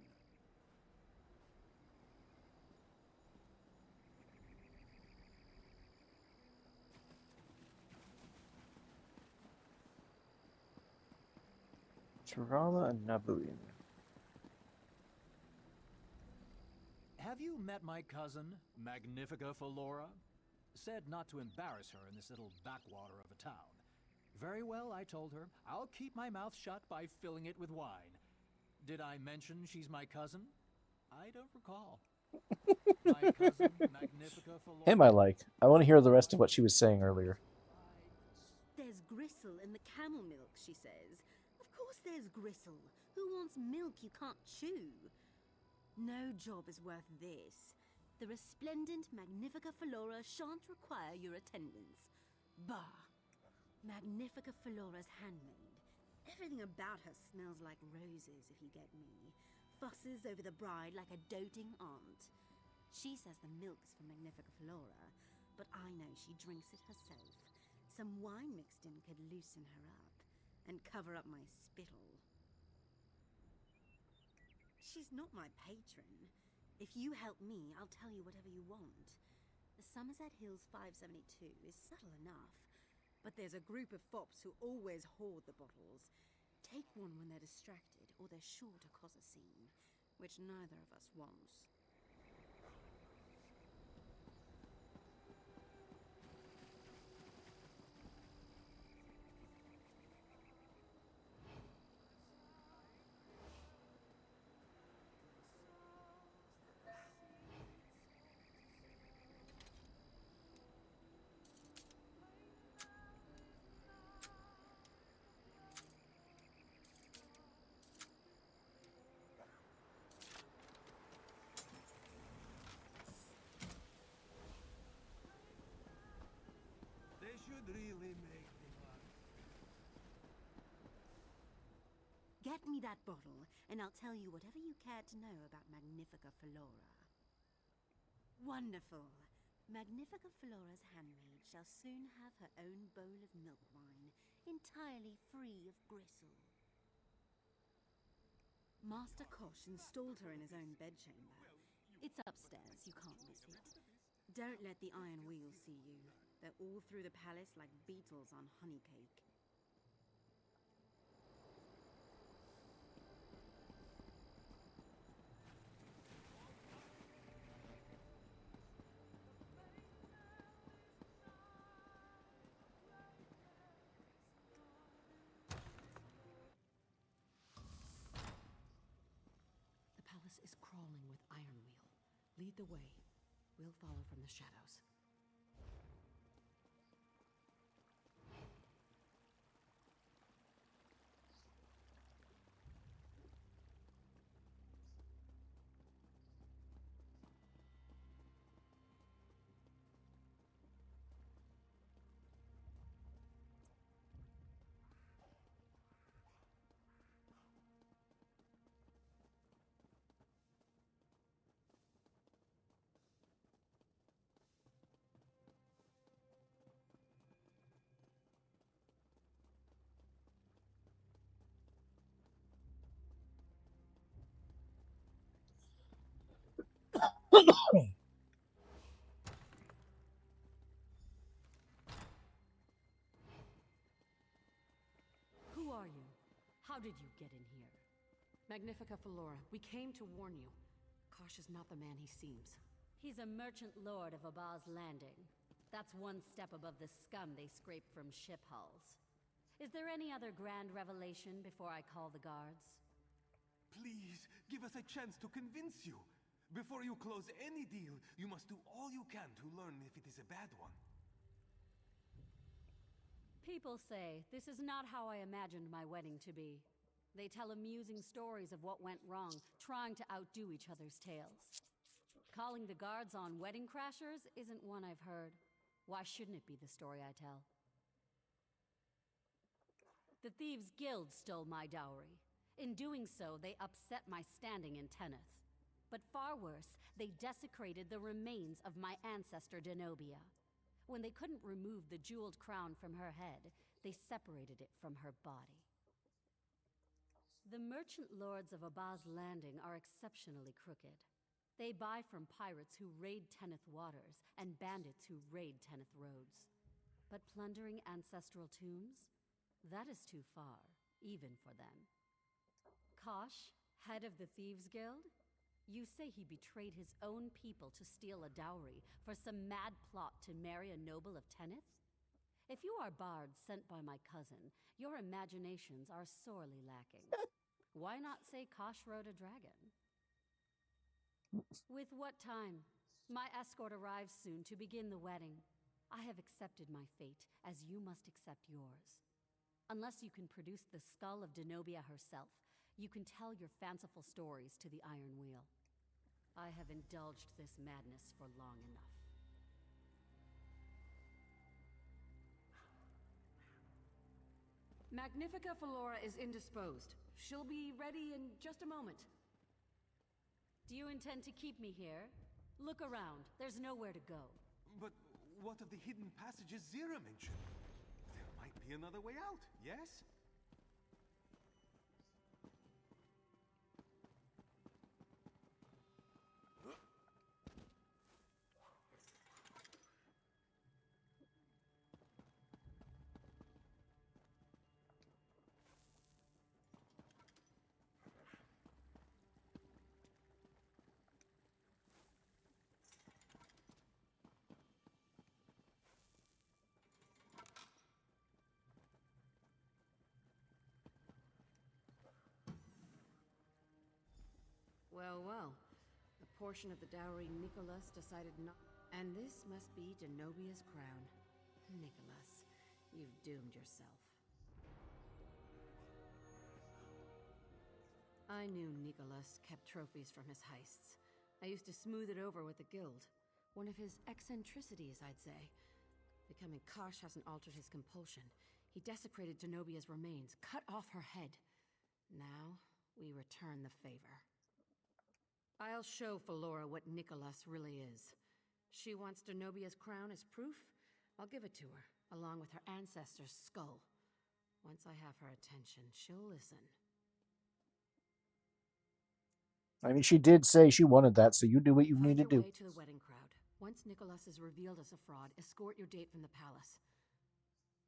Tirala and Nabuin. Have you met my cousin, Magnifica Falora? Said not to embarrass her in this little backwater of a town. Very well, I told her. I'll keep my mouth shut by filling it with wine. Did I mention she's my cousin? I don't recall. My cousin, Magnifica Falora. Him I like. I want to hear the rest of what she was saying earlier. There's gristle in the camel milk, she says. Of course there's gristle. Who wants milk you can't chew? No job is worth this. The resplendent Magnifica Falora shan't require your attendance. Bah! Magnifica Falora's handmaid. Everything about her smells like roses, if you get me. Fusses over the bride like a doting aunt. She says the milk's for Magnifica Falora, but I know she drinks it herself. Some wine mixed in could loosen her up and cover up my spittle. She's not my patron. If you help me, I'll tell you whatever you want. The Somerset Hills 572 is subtle enough, but there's a group of fops who always hoard the bottles. Take one when they're distracted, or they're sure to cause a scene, which neither of us wants. should really make the mark. Get me that bottle, and I'll tell you whatever you care to know about Magnifica Flora. Wonderful. Magnifica Flora's handmaid shall soon have her own bowl of milk wine, entirely free of gristle. Master Kosh installed her in his own bedchamber. It's upstairs, you can't miss it. Don't let the Iron Wheel see you. They're all through the palace like beetles on honey cake. The palace is crawling with Iron Wheel. Lead the way. We'll follow from the shadows. Who are you? How did you get in here? Magnifica Flora, we came to warn you. Kosh is not the man he seems. He's a merchant lord of Abaz Landing. That's one step above the scum they scrape from ship hulls. Is there any other grand revelation before I call the guards? Please, give us a chance to convince you. Before you close any deal, you must do all you can to learn if it is a bad one. People say this is not how I imagined my wedding to be. They tell amusing stories of what went wrong, trying to outdo each other's tales. Calling the guards on wedding crashers isn't one I've heard. Why shouldn't it be the story I tell? The Thieves' Guild stole my dowry. In doing so, they upset my standing in Tenneth. But far worse, they desecrated the remains of my ancestor Denobia. When they couldn't remove the jeweled crown from her head, they separated it from her body. The merchant lords of Abaz Landing are exceptionally crooked. They buy from pirates who raid Tenneth waters and bandits who raid Tenneth roads. But plundering ancestral tombs? That is too far, even for them. Kosh, head of the Thieves' Guild? You say he betrayed his own people to steal a dowry for some mad plot to marry a noble of Tenneth? If you are bards sent by my cousin, your imaginations are sorely lacking. Why not say Kosh rode a dragon? With what time? My escort arrives soon to begin the wedding. I have accepted my fate, as you must accept yours. Unless you can produce the skull of Denobia herself, you can tell your fanciful stories to the Iron Wheel. I have indulged this madness for long enough. Magnifica Flora is indisposed. She'll be ready in just a moment. Do you intend to keep me here? Look around. There's nowhere to go. But what of the hidden passages Zira mentioned? There might be another way out, yes? Well, well. A portion of the dowry Nicholas decided not... And this must be Denobia's crown. Nicholas, you've doomed yourself. I knew Nicholas kept trophies from his heists. I used to smooth it over with the guild. One of his eccentricities, I'd say. Becoming Kosh hasn't altered his compulsion. He desecrated Denobia's remains, cut off her head. Now, we return the favor. I'll show Felora what Nicholas really is. She wants Denobia's crown as proof. I'll give it to her, along with her ancestor's skull. Once I have her attention, she'll listen. I mean, she did say she wanted that, so you do what you need to do. Way to the wedding crowd. Once Nicholas is revealed as a fraud, escort your date from the palace.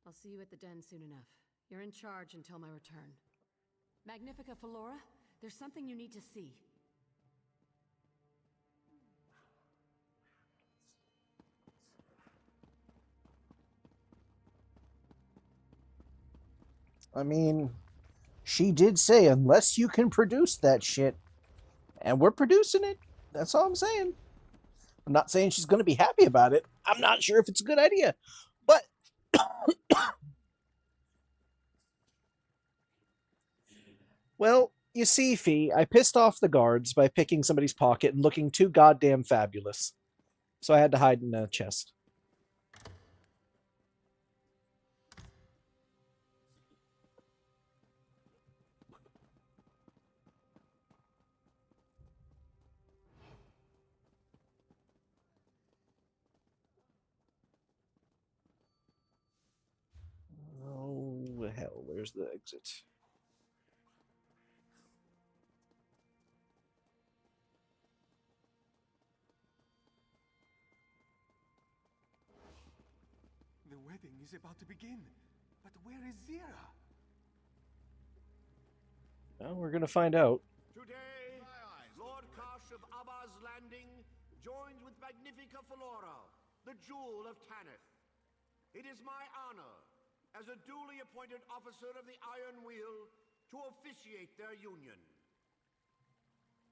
I'll see you at the den soon enough. You're in charge until my return. Magnifica Felora, there's something you need to see. I mean, she did say, unless you can produce that shit, and we're producing it. That's all I'm saying. I'm not saying she's going to be happy about it. I'm not sure if it's a good idea. But well, you see, Fee, I pissed off the guards by picking somebody's pocket and looking too goddamn fabulous. So I had to hide in a chest. Oh, hell, where's the exit? The wedding is about to begin. But where is Zira? Well, we're going to find out. Today, Lord Kosh of Abba's Landing joins with Magnifica Felora, the jewel of Tanith. It is my honor, as a duly appointed officer of the Iron Wheel, to officiate their union.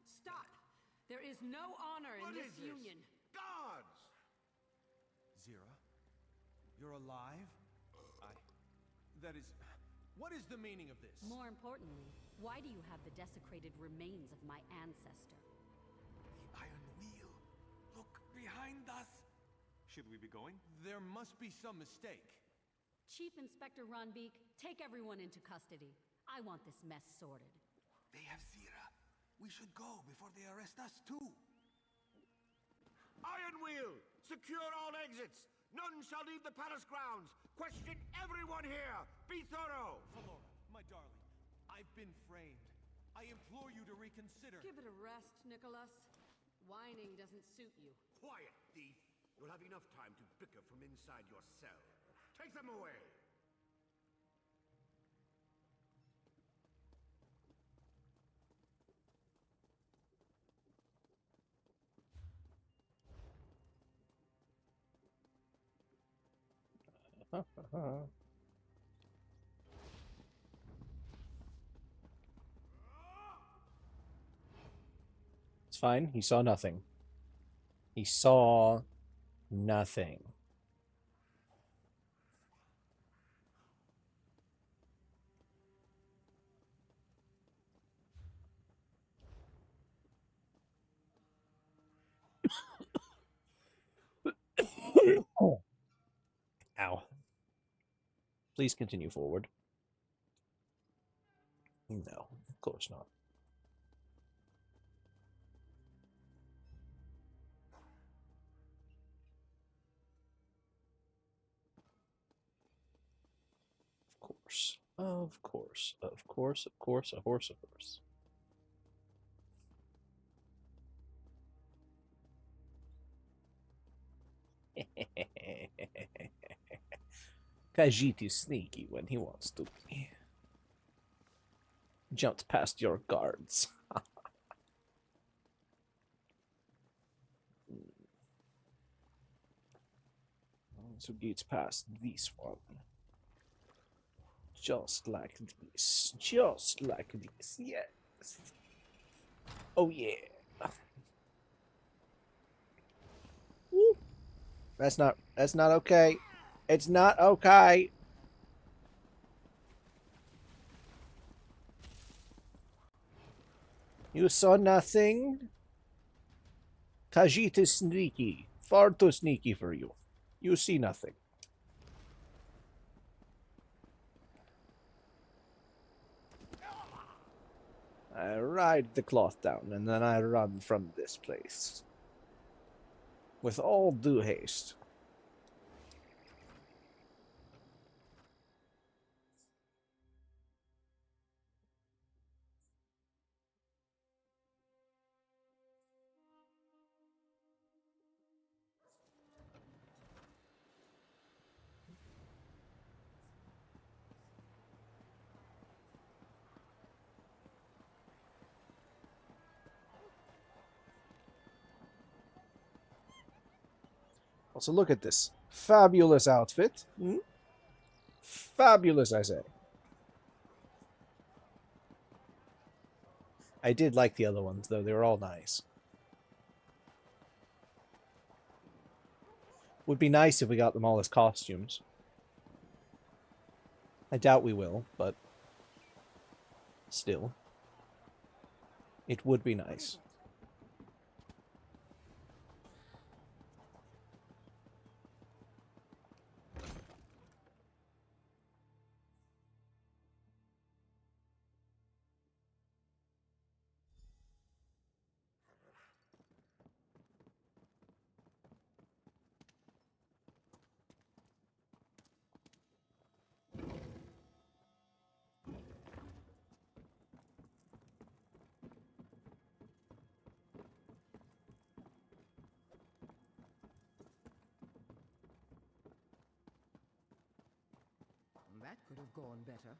Stop! There is no honor in this union. Guards! Zira? You're alive? That is... What is the meaning of this? More importantly, why do you have the desecrated remains of my ancestor? The Iron Wheel. Look behind us. Should we be going? There must be some mistake. Chief Inspector Ronbeek, take everyone into custody. I want this mess sorted. They have Zira. We should go before they arrest us too. Iron Wheel! Secure all exits! None shall leave the palace grounds! Question everyone here! Be thorough! Felora, my darling, I've been framed. I implore you to reconsider. Give it a rest, Nicholas. Whining doesn't suit you. Quiet, thief! You'll have enough time to bicker from inside your cell. Take them away! It's fine. He saw nothing. He saw nothing. Ow. Please continue forward. No, of course not. Of course. Of course. Of course. A horse, of course. Khajiit is sneaky when he wants to be. Jumped past your guards. So gets past this one. Just like this. Just like this. Yes. Oh yeah. Woo. That's not okay. It's not okay. You saw nothing? Khajiit is sneaky. Far too sneaky for you. You see nothing. I ride the cloth down, and then I run from this place. With all due haste. Also, look at this. Fabulous outfit. Hmm? Fabulous, I say. I did like the other ones, though. They were all nice. Would be nice if we got them all as costumes. I doubt we will, but still. It would be nice. That could have gone better.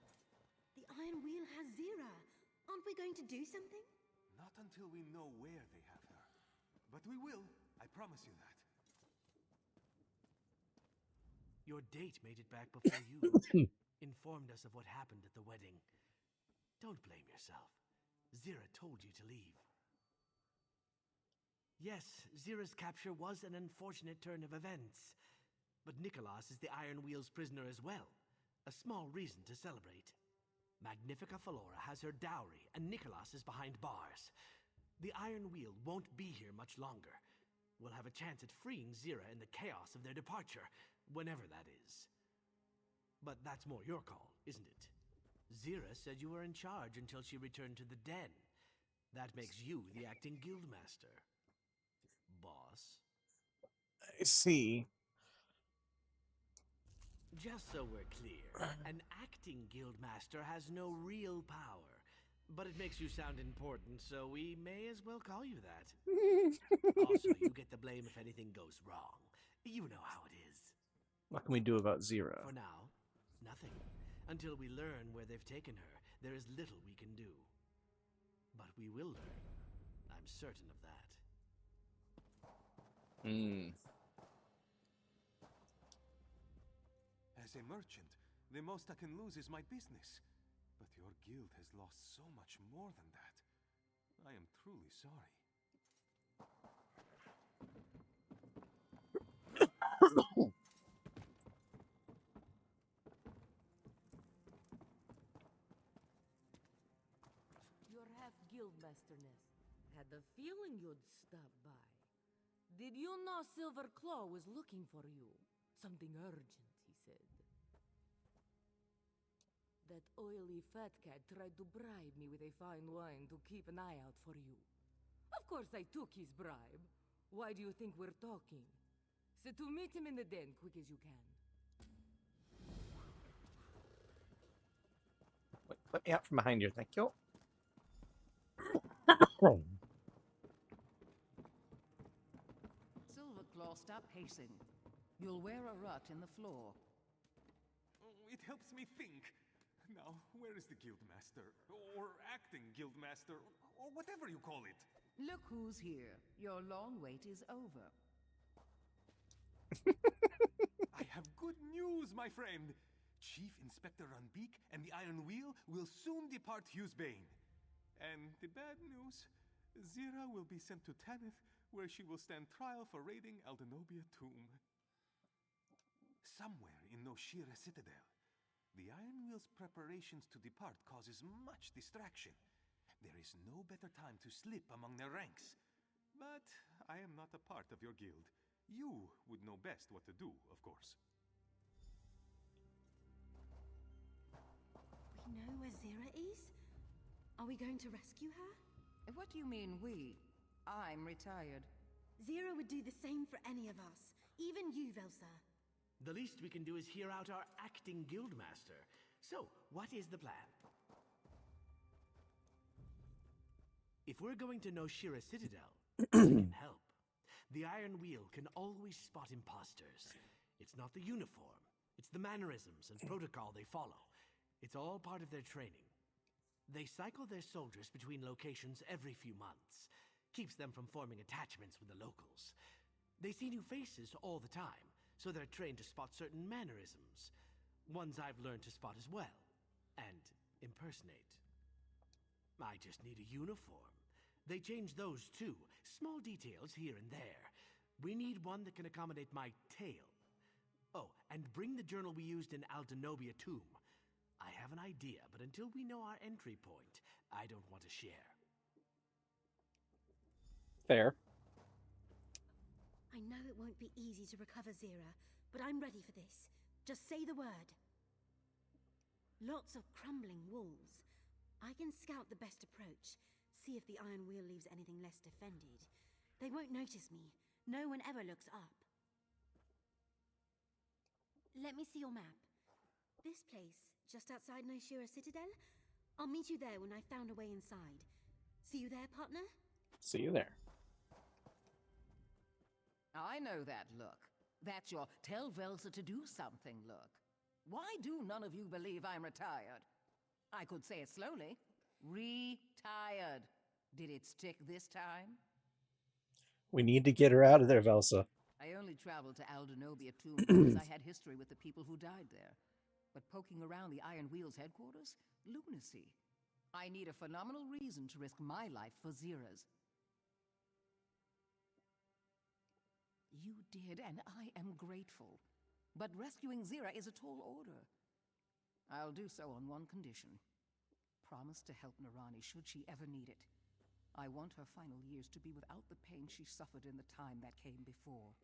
The Iron Wheel has Zira. Aren't we going to do something? Not until we know where they have her. But we will, I promise you that. Your date made it back before you informed us of what happened at the wedding. Don't blame yourself. Zira told you to leave. Yes, Zira's capture was an unfortunate turn of events. But Nicholas is the Iron Wheel's prisoner as well. A small reason to celebrate. Magnifica Flora has her dowry, and Nicholas is behind bars. The Iron Wheel won't be here much longer. We'll have a chance at freeing Zira in the chaos of their departure, whenever that is. But that's more your call, isn't it? Zira said you were in charge until she returned to the den. That makes you the acting guildmaster. Boss. I see. Just so we're clear, an acting guildmaster has no real power. But it makes you sound important, so we may as well call you that. Also, you get the blame if anything goes wrong. You know how it is. What can we do about Zira? For now, nothing. Until we learn where they've taken her, there is little we can do. But we will learn. I'm certain of that. As a merchant, the most I can lose is my business. But your guild has lost so much more than that. I am truly sorry. Your half-guildmasterness. Had the feeling you'd stop by. Did you know Silver Claw was looking for you? Something urgent, he said. That oily fat cat tried to bribe me with a fine wine to keep an eye out for you. Of course I took his bribe. Why do you think we're talking? So to meet him in the den quick as you can. Wait, let me out from behind you, thank you. Silverclaw, stop pacing. You'll wear a rut in the floor. It helps me think. Now, where is the guildmaster? Or acting guildmaster? Or whatever you call it. Look who's here. Your long wait is over. I have good news, my friend. Chief Inspector Runbeak and the Iron Wheel will soon depart Hughesbane. And the bad news, Zira will be sent to Tanith, where she will stand trial for raiding Aldenobia Tomb. Somewhere in Noshira Citadel, the Iron Wheel's preparations to depart causes much distraction. There is no better time to slip among their ranks. But I am not a part of your guild. You would know best what to do, of course. We know where Zira is? Are Are we going to rescue her? What do you mean, we? I'm retired. Zira would do the same for any of us. Even you, Velsa. The least we can do is hear out our acting guildmaster. So, what is the plan? If we're going to Noshira Citadel, we can help. The Iron Wheel can always spot imposters. It's not the uniform. It's the mannerisms and protocol they follow. It's all part of their training. They cycle their soldiers between locations every few months. Keeps them from forming attachments with the locals. They see new faces all the time, so they're trained to spot certain mannerisms. Ones I've learned to spot as well. And impersonate. I just need a uniform. They change those too. Small details here and there. We need one that can accommodate my tail. Oh, and bring the journal we used in Aldenobia Tomb. I have an idea, but until we know our entry point, I don't want to share. Fair. I know it won't be easy to recover Zira, but I'm ready for this. Just say the word. Lots of crumbling walls. I can scout the best approach, see if the Iron Wheel leaves anything less defended. They won't notice me. No one ever looks up. Let me see your map. This place, just outside Noshira Citadel? I'll meet you there when I've found a way inside. See you there, partner? See you there. I know that look. That's your tell Velsa to do something look. Why do none of you believe I'm retired? I could say it slowly. Retired. Did it stick this time? We need to get her out of there, Velsa. I only traveled to Aldenobia Tomb because I had history with the people who died there. But poking around the Iron Wheel's headquarters? Lunacy. I need a phenomenal reason to risk my life for Zira's. You did, and I am grateful. But rescuing Zira is a tall order. I'll do so on one condition. Promise to help Narani should she ever need it. I want her final years to be without the pain she suffered in the time that came before.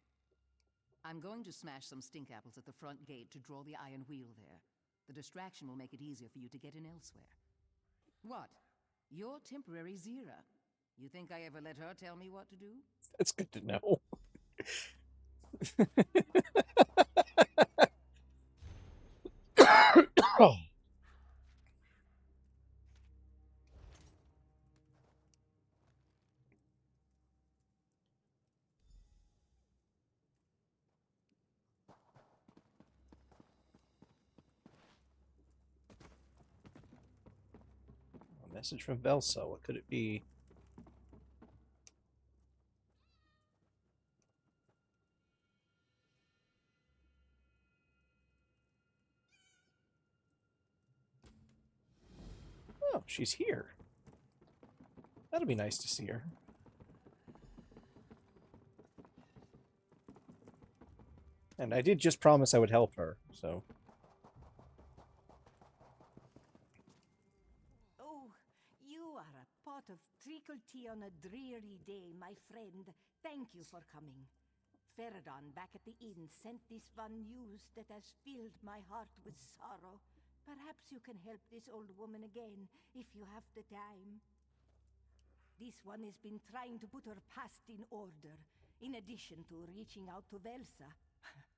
I'm going to smash some stink apples at the front gate to draw the Iron Wheel there. The distraction will make it easier for you to get in elsewhere. What? You're temporary Zira. You think I ever let her tell me what to do? That's good to know. Oh. A message from Velsa. What could it be? Oh, she's here. That'll be nice to see her. And I did just promise I would help her, so... Oh, you are a pot of treacle tea on a dreary day, my friend. Thank you for coming. Feridon back at the inn sent this one news that has filled my heart with sorrow. Perhaps you can help this old woman again, if you have the time. This one has been trying to put her past in order, in addition to reaching out to Velsa.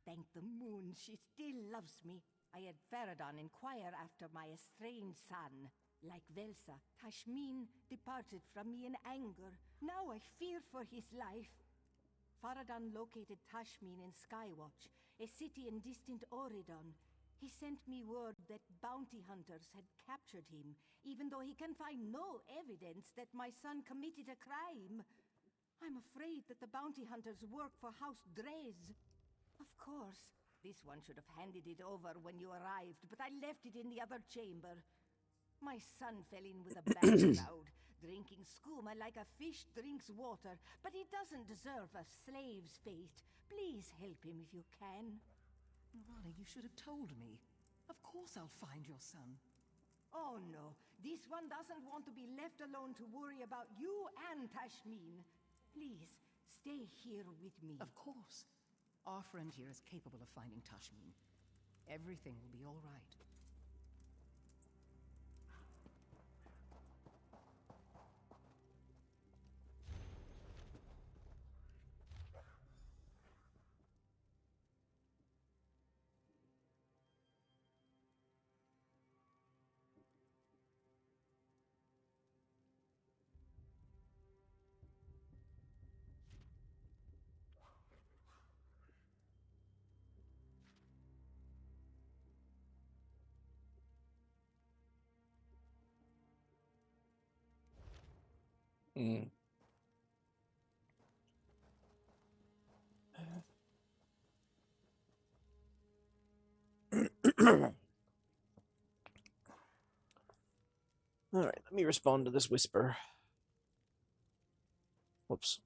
Thank the moon, she still loves me. I had Feridon inquire after my estranged son. Like Velsa, Tashmin departed from me in anger. Now I fear for his life. Feridon located Tashmin in Skywatch, a city in distant Oridon. He sent me word that bounty hunters had captured him, even though he can find no evidence that my son committed a crime. I'm afraid that the bounty hunters work for House Drez. Of course, this one should have handed it over when you arrived, but I left it in the other chamber. My son fell in with a bad crowd, drinking skooma like a fish drinks water, but he doesn't deserve a slave's fate. Please help him if you can. Narani, you should have told me. Of course I'll find your son. Oh no, this one doesn't want to be left alone to worry about you and Tashmin. Please, stay here with me. Of course. Our friend here is capable of finding Tashmin. Everything will be all right. Mm. All right, let me respond to this whisper. Whoops.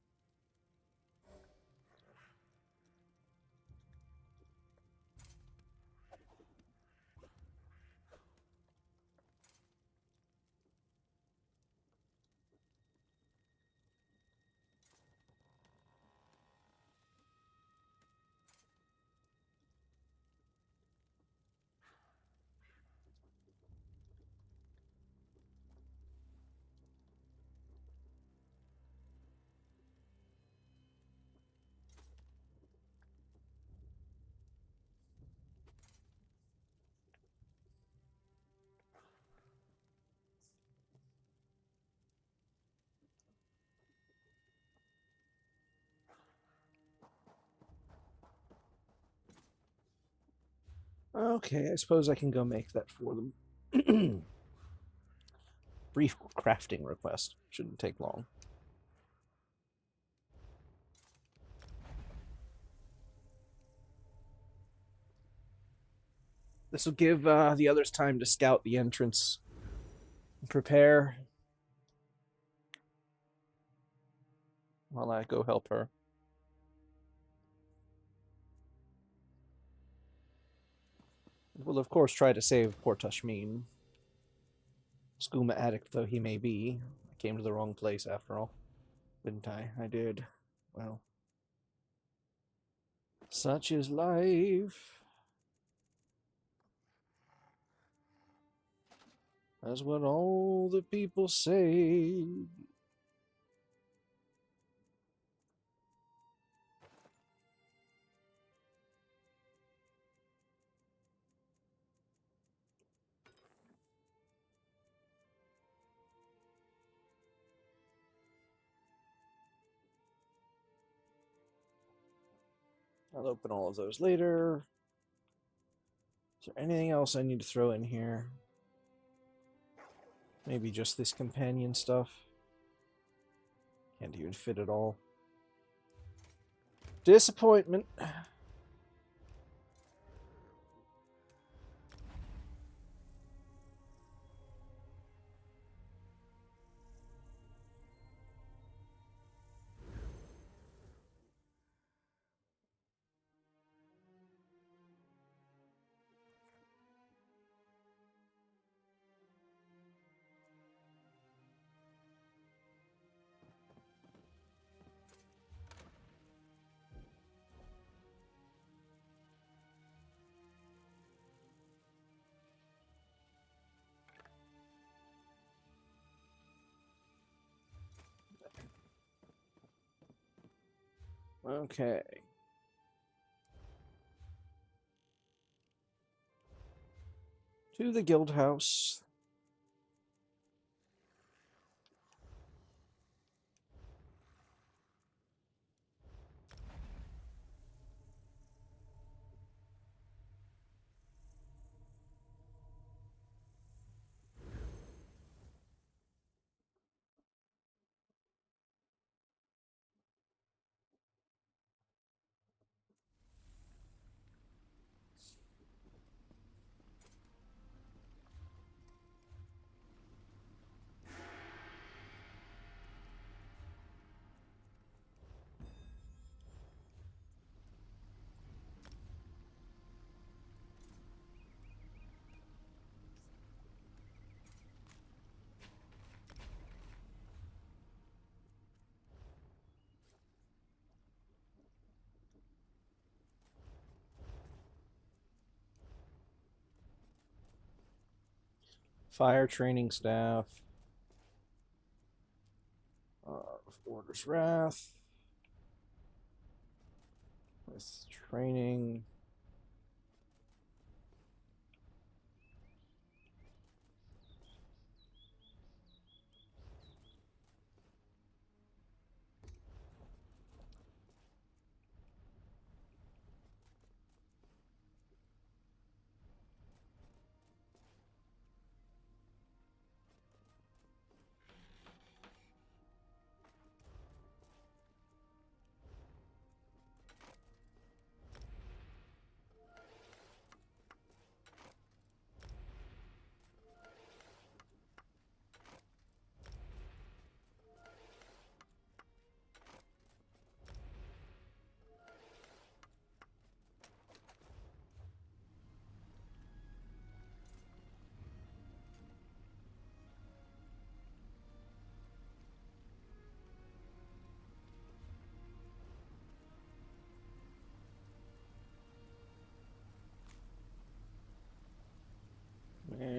Okay, I suppose I can go make that for them. Brief crafting request. Shouldn't take long. This will give the others time to scout the entrance and prepare while I go help her. We'll, of course, try to save poor Tashmeen. Skooma addict though he may be, I came to the wrong place after all. Didn't I? I did. Well, such is life. That's what all the people say. I'll open all of those later. Is there anything else I need to throw in here? Maybe just this companion stuff. Can't even fit it all. Disappointment. Okay. To the guild house. Fire training staff. Order's Wrath. With training.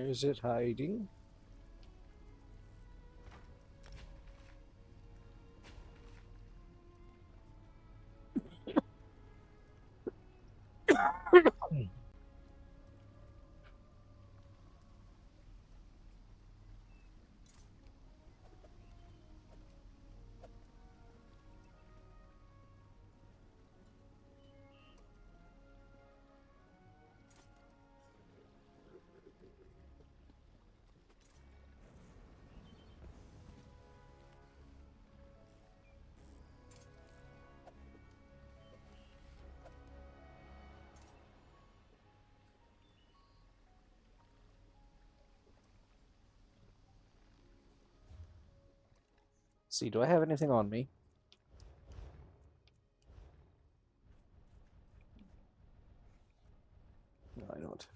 is it hiding? See, do I have anything on me? No, I don't.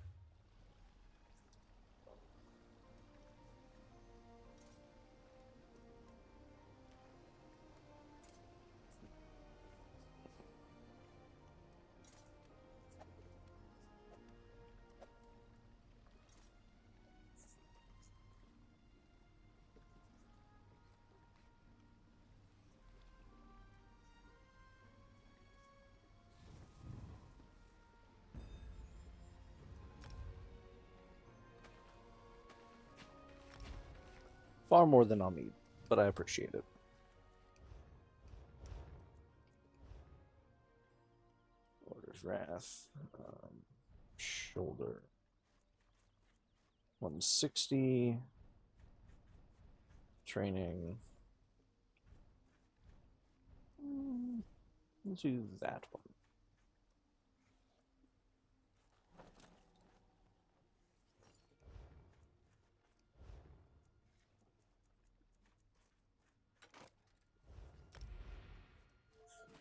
Far more than on me, but I appreciate it. Order's Wrath. Shoulder. 160. Training. Let's do that one.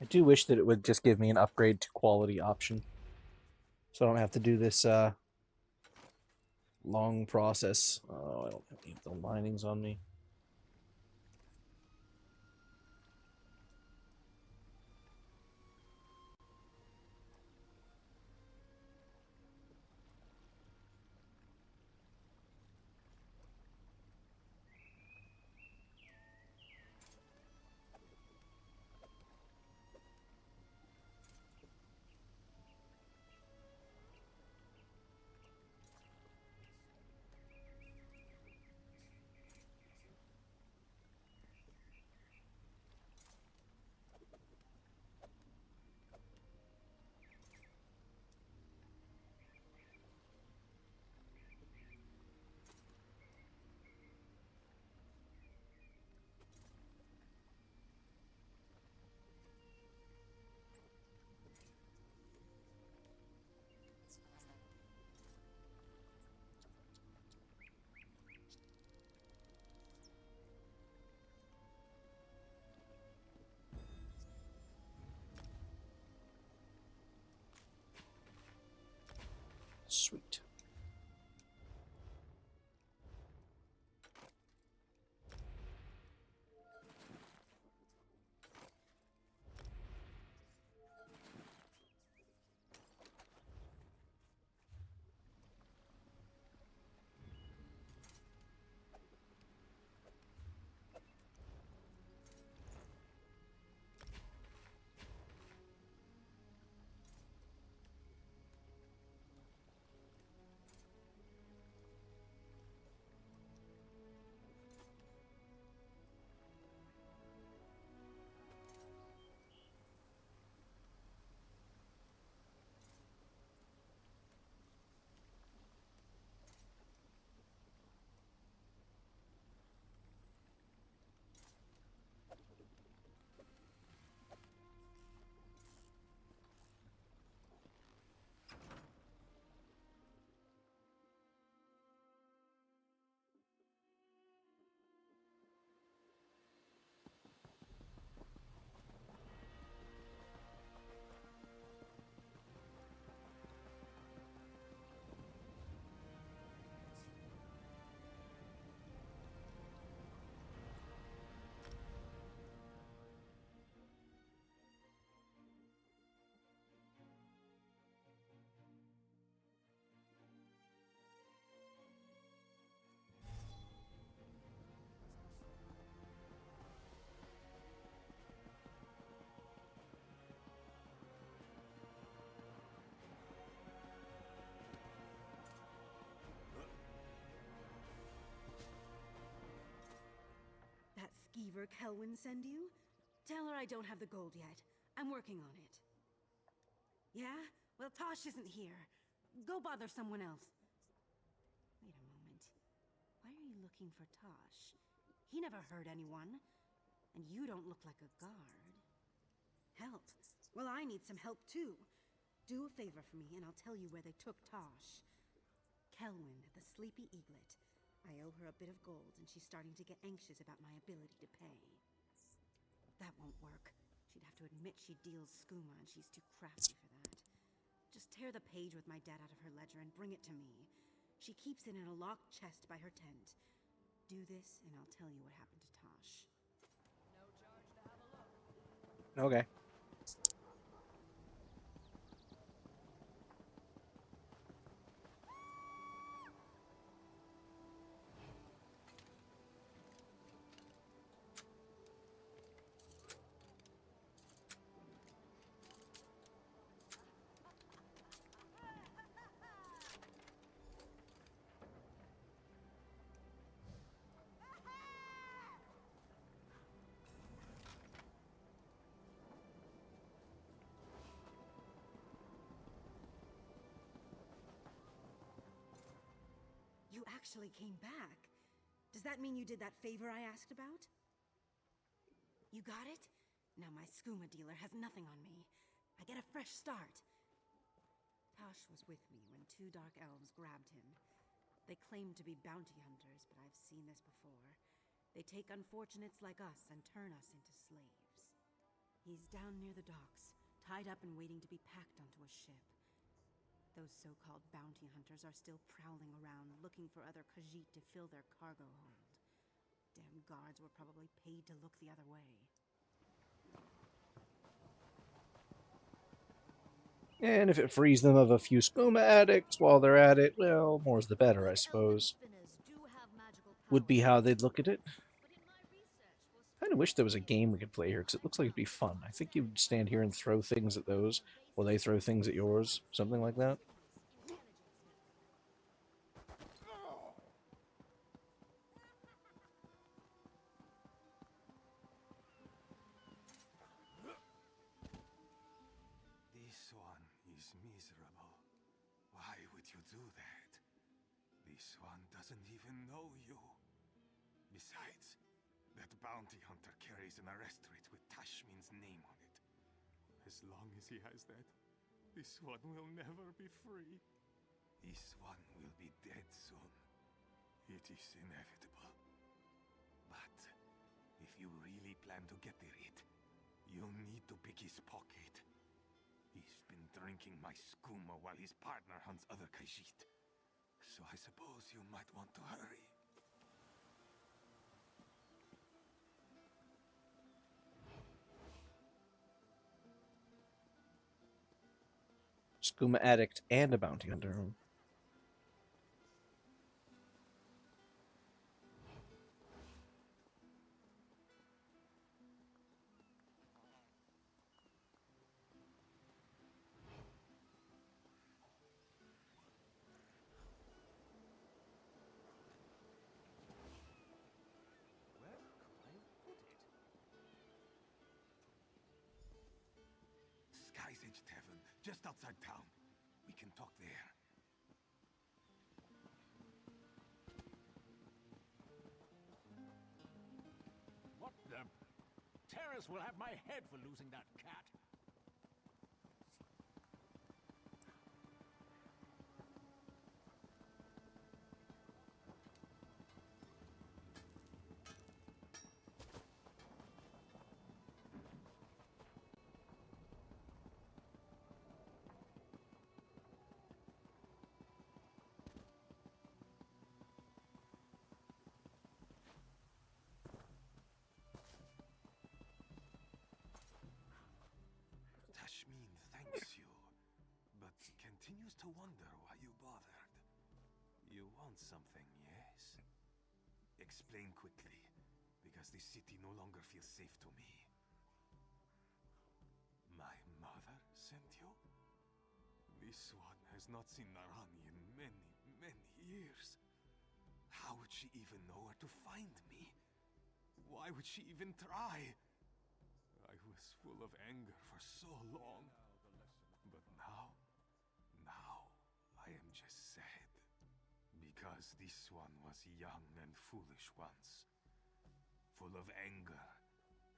I do wish that it would just give me an upgrade to quality option, so I don't have to do this long process. Oh, I don't have any of the linings on me. skeever Kelwyn send you? Tell her I don't have the gold yet. I'm working on it. Yeah? Well, Tosh isn't here. Go bother someone else. Wait a moment. Why are you looking for Tosh? He never hurt anyone. And you don't look like a guard. Help? Well, I need some help too. Do a favor for me and I'll tell you where they took Tosh. Kelwyn, the Sleepy Eaglet. I owe her a bit of gold and she's starting to get anxious about my ability to pay. That won't work. She'd have to admit she deals skooma and she's too crafty for that. Just tear the page with my debt out of her ledger and bring it to me. She keeps it in a locked chest by her tent. Do this and I'll tell you what happened to Tosh. Okay. You actually came back. Does that mean you did that favor I asked about? You got it? Now my skooma dealer has nothing on me. I get a fresh start. Tosh was with me when 2 dark elves grabbed him. They claimed to be bounty hunters, but I've seen this before. They take unfortunates like us and turn us into slaves. He's down near the docks, tied up and waiting to be packed onto a ship. Those so-called bounty hunters are still prowling around, looking for other Khajiit to fill their cargo hold. Damn guards were probably paid to look the other way. And if it frees them of a few skooma addicts while they're at it, well, more's the better, I suppose. Would be how they'd look at it. Kind of wish there was a game we could play here, because it looks like it'd be fun. I think you'd stand here and throw things at those, or they throw things at yours, something like that. This one is miserable. Why would you do that? This one doesn't even know you. Besides, that bounty hunter carries an arrest writ with Tashmin's name on it. As long as he has that, this one will never be free. This one will be dead soon. It is inevitable. But if you really plan to get the writ, you'll need to pick his pocket. He's been drinking my skooma while his partner hunts other Khajiit. So I suppose you might want to hurry. Skooma addict and a bounty hunter. Sky's Edge Tavern, just outside town. We can talk there. What the? Terrace will have my head for losing that cat. Tashmin thanks you, but continues to wonder why you bothered. You want something, yes? Explain quickly, because this city no longer feels safe to me. My mother sent you? This one has not seen Narani in many, many years. How would she even know where to find me? Why Why would she even try? I was full of anger for so long. But now I am just sad. Because this one was young and foolish once. Full of anger,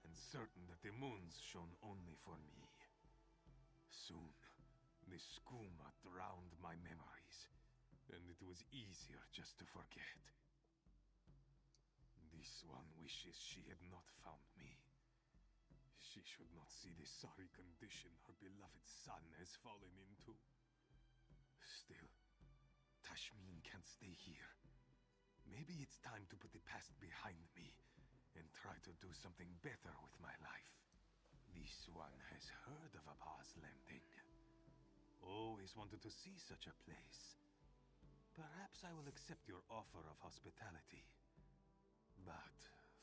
and certain that the moons shone only for me. Soon, the skooma drowned my memories, and it was easier just to forget. This one wishes she had not found me. She should not see the sorry condition her beloved son has fallen into. Still, Tashmeen can't stay here. Maybe it's time to put the past behind me and try to do something better with my life. This one has heard of Abba's Landing. Always wanted to see such a place. Perhaps I will accept your offer of hospitality. But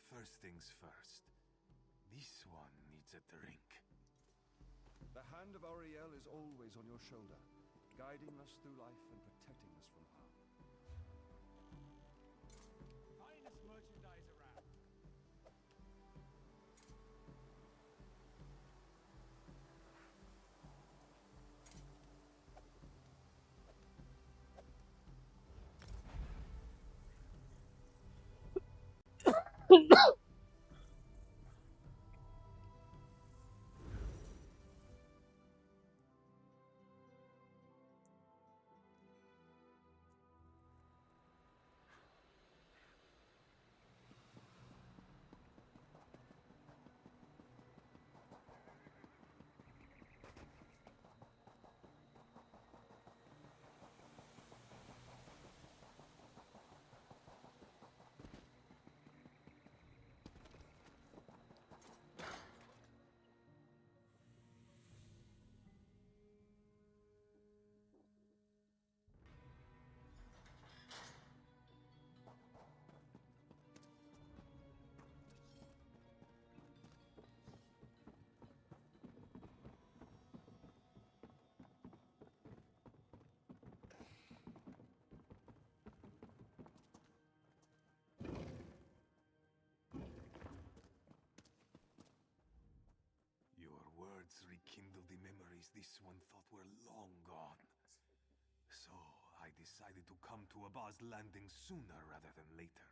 first things first, this one needs a drink. The hand of Auriel is always on your shoulder, guiding us through life and protecting us from harm. Finest merchandise around. Rekindle the memories this one thought were long gone. So I decided to come to Abba's Landing sooner rather than later.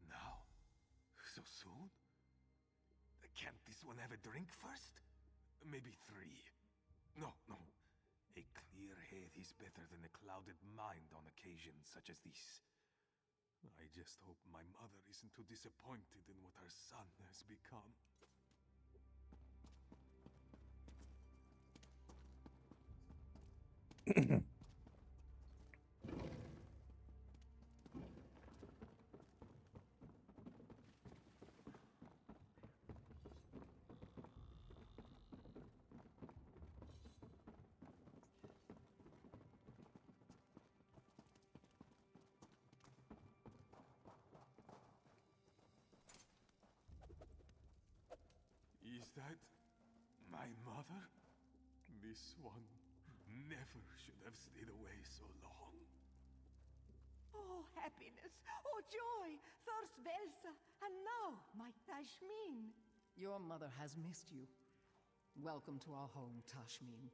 Now? So soon? Can't this one have a drink first? Maybe 3. No. A clear head is better than a clouded mind on occasions such as this. I just hope my mother isn't too disappointed in what her son has become. Is that my mother? This one never should have stayed away so long. Oh, happiness! Oh, joy! First Velsa, and now my Tashmeen. Your mother has missed you. Welcome to our home, Tashmeen.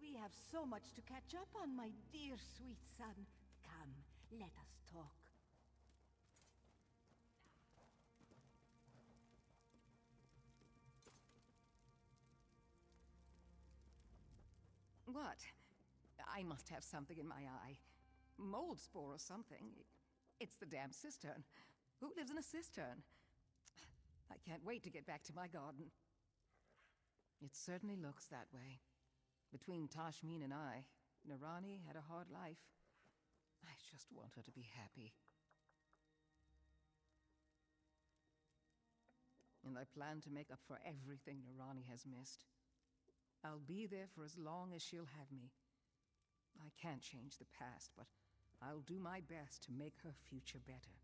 We have so much to catch up on, my dear sweet son. Come, let us talk. What? I must have something in my eye. Mold spore or something. It's the damn cistern. Who lives in a cistern? I can't wait to get back to my garden. It certainly looks that way. Between Tashmeen and I, Nirani had a hard life. I just want her to be happy. And I plan to make up for everything Nirani has missed. I'll be there for as long as she'll have me. I can't change the past, but I'll do my best to make her future better.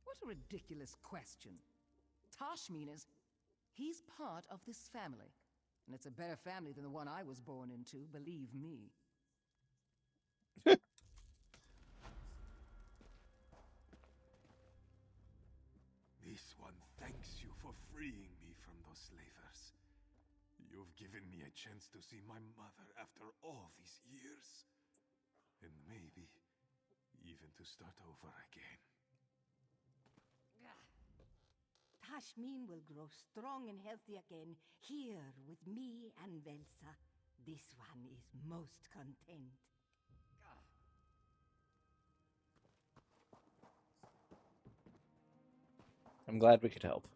What a ridiculous question. Tashmeen is... he's part of this family. And it's a better family than the one I was born into, believe me. This one thanks you for freeing me from those slavers. You've given me a chance to see my mother after all these years. And maybe even to start over again. Tashmin will grow strong and healthy again here with me and Velsa. This one is most content. I'm glad we could help.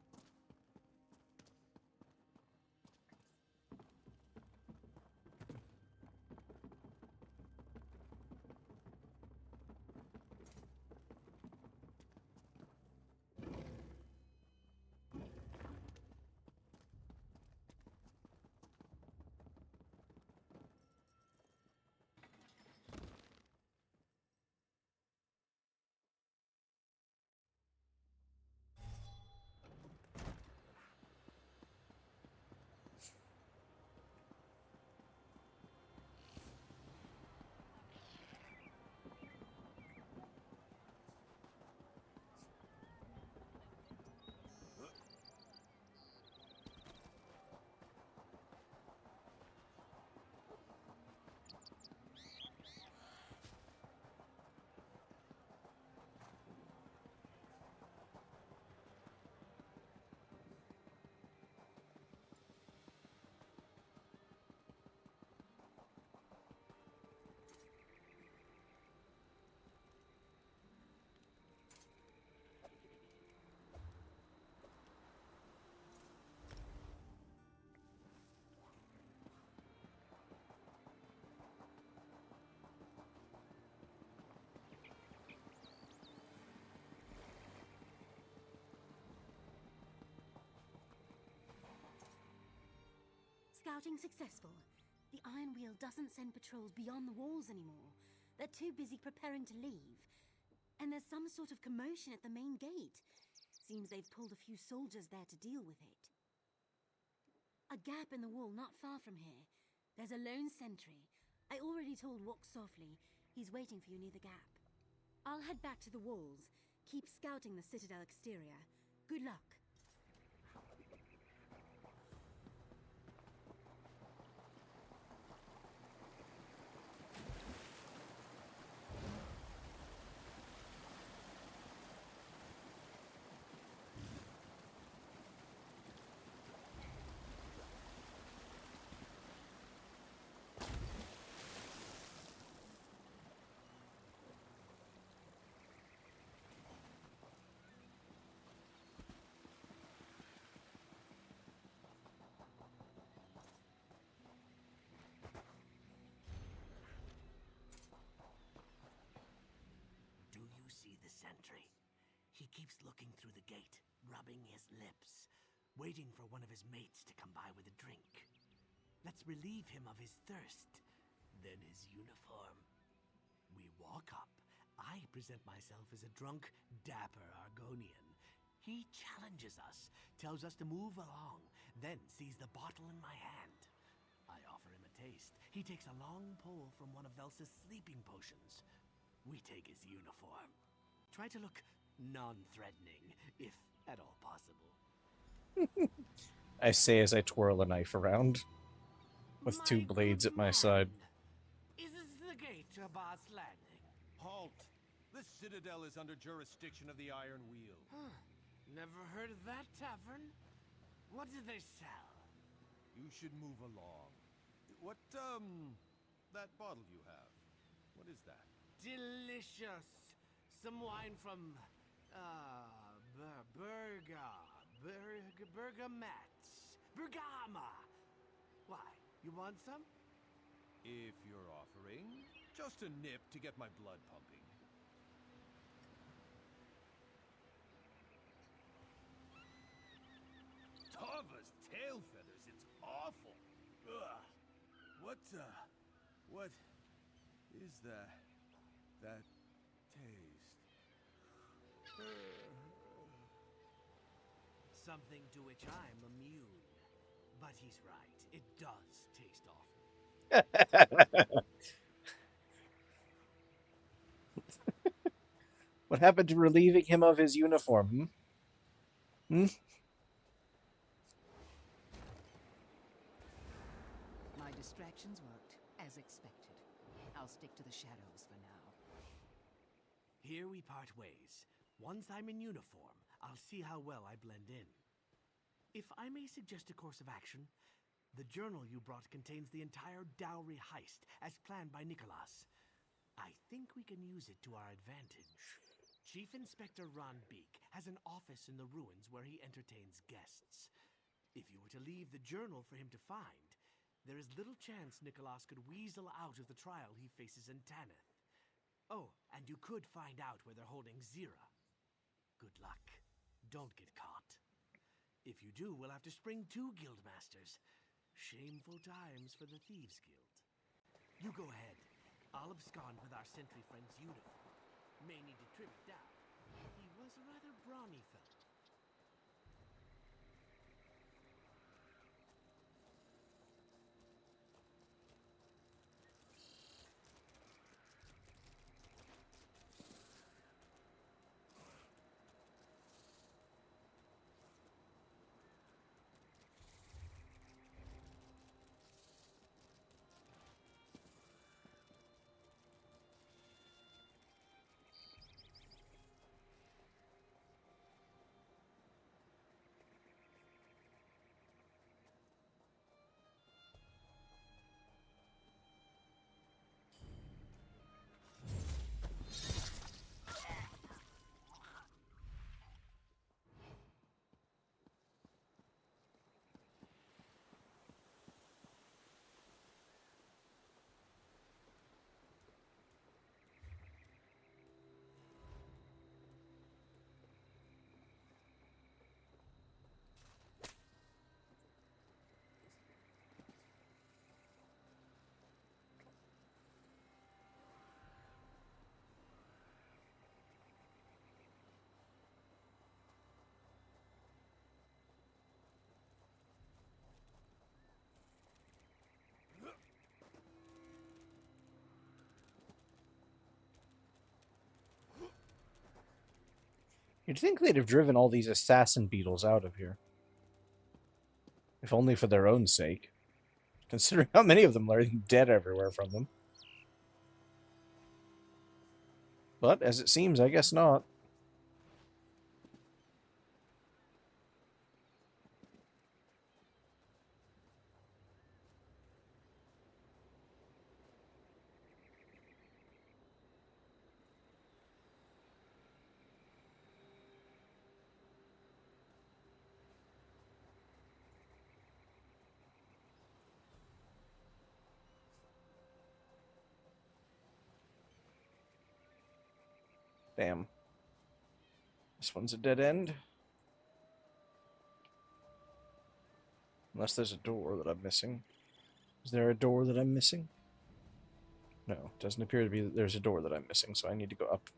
Scouting successful. The Iron Wheel doesn't send patrols beyond the walls anymore. They're too busy preparing to leave. And there's some sort of commotion at the main gate. Seems they've pulled a few soldiers there to deal with it. A gap in the wall not far from here. There's a lone sentry. I already told Walk Softly. He's waiting for you near the gap. I'll head back to the walls. Keep scouting the Citadel exterior. Good luck. Sentry. He keeps looking through the gate, rubbing his lips, waiting for one of his mates to come by with a drink. Let's relieve him of his thirst, then his uniform. We walk up. I present myself as a drunk, dapper Argonian. He challenges us, tells us to move along, then sees the bottle in my hand. I offer him a taste. He takes a long pull from one of Velsa's sleeping potions. We take his uniform. Try to look non-threatening, if at all possible. I say as I twirl a knife around, with two blades at my side. Is this the gate to Abbas Landing? Halt! The Citadel is under jurisdiction of the Iron Wheel. Huh. Never heard of that tavern? What do they sell? You should move along. What, that bottle you have, what is that? Delicious! Some wine from, Bergama! Why, you want some? If you're offering, just a nip to get my blood pumping. Tava's tail feathers, it's awful! Ugh. What is that taste? Something to which I'm immune. But he's right. It does taste awful. What happened to relieving him of his uniform? Hmm? My distractions worked, as expected. I'll stick to the shadows for now. Here we part ways. Once I'm in uniform, I'll see how well I blend in. If I may suggest a course of action, the journal you brought contains the entire dowry heist, as planned by Nicholas. I think we can use it to our advantage. Chief Inspector Ron Beek has an office in the ruins where he entertains guests. If you were to leave the journal for him to find, there is little chance Nicholas could weasel out of the trial he faces in Tanith. Oh, and you could find out where they're holding Zira. Good luck. Don't get caught. If you do, we'll have to spring 2 guildmasters. Shameful times for the Thieves Guild. You go ahead. I'll abscond with our sentry friend's uniform. May need to trim it down. He was a rather brawny fellow. You'd think they'd have driven all these assassin beetles out of here. If only for their own sake. Considering how many of them are dead everywhere from them. But, as it seems, I guess not. Damn. This one's a dead end. Unless there's a door that I'm missing. Is there a door that I'm missing? No, doesn't appear to be that there's a door that I'm missing, so I need to go up.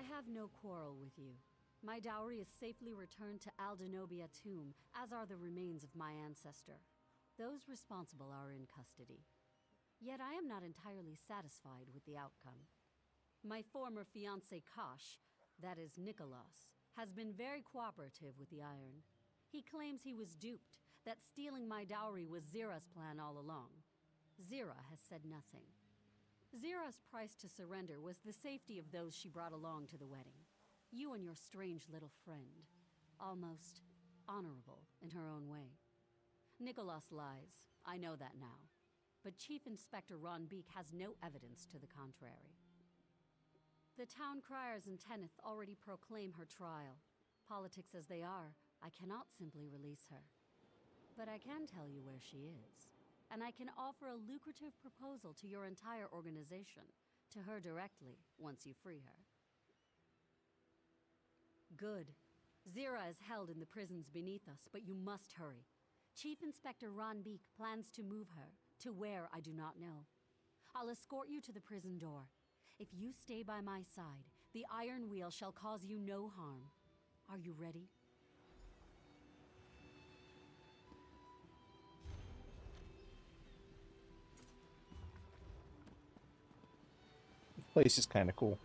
I have no quarrel with you. My dowry is safely returned to Aldenobia tomb, as are the remains of my ancestor. Those responsible are in custody. Yet I am not entirely satisfied with the outcome. My former fiancé Kosh, that is Nicholas, has been very cooperative with the Iron. He claims he was duped, that stealing my dowry was Zira's plan all along. Zira has said nothing. Zira's price to surrender was the safety of those she brought along to the wedding. You and your strange little friend. Almost honorable in her own way. Nicholas lies. I know that now. But Chief Inspector Ron Beek has no evidence to the contrary. The town criers in Tenneth already proclaim her trial. Politics as they are, I cannot simply release her. But I can tell you where she is. And I can offer a lucrative proposal to your entire organization, to her directly, once you free her. Good. Zira is held in the prisons beneath us, but you must hurry. Chief Inspector Ron Beek plans to move her, to where I do not know. I'll escort you to the prison door. If you stay by my side, the Iron Wheel shall cause you no harm. Are you ready? This place is kind of cool.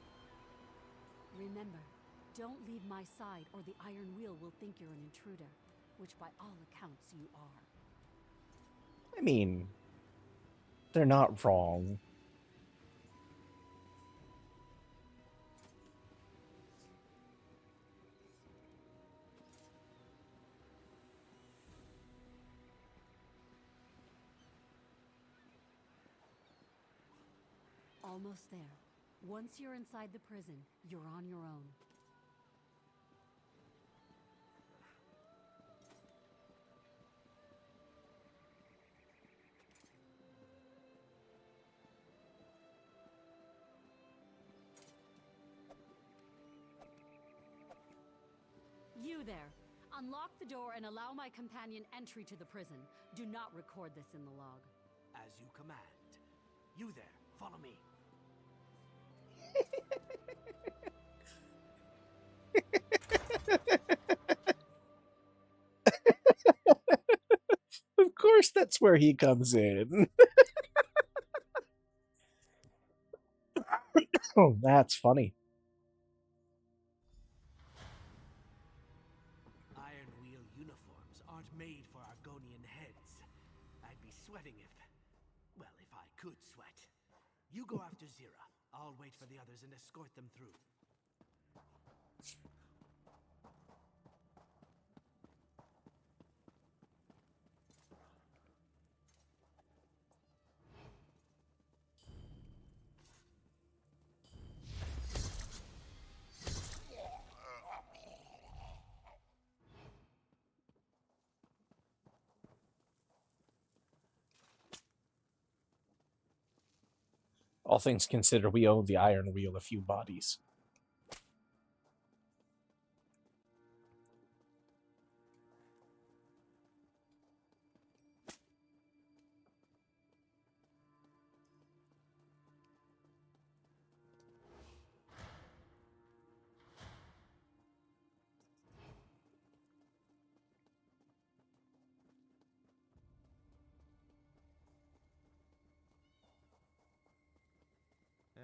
Remember, don't leave my side or the Iron Wheel will think you're an intruder, which by all accounts you are. I mean, they're not wrong. Almost there. Once you're inside the prison, you're on your own. You there! Unlock the door and allow my companion entry to the prison. Do not record this in the log. As you command. You there, follow me. Of course that's where he comes in. Oh, that's funny. Iron Wheel uniforms aren't made for Argonian heads. I'd be sweating if... well, if I could sweat. You go after Zira. I'll wait for the others and escort them through. All things considered, we owe the Iron Wheel a few bodies.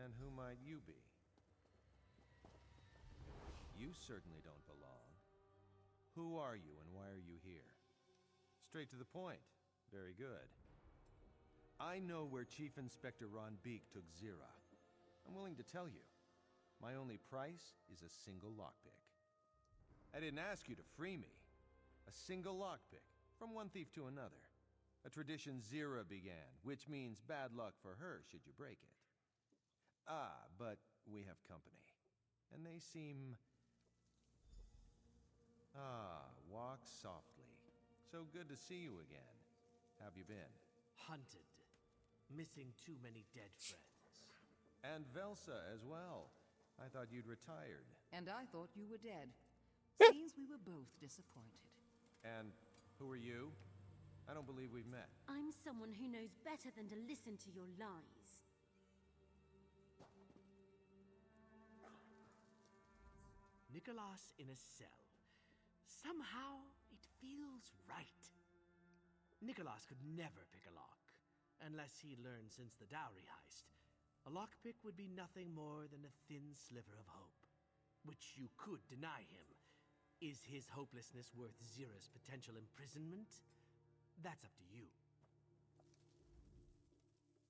And who might you be? You certainly don't belong. Who are you and why are you here? Straight to the point. Very good. I know where Chief Inspector Ron Beek took Zira. I'm willing to tell you. My only price is a single lockpick. I didn't ask you to free me. A single lockpick, from one thief to another. A tradition Zira began, which means bad luck for her should you break it. Ah, but we have company. And they seem... ah, walk softly. So good to see you again. Have you been? Hunted. Missing too many dead friends. And Velsa as well. I thought you'd retired. And I thought you were dead. Seems we were both disappointed. And who are you? I don't believe we've met. I'm someone who knows better than to listen to your lies. Nicholas in a cell. Somehow, it feels right. Nicholas could never pick a lock, unless he learned since the dowry heist. A lockpick would be nothing more than a thin sliver of hope, which you could deny him. Is his hopelessness worth Zira's potential imprisonment? That's up to you.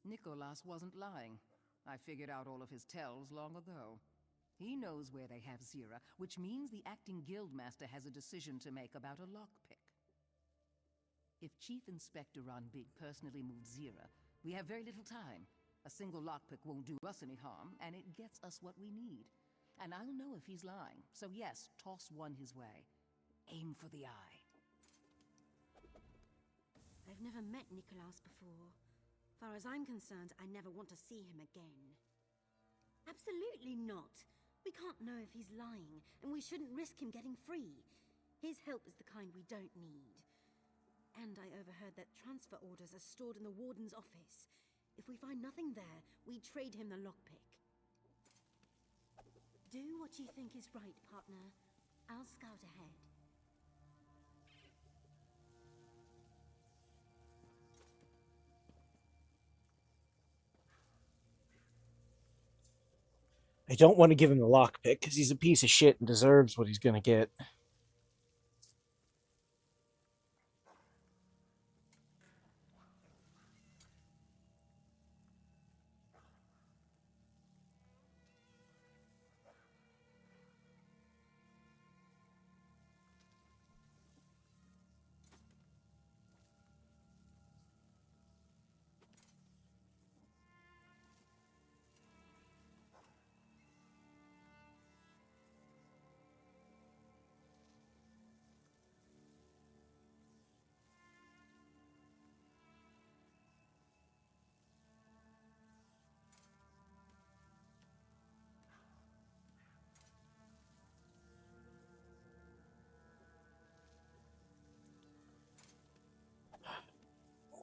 Nicholas wasn't lying. I figured out all of his tells long ago. He knows where they have Zira, which means the acting guildmaster has a decision to make about a lockpick. If Chief Inspector Ron Big personally moves Zira, we have very little time. A single lockpick won't do us any harm, and it gets us what we need. And I'll know if he's lying, so yes, toss one his way. Aim for the eye. I've never met Nicholas before. Far as I'm concerned, I never want to see him again. Absolutely not. We can't know if he's lying, and we shouldn't risk him getting free. His help is the kind we don't need. And I overheard that transfer orders are stored in the warden's office. If we find nothing there, we trade him the lockpick. Do what you think is right, partner. I'll scout ahead. I don't want to give him the lockpick because he's a piece of shit and deserves what he's going to get.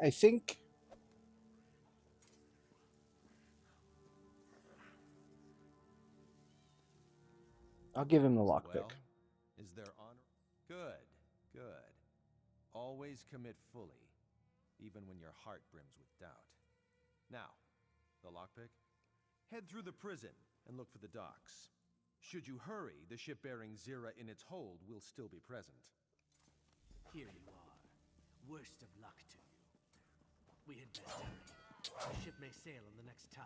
I think I'll give him the lockpick. Well, is there honor? Good, good. Always commit fully, even when your heart brims with doubt. Now, the lockpick? Head through the prison and look for the docks. Should you hurry, the ship bearing Zira in its hold will still be present. Here you are. Worst of luck to you. We had best hurry. The ship may sail on the next tide.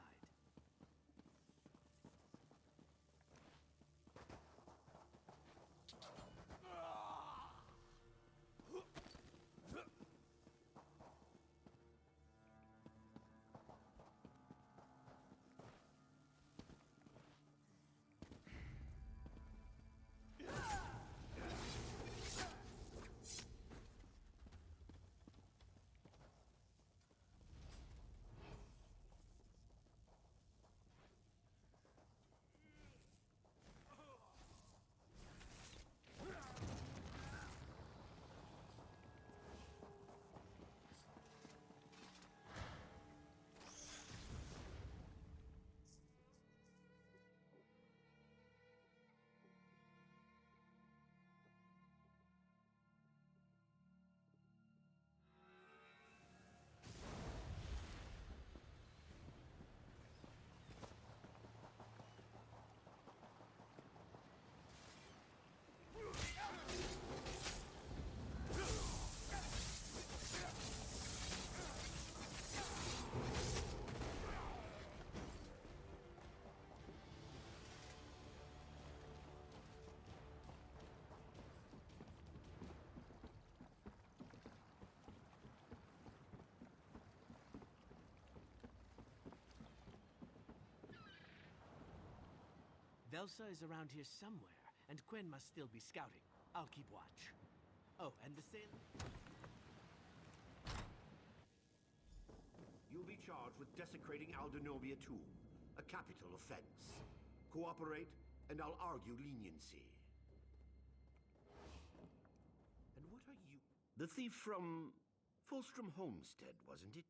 Velsa is around here somewhere, and Quen must still be scouting. I'll keep watch. Oh, and the sailor... You'll be charged with desecrating Aldernobia Tomb, a capital offense. Cooperate, and I'll argue leniency. And what are you? The thief from Fulstrom Homestead, wasn't it?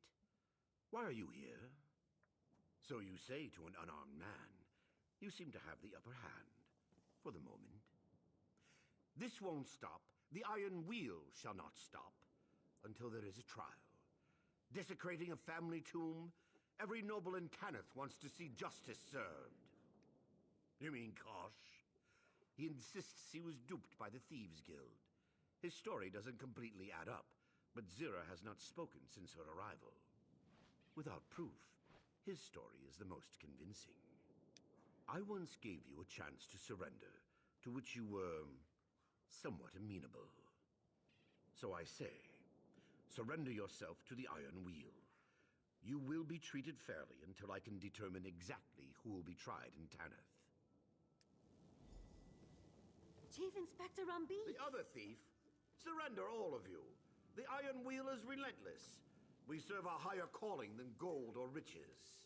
Why are you here? So you say to an unarmed man. You seem to have the upper hand, for the moment. This won't stop. The Iron Wheel shall not stop, until there is a trial. Desecrating a family tomb, every noble in Tanith wants to see justice served. You mean Kosh? He insists he was duped by the Thieves Guild. His story doesn't completely add up, but Zira has not spoken since her arrival. Without proof, his story is the most convincing. I once gave you a chance to surrender, to which you were somewhat amenable. So I say, surrender yourself to the Iron Wheel. You will be treated fairly until I can determine exactly who will be tried in Tanith. Chief Inspector Rambi! The other thief? Surrender, all of you. The Iron Wheel is relentless. We serve a higher calling than gold or riches.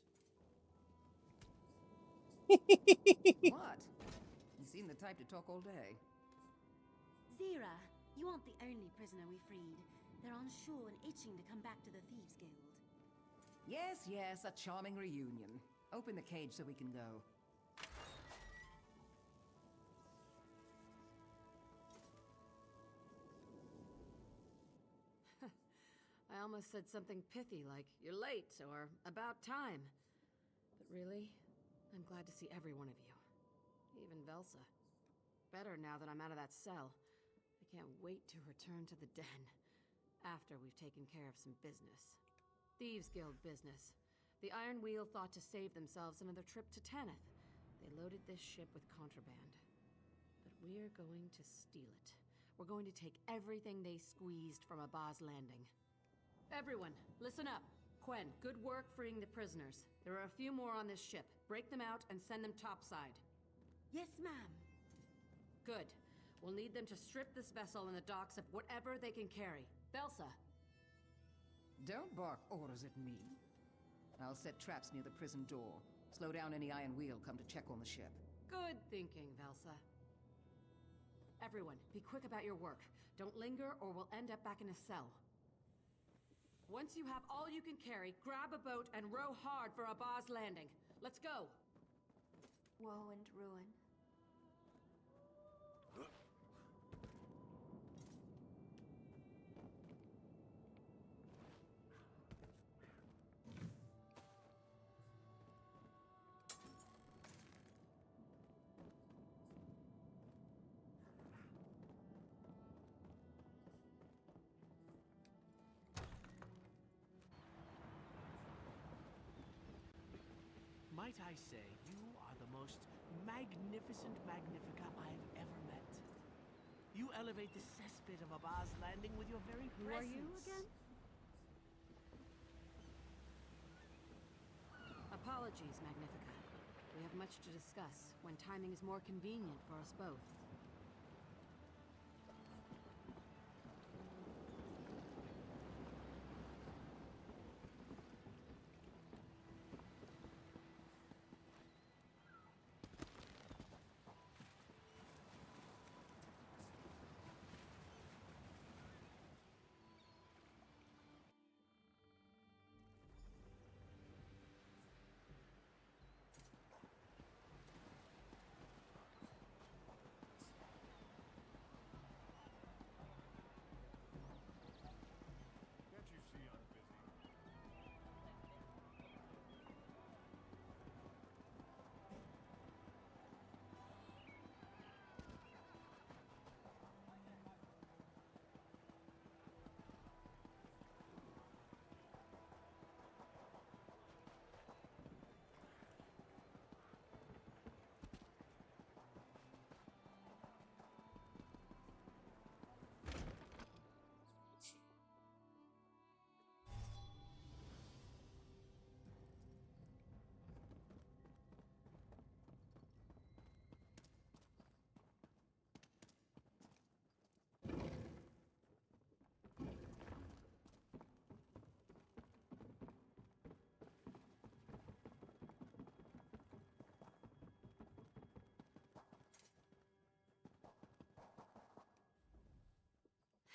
What? You seem the type to talk all day. Zira, you aren't the only prisoner we freed. They're on shore and itching to come back to the Thieves Guild. Yes, yes, a charming reunion. Open the cage so we can go. I almost said something pithy like, "You're late," or "About time." But really, I'm glad to see every one of you. Even Velsa. Better now that I'm out of that cell. I can't wait to return to the den. After we've taken care of some business. Thieves Guild business. The Iron Wheel thought to save themselves another trip to Tanith. They loaded this ship with contraband. But we're going to steal it. We're going to take everything they squeezed from Abaz Landing. Everyone, listen up. Quen, good work freeing the prisoners. There are a few more on this ship. Break them out and send them topside. Yes, ma'am. Good. We'll need them to strip this vessel in the docks of whatever they can carry. Velsa. Don't bark orders at me. I'll set traps near the prison door. Slow down any Iron Wheel come to check on the ship. Good thinking, Velsa. Everyone, be quick about your work. Don't linger or we'll end up back in a cell. Once you have all you can carry, grab a boat and row hard for Abaz Landing. Let's go! Woe and ruin. Might I say, you are the most magnificent Magnifica I've ever met. You elevate the cesspit of Abaz Landing with your very presence. Who are you again? Apologies, Magnifica. We have much to discuss when timing is more convenient for us both.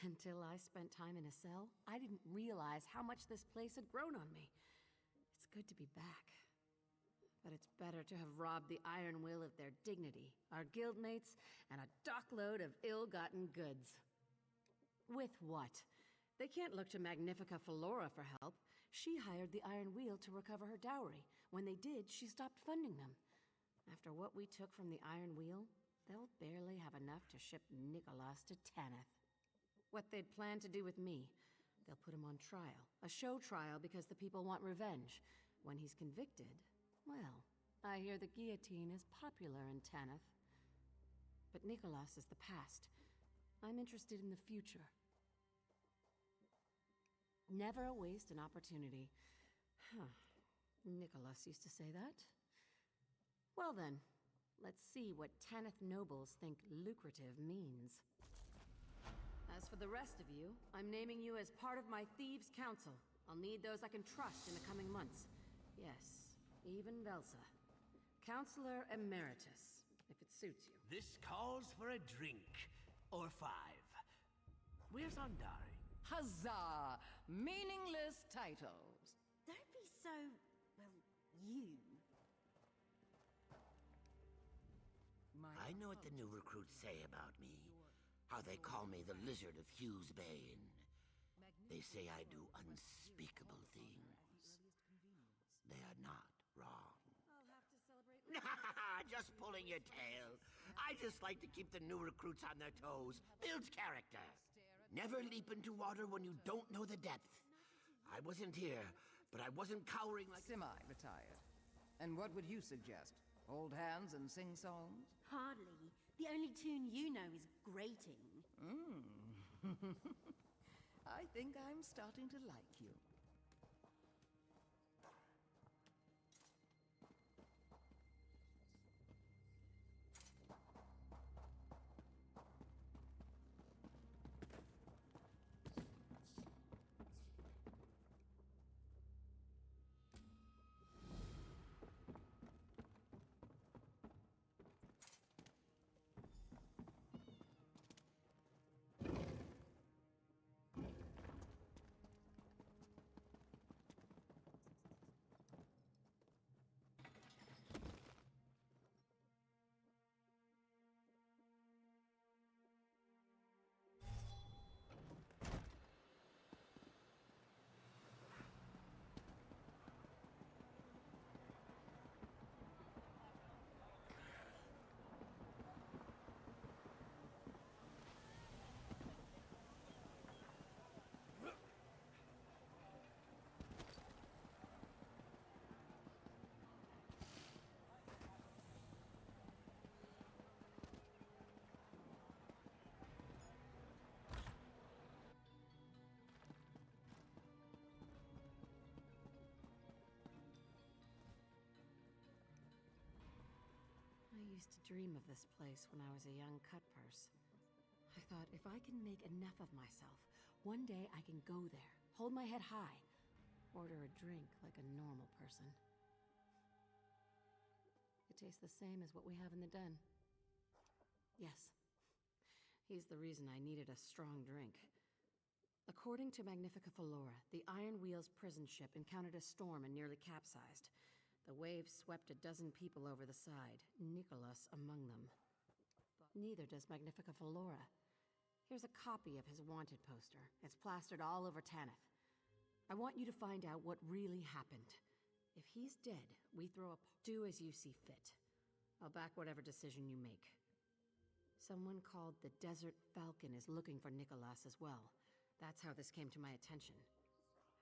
Until I spent time in a cell, I didn't realize how much this place had grown on me. It's good to be back. But it's better to have robbed the Iron Wheel of their dignity, our guildmates, and a dockload of ill-gotten goods. With what? They can't look to Magnifica Flora for help. She hired the Iron Wheel to recover her dowry. When they did, she stopped funding them. After what we took from the Iron Wheel, they'll barely have enough to ship Nicholas to Tanith. What they'd planned to do with me, They'll put him on trial. A show trial because the people want revenge. When he's convicted, well, I hear the guillotine is popular in Tanith. But Nicholas is the past. I'm interested in the future. Never waste an opportunity. Huh. Nicholas used to say that. Well then, let's see what Tanith nobles think lucrative means. As for the rest of you, I'm naming you as part of my Thieves' Council. I'll need those I can trust in the coming months. Yes, even Velsa. Counselor Emeritus, if it suits you. This calls for a drink. Or 5. Where's Andari? Huzzah! Meaningless titles. Don't be so, well, you. I know what the new recruits say about me. How they call me the Lizard of Hughes Bane. They say I do unspeakable things. They are not wrong. I'll have to celebrate. Just pulling your tail. I just like to keep the new recruits on their toes. Builds character. Never leap into water when you don't know the depth. I wasn't here, but I wasn't cowering like... Semi-retired. And what would you suggest? Hold hands and sing songs? Hardly. The only tune you know is grating. I think I'm starting to like you. I used to dream of this place when I was a young cutpurse. I thought if I can make enough of myself, one day I can go there, hold my head high, order a drink like a normal person. It tastes the same as what we have in the den. Yes, he's the reason I needed a strong drink. According to Magnifica Flora, the Iron Wheel's prison ship encountered a storm and nearly capsized. The waves swept a dozen people over the side, Nicholas among them. Neither does Magnifica Flora. Here's a copy of his wanted poster. It's plastered all over Tanith. I want you to find out what really happened. If he's dead, we throw a do as you see fit. I'll back whatever decision you make. Someone called the Desert Falcon is looking for Nicholas as well. That's how this came to my attention.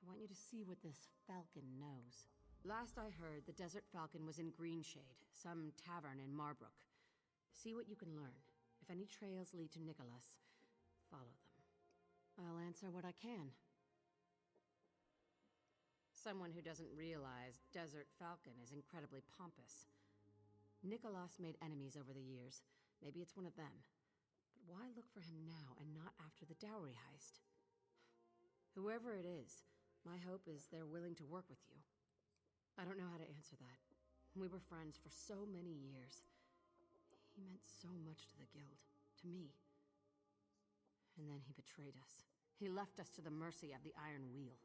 I want you to see what this Falcon knows. Last I heard, the Desert Falcon was in Greenshade, some tavern in Marbrook. See what you can learn. If any trails lead to Nicholas, follow them. I'll answer what I can. Someone who doesn't realize Desert Falcon is incredibly pompous. Nicholas made enemies over the years. Maybe it's one of them. But why look for him now and not after the dowry heist? Whoever it is, my hope is they're willing to work with you. I don't know how to answer that. We were friends for so many years. He meant so much to the Guild, to me. And then he betrayed us. He left us to the mercy of the Iron Wheel.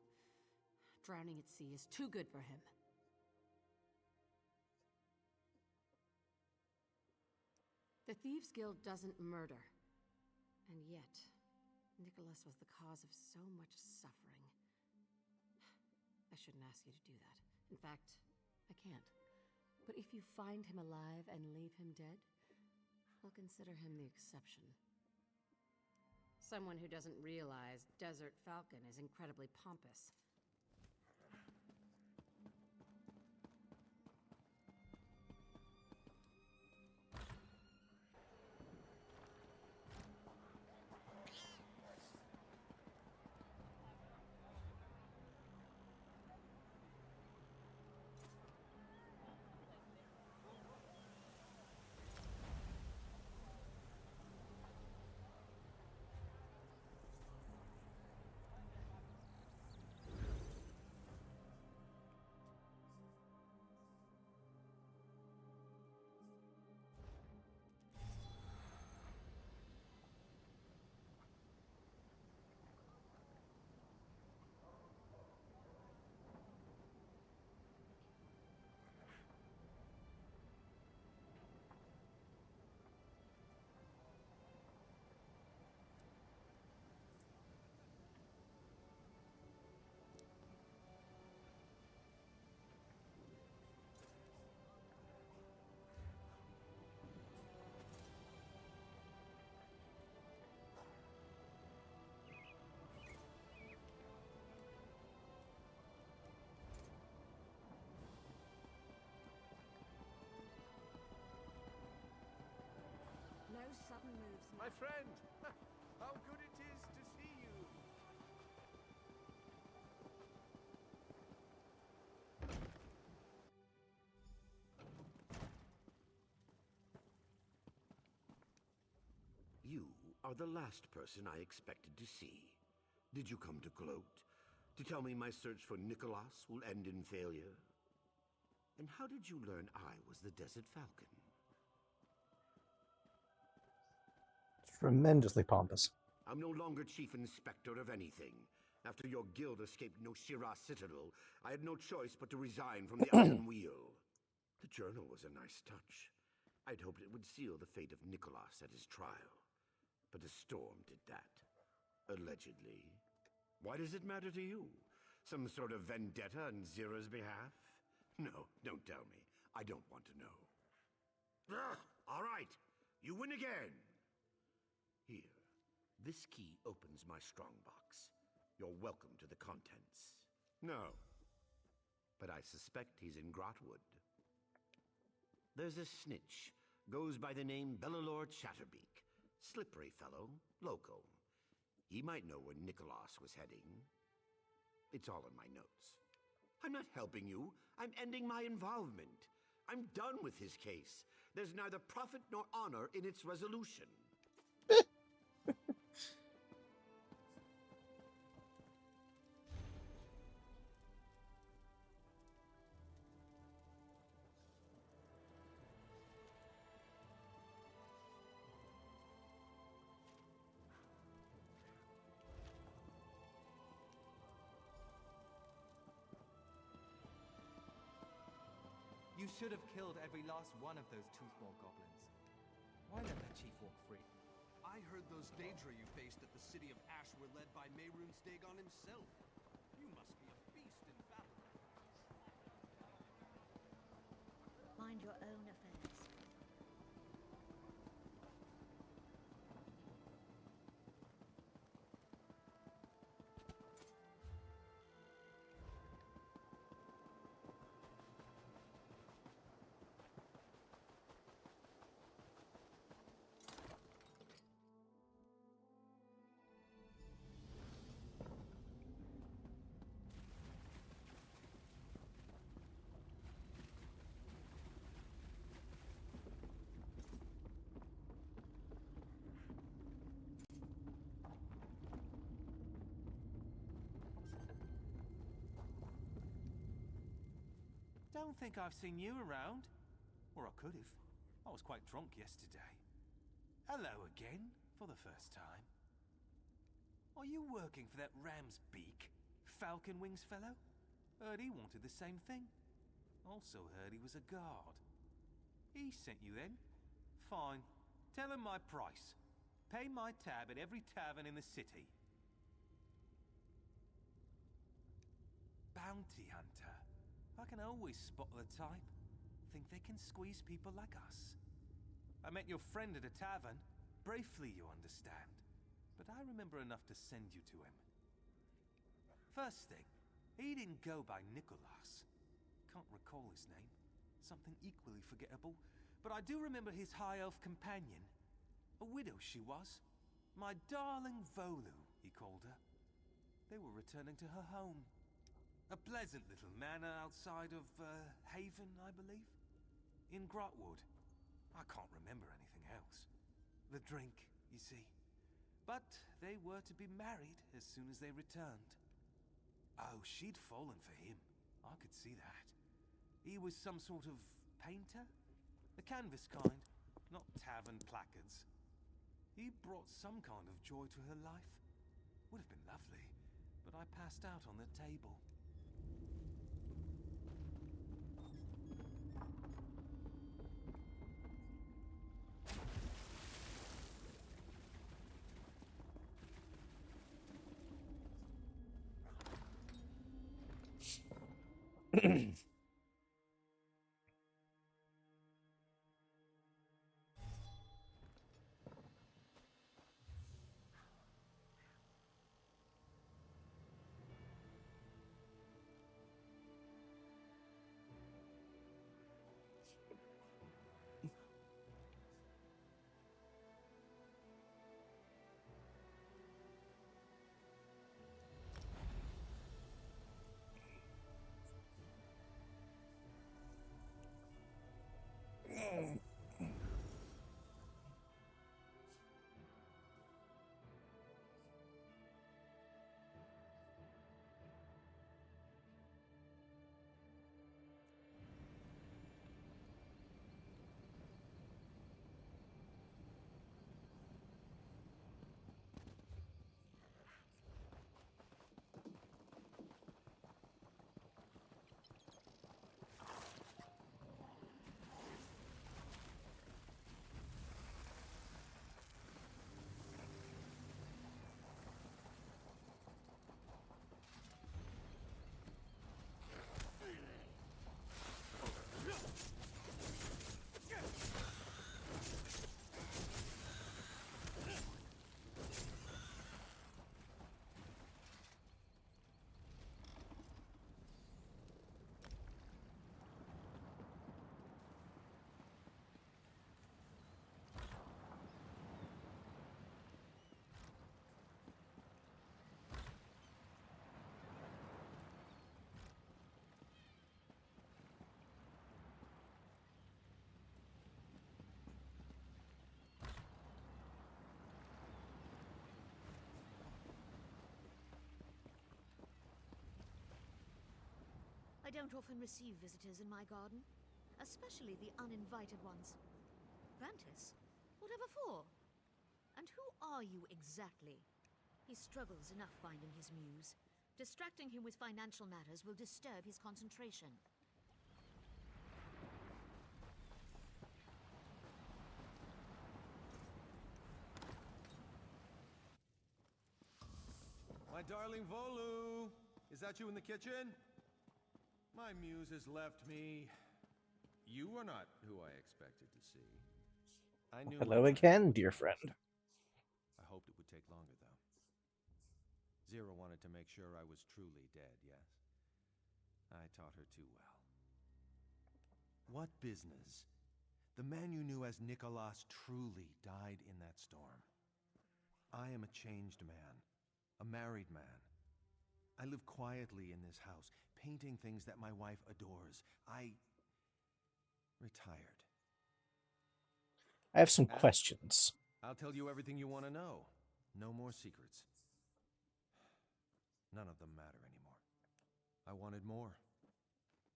Drowning at sea is too good for him. The Thieves' Guild doesn't murder. And yet, Nicholas was the cause of so much suffering. I shouldn't ask you to do that. In fact, I can't. But if you find him alive and leave him dead, I'll consider him the exception. Someone who doesn't realize Desert Falcon is incredibly pompous. No sudden moves now. My friend! How good it is to see you! You are the last person I expected to see. Did you come to gloat? To tell me my search for Nicholas will end in failure? And how did you learn I was the Desert Falcon? Tremendously pompous. I'm no longer chief inspector of anything. After your guild escaped Noshira Citadel, I had no choice but to resign from the Iron Wheel. The journal was a nice touch. I'd hoped it would seal the fate of Nicholas at his trial. But a storm did that. Allegedly. Why does it matter to you? Some sort of vendetta on Zira's behalf? No, don't tell me. I don't want to know. Ugh, all right, you win again. Here, this key opens my strongbox. You're welcome to the contents. No, but I suspect he's in Grotwood. There's a snitch, goes by the name Bellalor Chatterbeak. Slippery fellow, local. He might know where Nicholas was heading. It's all in my notes. I'm not helping you. I'm ending my involvement. I'm done with his case. There's neither profit nor honor in its resolution. You should have killed every last one of those Toothball goblins. Why let the chief walk free? I heard those Daedra you faced at the city of Ash were led by Mehrunes Dagon himself. You must be a beast in battle. Mind your own affairs. Don't think I've seen you around. Or I could have. I was quite drunk yesterday. Hello again, for the first time. Are you working for that Ram's Beak, Falcon Wings fellow? Heard he wanted the same thing. Also heard he was a guard. He sent you then? Fine. Tell him my price. Pay my tab at every tavern in the city. Bounty hunter. I can always spot the type. Think they can squeeze people like us. I met your friend at a tavern. Briefly, you understand. but I remember enough to send you to him. First thing, he didn't go by Nicholas. Can't recall his name. Something equally forgettable. But I do remember his high elf companion. A widow she was. My darling Volu, he called her. They were returning to her home. A pleasant little manor outside of, Haven, I believe? In Grotwood. I can't remember anything else. The drink, you see. But they were to be married as soon as they returned. Oh, she'd fallen for him. I could see that. He was some sort of painter? The canvas kind, not tavern placards. He brought some kind of joy to her life. Would have been lovely, but I passed out on the table. I don't often receive visitors in my garden, especially the uninvited ones. Vantis? Whatever for? And who are you exactly? He struggles enough finding his muse. Distracting him with financial matters will disturb his concentration. My darling Volu! Is that you in the kitchen? My muse has left me. You are not who I expected to see. I knew. Hello again, dear friend. I hoped it would take longer, though. Zira wanted to make sure I was truly dead, yes? I taught her too well. What business? The man you knew as Nicholas truly died in that storm. I am a changed man, a married man. I live quietly in this house, painting things that my wife adores. I retired. I have some questions. I'll tell you everything you want to know. No more secrets. None of them matter anymore. I wanted more.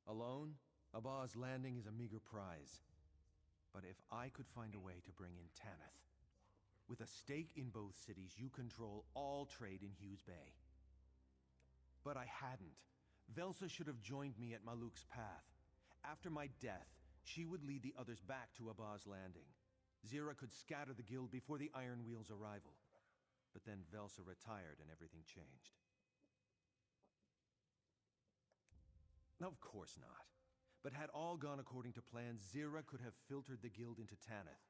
Alone, Abah's Landing is a meager prize. But if I could find a way to bring in Tanith, with a stake in both cities, you control all trade in Hughes Bay. But I hadn't. Velsa should have joined me at Maluk's path. After my death, she would lead the others back to Abah's Landing. Zira could scatter the guild before the Iron Wheel's arrival. But then Velsa retired and everything changed. Of course not. But had all gone according to plan, Zira could have filtered the guild into Tanith,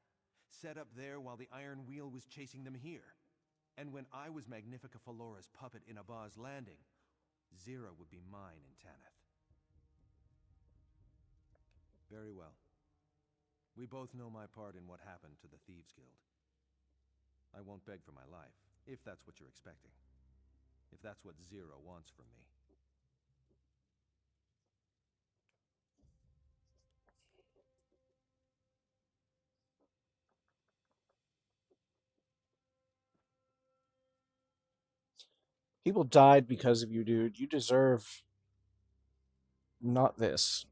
set up there while the Iron Wheel was chasing them here. And when I was Magnifica Felora's puppet in Abba's Landing, Zira would be mine in Tanith. Very well. We both know my part in what happened to the Thieves Guild. I won't beg for my life, if that's what you're expecting. If that's what Zira wants from me. People died because of you, dude. You deserve not this.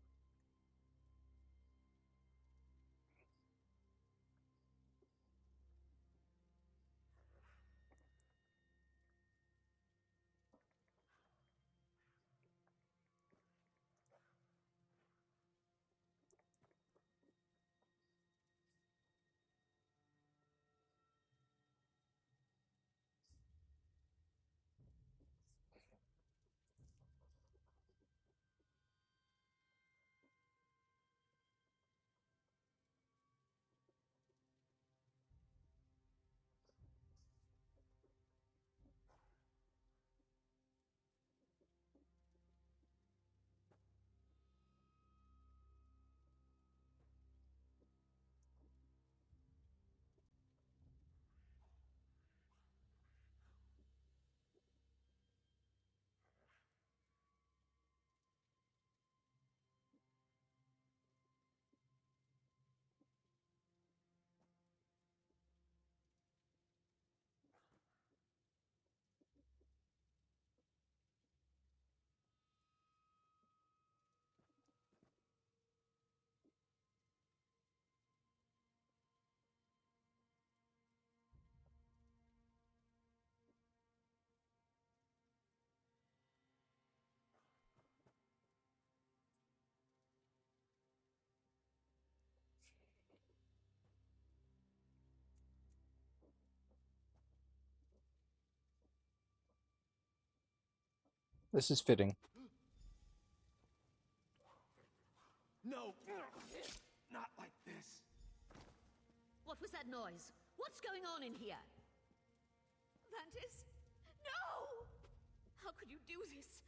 This is fitting. No! Not like this! What was that noise? What's going on in here? Vantis? No! How could you do this?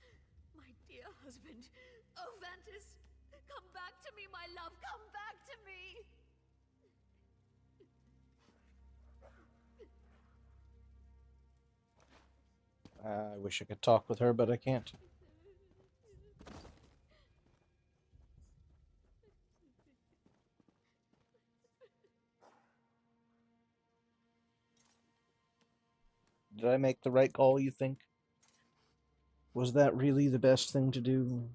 My dear husband. Oh, Vantis! Come back to me, my love! Come back to me! I wish I could talk with her, but I can't. Did I make the right call, you think? Was that really the best thing to do?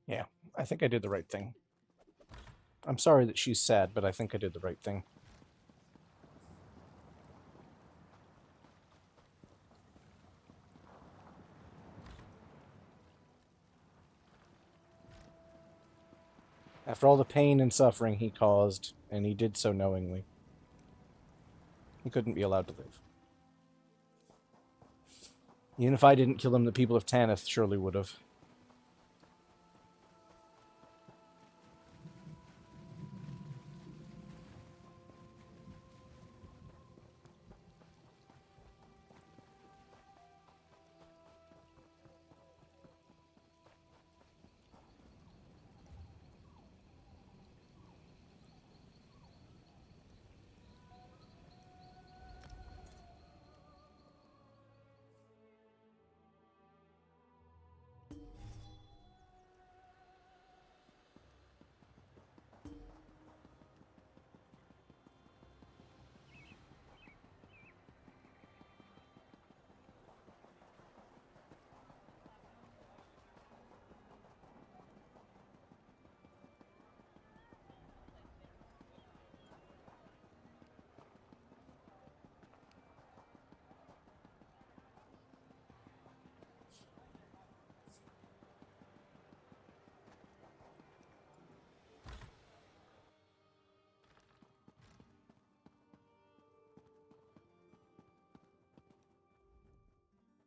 Yeah, I think I did the right thing. I'm sorry that she's sad, but I think I did the right thing. After all the pain and suffering he caused, and he did so knowingly, he couldn't be allowed to live. Even if I didn't kill him, the people of Tanith surely would have.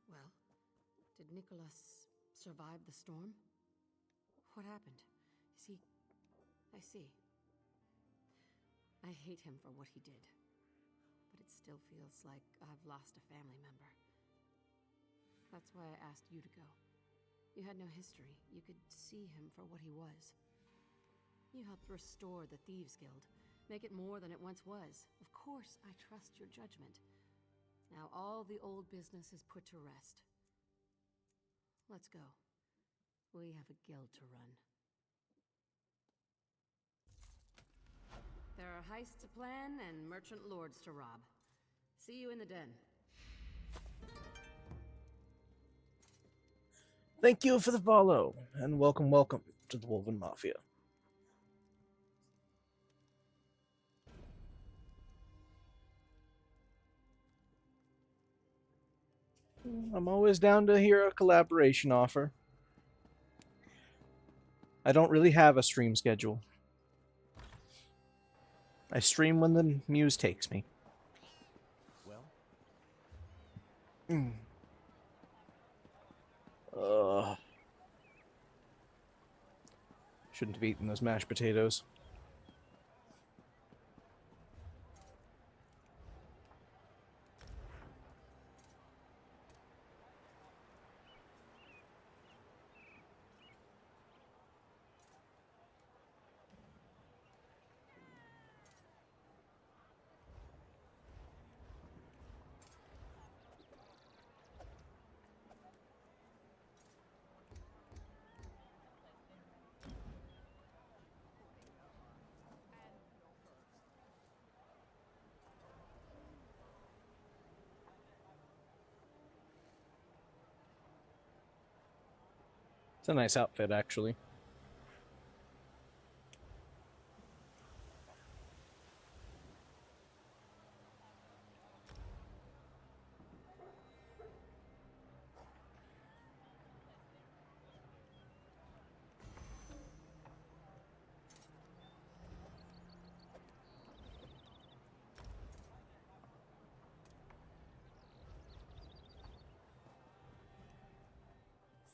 Well, did Nicholas survive the storm? What happened? Is he... I see. I hate him for what he did. But it still feels like I've lost a family member. That's why I asked you to go. You had no history. You could see him for what he was. You helped restore the Thieves Guild, make it more than it once was. Of course, I trust your judgment. Now all the old business is put to rest. Let's go. We have a guild to run. There are heists to plan and merchant lords to rob. See you in the den. Thank you for the follow, and welcome to the Wolven Mafia. I'm always down to hear a collaboration offer. I don't really have a stream schedule. I stream when the muse takes me. Well? Shouldn't have eaten those mashed potatoes. It's a nice outfit, actually.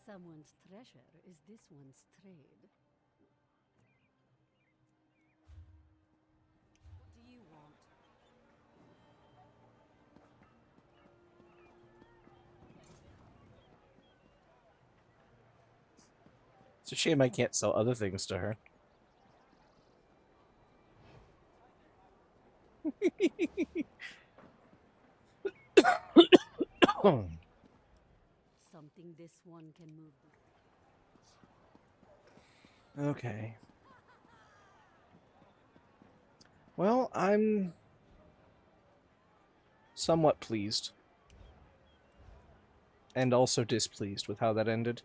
Someone's treasure is this one's trade. What do you want? It's a shame I can't sell other things to her. Something this one can move. Okay. Well, I'm somewhat pleased. And also displeased with how that ended.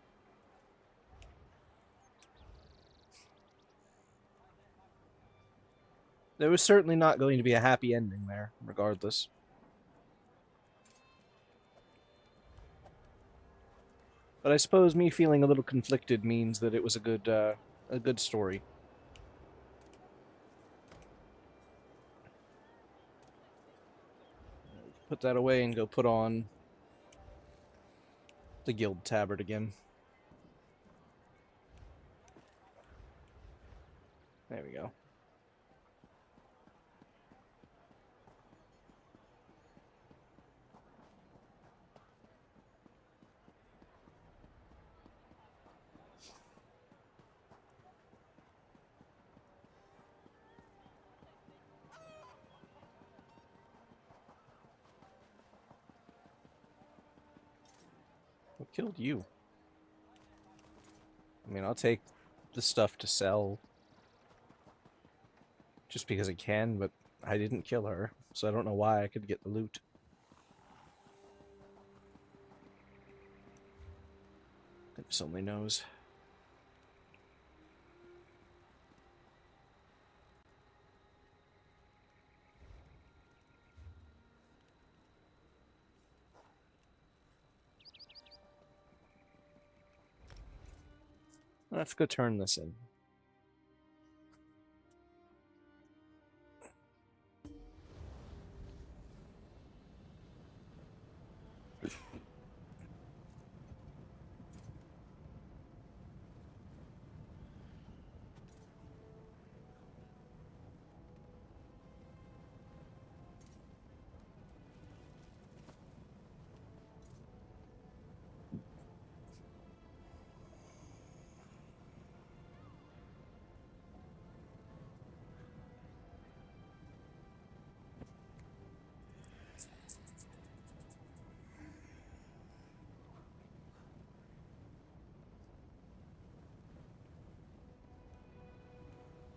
There was certainly not going to be a happy ending there, regardless. But I suppose me feeling a little conflicted means that it was a good story. Put that away and go put on the guild tabard again. There we go. What killed you? I mean, I'll take the stuff to sell just because I can, but I didn't kill her, so I don't know why I could get the loot. Goodness only knows. Let's go turn this in.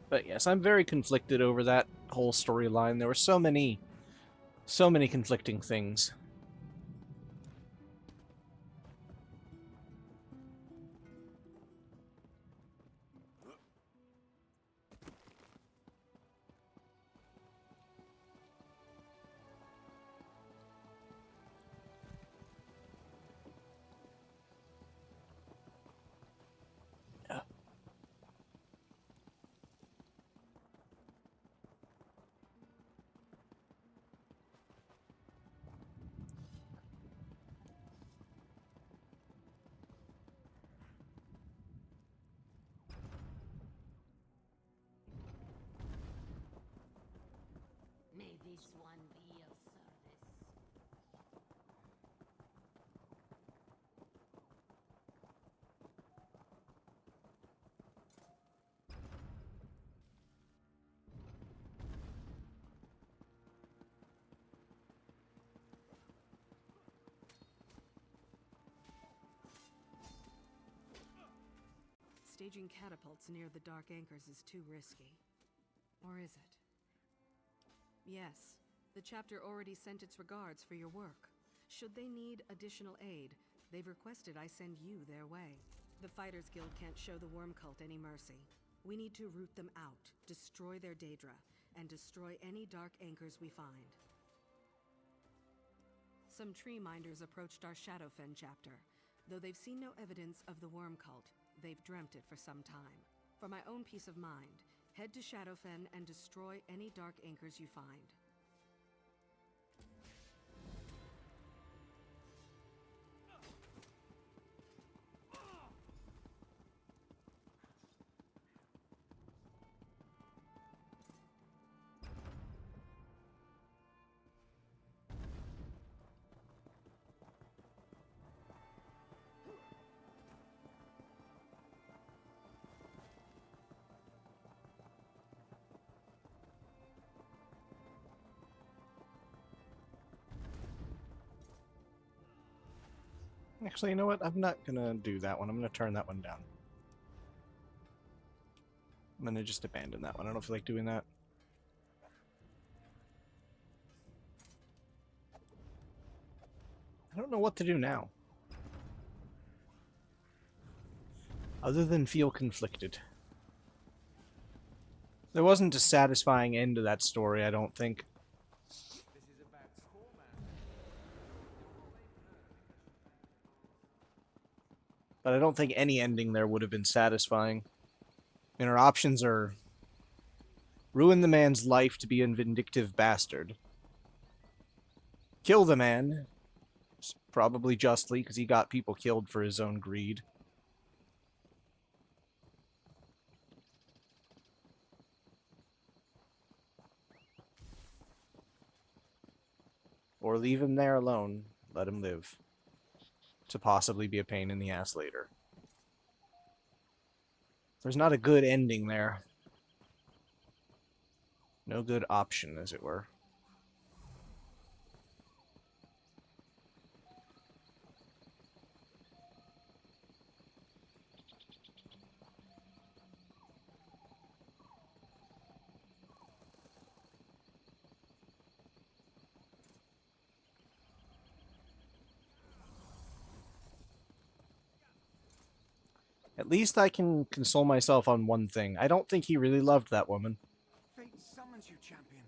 But yes, I'm very conflicted over that whole storyline. There were so many conflicting things. May this one be of service. Staging catapults near the Dark Anchors is too risky. Or is it? Yes, the chapter already sent its regards for your work. Should they need additional aid, they've requested I send you their way. The Fighters Guild can't show the Worm Cult any mercy. We need to root them out, destroy their Daedra, and destroy any Dark Anchors we find. Some tree minders approached our Shadowfen chapter. Though they've seen no evidence of the Worm Cult, they've dreamt it for some time. For my own peace of mind, head to Shadowfen and destroy any Dark Anchors you find. Actually, you know what? I'm not gonna do that one. I'm gonna turn that one down. I'm gonna just abandon that one. I don't feel like doing that. I don't know what to do now. Other than feel conflicted. There wasn't a satisfying end to that story, I don't think. But I don't think any ending there would have been satisfying. I mean, our options are ruin the man's life to be a vindictive bastard, kill the man, Probably justly, because he got people killed for his own greed. Or leave him there alone. Let him live. To possibly be a pain in the ass later. There's not a good ending there. No good option, as it were. At least I can console myself on one thing. I don't think he really loved that woman. Fate summons you, champion.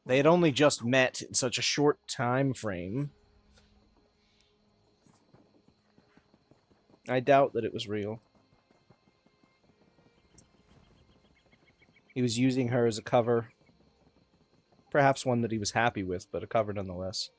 They had only just met in such a short time frame. I doubt that it was real. He was using her as a cover. Perhaps one that he was happy with, but a cover nonetheless.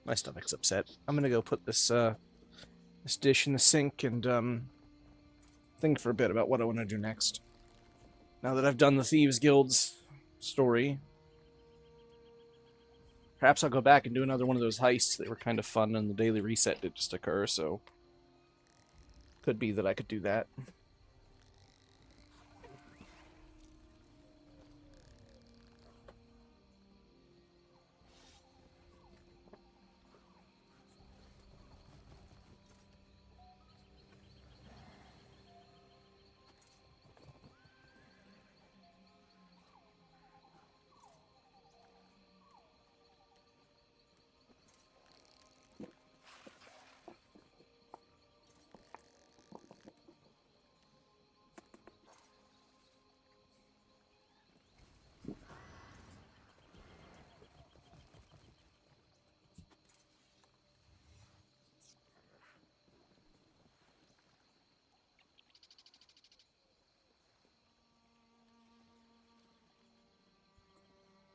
My stomach's upset. I'm gonna go put this this dish in the sink and think for a bit about what I want to do next. Now that I've done the Thieves Guild's story, perhaps I'll go back and do another one of those heists that were kind of fun and the daily reset did just occur, so could be that I could do that.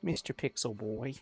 Mr. Pixel Boy.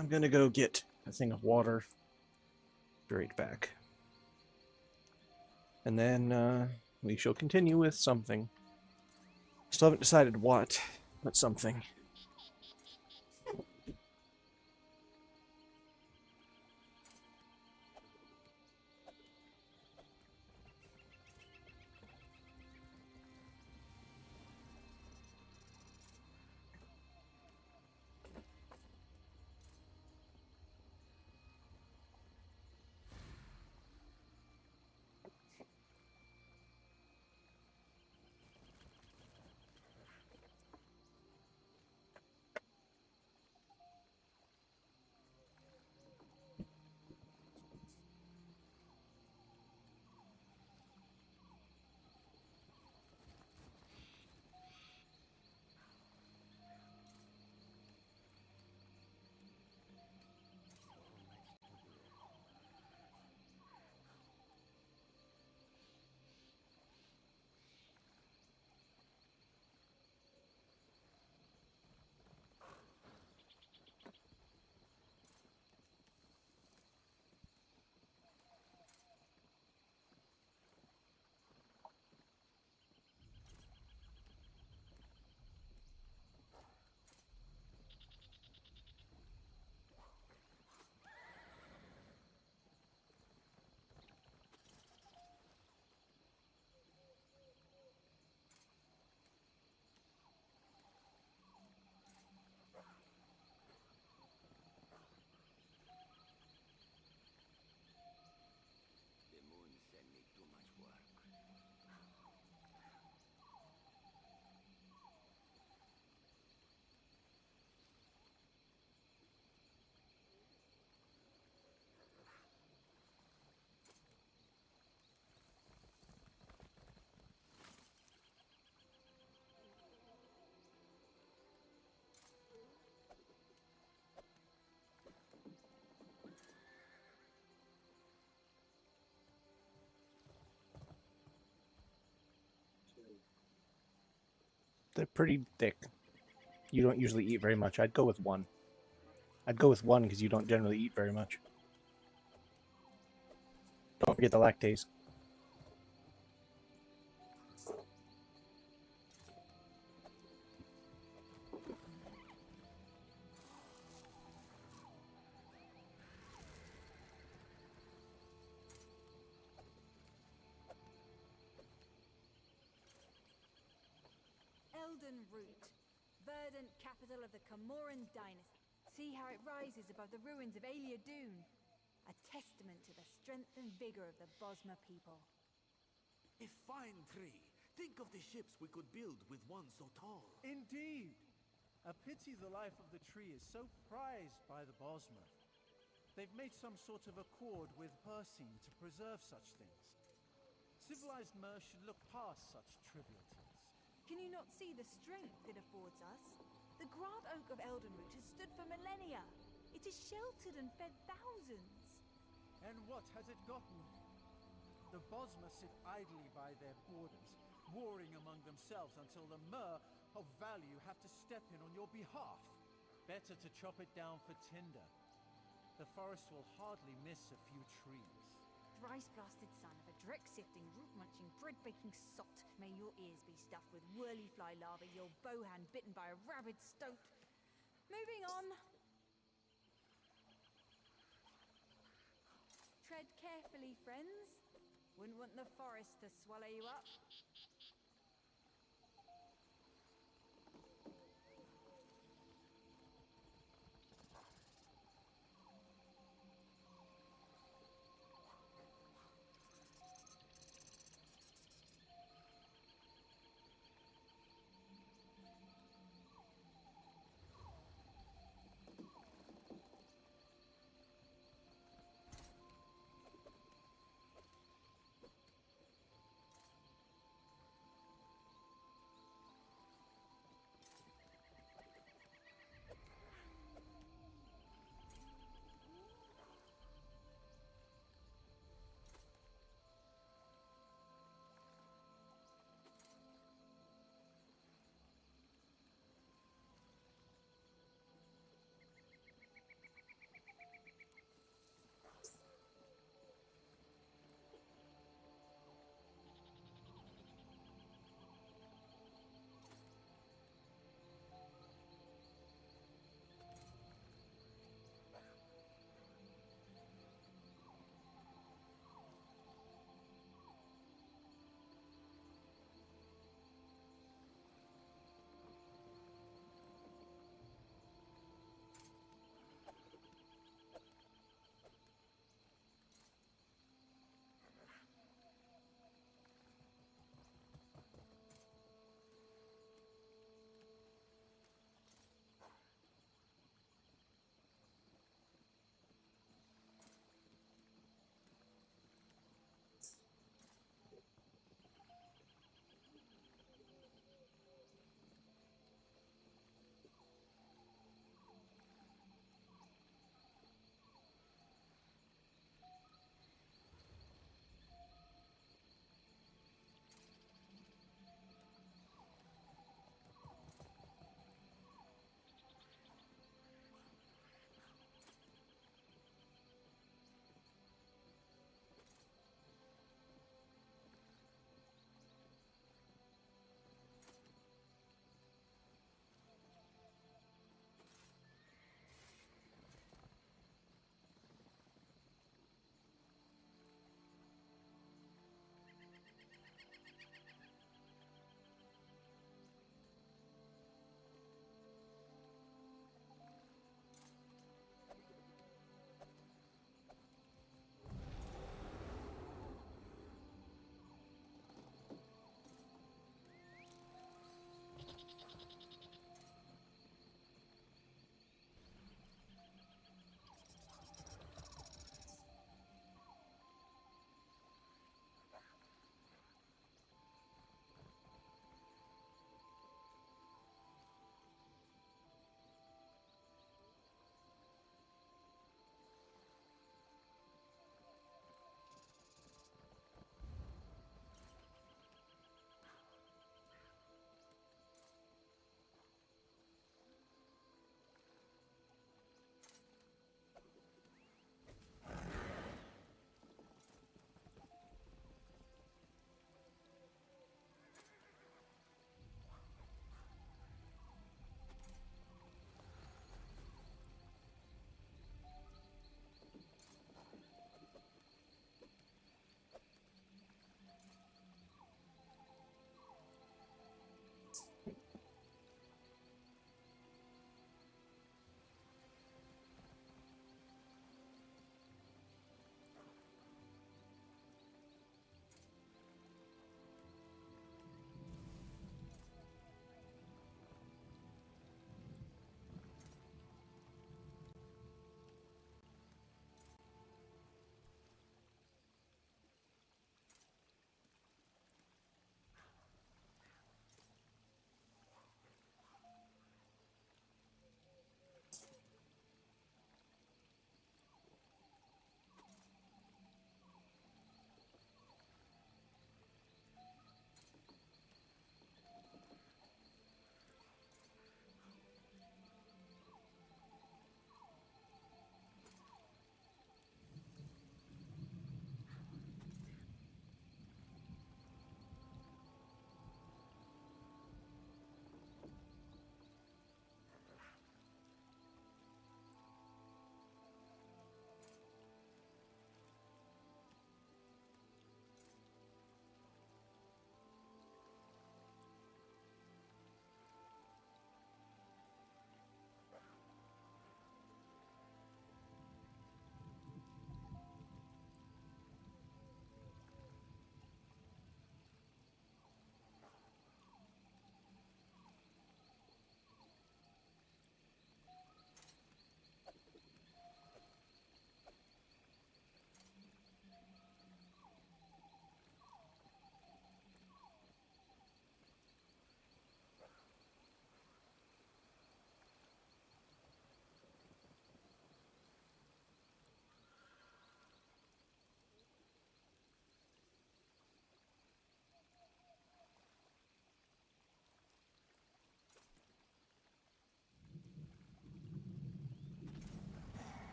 I'm gonna go get a thing of water. Be right back. And then we shall continue with something. Still haven't decided what, but something. The moon sent me too much work. They're pretty thick. You don't usually eat very much. I'd go with one. I'd go with one because you don't generally eat very much. Don't forget the lactase. Eldenroot, verdant capital of the Camoran dynasty. See how it rises above the ruins of Alia Dune. A testament to the strength and vigor of the Bosma people. A fine tree. Think of the ships we could build with one so tall. Indeed. A pity the life of the tree is so prized by the Bosma. They've made some sort of accord with Persine to preserve such things. Civilized Mer should look past such trivialities. Can you not see the strength it affords us? The Grand Oak of Eldenroot has stood for millennia. It has sheltered and fed thousands. And what has it gotten? The Bosma sit idly by their borders, warring among themselves until the Mer of value have to step in on your behalf. Better to chop it down for tinder. The forest will hardly miss a few trees. Thrice-blasted son of a Drek-sifting, root-munching, bread-baking sot. May your ears be stuffed with whirly-fly larvae, your bowhand bitten by a rabid stoat. Moving on. Tread carefully, friends. Wouldn't want the forest to swallow you up.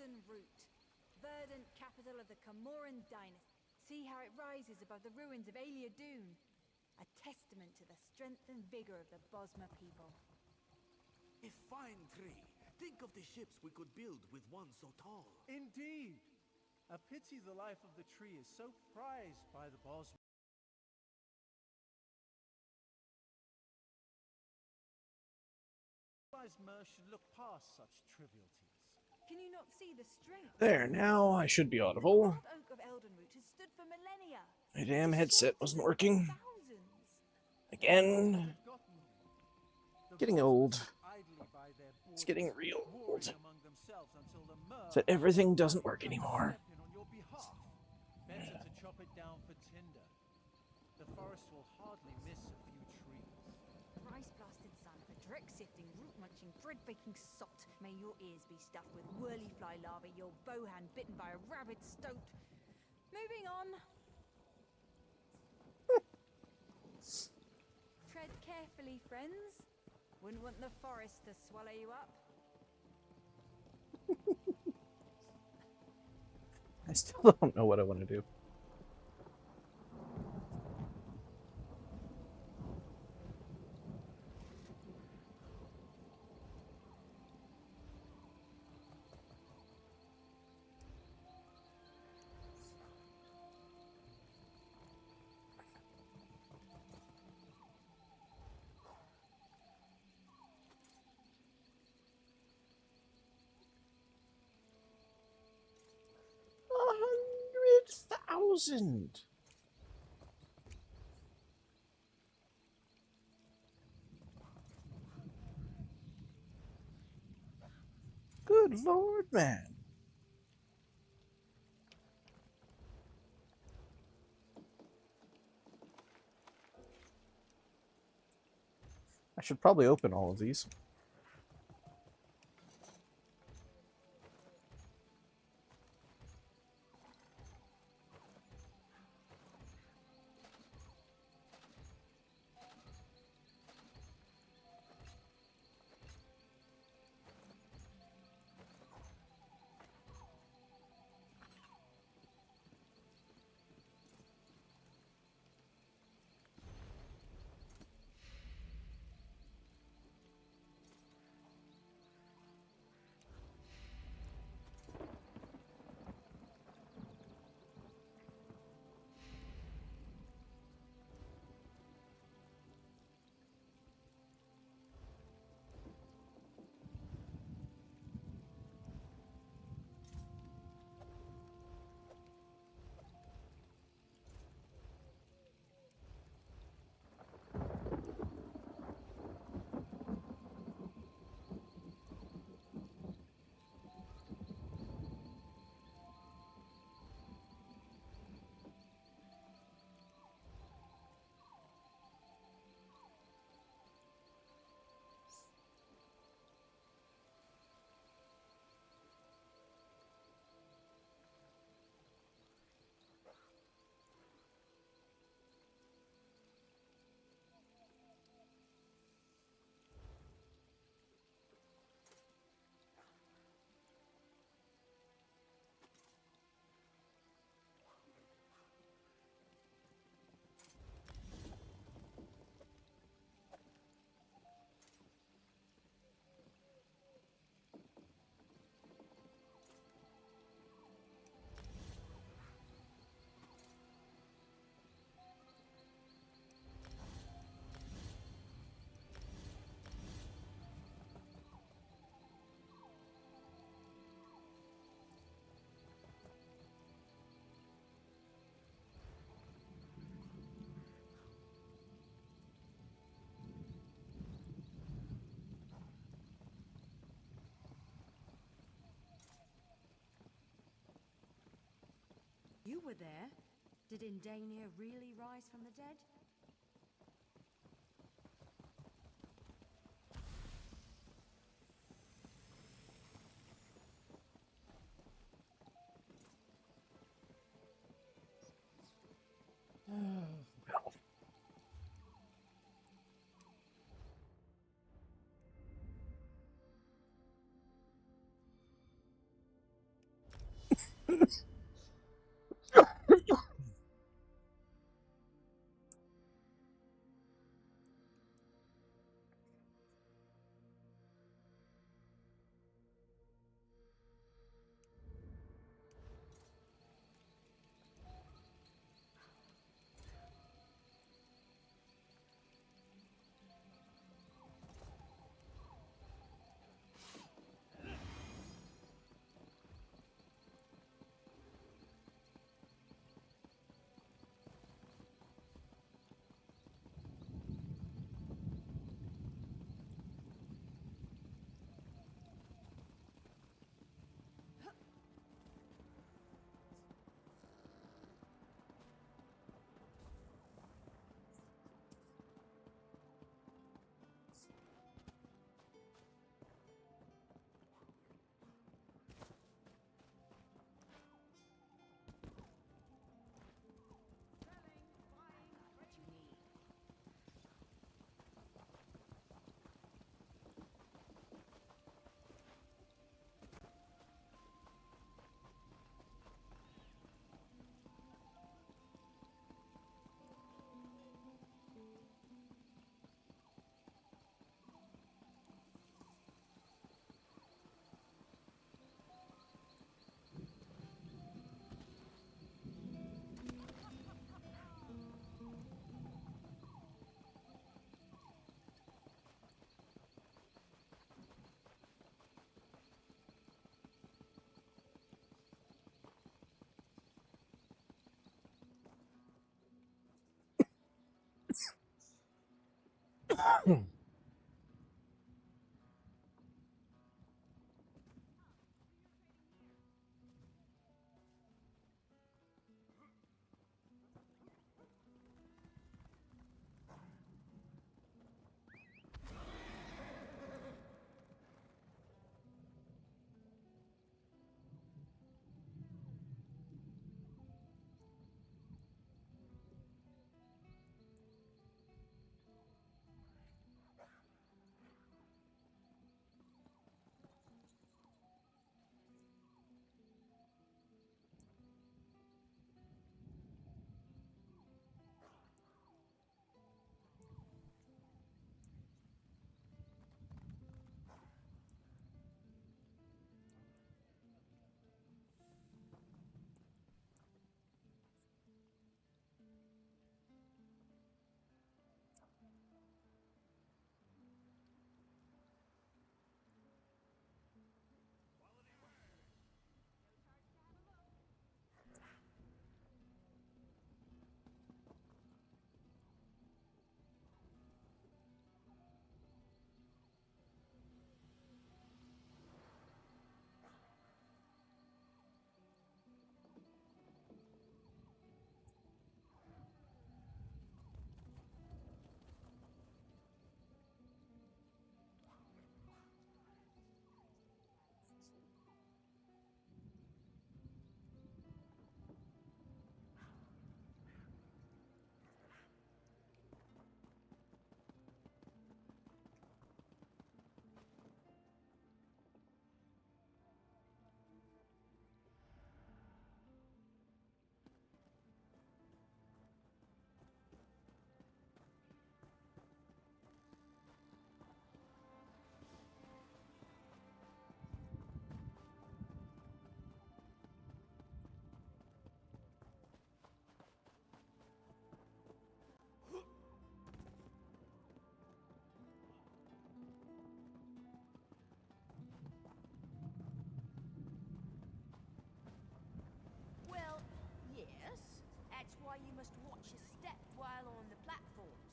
Eldenroot, verdant capital of the Camoran dynasty. See how it rises above the ruins of Alia Dune. A testament to the strength and vigor of the Bosma people. A fine tree. Think of the ships we could build with one so tall. Indeed. A pity the life of the tree is so prized by the Bosma. Mer should look past such trivialities. Can you not see the strength? There, now I should be audible. The oak of Eldenroot has stood for millennia. My damn headset wasn't working. Again. Getting old. It's getting real old. So everything doesn't work anymore. Better to chop it down for tinder. The forest will hardly miss a few trees. Rice-blasted son of a Drek-sifting, root-munching, bread-baking sot. May your ears be stuffed with whirly-fly larvae, your bowhand bitten by a rabid stoat. Moving on. Tread carefully, friends. Wouldn't want the forest to swallow you up. I still don't know what I want to do. $100,000. Good Lord, man. I should probably open all of these. You were there. Did Indania really rise from the dead? Well, yes. That's why you must watch your step while on the platforms.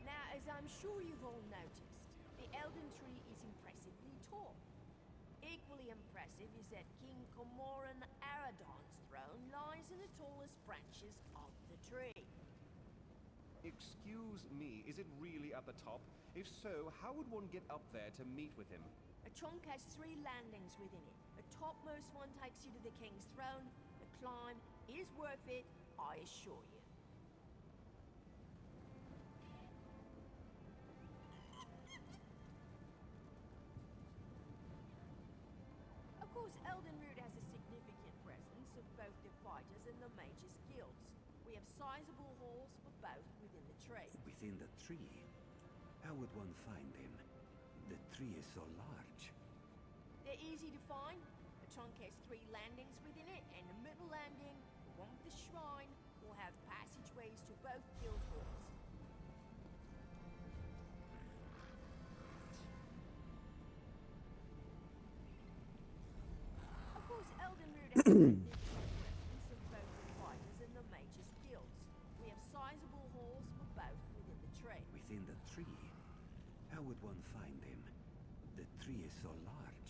Now, as I'm sure you've all noticed, the Elden Tree is impressively tall. Equally impressive is that King Cormoran Aradon's throne lies in the tallest branches of the tree. Excuse me, is it really at the top? If so, how would one get up there to meet with him? A trunk has 3 landings within it. The topmost one takes you to the king's throne. The climb is worth it, I assure you. Of course, Eldenroot has a significant presence of both the fighters and the mages' guilds. We have sizable halls for both within the tree. Within the tree? How would one find them? The tree is so large. They're easy to find. The trunk has 3 landings within it, and the middle landing, the one with the shrine, will have passageways to both guild halls. Of course, Eldenroot has a significant presence of both the fighters and the mages' guilds. We have sizable halls for both within the tree. Within the tree? How would one find them? The tree is so large.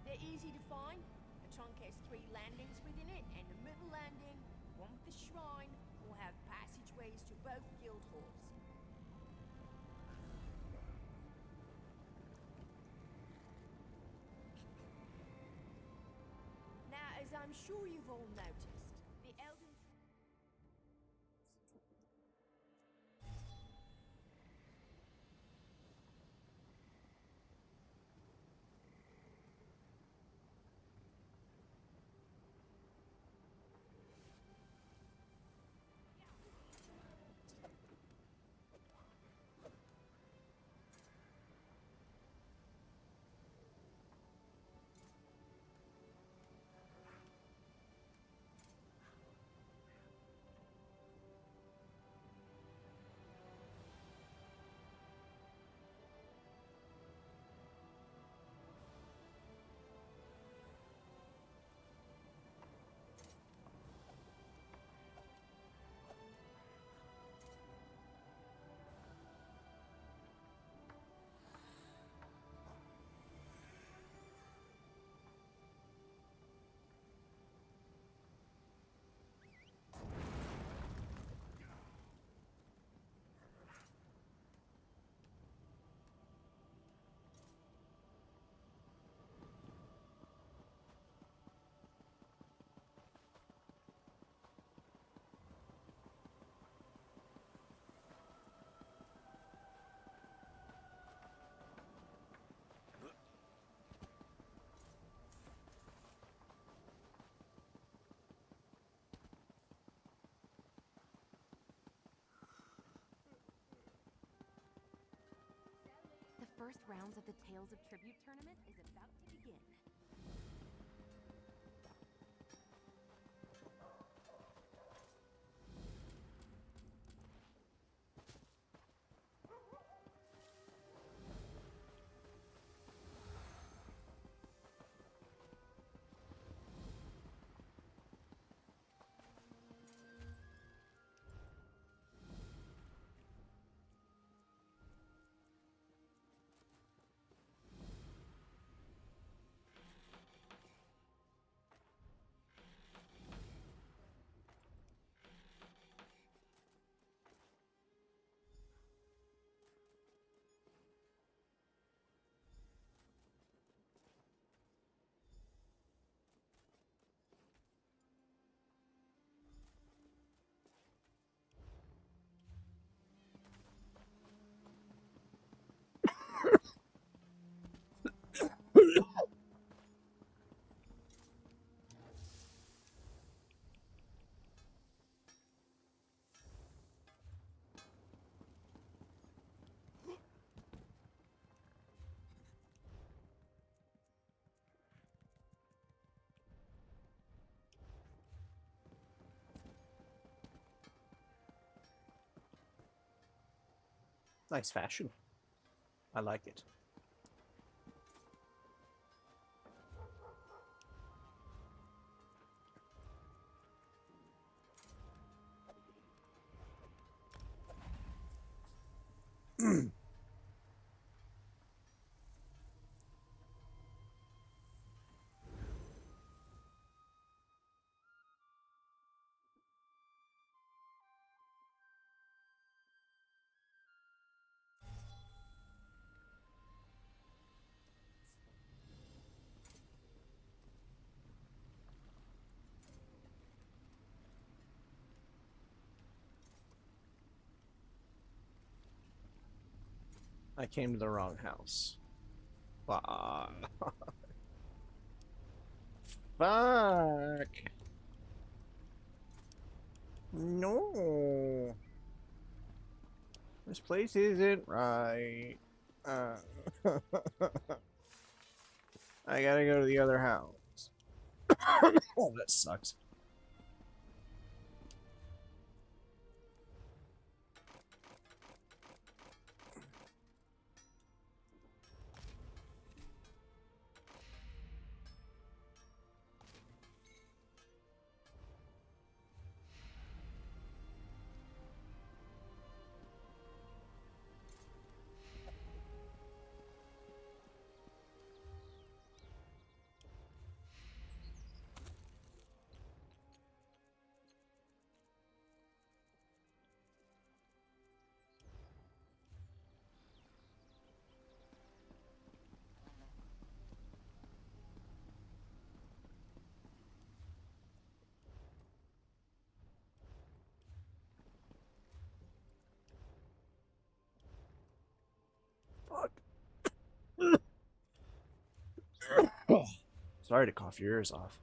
They're easy to find. The trunk has 3 landings within it, and the middle landing, the one with the shrine, will have passageways to both guild halls. Now, as I'm sure you've all noticed, the Elden first rounds of the Tales of Tribute tournament is about to begin. Nice fashion. I like it. I came to the wrong house. Fuck. Fuck. No. This place isn't right. I gotta go to the other house. Oh, that sucks. Sorry to cough your ears off.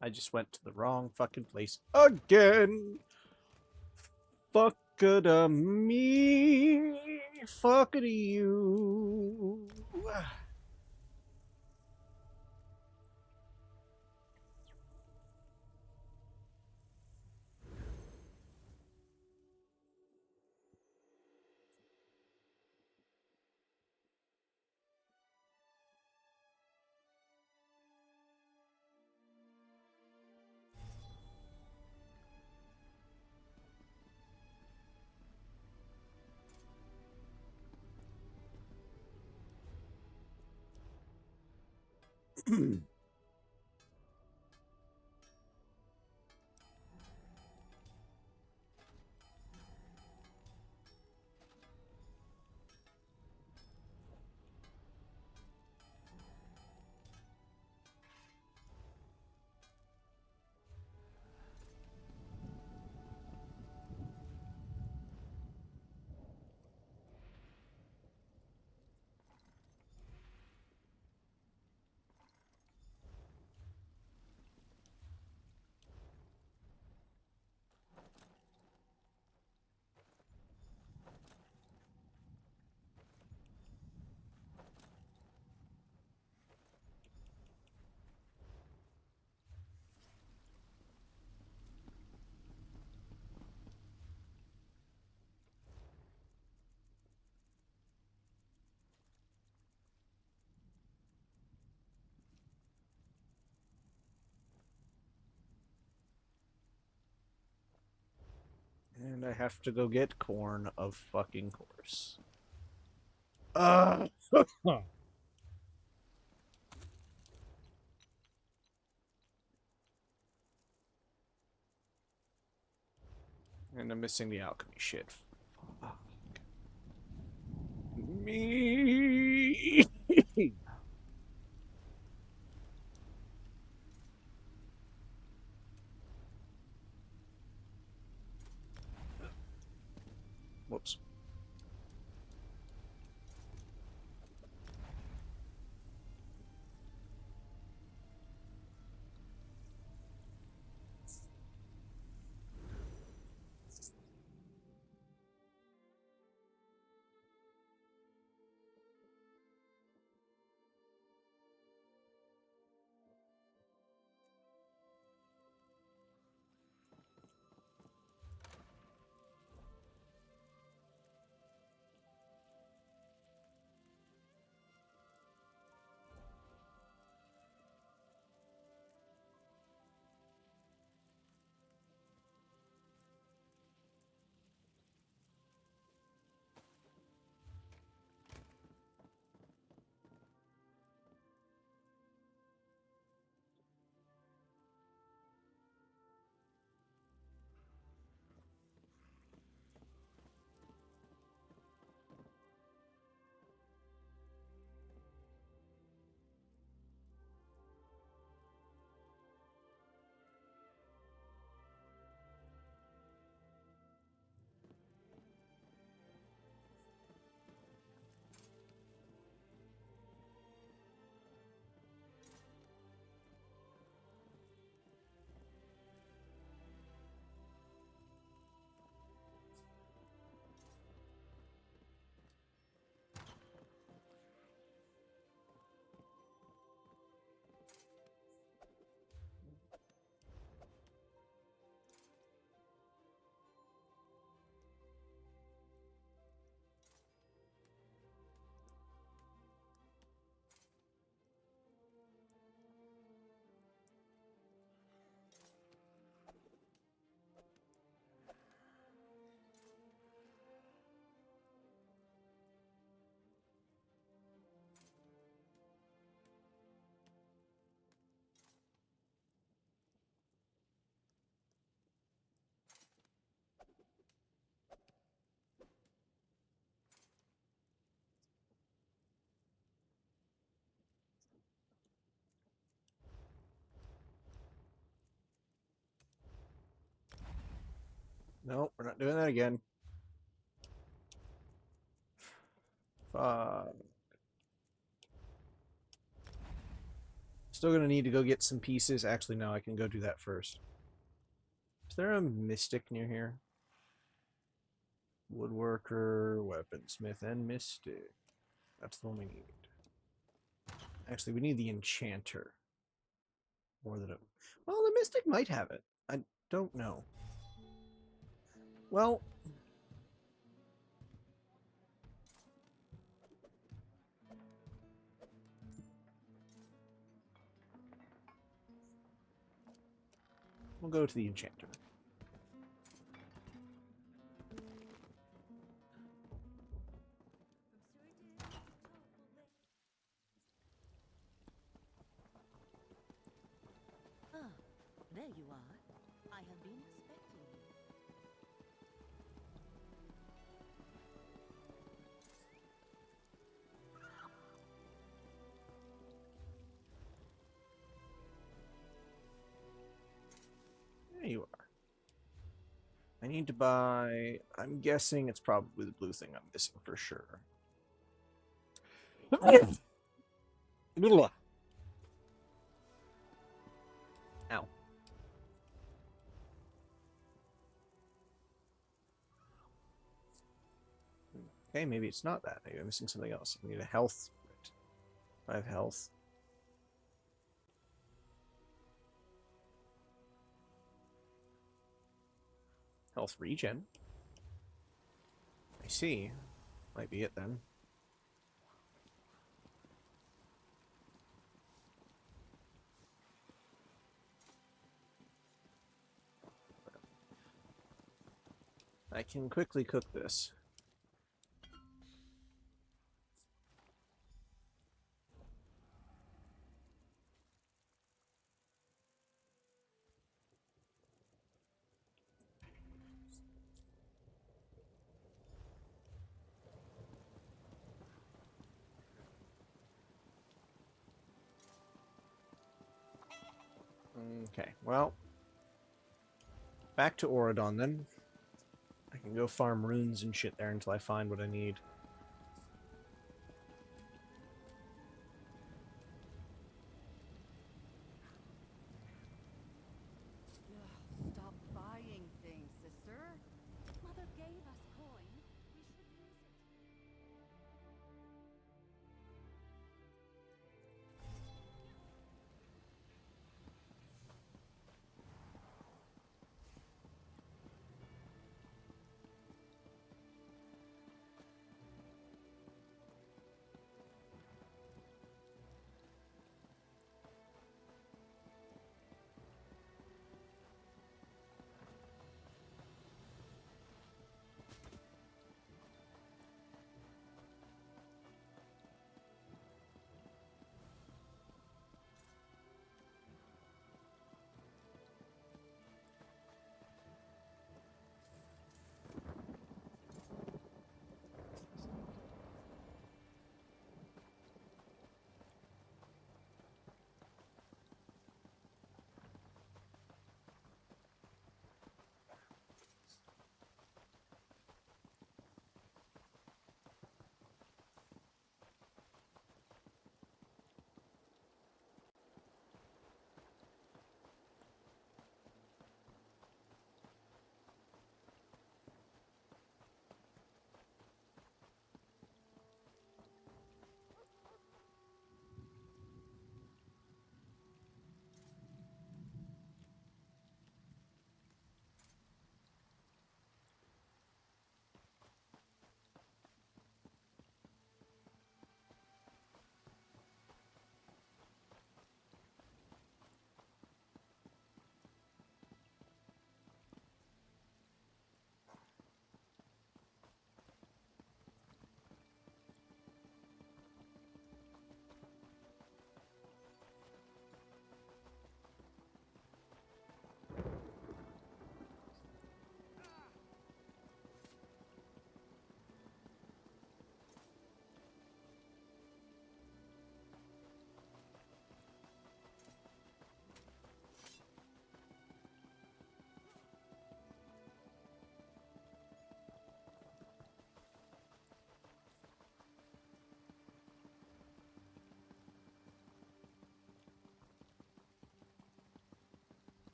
I just went to the wrong fucking place again. Fuckada me. Fuckada you. And I have to go get corn, of fucking course. And I'm missing the alchemy shit. Fuck. Me. Whoops. Nope, we're not doing that again. Still gonna need to go get some pieces. Actually, no, I can go do that first. Is there a mystic near here? Woodworker, weaponsmith, and mystic. That's the one we need. Actually, we need the enchanter. More than a... Well, the mystic might have it. I don't know. Well... we'll go to the enchanter. Ah, there you are. I have been expecting you. There you are. I need to buy... I'm guessing it's probably the blue thing I'm missing for sure. Ow. Okay, maybe it's not that. Maybe I'm missing something else. I need a health. I have health. Health regen. I see. Might be it then. I can quickly cook this. Okay, well, back to Auradon then. I can go farm runes and shit there until I find what I need. Stop buying things, sister. Mother gave us coin. We should use it.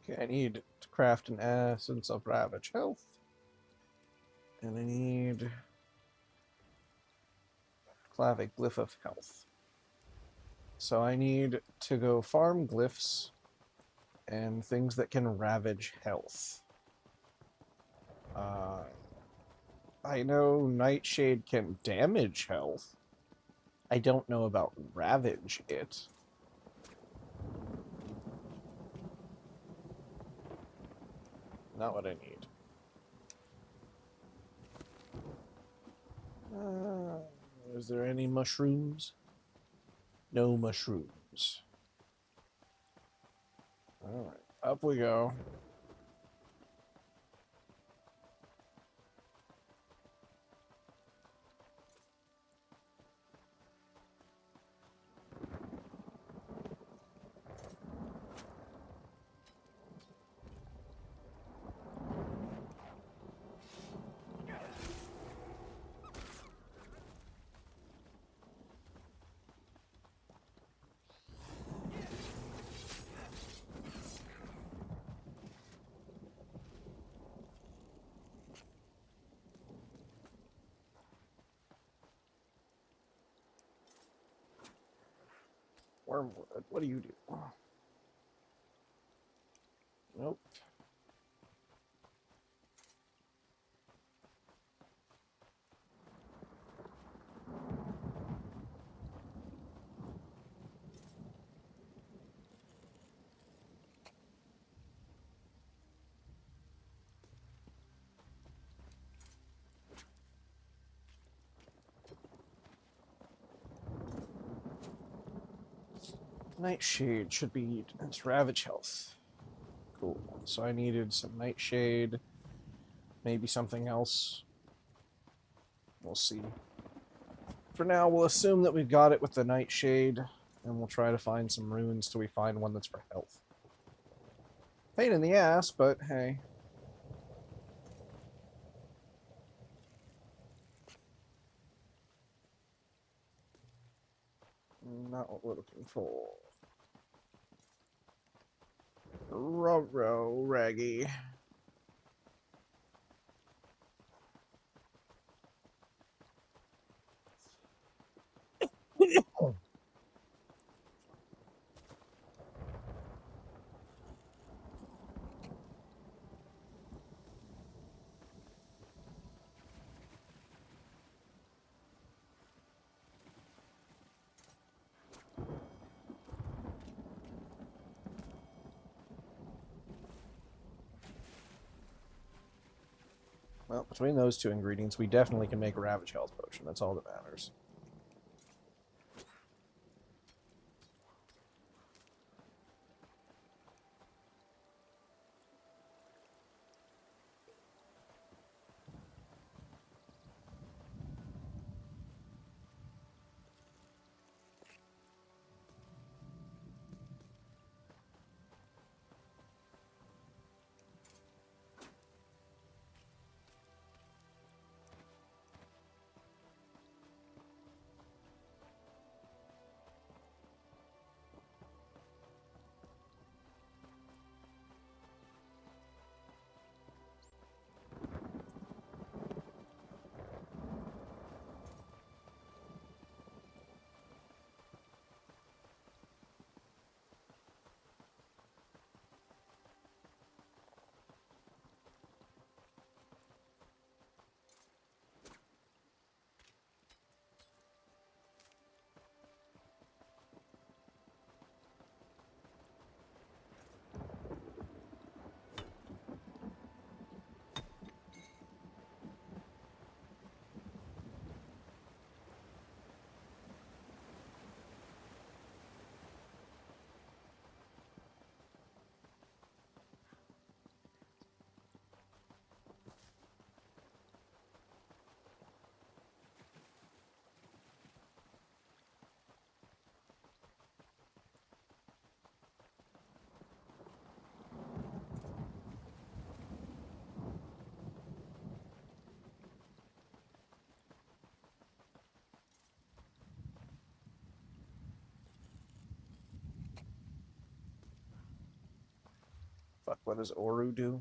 Okay, I need to craft an essence of Ravage Health. And I need Clavic Glyph of Health. So I need to go farm glyphs and things that can ravage health. I know Nightshade can damage health. I don't know about ravage it. Not what I need. Is there any mushrooms? No mushrooms. Alright, up we go. Wormwood, what do you do? Nope. Nightshade should be its Ravage Health. Cool. So I needed some Nightshade, maybe something else. We'll see. For now, we'll assume that we've got it with the Nightshade, and we'll try to find some runes till we find one that's for health. Pain in the ass, but hey. Not what we're looking for. Ruh-roh, Raggy. Well, between those two ingredients, we definitely can make a Ravage Health Potion. That's all that matters. Fuck, what does Oru do?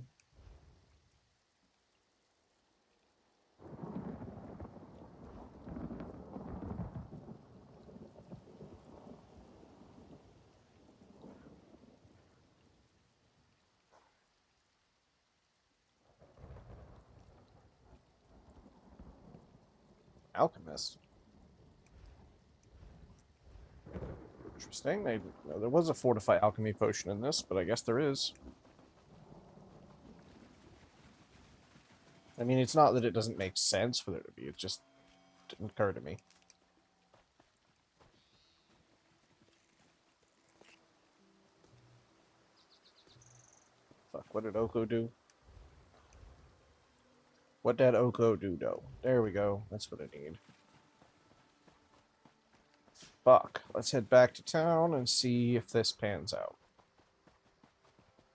Alchemist. Interesting. There was a fortify alchemy potion in this, but I guess there is. I mean, it's not that it doesn't make sense for there to be, it just didn't occur to me. Fuck, what did Oko do? What did Oko do, though? There we go. That's what I need. Fuck. Let's head back to town and see if this pans out.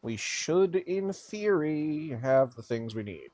We should, in theory, have the things we need.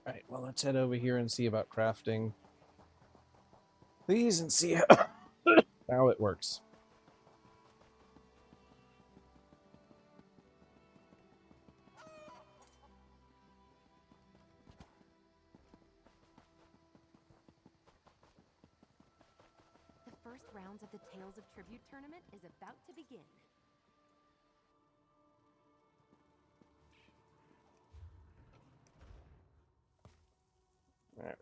Alright, well, let's head over here and see about crafting these and see how it works. The first rounds of the Tales of Tribute tournament is about to begin. There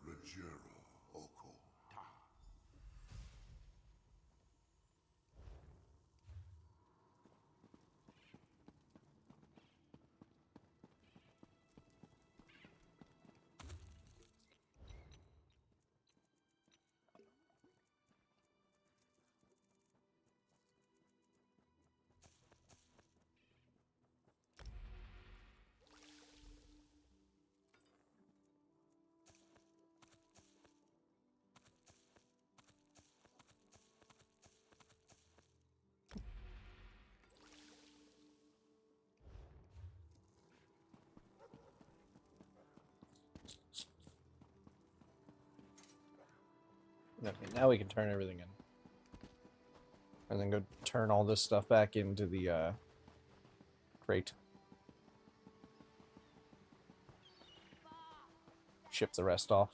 we Rogero Oko. Okay, now we can turn everything in. And then go turn all this stuff back into the crate. Ship the rest off.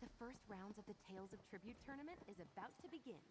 The first rounds of the Tales of Tribute tournament is about to begin.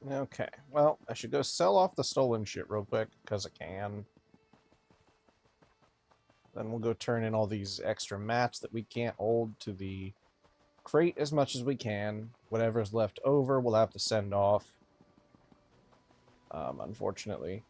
Okay, well, I should go sell off the stolen shit real quick, because I can. Then we'll go turn in all these extra mats that we can't hold to the crate as much as we can. Whatever's left over, we'll have to send off. Unfortunately.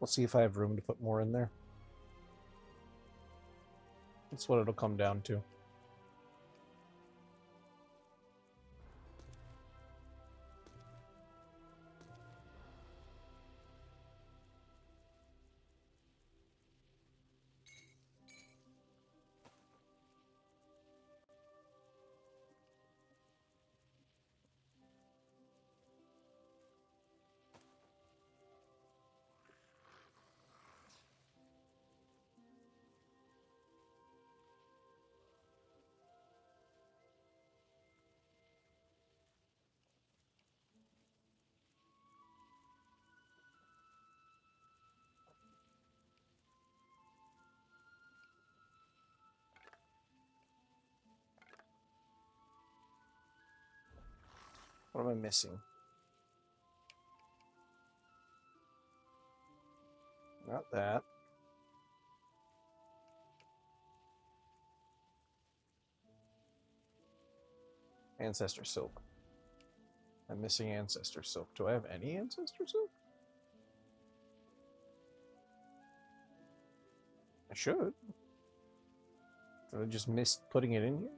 We'll see if I have room to put more in there. That's what it'll come down to. What am I missing? Not that. Ancestor Silk. I'm missing Ancestor Silk. Do I have any Ancestor Silk? I should. Did I just miss putting it in here?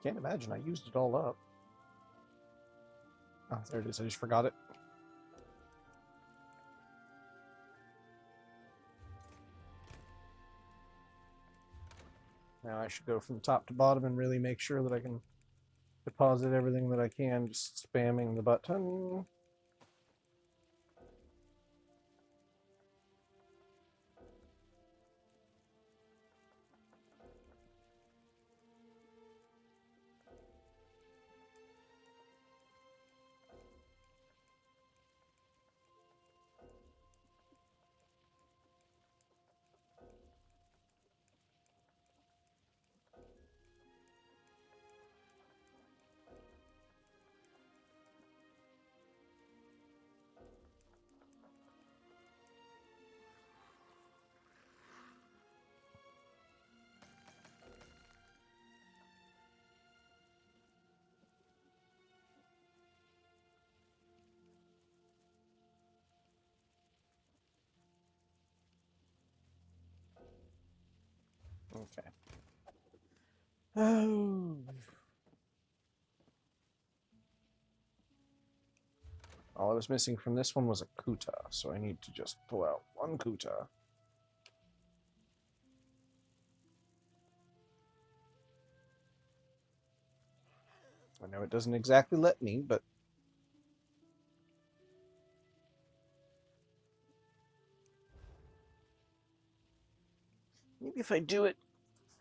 Can't imagine I used it all up. Oh, there it is. I just forgot it. Now I should go from top to bottom and really make sure that I can deposit everything that I can, just spamming the button. Okay. Oh. All I was missing from this one was a Kuta, so I need to just pull out one Kuta. I know it doesn't exactly let me, but maybe if I do it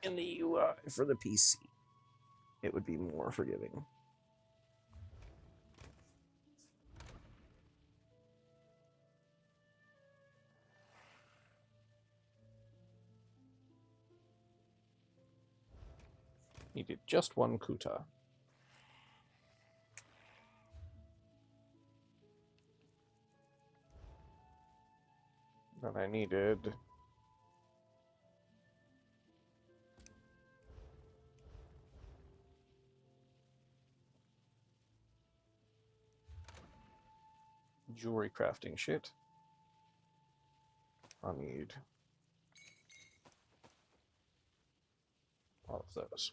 in the UI for the PC, it would be more forgiving. Needed just one Kuta. Then I needed jewelry crafting shit. I'll need all of those.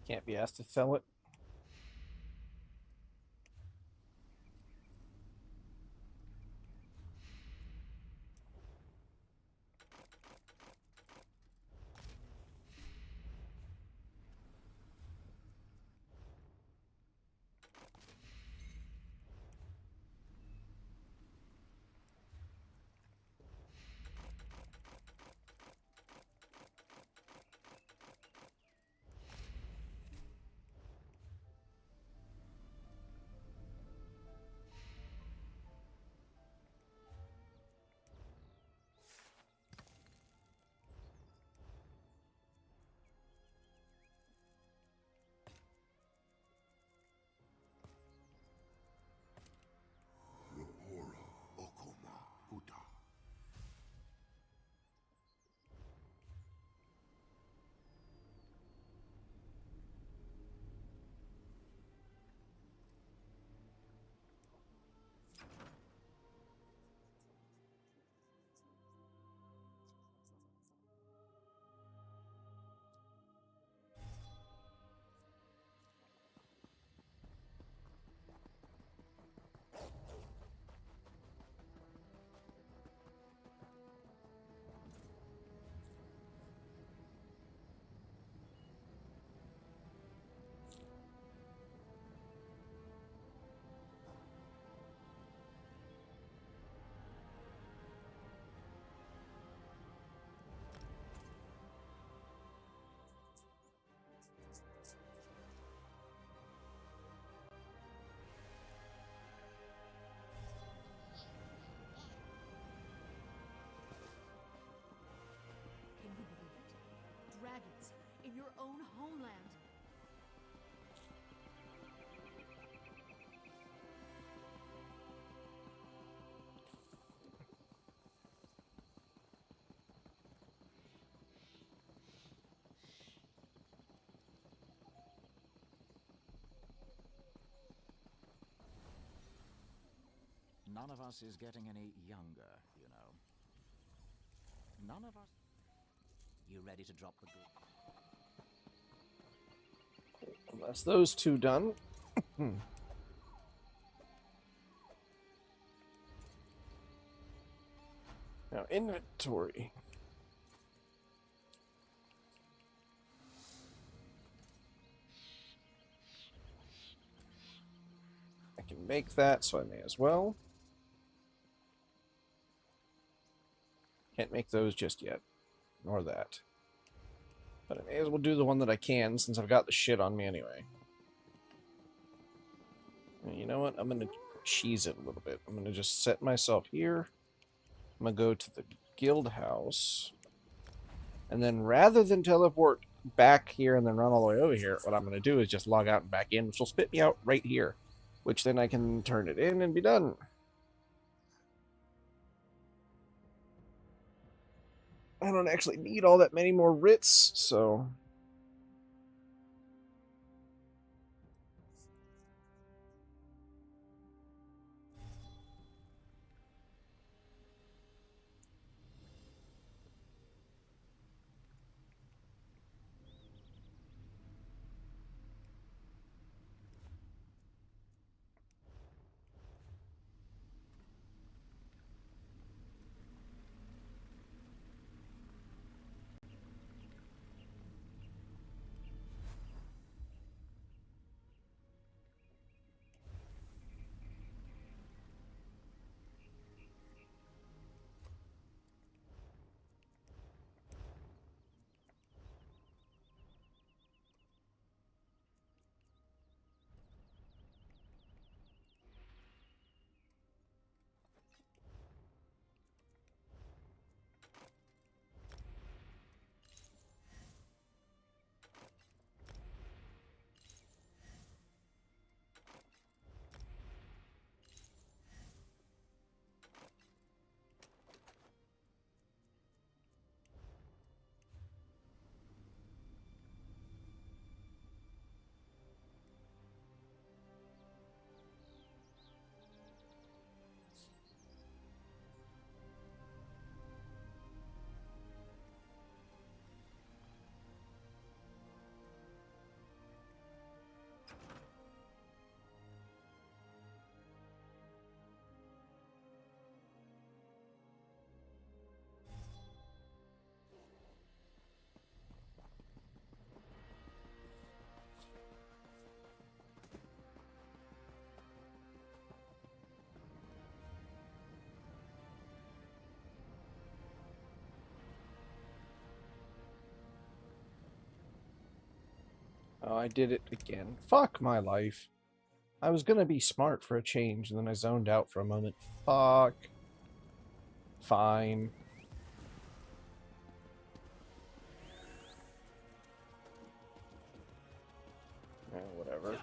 Can't be asked to sell it. your own homeland. None of us is getting any younger, you know. None of us... You ready to drop the good? Unless those two done. Now, inventory. I can make that, so I may as well. Can't make those just yet. Nor that. But I may as well do the one that I can, since I've got the shit on me anyway. And you know what? I'm going to cheese it a little bit. I'm going to just set myself here. I'm going to go to the guild house. And then rather than teleport back here and then run all the way over here, what I'm going to do is just log out and back in, which will spit me out right here. Which then I can turn it in and be done. I don't actually need all that many more writs, so... Oh, I did it again. Fuck my life. I was gonna be smart for a change, and then I zoned out for a moment. Fuck. Fine. Whatever.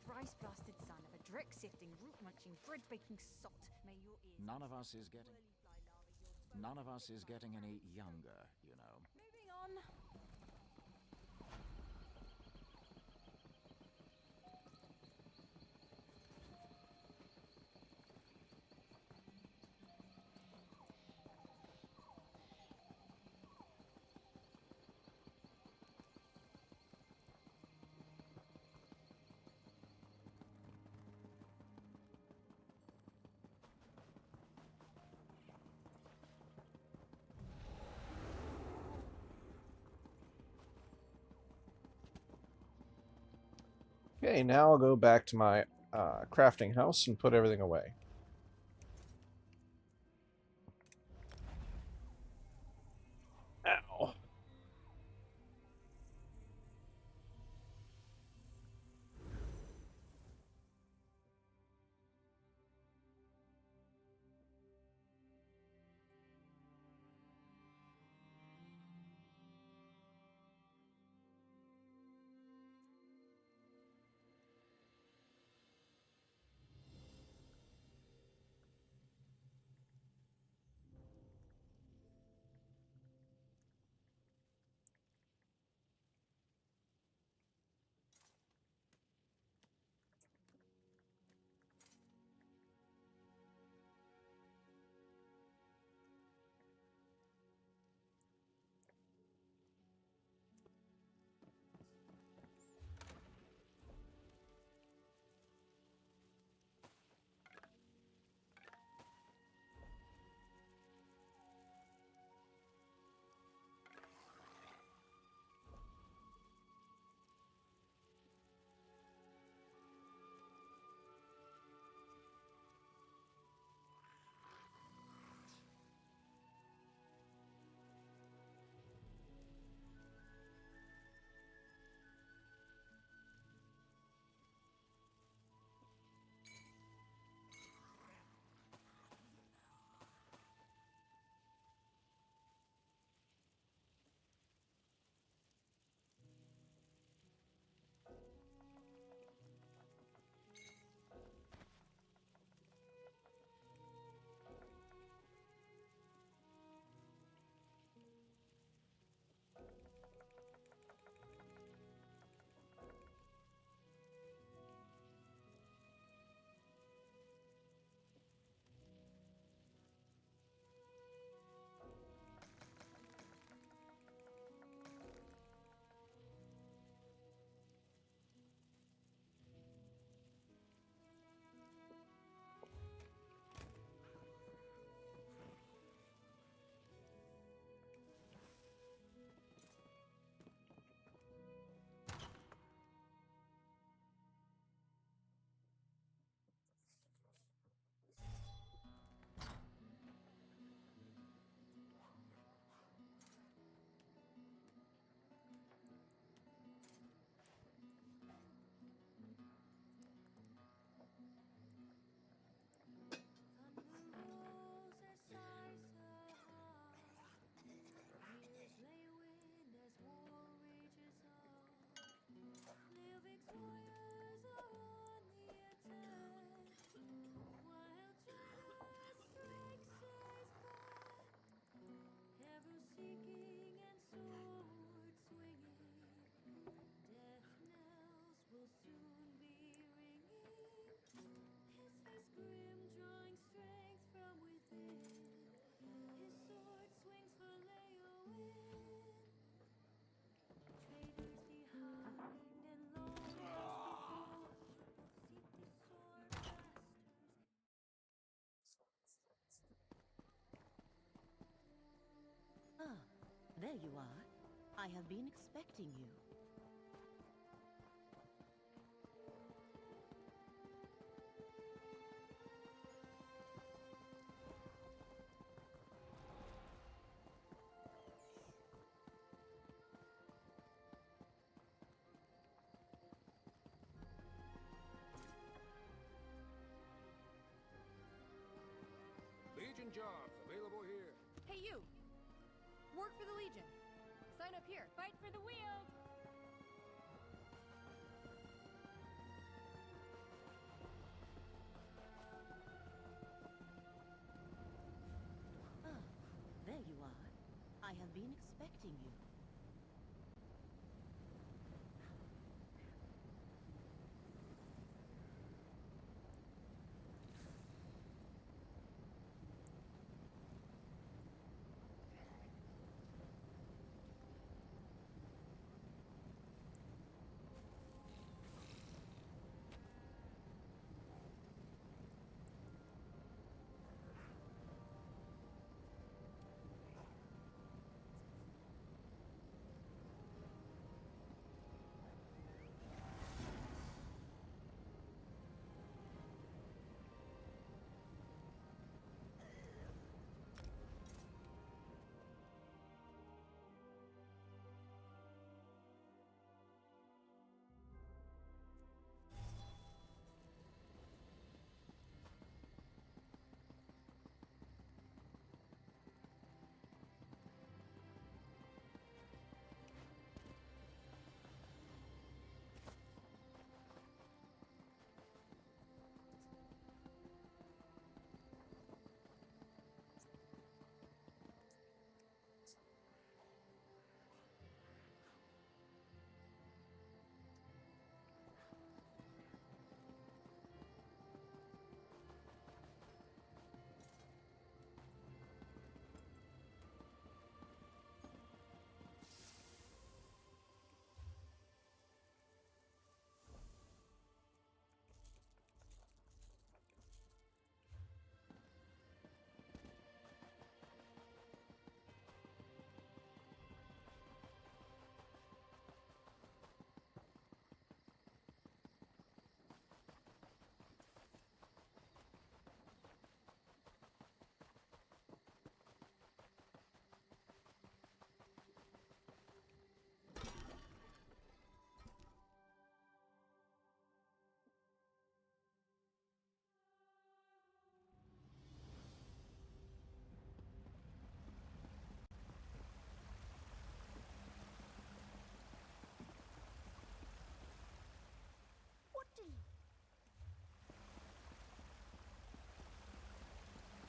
Thrice-blasted son of a drick-sifting, root-munching, bread-baking sot. May your ears... None of us is getting... None of us is getting any younger, you know. Moving on. Okay, now I'll go back to my crafting house and put everything away. Ow. grim, drawing strength from within. His sword swings for Leowen. Traitors behind and loners before. Both seek to sword masters. Ah, there you are. I have been expecting you. Legion jobs available here. Hey, you! Work for the Legion. Sign up here. Fight for the Weald! Ah, there you are. I have been expecting you.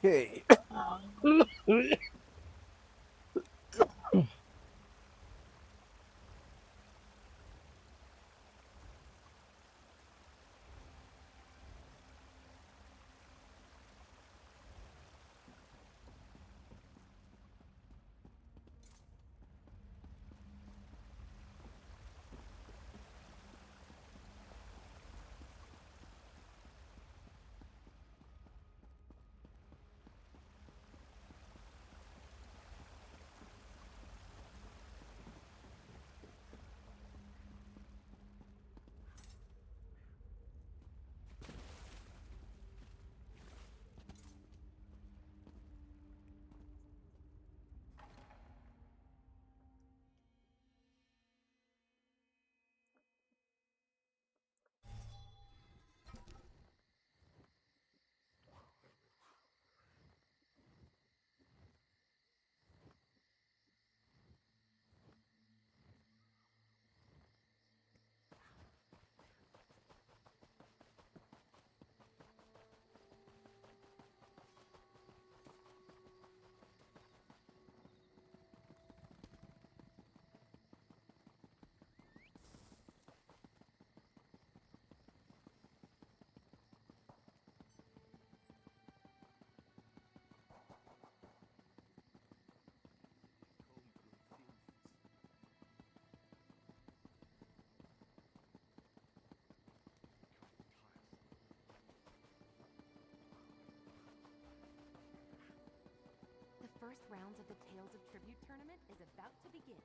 Okay. first rounds of the Tales of Tribute tournament is about to begin.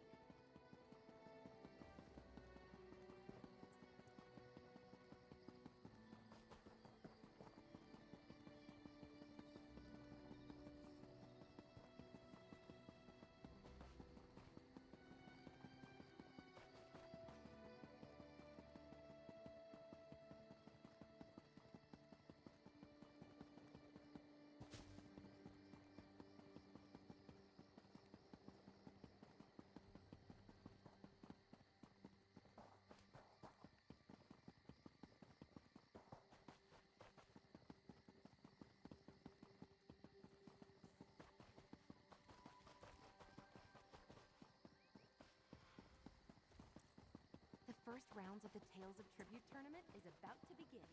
The first rounds of the Tales of Tribute tournament is about to begin.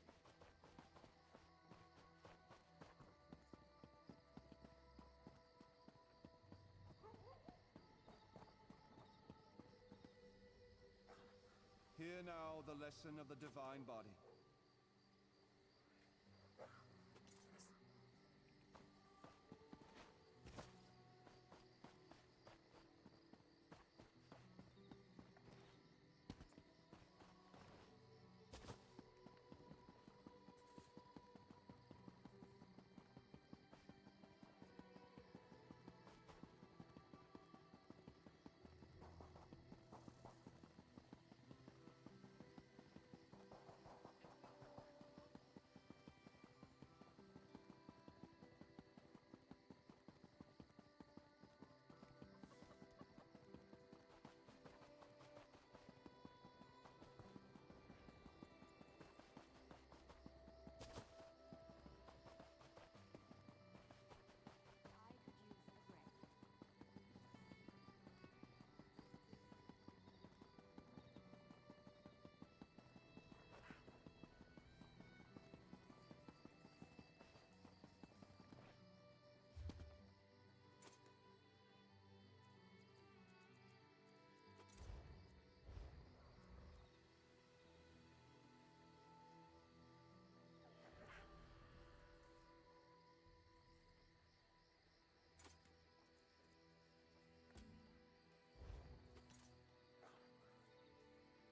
Hear now the lesson of the divine body.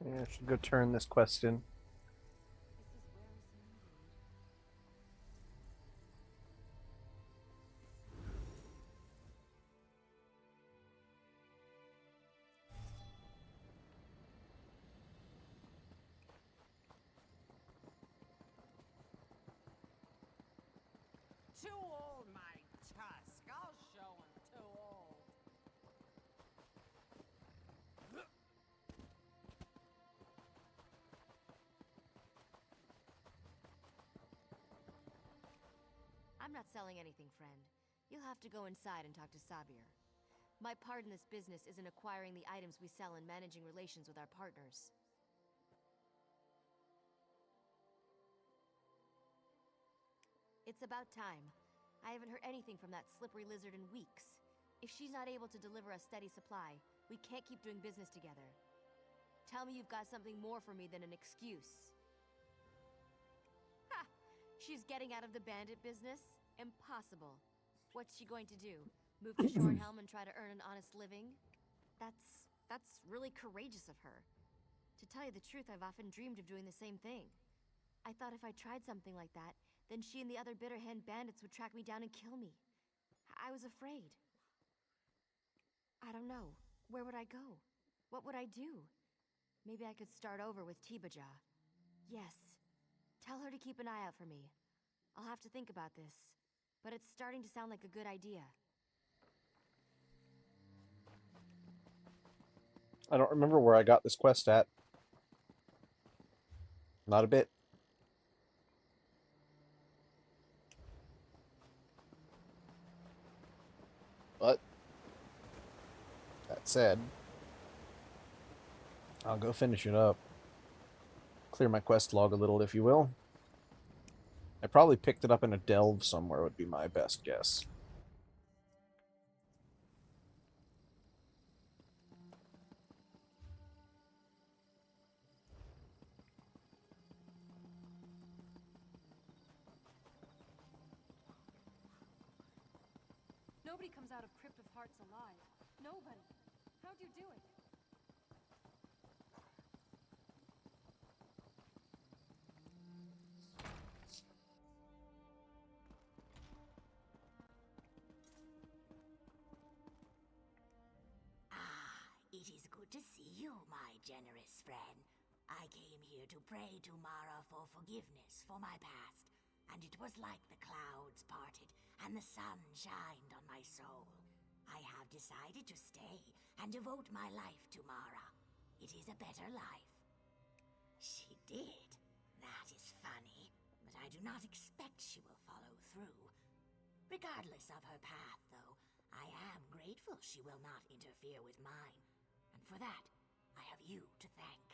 Yeah, I should go turn this quest in. Too old, my tusk. I'll show him too old. I'm not selling anything, friend. You'll have to go inside and talk to Sabir. My part in this business is in acquiring the items we sell and managing relations with our partners. It's about time. I haven't heard anything from that slippery lizard in weeks. If she's not able to deliver a steady supply, we can't keep doing business together. Tell me you've got something more for me than an excuse. Ha! She's getting out of the bandit business? Impossible. What's she going to do? Move to Shornhelm and try to earn an honest living? That's really courageous of her. To tell you the truth, I've often dreamed of doing the same thing. I thought if I tried something like that, then she and the other Bitterhand bandits would track me down and kill me. I was afraid. I don't know. Where would I go? What would I do? Maybe I could start over with Tibaja. Yes. Tell her to keep an eye out for me. I'll have to think about this. But it's starting to sound like a good idea. I don't remember where I got this quest at. Not a bit. But that said, I'll go finish it up. Clear my quest log a little, if you will. I probably picked it up in a delve somewhere, would be my best guess. No Nobody comes out of Crypt of Hearts alive. Nobody. How'd you do it? It is good to see you, my generous friend. I came here to pray to Mara for forgiveness for my past, and it was like the clouds parted and the sun shined on my soul. I have decided to stay and devote my life to Mara. It is a better life. She did. That is funny, but I do not expect she will follow through. Regardless of her path, though, I am grateful she will not interfere with mine. And for that, I have you to thank.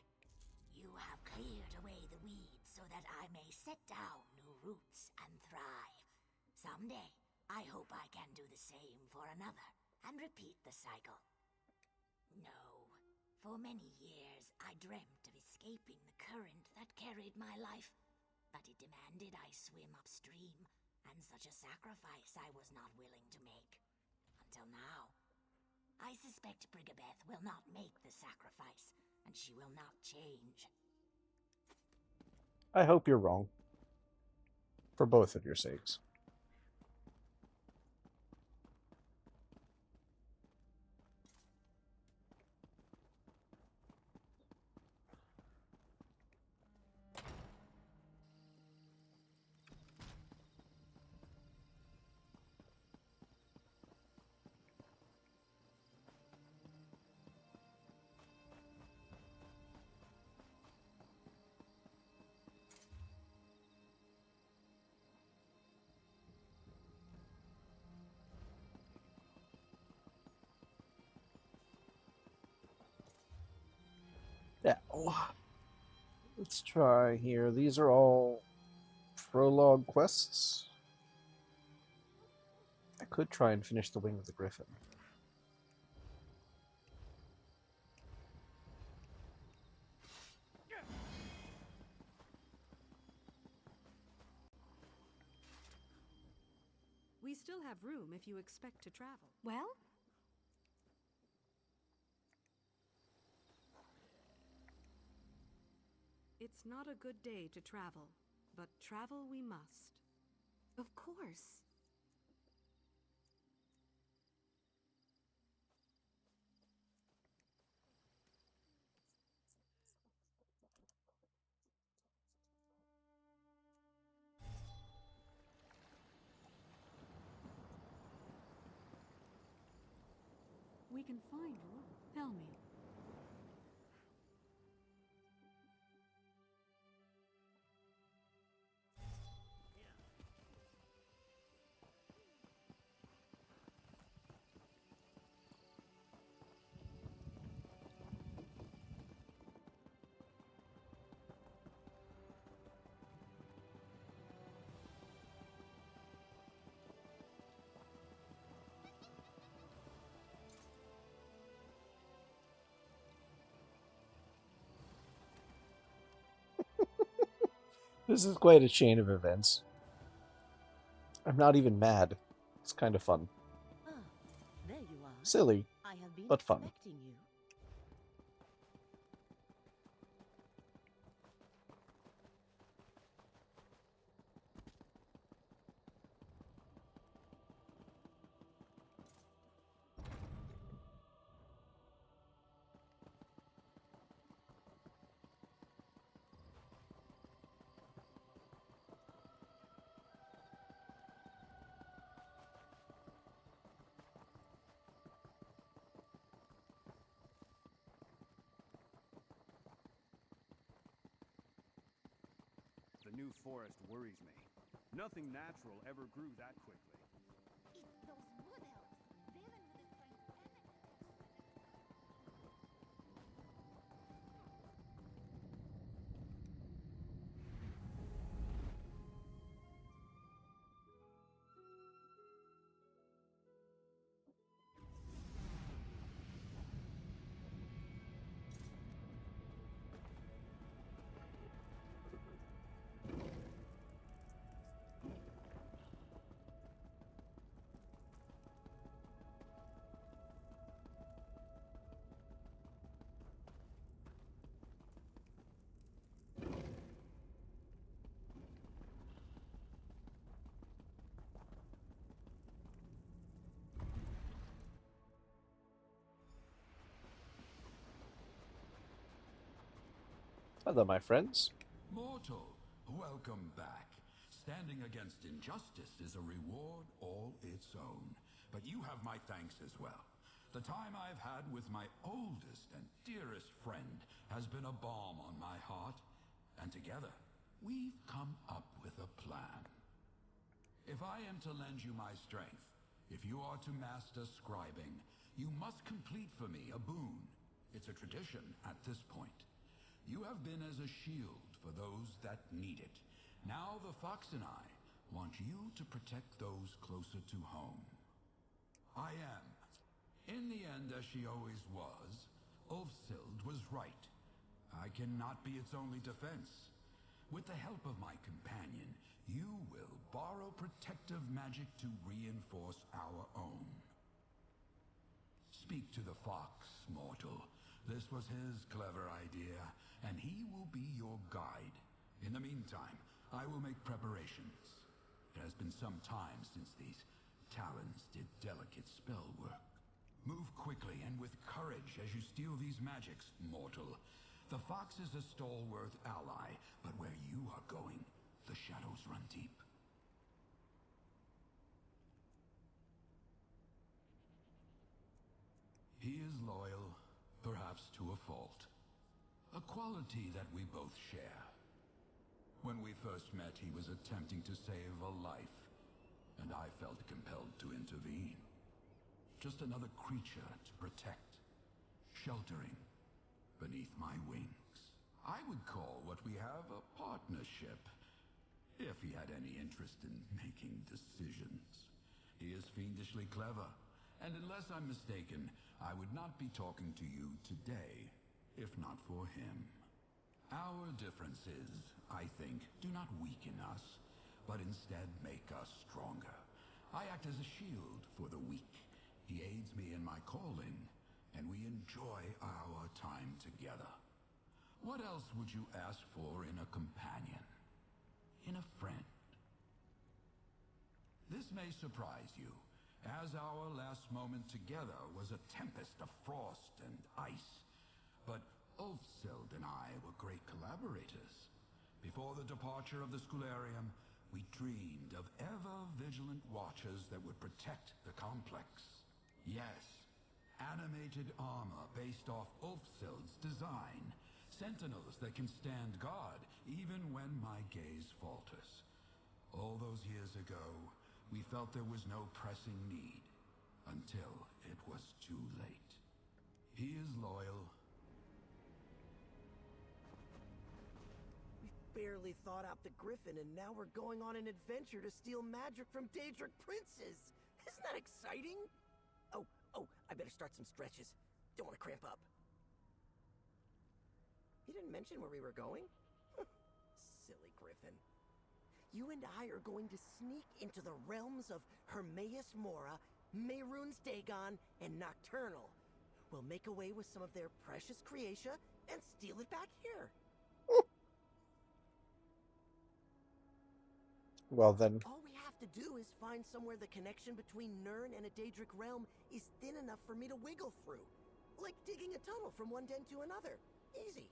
You have cleared away the weeds so that I may set down new roots and thrive. Someday, I hope I can do the same for another and repeat the cycle. No, for many years I dreamt of escaping the current that carried my life, but it demanded I swim upstream, and such a sacrifice I was not willing to make. Until now. I suspect Brigabeth will not make the sacrifice, and she will not change. I hope you're wrong. For both of your sakes. Yeah. Let's try here. These are all prologue quests. I could try and finish the Wing of the Griffin. We still have room if you expect to travel. Well? It's not a good day to travel, but travel we must. Of course. We can find room. Tell me. This is quite a chain of events. I'm not even mad. It's kind of fun. Ah, there you are. Silly, I have been but fun. expecting you. The new forest worries me. Nothing natural ever grew that quickly. It's those wood elves. They've been with this place Hello, my friends. Mortal, welcome back. Standing against injustice is a reward all its own. But you have my thanks as well. The time I've had with my oldest and dearest friend has been a balm on my heart. And together, we've come up with a plan. If I am to lend you my strength, if you are to master scribing, you must complete for me a boon. It's a tradition at this point. You have been as a shield for those that need it. Now the fox and I want you to protect those closer to home. I am. In the end, as she always was, Ulfsild was right. I cannot be its only defense. With the help of my companion, you will borrow protective magic to reinforce our own. Speak to the fox, mortal. This was his clever idea, and he will be your guide. In the meantime, I will make preparations. It has been some time since these talons did delicate spell work. Move quickly and with courage as you steal these magics, mortal. The fox is a stalwart ally, but where you are going, the shadows run deep. He is loyal, perhaps to a fault. A quality that we both share. When we first met, he was attempting to save a life, and I felt compelled to intervene. Just another creature to protect, sheltering beneath my wings. I would call what we have a partnership, if he had any interest in making decisions. He is fiendishly clever, and unless I'm mistaken, I would not be talking to you today, if not for him. Our differences, I think, do not weaken us, but instead make us stronger. I act as a shield for the weak. He aids me in my calling, and we enjoy our time together. What else would you ask for in a companion? In a friend? This may surprise you, as our last moment together was a tempest of frost and ice. But Ulfsild and I were great collaborators. Before the departure of the Schularium, we dreamed of ever-vigilant watchers that would protect the complex. Yes, animated armor based off Ulfsild's design. Sentinels that can stand guard even when my gaze falters. All those years ago, we felt there was no pressing need, until it was too late. He is loyal. We've barely thought out the Griffin, and now we're going on an adventure to steal magic from Daedric princes. Isn't that exciting? Oh, I better start some stretches. Don't want to cramp up. You didn't mention where we were going? Silly Griffin. You and I are going to sneak into the realms of Hermaeus Mora, Mehrunes Dagon, and Nocturnal. We'll make away with some of their precious creatia and steal it back here. Well then. All we have to do is find somewhere the connection between Nirn and a Daedric realm is thin enough for me to wiggle through. Like digging a tunnel from one den to another. Easy.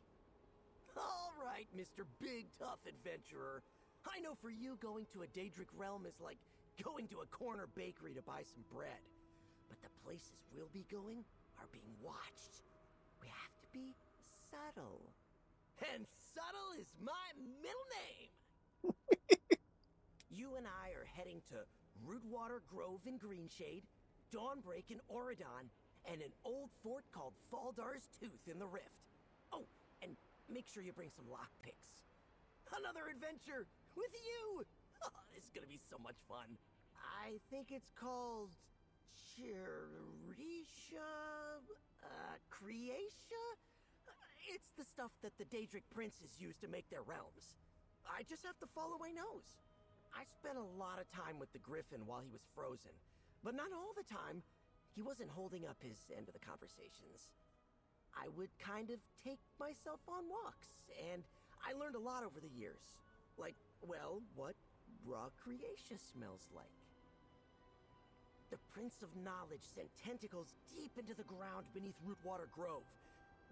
All right, Mr. Big Tough Adventurer. I know for you, going to a Daedric realm is like going to a corner bakery to buy some bread. But the places we'll be going are being watched. We have to be subtle. And subtle is my middle name! You and I are heading to Rootwater Grove in Greenshade, Dawnbreak in Auradon, and an old fort called Faldar's Tooth in the Rift. Oh, and make sure you bring some lockpicks. Another adventure with you! Oh, this is gonna be so much fun. I think it's called Creatia? It's the stuff that the Daedric princes use to make their realms. I just have to follow my nose. I spent a lot of time with the Griffin while he was frozen, but not all the time. He wasn't holding up his end of the conversations. I would kind of take myself on walks, and I learned a lot over the years. Like, well, what raw creation smells like. The Prince of Knowledge sent tentacles deep into the ground beneath Rootwater Grove.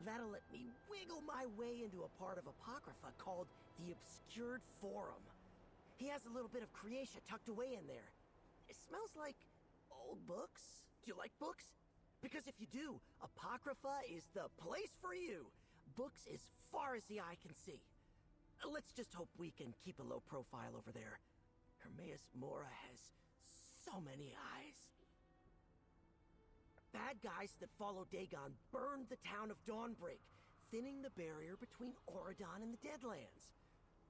That'll let me wiggle my way into a part of Apocrypha called the Obscured Forum. He has a little bit of Creatia tucked away in there. It smells like old books. Do you like books? Because if you do, Apocrypha is the place for you. Books as far as the eye can see. Let's just hope we can keep a low profile over there. Hermaeus Mora has so many eyes. Bad guys that follow Dagon burned the town of Dawnbreak, thinning the barrier between Auradon and the Deadlands.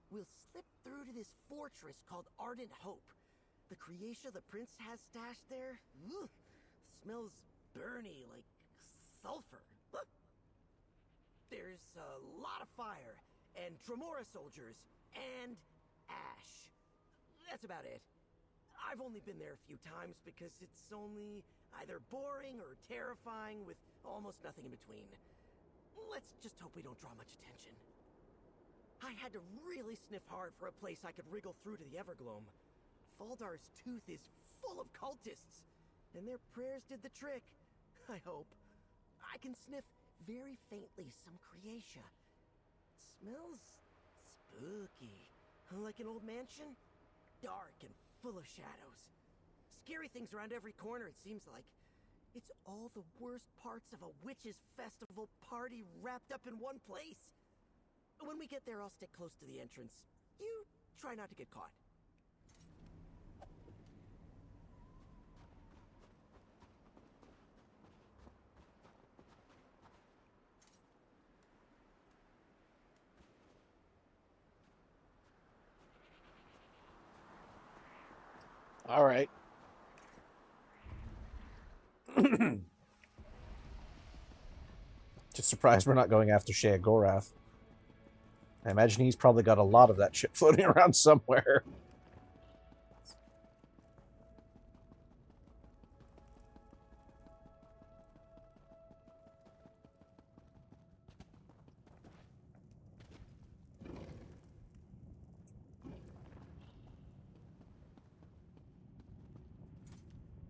We'll slip through to this fortress called Ardent Hope. The Creatia the prince has stashed there, smells burny like sulfur. There's a lot of fire, and Dremora soldiers, and ash. That's about it. I've only been there a few times because it's only either boring or terrifying with almost nothing in between. Let's just hope we don't draw much attention. I had to really sniff hard for a place I could wriggle through to the Evergloam. Faldar's tooth is full of cultists, and their prayers did the trick, I hope. I can sniff very faintly some Creatia. It smells spooky. Like an old mansion? Dark and full of shadows. Scary things around every corner, it seems like. It's all the worst parts of a witches' festival party wrapped up in one place. When we get there, I'll stick close to the entrance. You try not to get caught. All right. Just surprised we're not going after Shea Gorath. I imagine he's probably got a lot of that shit floating around somewhere.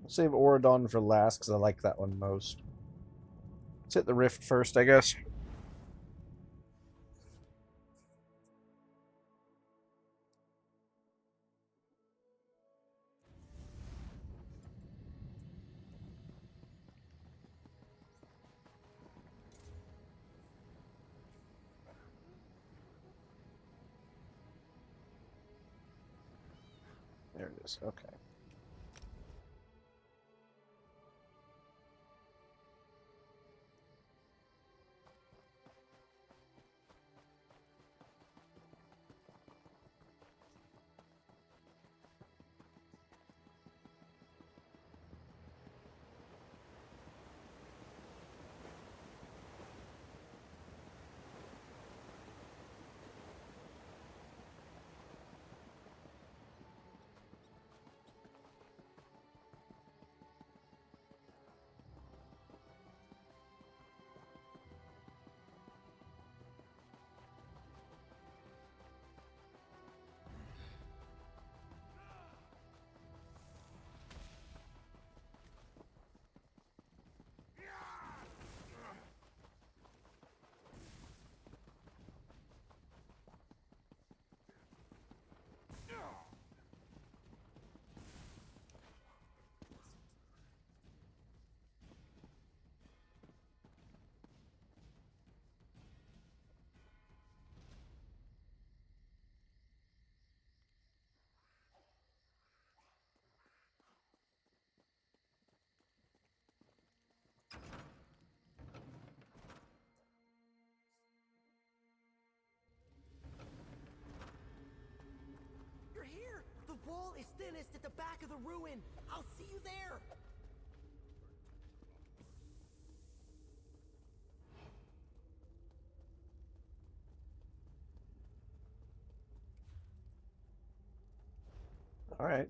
I'll save Auradon for last because I like that one most. Let's hit the rift first, I guess. There it is. Okay. The wall is thinnest at the back of the ruin. I'll see you there. All right.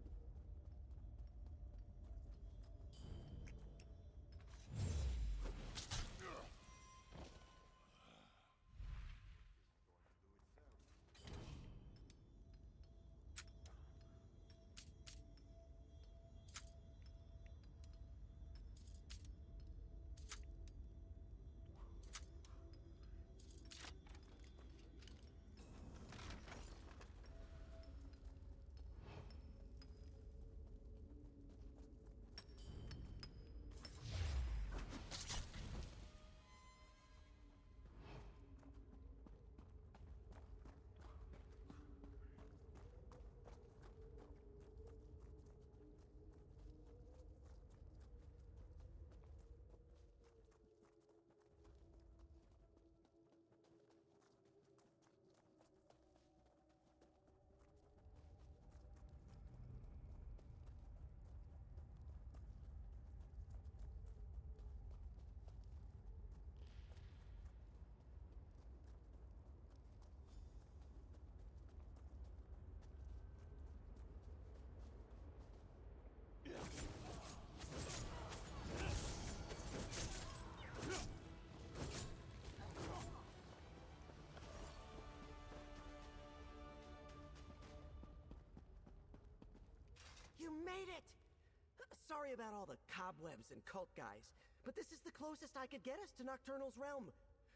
Sorry about all the cobwebs and cult guys, but this is the closest I could get us to Nocturnal's realm.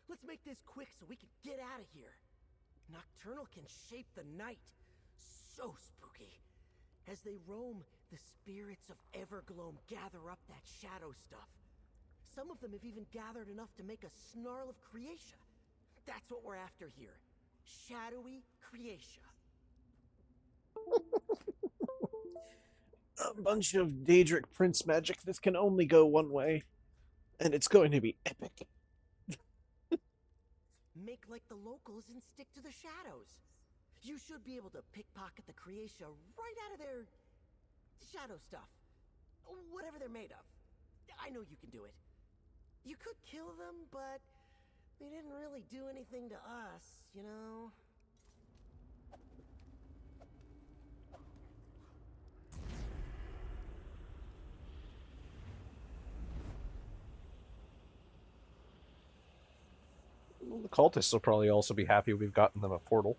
Let's make this quick so we can get out of here. Nocturnal can shape the night. So spooky. As they roam, the spirits of Evergloam gather up that shadow stuff. Some of them have even gathered enough to make a snarl of Creatia. That's what we're after here. Shadowy Creatia. A bunch of Daedric Prince magic that can only go one way. And it's going to be epic. Make like the locals and stick to the shadows. You should be able to pickpocket the Creatia right out of their shadow stuff. Whatever they're made of. I know you can do it. You could kill them, but they didn't really do anything to us, you know? The cultists will probably also be happy we've gotten them a portal.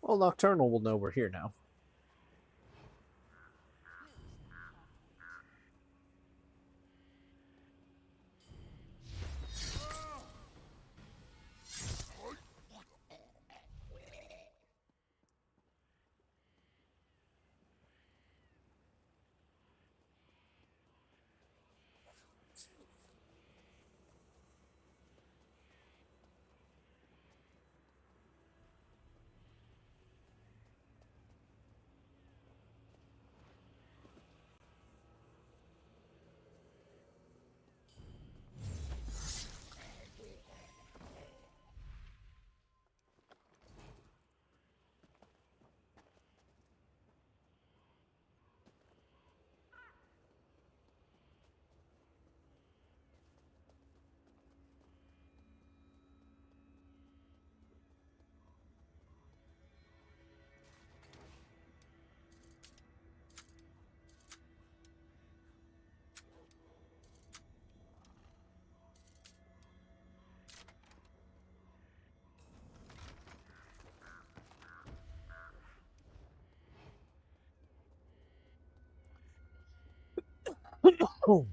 Well, Nocturnal will know we're here now. Oh.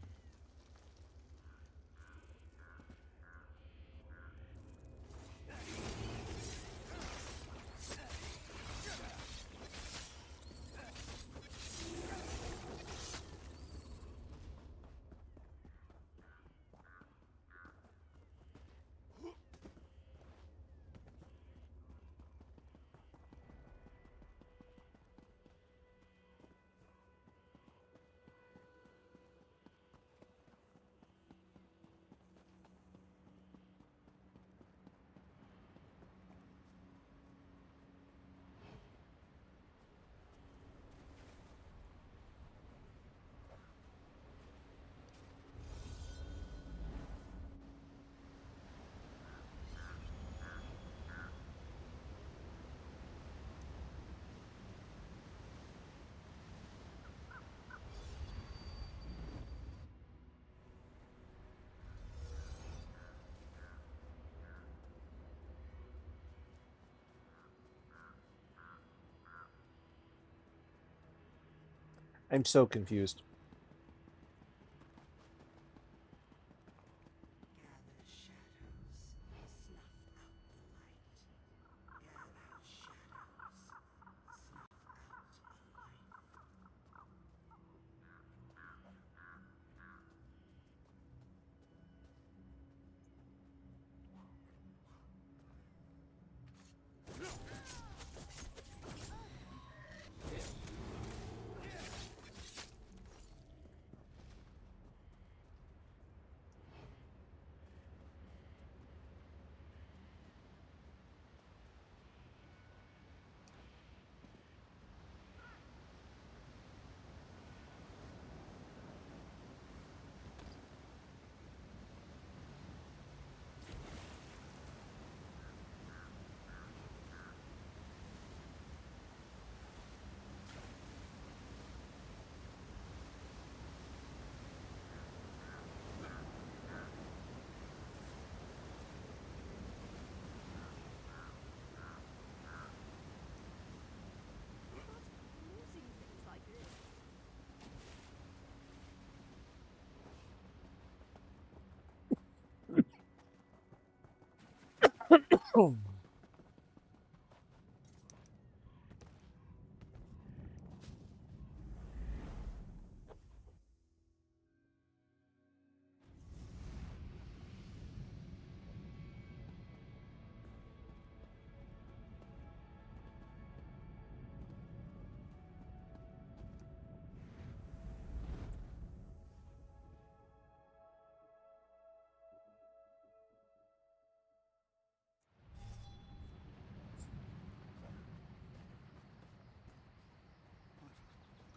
I'm so confused.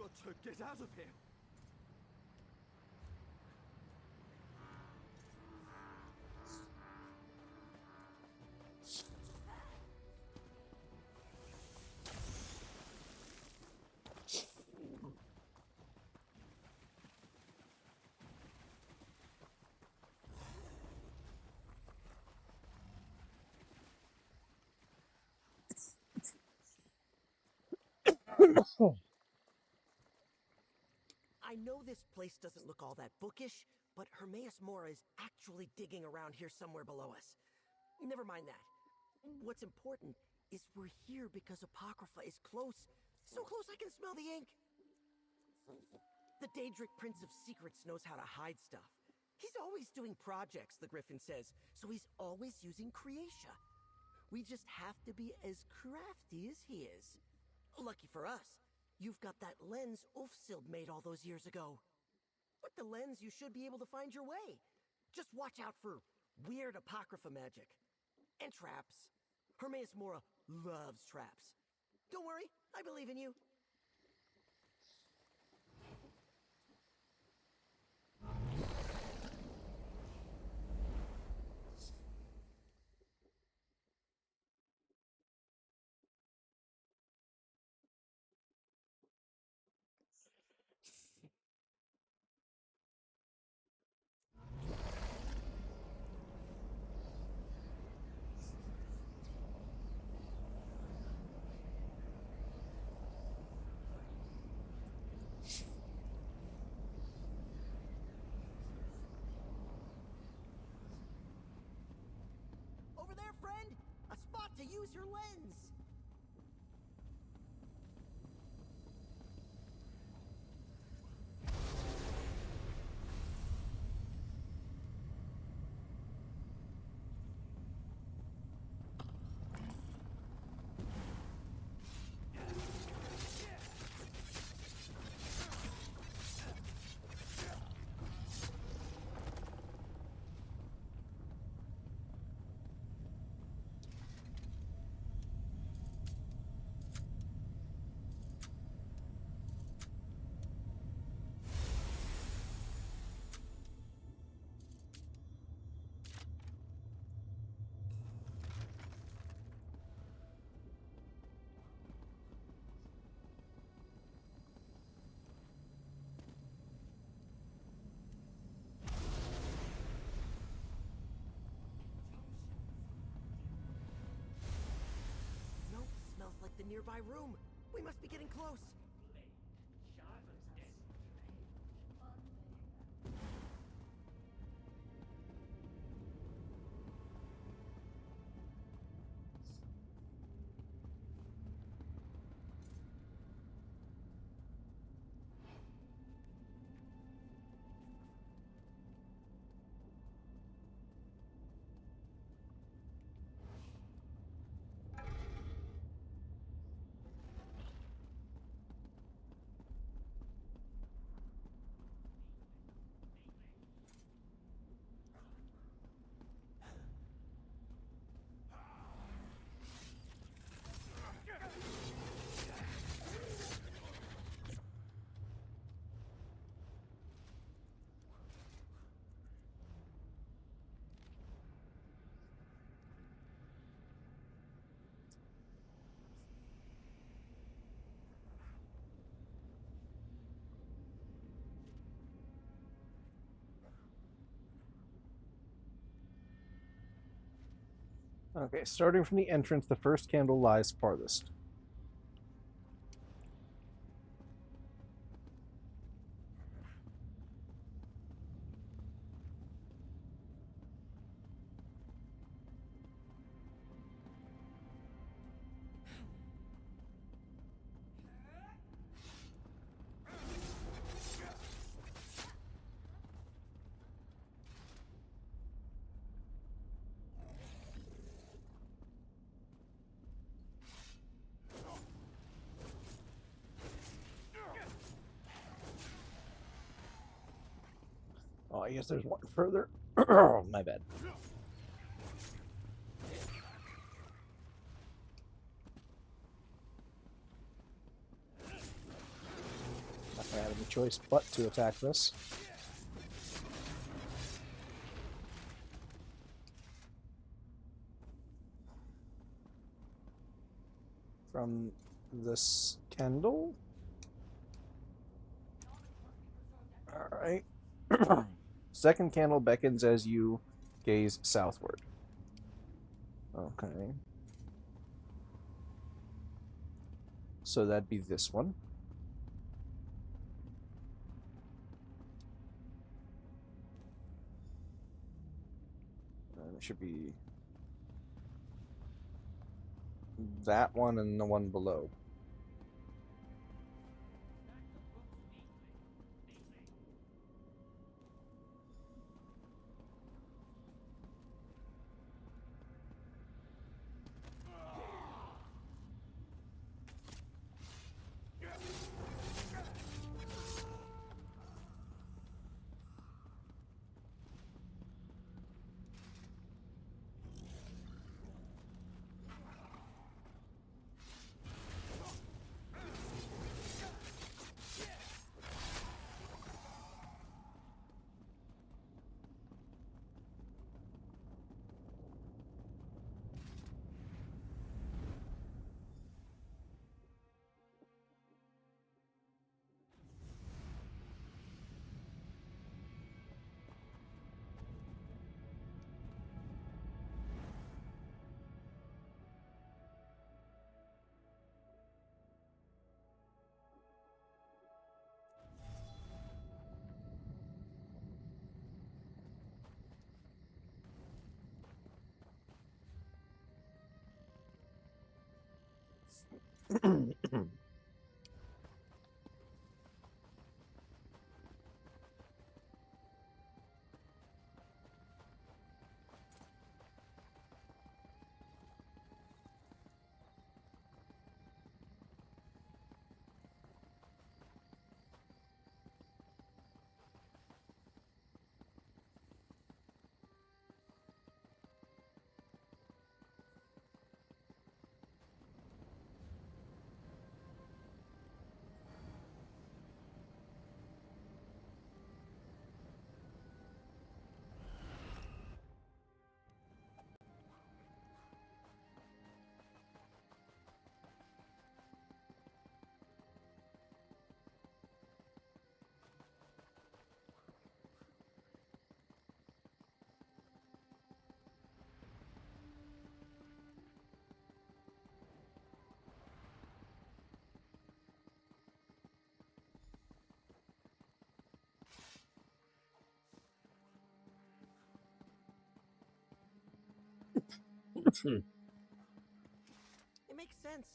Got to get out of here. I know this place doesn't look all that bookish, but Hermaeus Mora is actually digging around here somewhere below us. Never mind that. What's important is we're here because Apocrypha is close. So close I can smell the ink. The Daedric Prince of Secrets knows how to hide stuff. He's always doing projects, the Griffin says, so he's always using Creatia. We just have to be as crafty as he is. Lucky for us, you've got that lens Ulfsild made all those years ago. With the lens, you should be able to find your way. Just watch out for weird Apocrypha magic. And traps. Hermaeus Mora loves traps. Don't worry, I believe in you. Over there, friend! A spot to use your lens! Smells like the nearby room. We must be getting close. Okay, starting from the entrance, the first candle lies farthest. I guess there's one further. My bad. Not gonna have any choice but to attack this. From this candle. Alright. Second candle beckons as you gaze southward. Okay. So that'd be this one. And it should be that one and the one below. It makes sense.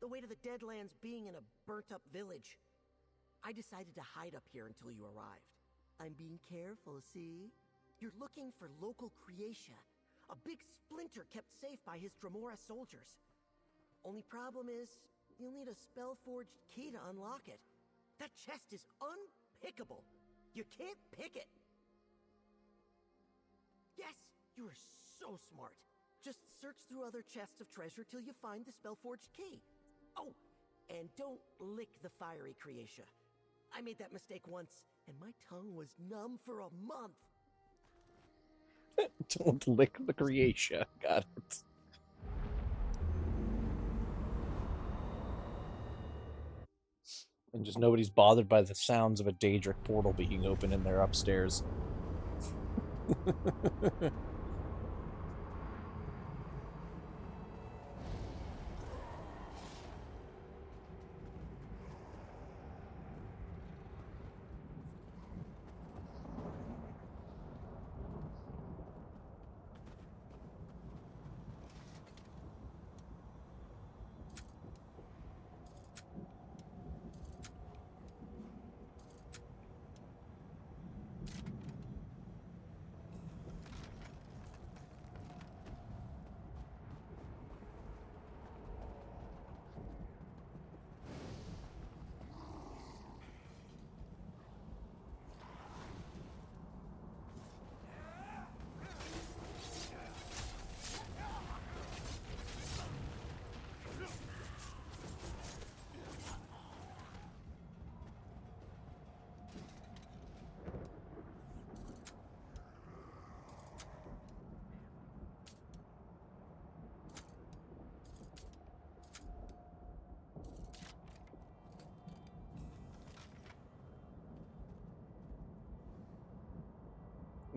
The weight of the Deadlands being in a burnt-up village. I decided to hide up here until you arrived. I'm being careful, see? You're looking for local Creatia. A big splinter kept safe by his Dremora soldiers. Only problem is, you'll need a spell-forged key to unlock it. That chest is unpickable. You can't pick it. Yes, you are so smart. Just search through other chests of treasure till you find the spell-forged key. Oh, and don't lick the fiery Creatia. I made that mistake once, and my tongue was numb for a month. Don't lick the Creatia. Got it. And just nobody's bothered by the sounds of a Daedric portal being open in there upstairs.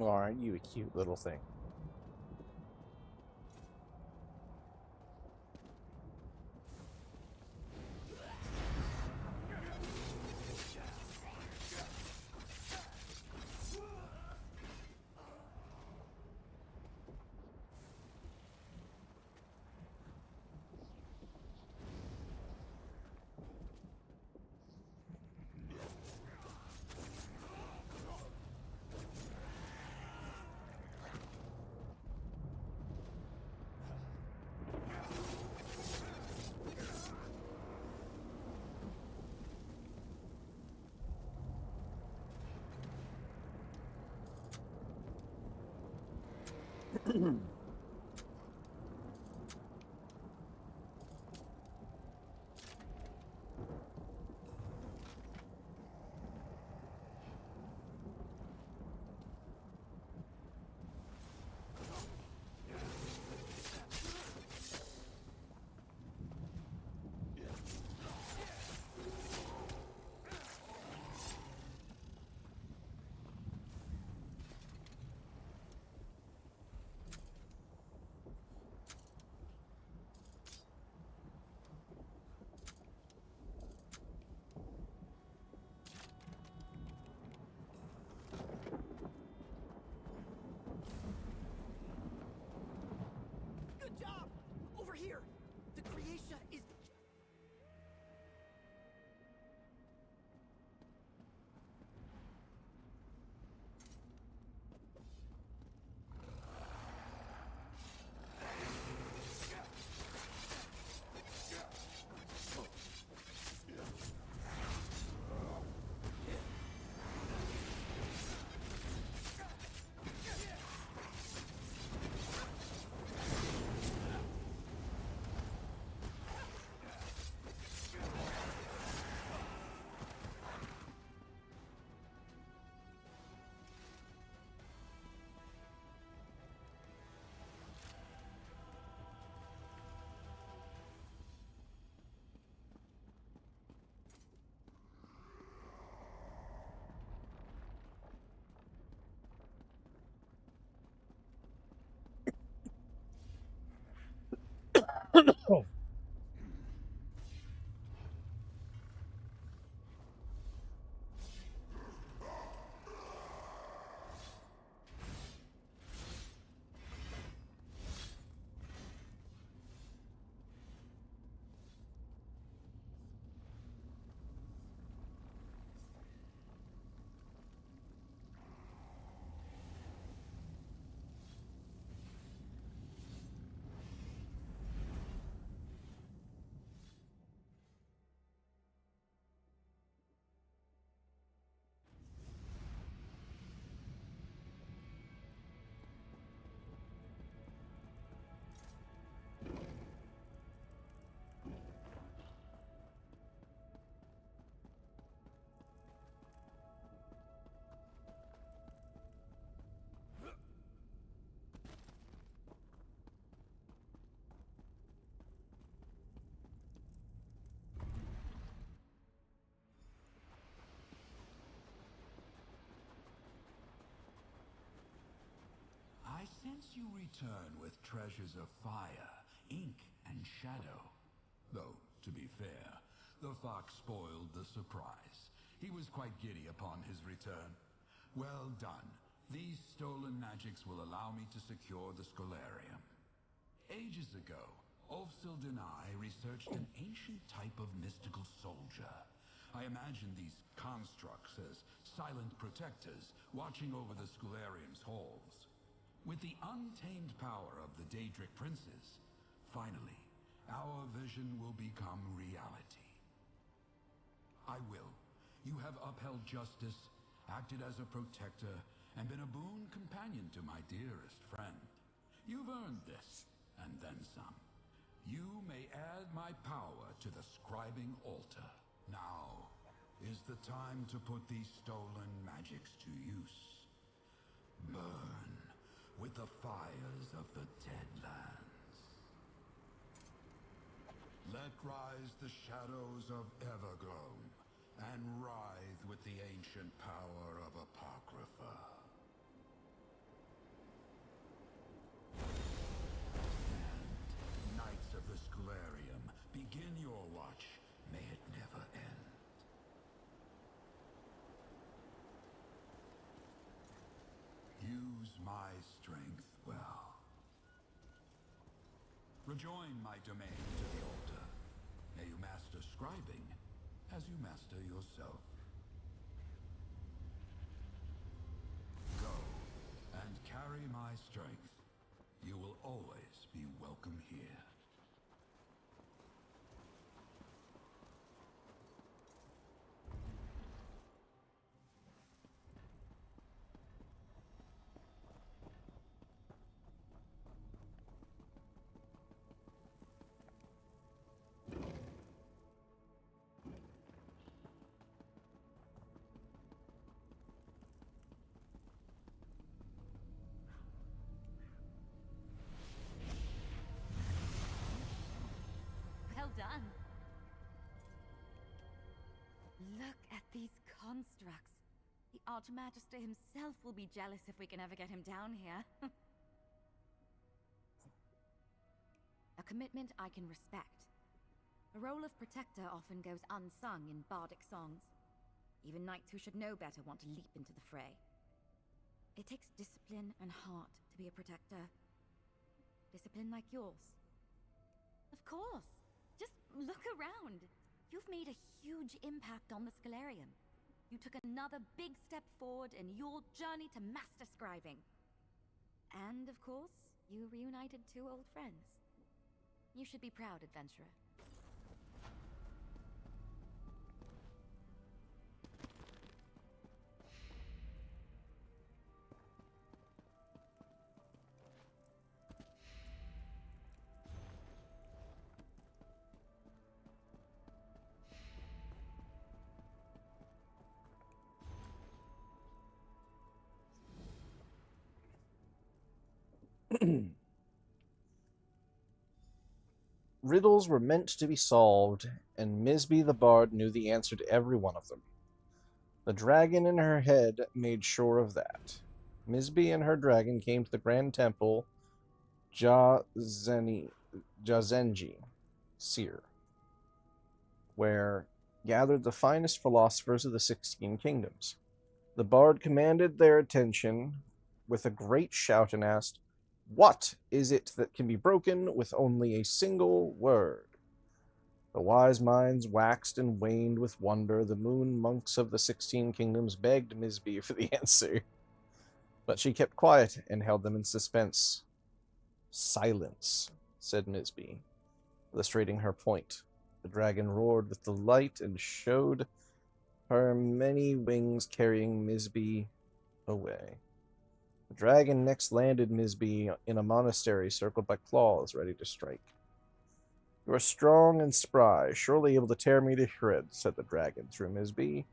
Aren't you a cute little thing? Good job! Over here! The Creatia is... I sense you return with treasures of fire, ink, and shadow. Though, to be fair, the fox spoiled the surprise. He was quite giddy upon his return. Well done. These stolen magics will allow me to secure the Scholarium. Ages ago, Ulfsild and I researched an ancient type of mystical soldier. I imagine these constructs as silent protectors watching over the Scholarium's halls. With the untamed power of the Daedric princes, finally, our vision will become reality. I will. You have upheld justice, acted as a protector, and been a boon companion to my dearest friend. You've earned this, and then some. You may add my power to the scribing altar. Now is the time to put these stolen magics to use. Burn with the fires of the Deadlands. Let rise the shadows of Evergloam, and writhe with the ancient power of Apocrypha. Rejoin my domain to the altar. May you master scribing as you master yourself. Go and carry my strength. You will always be welcome here. Well done. Look at these constructs. The Archmagister himself will be jealous if we can ever get him down here. A commitment I can respect. The role of protector often goes unsung in bardic songs. Even knights who should know better want to leap into the fray. It takes discipline and heart to be a protector. Discipline like yours. Of course. Just look around. You've made a huge impact on the Scalarium. You took another big step forward in your journey to master scribing. And, of course, you reunited two old friends. You should be proud, adventurer. Riddles were meant to be solved, and Misby the Bard knew the answer to every one of them. The dragon in her head made sure of that. Misby and her dragon came to the Grand Temple Jazenji Seer, where gathered the finest philosophers of the 16 kingdoms. The Bard commanded their attention with a great shout and asked, "What is it that can be broken with only a single word?" The wise minds waxed and waned with wonder. The moon monks of the 16 kingdoms begged Misby for the answer, but she kept quiet and held them in suspense. "Silence," said Misby, illustrating her point. The dragon roared with delight and showed her many wings carrying Misby away. The dragon next landed Misby in a monastery circled by claws ready to strike. "You are strong and spry, surely able to tear me to shreds," said the dragon through Misby.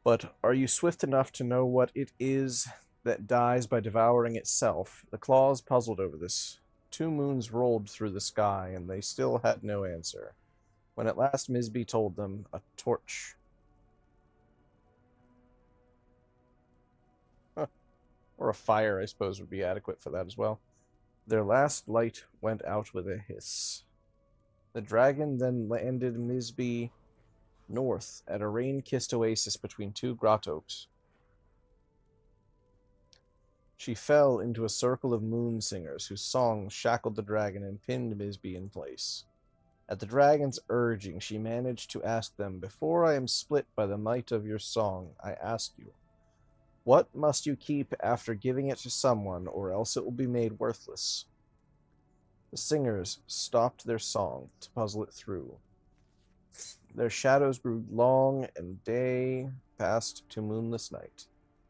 "But are you swift enough to know what it is that dies by devouring itself?" The claws puzzled over this. 2 moons rolled through the sky, and they still had no answer. When at last Misby told them, a torch. Or a fire, I suppose, would be adequate for that as well. Their last light went out with a hiss. The dragon then landed Misby north at a rain-kissed oasis between 2 grottos. She fell into a circle of moon singers whose songs shackled the dragon and pinned Misby in place. At the dragon's urging, she managed to ask them, "Before I am split by the might of your song, I ask you, what must you keep after giving it to someone, or else it will be made worthless?" The singers stopped their song to puzzle it through. Their shadows grew long, and day passed to moonless night.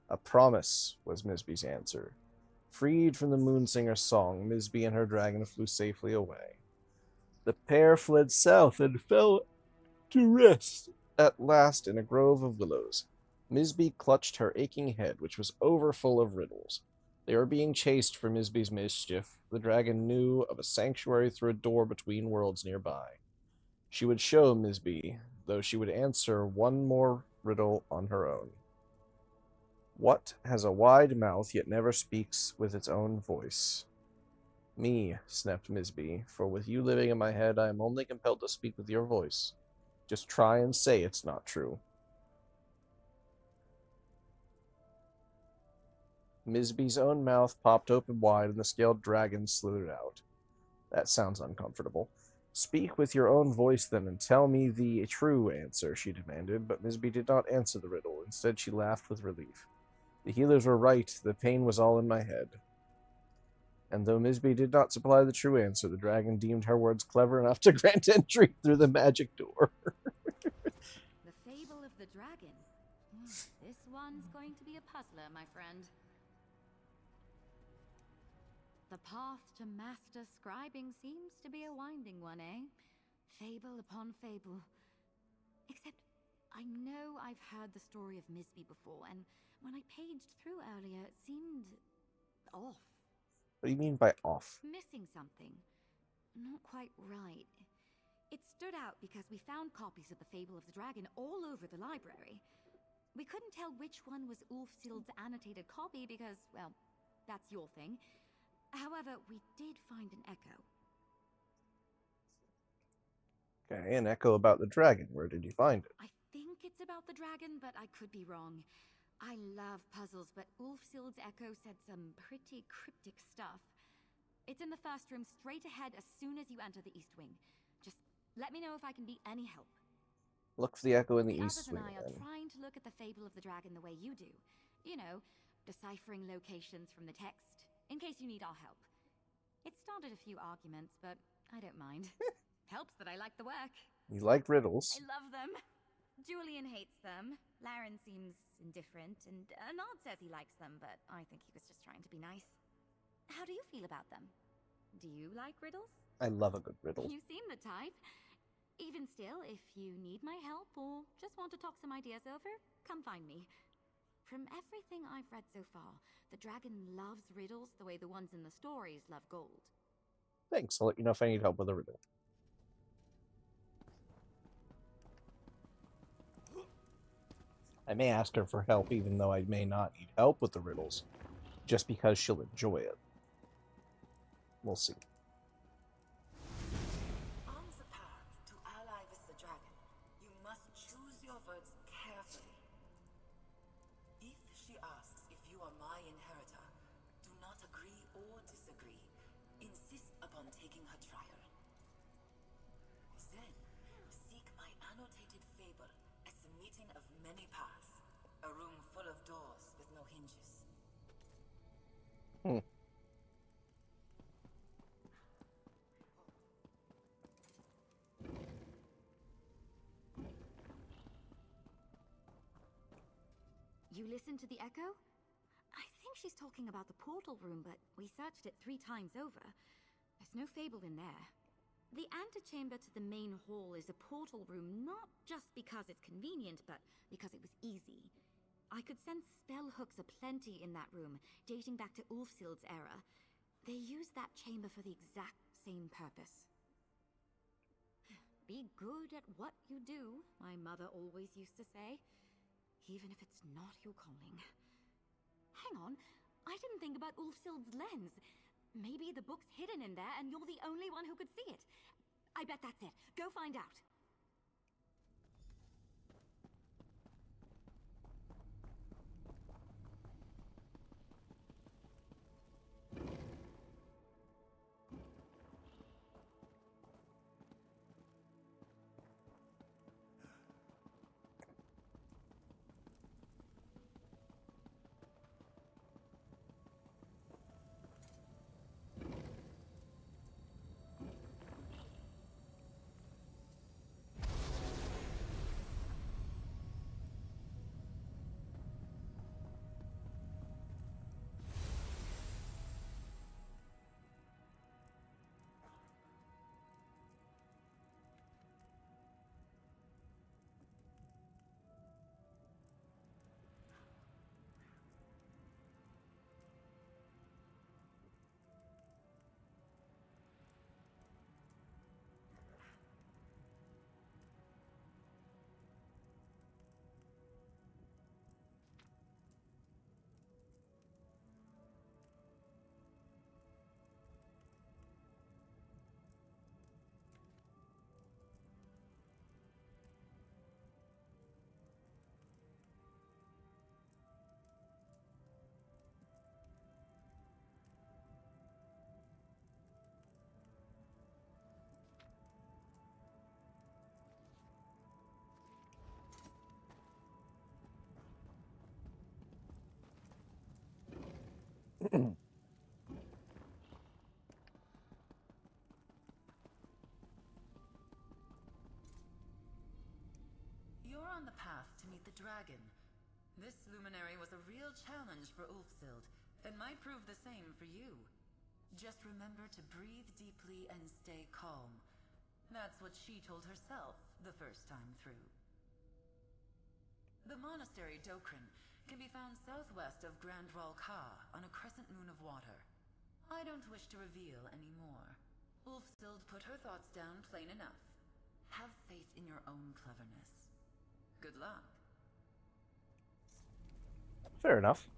"A promise," was Misby's answer. Freed from the moonsinger's song, Misby and her dragon flew safely away. The pair fled south and fell to rest at last in a grove of willows. Misby clutched her aching head, which was overfull of riddles. They were being chased for Misby's mischief. The dragon knew of a sanctuary through a door between worlds nearby. She would show Misby, though she would answer one more riddle on her own. "What has a wide mouth yet never speaks with its own voice?" "Me," snapped Misby, "for with you living in my head, I am only compelled to speak with your voice. Just try and say it's not true." Misby's own mouth popped open wide, and the scaled dragon slithered out. That sounds uncomfortable. Speak with your own voice then and tell me the true answer, she demanded, but Misby did not answer the riddle. Instead, she laughed with relief. The healers were right. The pain was all in my head. And though Misby did not supply the true answer, the dragon deemed her words clever enough to grant entry through the magic door. The Fable of the Dragon. This one's going to be a puzzler, my friend. The path to master scribing seems to be a winding one, eh? Fable upon fable. Except, I know I've heard the story of Misby before, and when I paged through earlier, it seemed off. What do you mean by off? Missing something. Not quite right. It stood out because we found copies of the Fable of the Dragon all over the library. We couldn't tell which one was Ulfsild's annotated copy because, well, that's your thing. However, we did find an echo. Okay, an echo about the dragon. Where did you find it? I think it's about the dragon, but I could be wrong. I love puzzles, but Ulfsild's echo said some pretty cryptic stuff. It's in the first room straight ahead as soon as you enter the East Wing. Just let me know if I can be any help. Look for the echo in the The East others Wing, and I are then. trying to look at the Fable of the Dragon the way you do. You know, deciphering locations from the text, in case you need our help. It started a few arguments, but I don't mind. Helps that I like the work. You like riddles. I love them. Julian hates them. Laren seems indifferent, and Nod says he likes them, but I think he was just trying to be nice. How do you feel about them? Do you like riddles? I love a good riddle. You seem the type. Even still, if you need my help or just want to talk some ideas over, come find me. From everything I've read so far, the dragon loves riddles the way the ones in the stories love gold. Thanks. I'll let you know if I need help with a riddle. I may ask her for help even though I may not need help with the riddles, just because she'll enjoy it. We'll see. On the path to ally with the dragon, you must choose your words carefully. If she asks if you are my inheritor, do not agree or disagree. Insist upon taking her trial. Then, seek my annotated fable as the meeting of many paths, a room full of doors with no hinges. You listen to the echo? I think she's talking about the portal room, but we searched it 3 times over. There's no fable in there. The antechamber to the main hall is a portal room, not just because it's convenient, but because it was easy. I could sense spell hooks aplenty in that room, dating back to Ulfsild's era. They used that chamber for the exact same purpose. Be good at what you do, my mother always used to say. Even if it's not your calling. Hang on, I didn't think about Ulfsild's lens. Maybe the book's hidden in there and you're the only one who could see it. I bet that's it. Go find out. You're on the path to meet the dragon. This luminary was a real challenge for Ulfsild, and might prove the same for you. Just remember to breathe deeply and stay calm. That's what she told herself the first time through. The monastery Dokrin can be found southwest of Grand Ral Ka on a crescent moon of water. I don't wish to reveal any more. Ulfsild put her thoughts down plain enough. Have faith in your own cleverness. Good luck. Fair enough.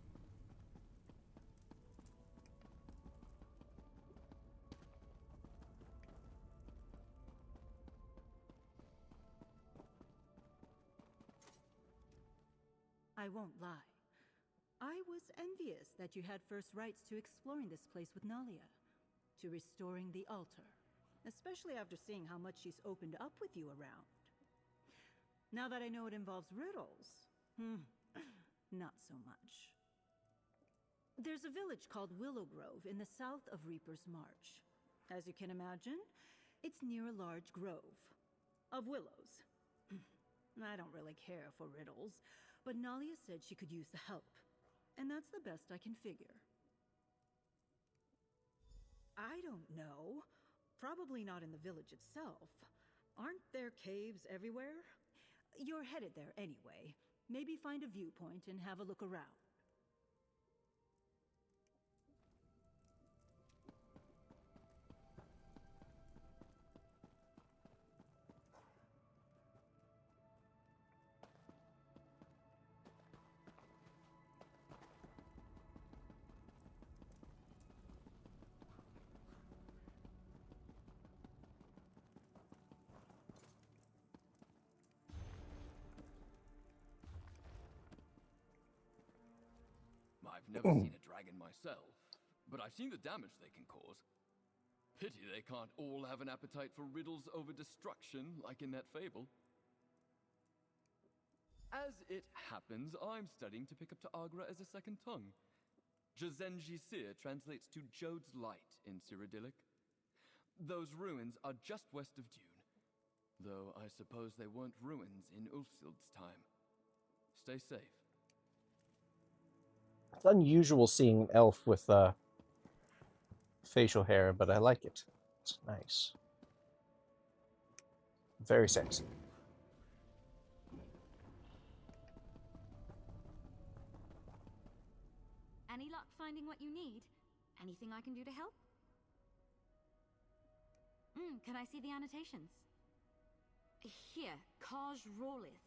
I won't lie. I was envious that you had first rights to exploring this place with Nalia, to restoring the altar, especially after seeing how much she's opened up with you around. Now that I know it involves riddles, not so much. There's a village called Willow Grove in the south of Reaper's March. As you can imagine, it's near a large grove of willows. I don't really care for riddles, but Nalia said she could use the help, and that's the best I can figure. I don't know. Probably not in the village itself. Aren't there caves everywhere? You're headed there anyway. Maybe find a viewpoint and have a look around. I've never seen a dragon myself, but I've seen the damage they can cause. Pity they can't all have an appetite for riddles over destruction, like in that fable. As it happens, I'm studying to pick up Ta'agra as a second tongue. Jazenji Sir translates to Jode's Light in Cyrodiilic. Those ruins are just west of Dune, though I suppose they weren't ruins in Ulfsild's time. Stay safe. It's unusual seeing an elf with facial hair, but I like it. It's nice. Very sexy. Any luck finding what you need? Anything I can do to help? Can I see the annotations? Here, Kaj Rorlith.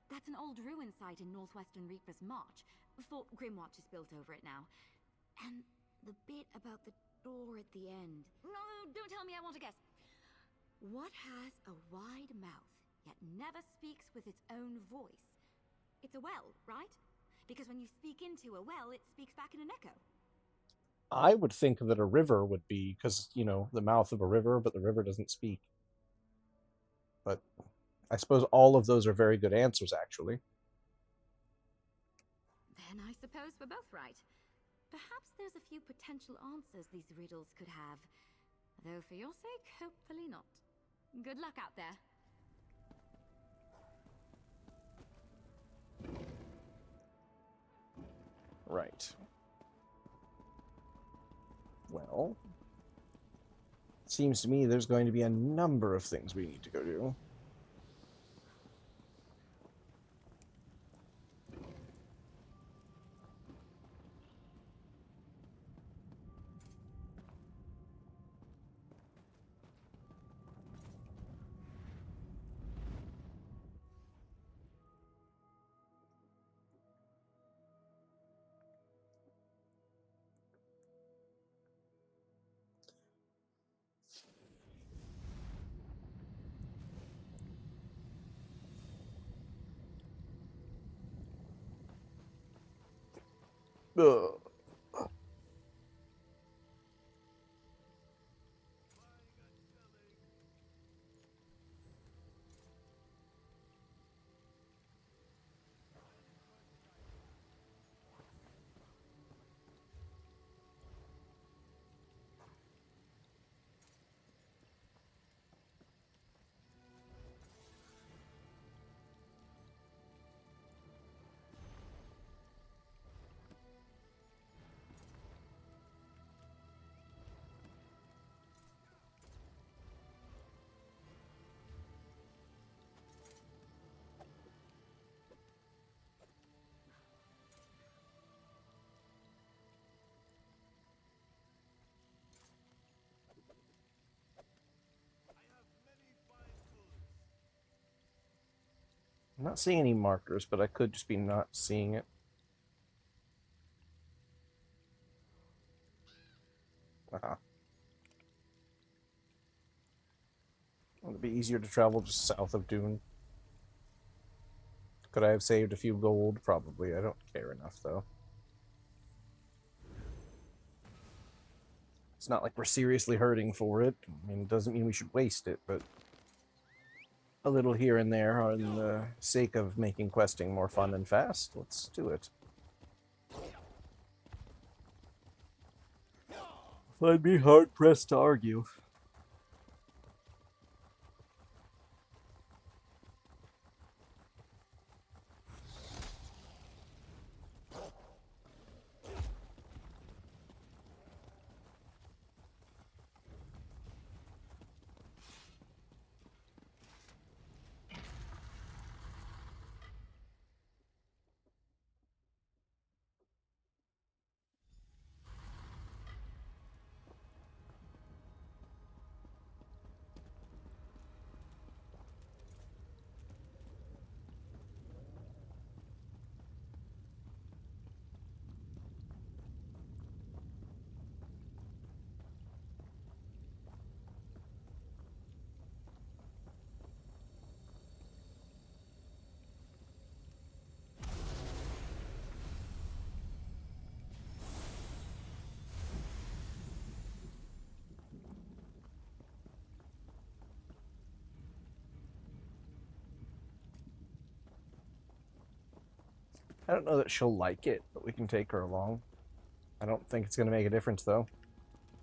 That's an old ruin site in northwestern Reaper's March. Fort Grimwatch is built over it now. And the bit about the door at the end. No, don't tell me, I want to guess. What has a wide mouth, yet never speaks with its own voice? It's a well, right? Because when you speak into a well, it speaks back in an echo. I would think that a river would be, because, you know, the mouth of a river, but the river doesn't speak. But I suppose all of those are very good answers, actually. Then I suppose we're both right. Perhaps there's a few potential answers these riddles could have. Though for your sake, hopefully not. Good luck out there. Right. Well, it seems to me there's going to be a number of things we need to go do. Ugh. I'm not seeing any markers, but I could just be not seeing it. It'd be easier to travel just south of Dune. Could I have saved a few gold? Probably. I don't care enough, though. It's not like we're seriously hurting for it. I mean, it doesn't mean we should waste it, but a little here and there on the sake of making questing more fun and fast. Let's do it. I'd be hard-pressed to argue. I don't know that she'll like it, but we can take her along. I don't think it's going to make a difference, though.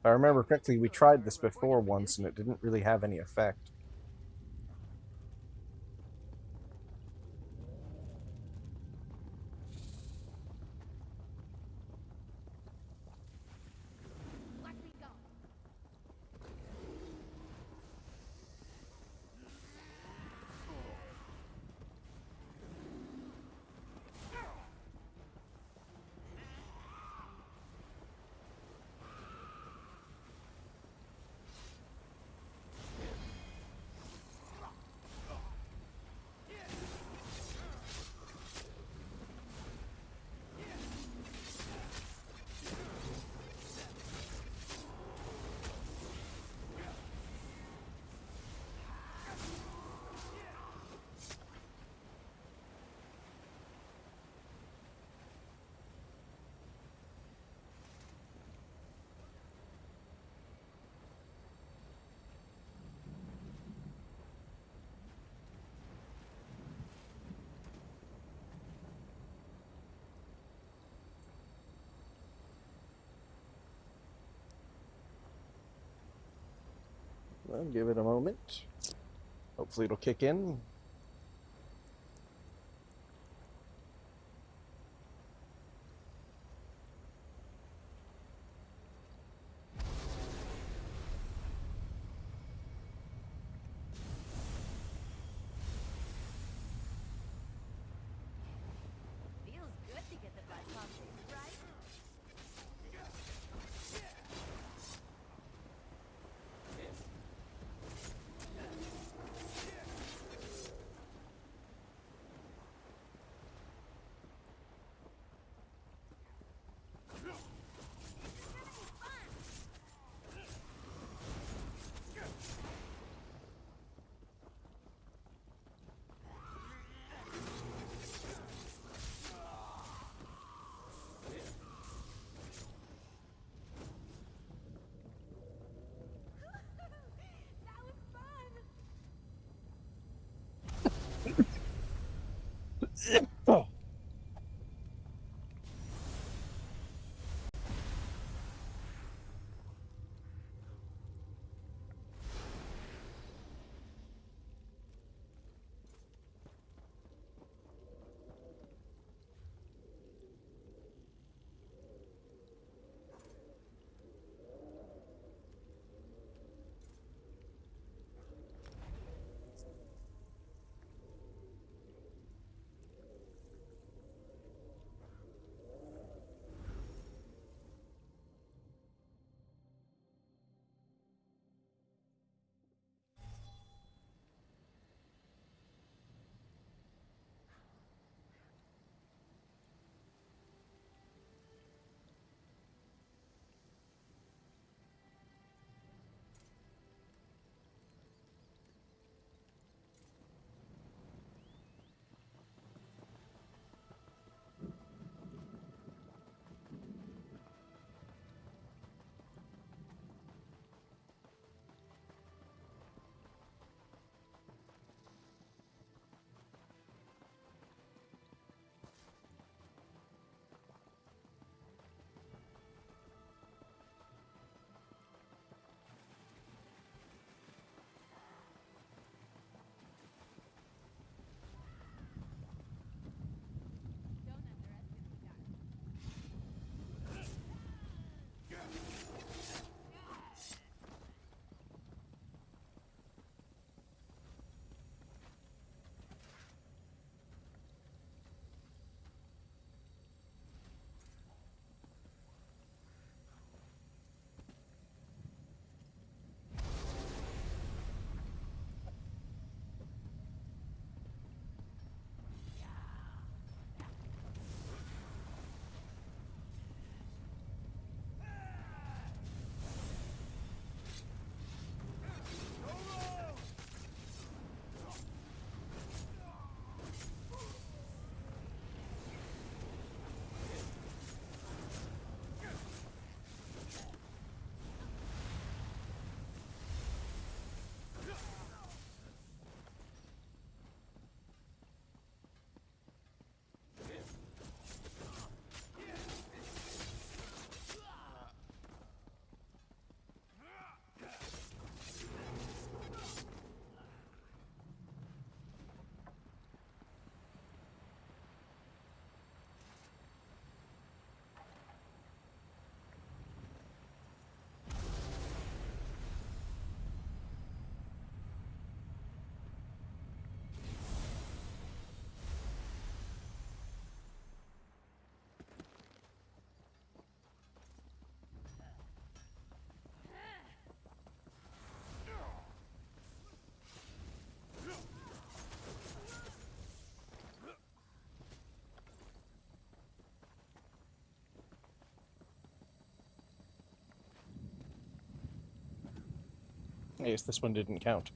If I remember correctly, we tried this before once, and it didn't really have any effect. Well, give it a moment. Hopefully it'll kick in. Feels good to get the butt pumping, right? I guess this one didn't count.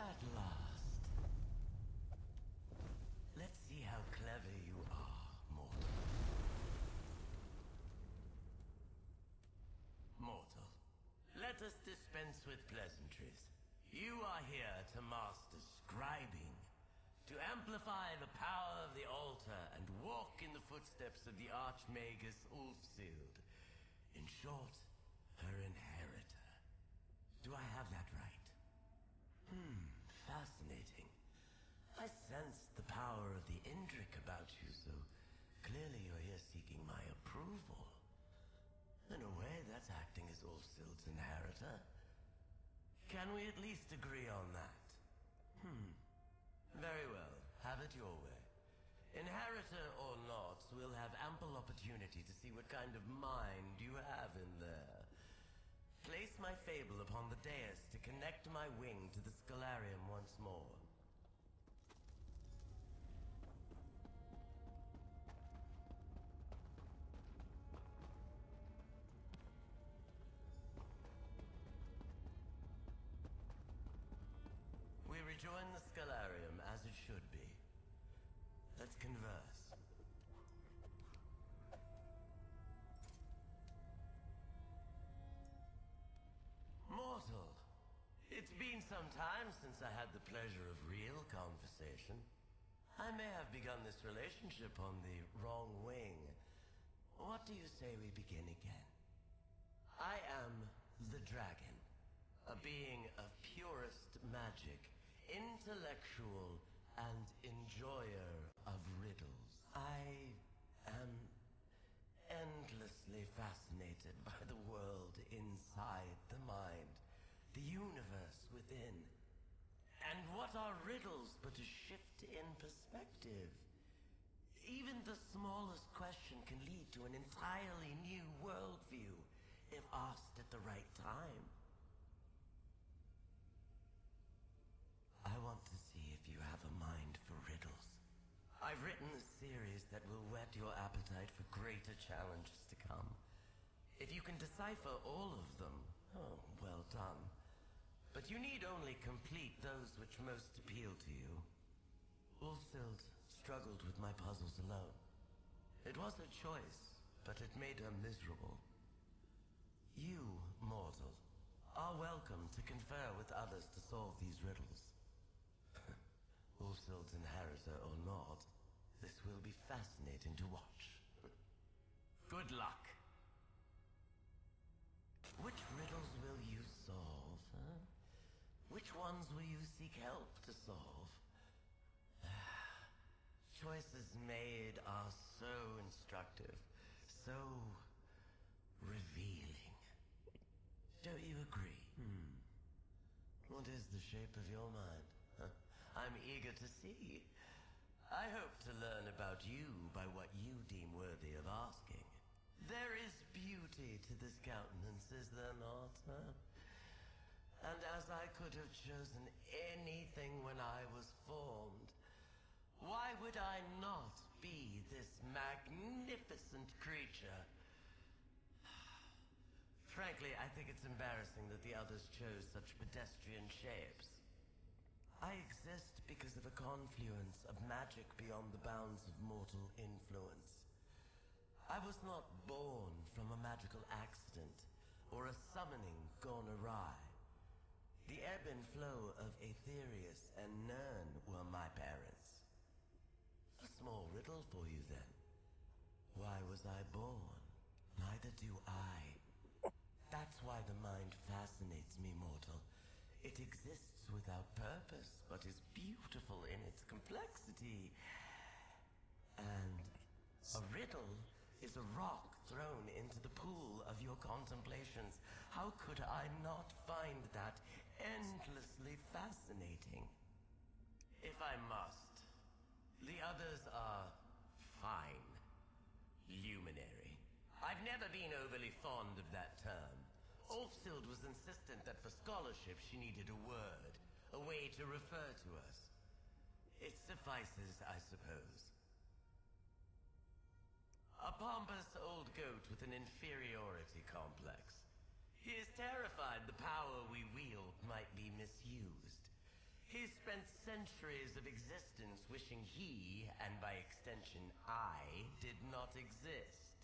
At last. Let's see how clever you are, mortal. Mortal, let us dispense with pleasantries. You are here to master scribing, to amplify the power of the altar and walk in the footsteps of the Archmagus Ulfsild. In short, her inheritor. Do I have that right? Fascinating. I sensed the power of the Indrik about you, so clearly you're here seeking my approval. In a way, that's acting as Ulfsild's inheritor. Can we at least agree on that? Very well. Have it your way. Inheritor or not, we'll have ample opportunity to see what kind of mind you have in there. Place my fable upon the dais to connect my wing to the Scalarium once more. We rejoin the Scalarium as it should be. Let's converse. Mortal, it's been some time since I had the pleasure of real conversation. I may have begun this relationship on the wrong wing. What do you say we begin again? I am the dragon, a being of purest magic, intellectual and enjoyer of riddles. I am endlessly fascinated by the world inside the mind, the universe within. And what are riddles but a shift in perspective? Even the smallest question can lead to an entirely new worldview if asked at the right time. I want to see if you have a mind for riddles. I've written a series that will whet your appetite for greater challenges to come. If you can decipher all of them, oh, well done. But you need only complete those which most appeal to you. Ulfsild struggled with my puzzles alone. It was a choice, but it made her miserable. You, mortal, are welcome to confer with others to solve these riddles. Ulfsild's inheritor or not, this will be fascinating to watch. Good luck! Which riddles will you solve, huh? Which ones will you seek help to solve? Choices made are so instructive, so revealing. Don't you agree? What is the shape of your mind? Huh? I'm eager to see. I hope to learn about you by what you deem worthy of asking. There is beauty to this countenance, is there not, huh? And as I could have chosen anything when I was formed, why would I not be this magnificent creature? Frankly, I think it's embarrassing that the others chose such pedestrian shapes. I exist because of a confluence of magic beyond the bounds of mortal influence. I was not born from a magical accident or a summoning gone awry. The ebb and flow of Aetherius and Nirn were my parents. A small riddle for you then. Why was I born? Neither do I. That's why the mind fascinates me, mortal. It exists without purpose, but is beautiful in its complexity. And a riddle is a rock thrown into the pool of your contemplations. How could I not find that endlessly fascinating? If I must, the others are fine. Luminary. I've never been overly fond of that term. Ulfsild was insistent that for scholarship she needed a word, a way to refer to us. It suffices, I suppose. A pompous old goat with an inferiority complex. He is terrified the power we wield might be misused. He's spent centuries of existence wishing he, and by extension I, did not exist.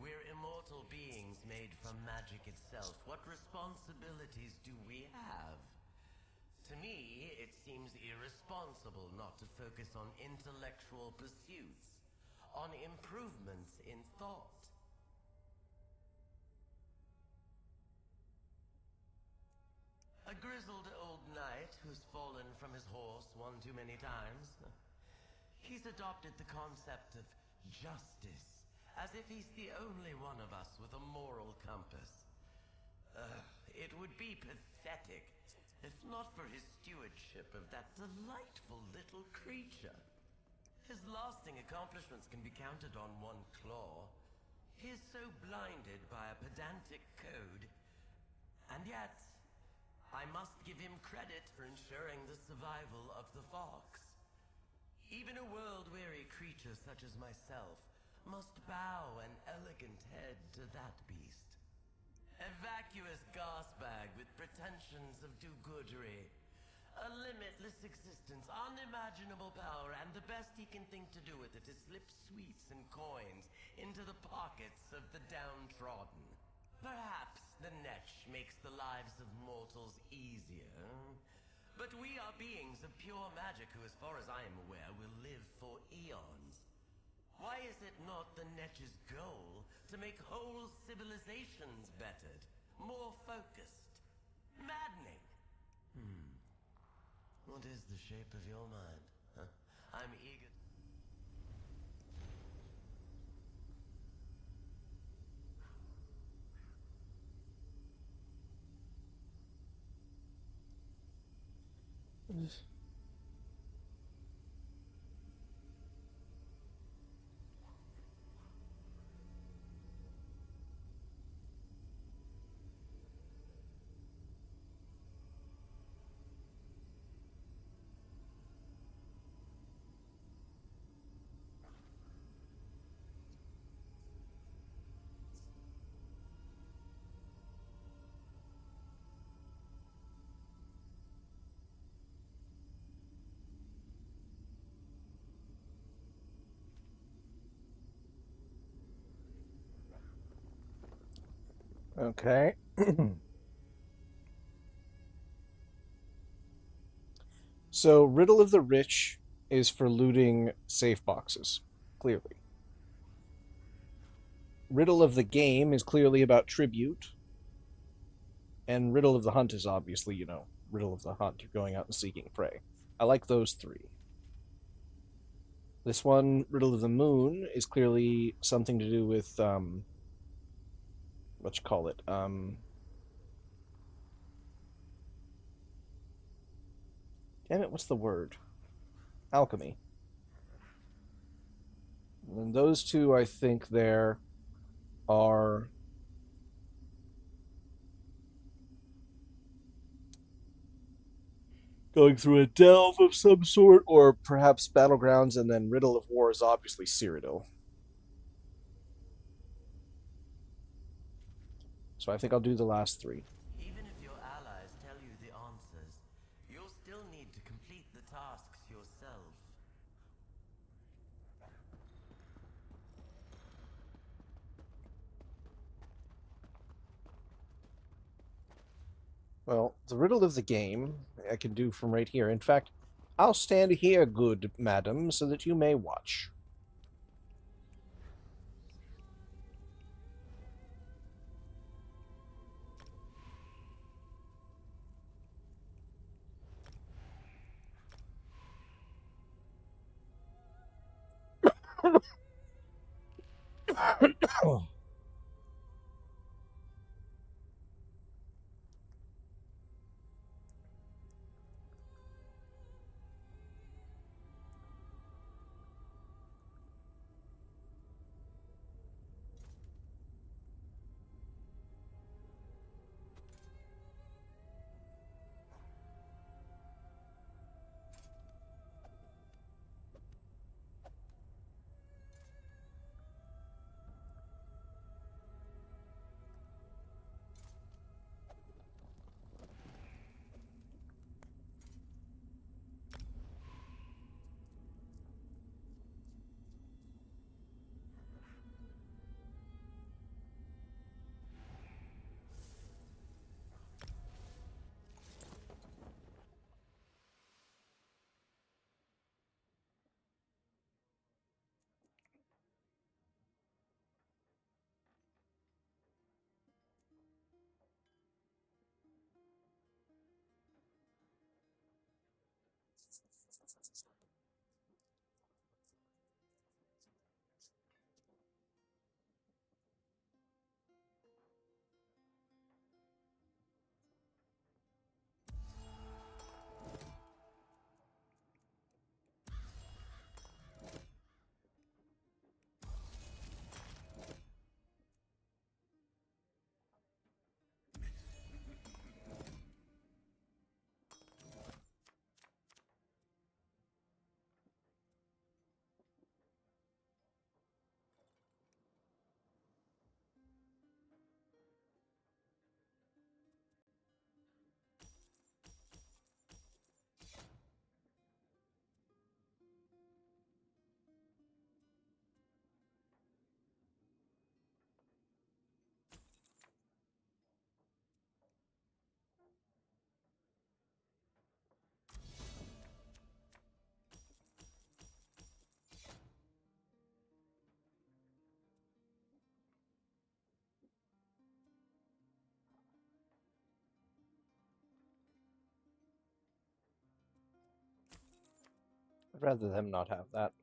We're immortal beings made from magic itself. What responsibilities do we have? To me, it seems irresponsible not to focus on intellectual pursuits, on improvements in thought. A grizzled old knight who's fallen from his horse one too many times. He's adopted the concept of justice, as if he's the only one of us with a moral compass. It would be pathetic if not for his stewardship of that delightful little creature. His lasting accomplishments can be counted on one claw. He is so blinded by a pedantic code, and yet I must give him credit for ensuring the survival of the fox. Even a world-weary creature such as myself must bow an elegant head to that beast. A vacuous gasbag with pretensions of do-goodery. A limitless existence, unimaginable power, and the best he can think to do with it is slip sweets and coins into the pockets of the downtrodden. Perhaps the Netch makes the lives of mortals easier, but we are beings of pure magic who, as far as I am aware, will live for eons. Why is it not the Netch's goal to make whole civilizations bettered, more focused? Maddening! What is the shape of your mind? Huh? I'm eager. Okay. So, Riddle of the Rich is for looting safe boxes, clearly. Riddle of the Game is clearly about tribute. And Riddle of the Hunt is obviously, Riddle of the Hunt. You're going out and seeking prey. I like those three. This one, Riddle of the Moon, is clearly something to do with, what you call it? Damn it, what's the word? Alchemy. And those two, I think, there are going through a delve of some sort, or perhaps Battlegrounds, and then Riddle of War is obviously Cyrodiil. So I think I'll do the last three. Even if your allies tell you the answers, you'll still need to complete the tasks yourself. Well, the Riddle of the Game I can do from right here. In fact, I'll stand here, good madam, so that you may watch. rather them not have that.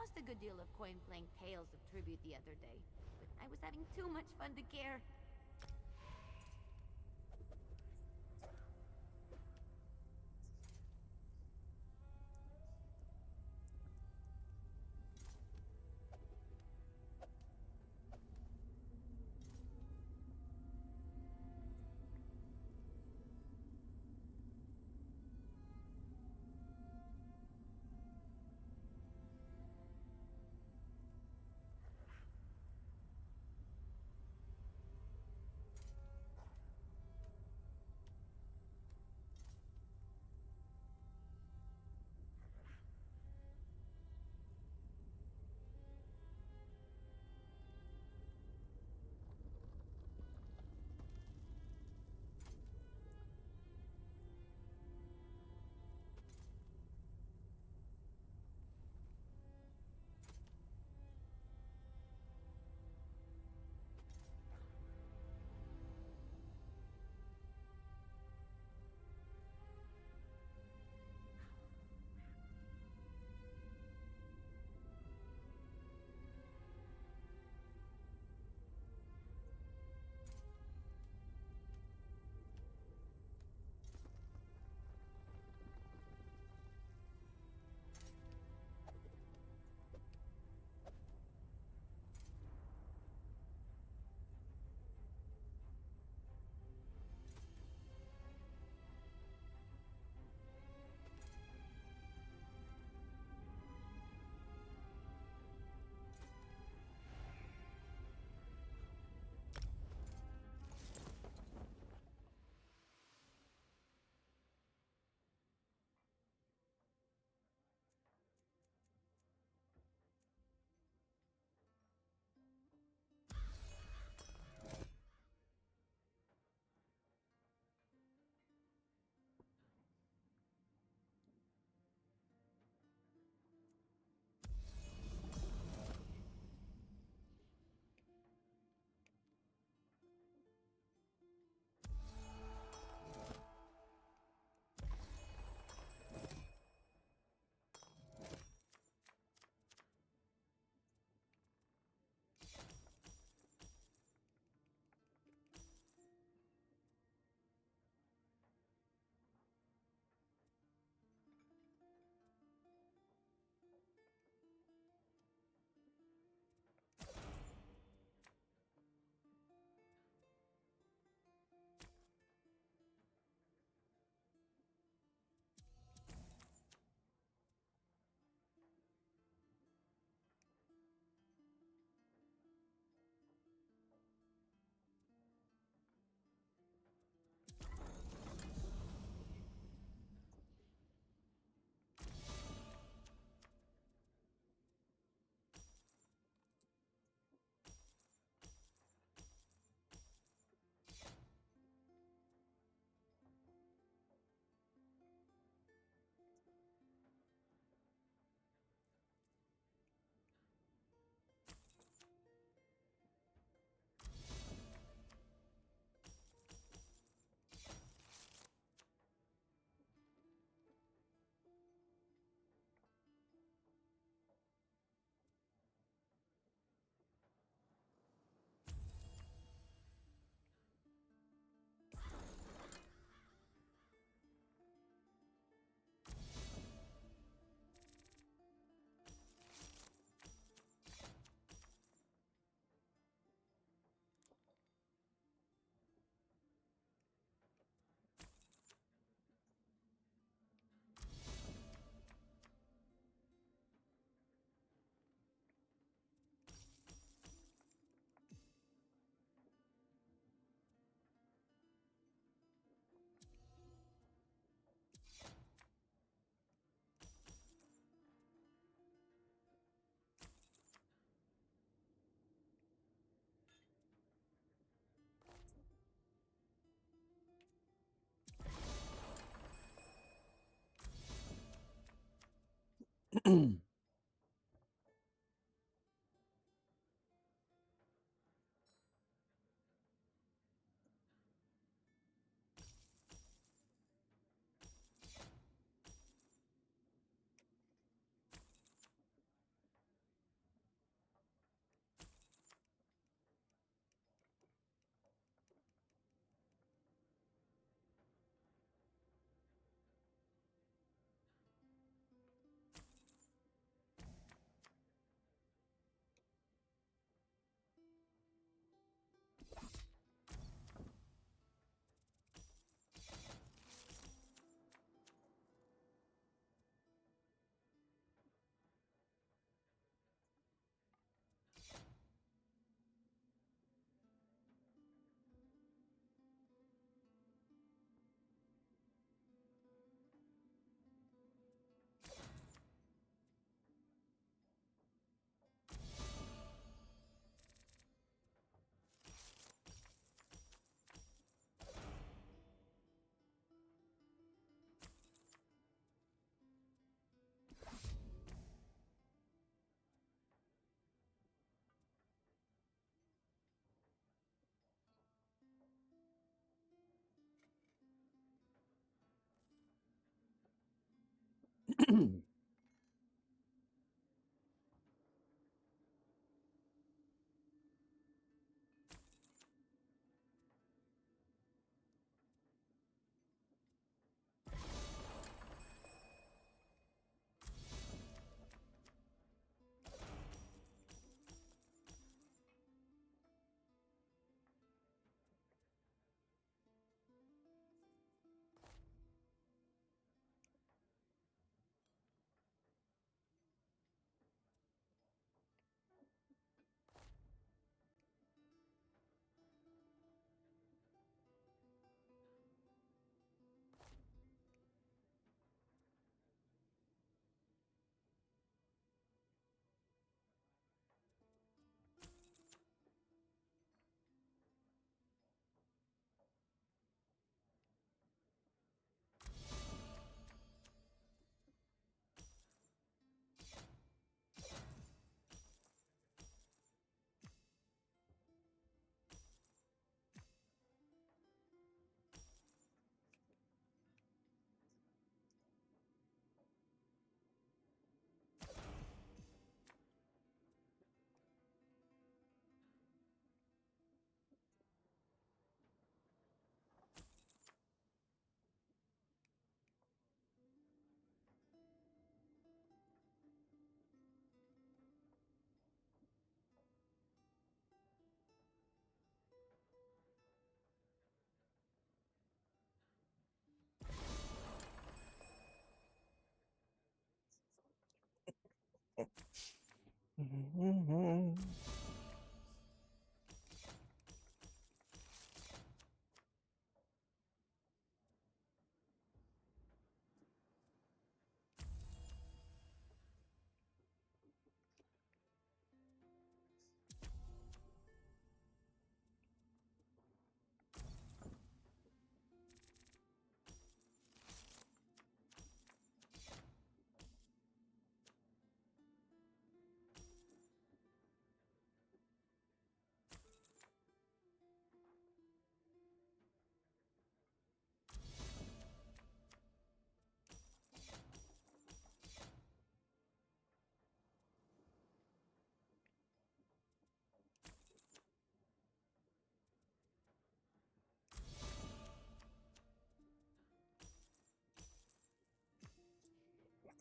lost a good deal of coin playing Tales of Tribute the other day, but I was having too much fun to care.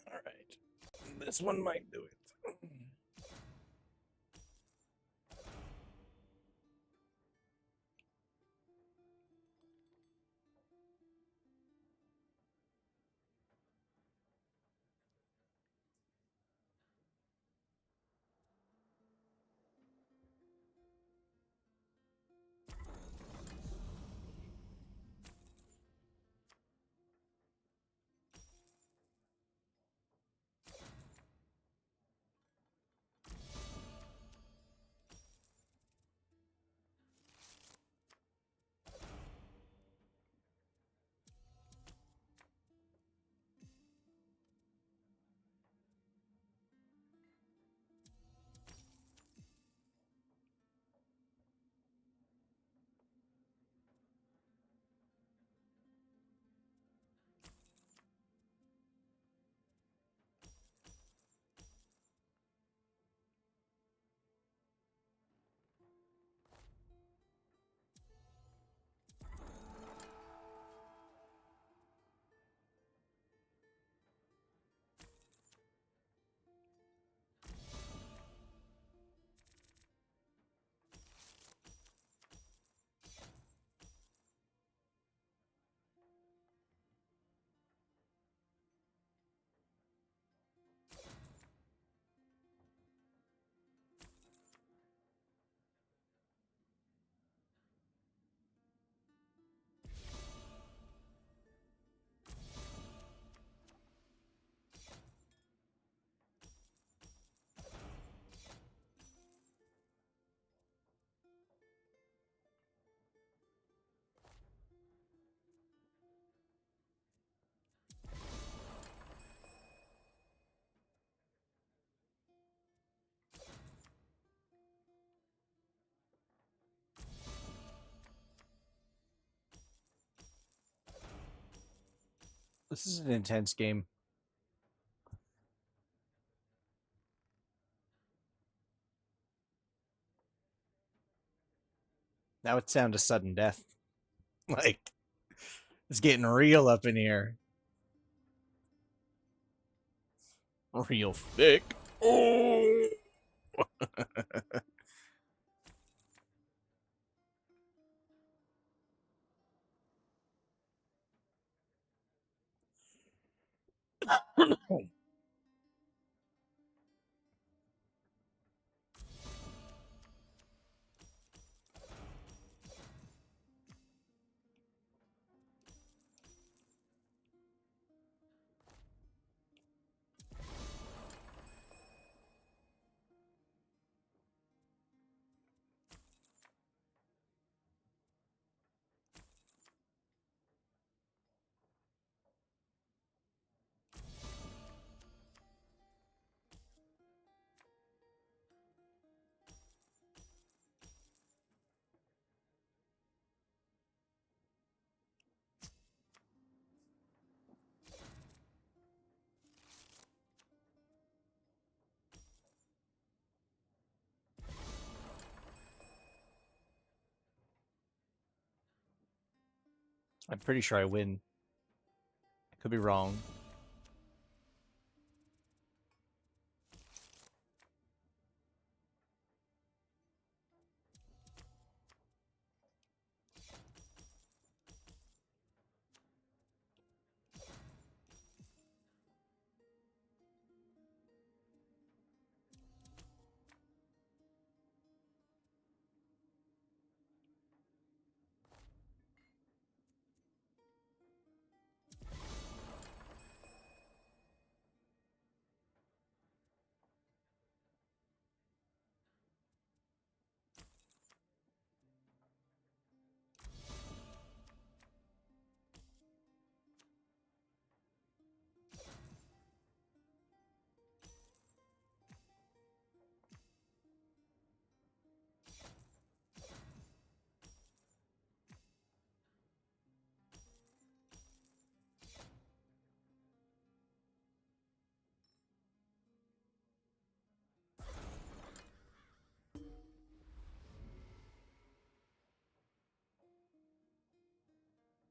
All right. This one might do it. This is an intense game. Now it's sound of sudden death. Like, it's getting real up in here. Real thick. Oh! I'm pretty sure I win. I could be wrong.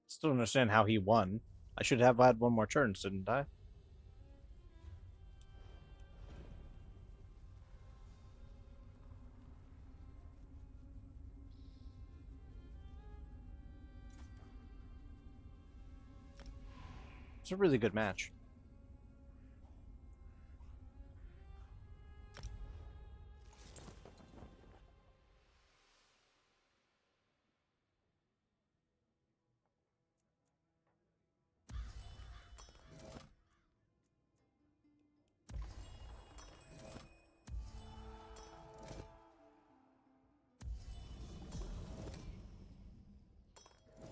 Still don't understand how he won. I should have had one more turn, shouldn't I? It's a really good match.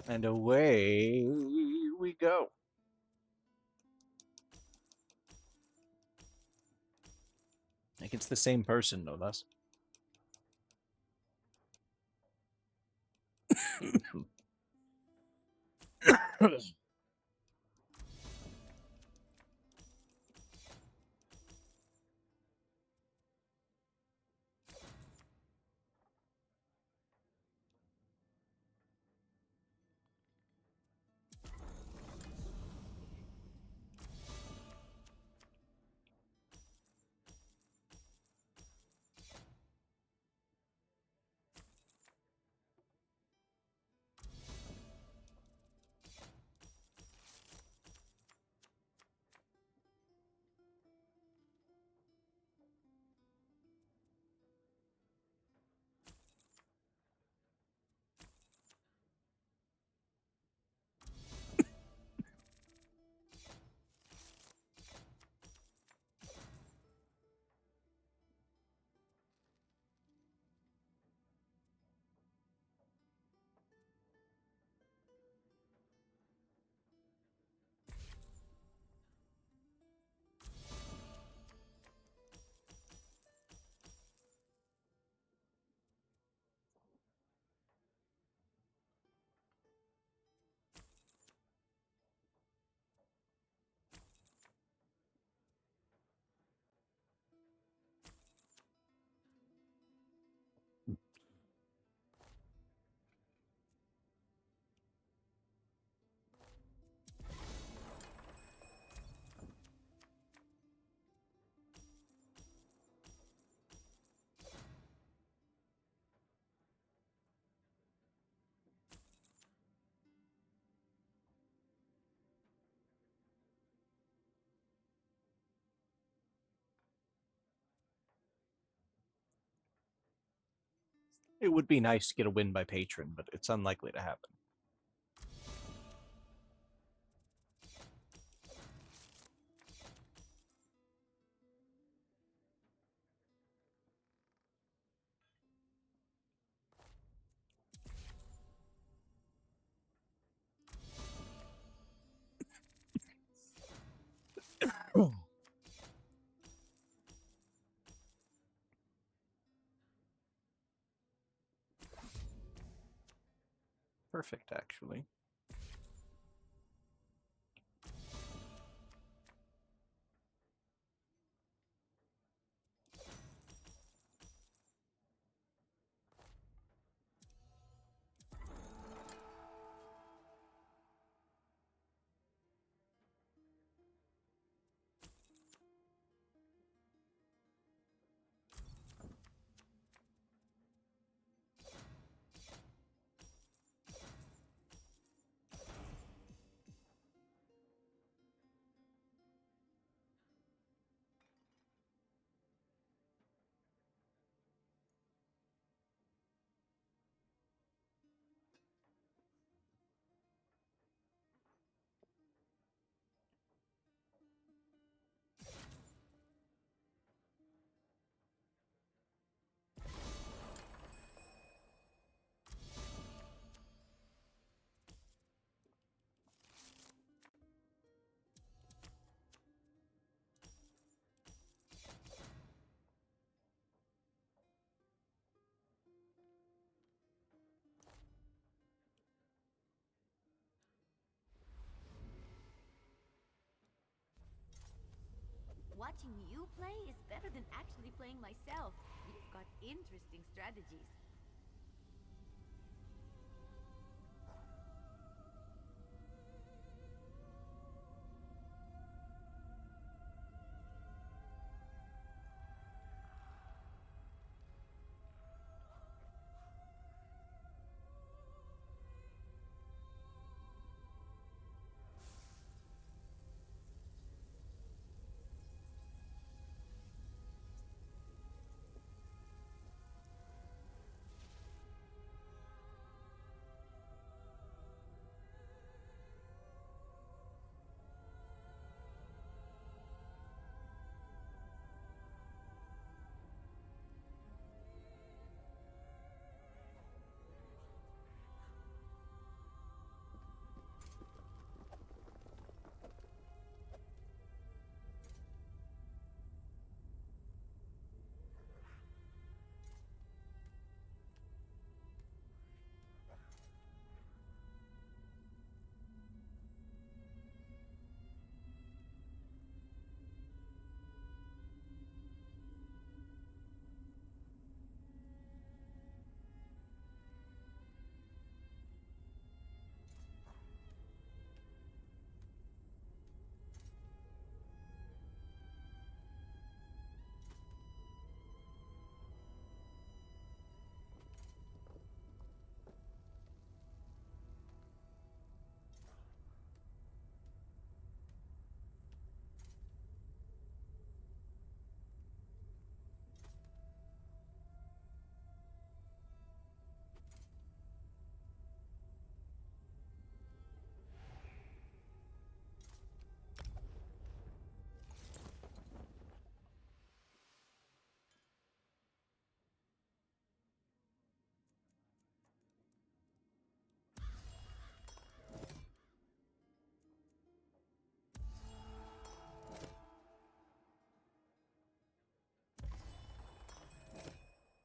And away we go. Like it's the same person, no less. It would be nice to get a win by patron, but it's unlikely to happen. Perfect, actually. Watching you play is better than actually playing myself. You've got interesting strategies.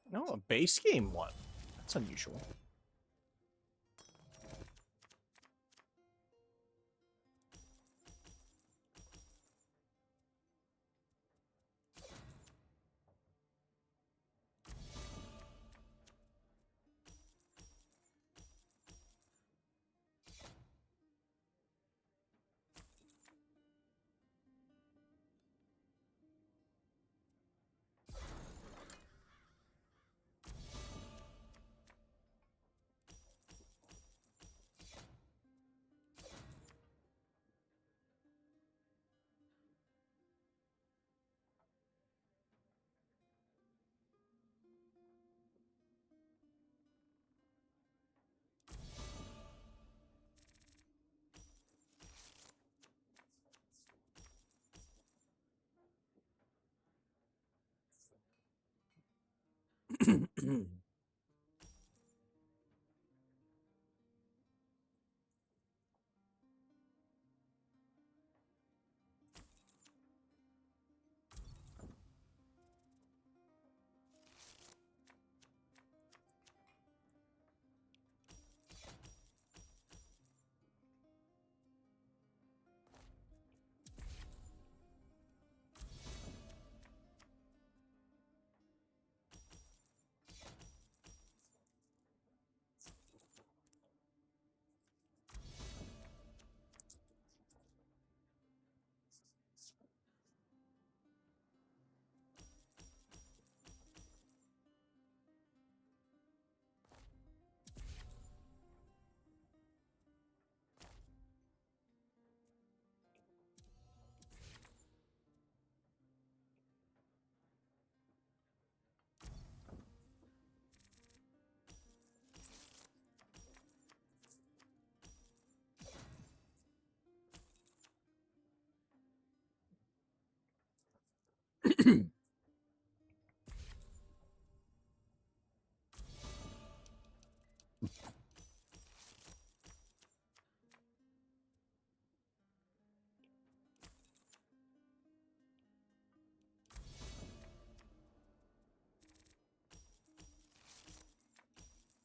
No, a base game one. That's unusual.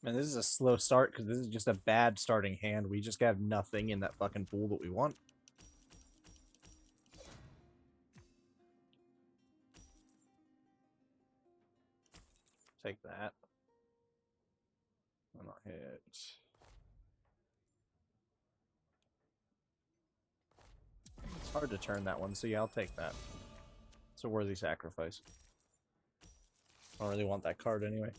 Man, this is a slow start because this is just a bad starting hand. We just have nothing in that fucking pool that we want. Take that. I'm not hit. It's hard to turn that one, so yeah, I'll take that. It's a worthy sacrifice. I don't really want that card anyway.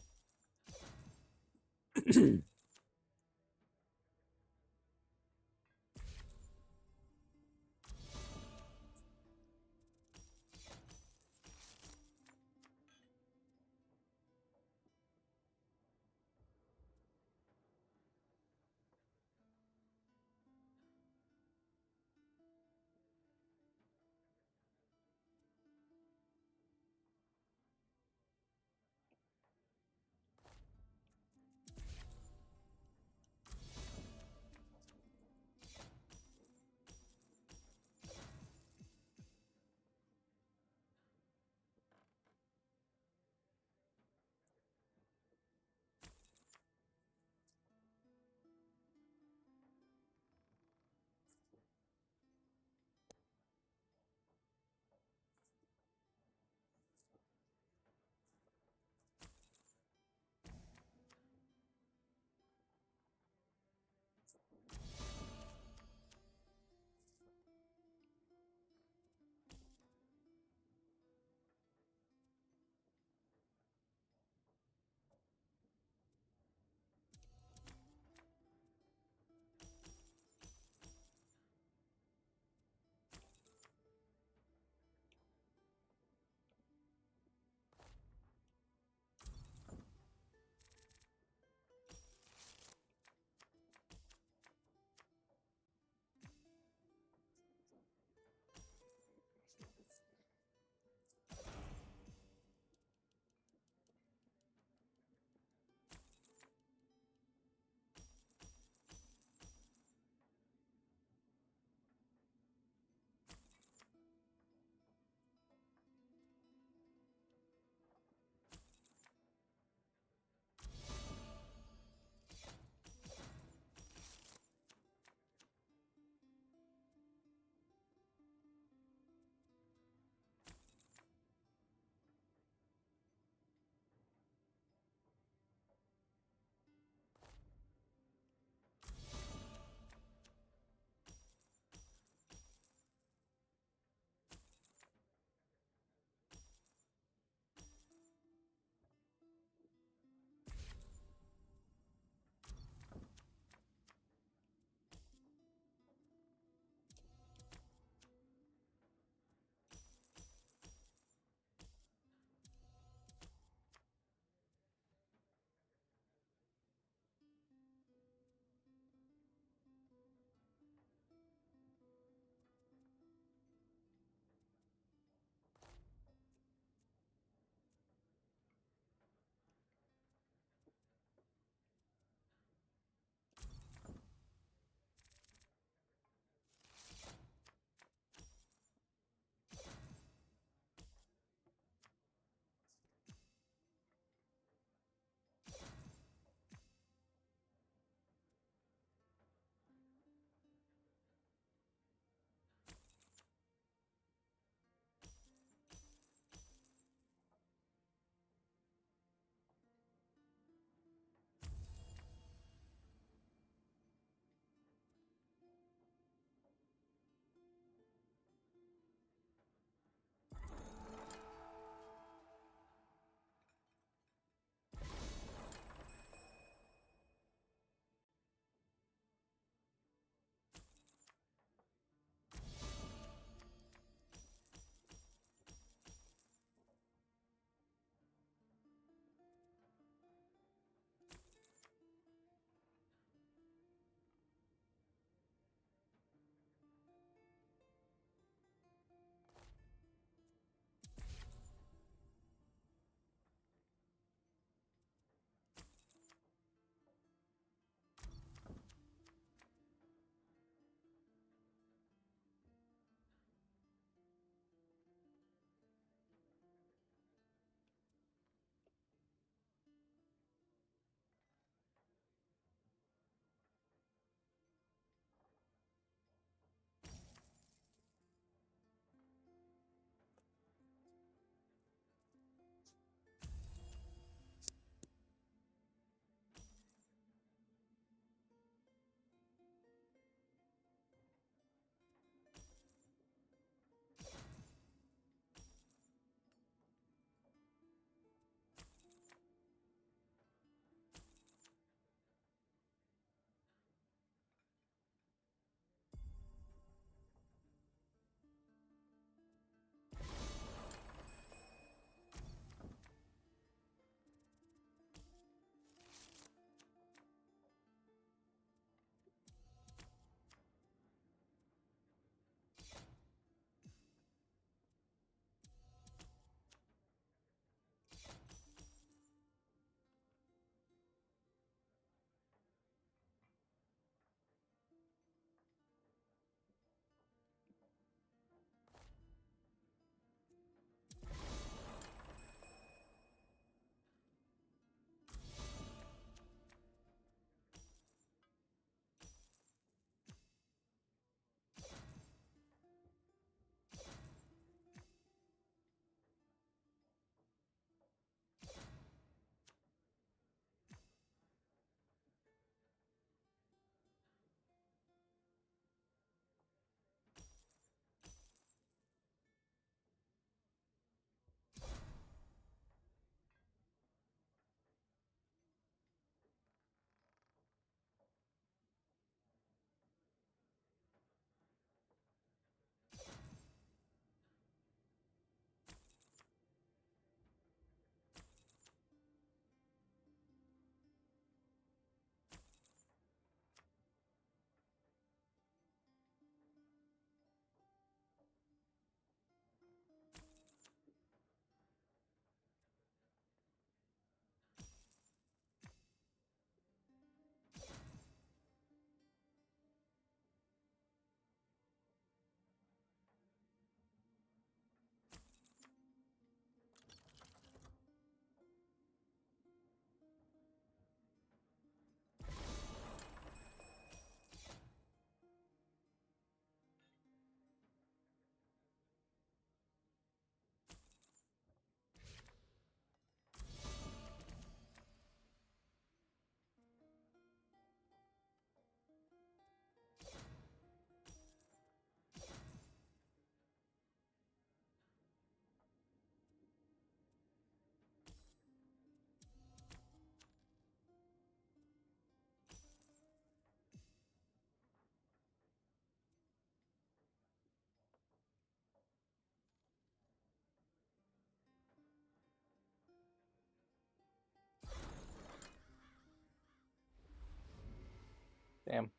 Damn.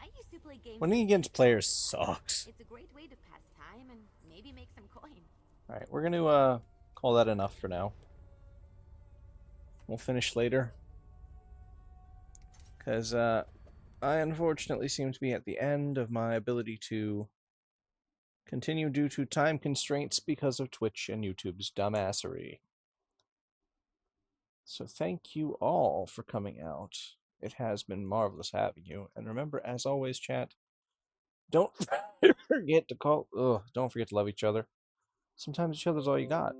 I used to play games. Winning against players sucks. It's a great way to pass time and maybe make some coin. Alright, we're gonna call that enough for now. We'll finish later. Because I unfortunately seem to be at the end of my ability to continue due to time constraints because of Twitch and YouTube's dumbassery. So thank you all for coming out. It has been marvelous having you. And remember, as always, chat, don't forget to don't forget to love each other. Sometimes each other's all you got.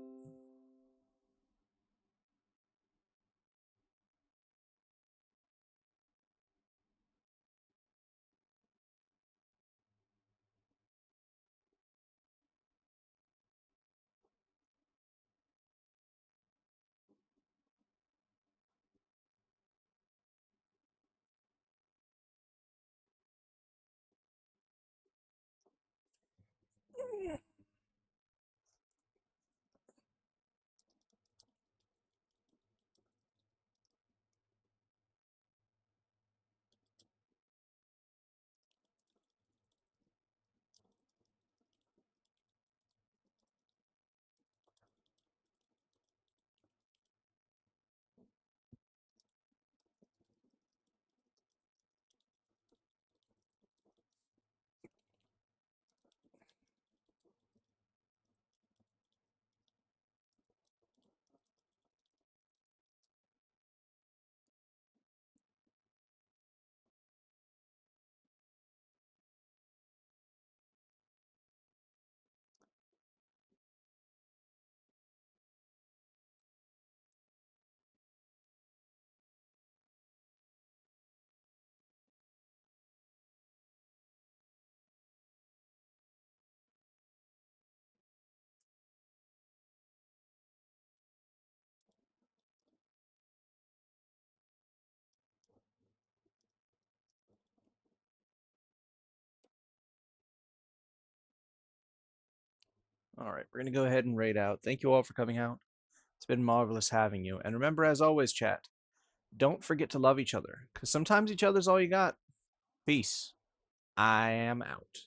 All right, we're going to go ahead and raid out. Thank you all for coming out. It's been marvelous having you. And remember, as always, chat, don't forget to love each other, because sometimes each other's all you got. Peace. I am out.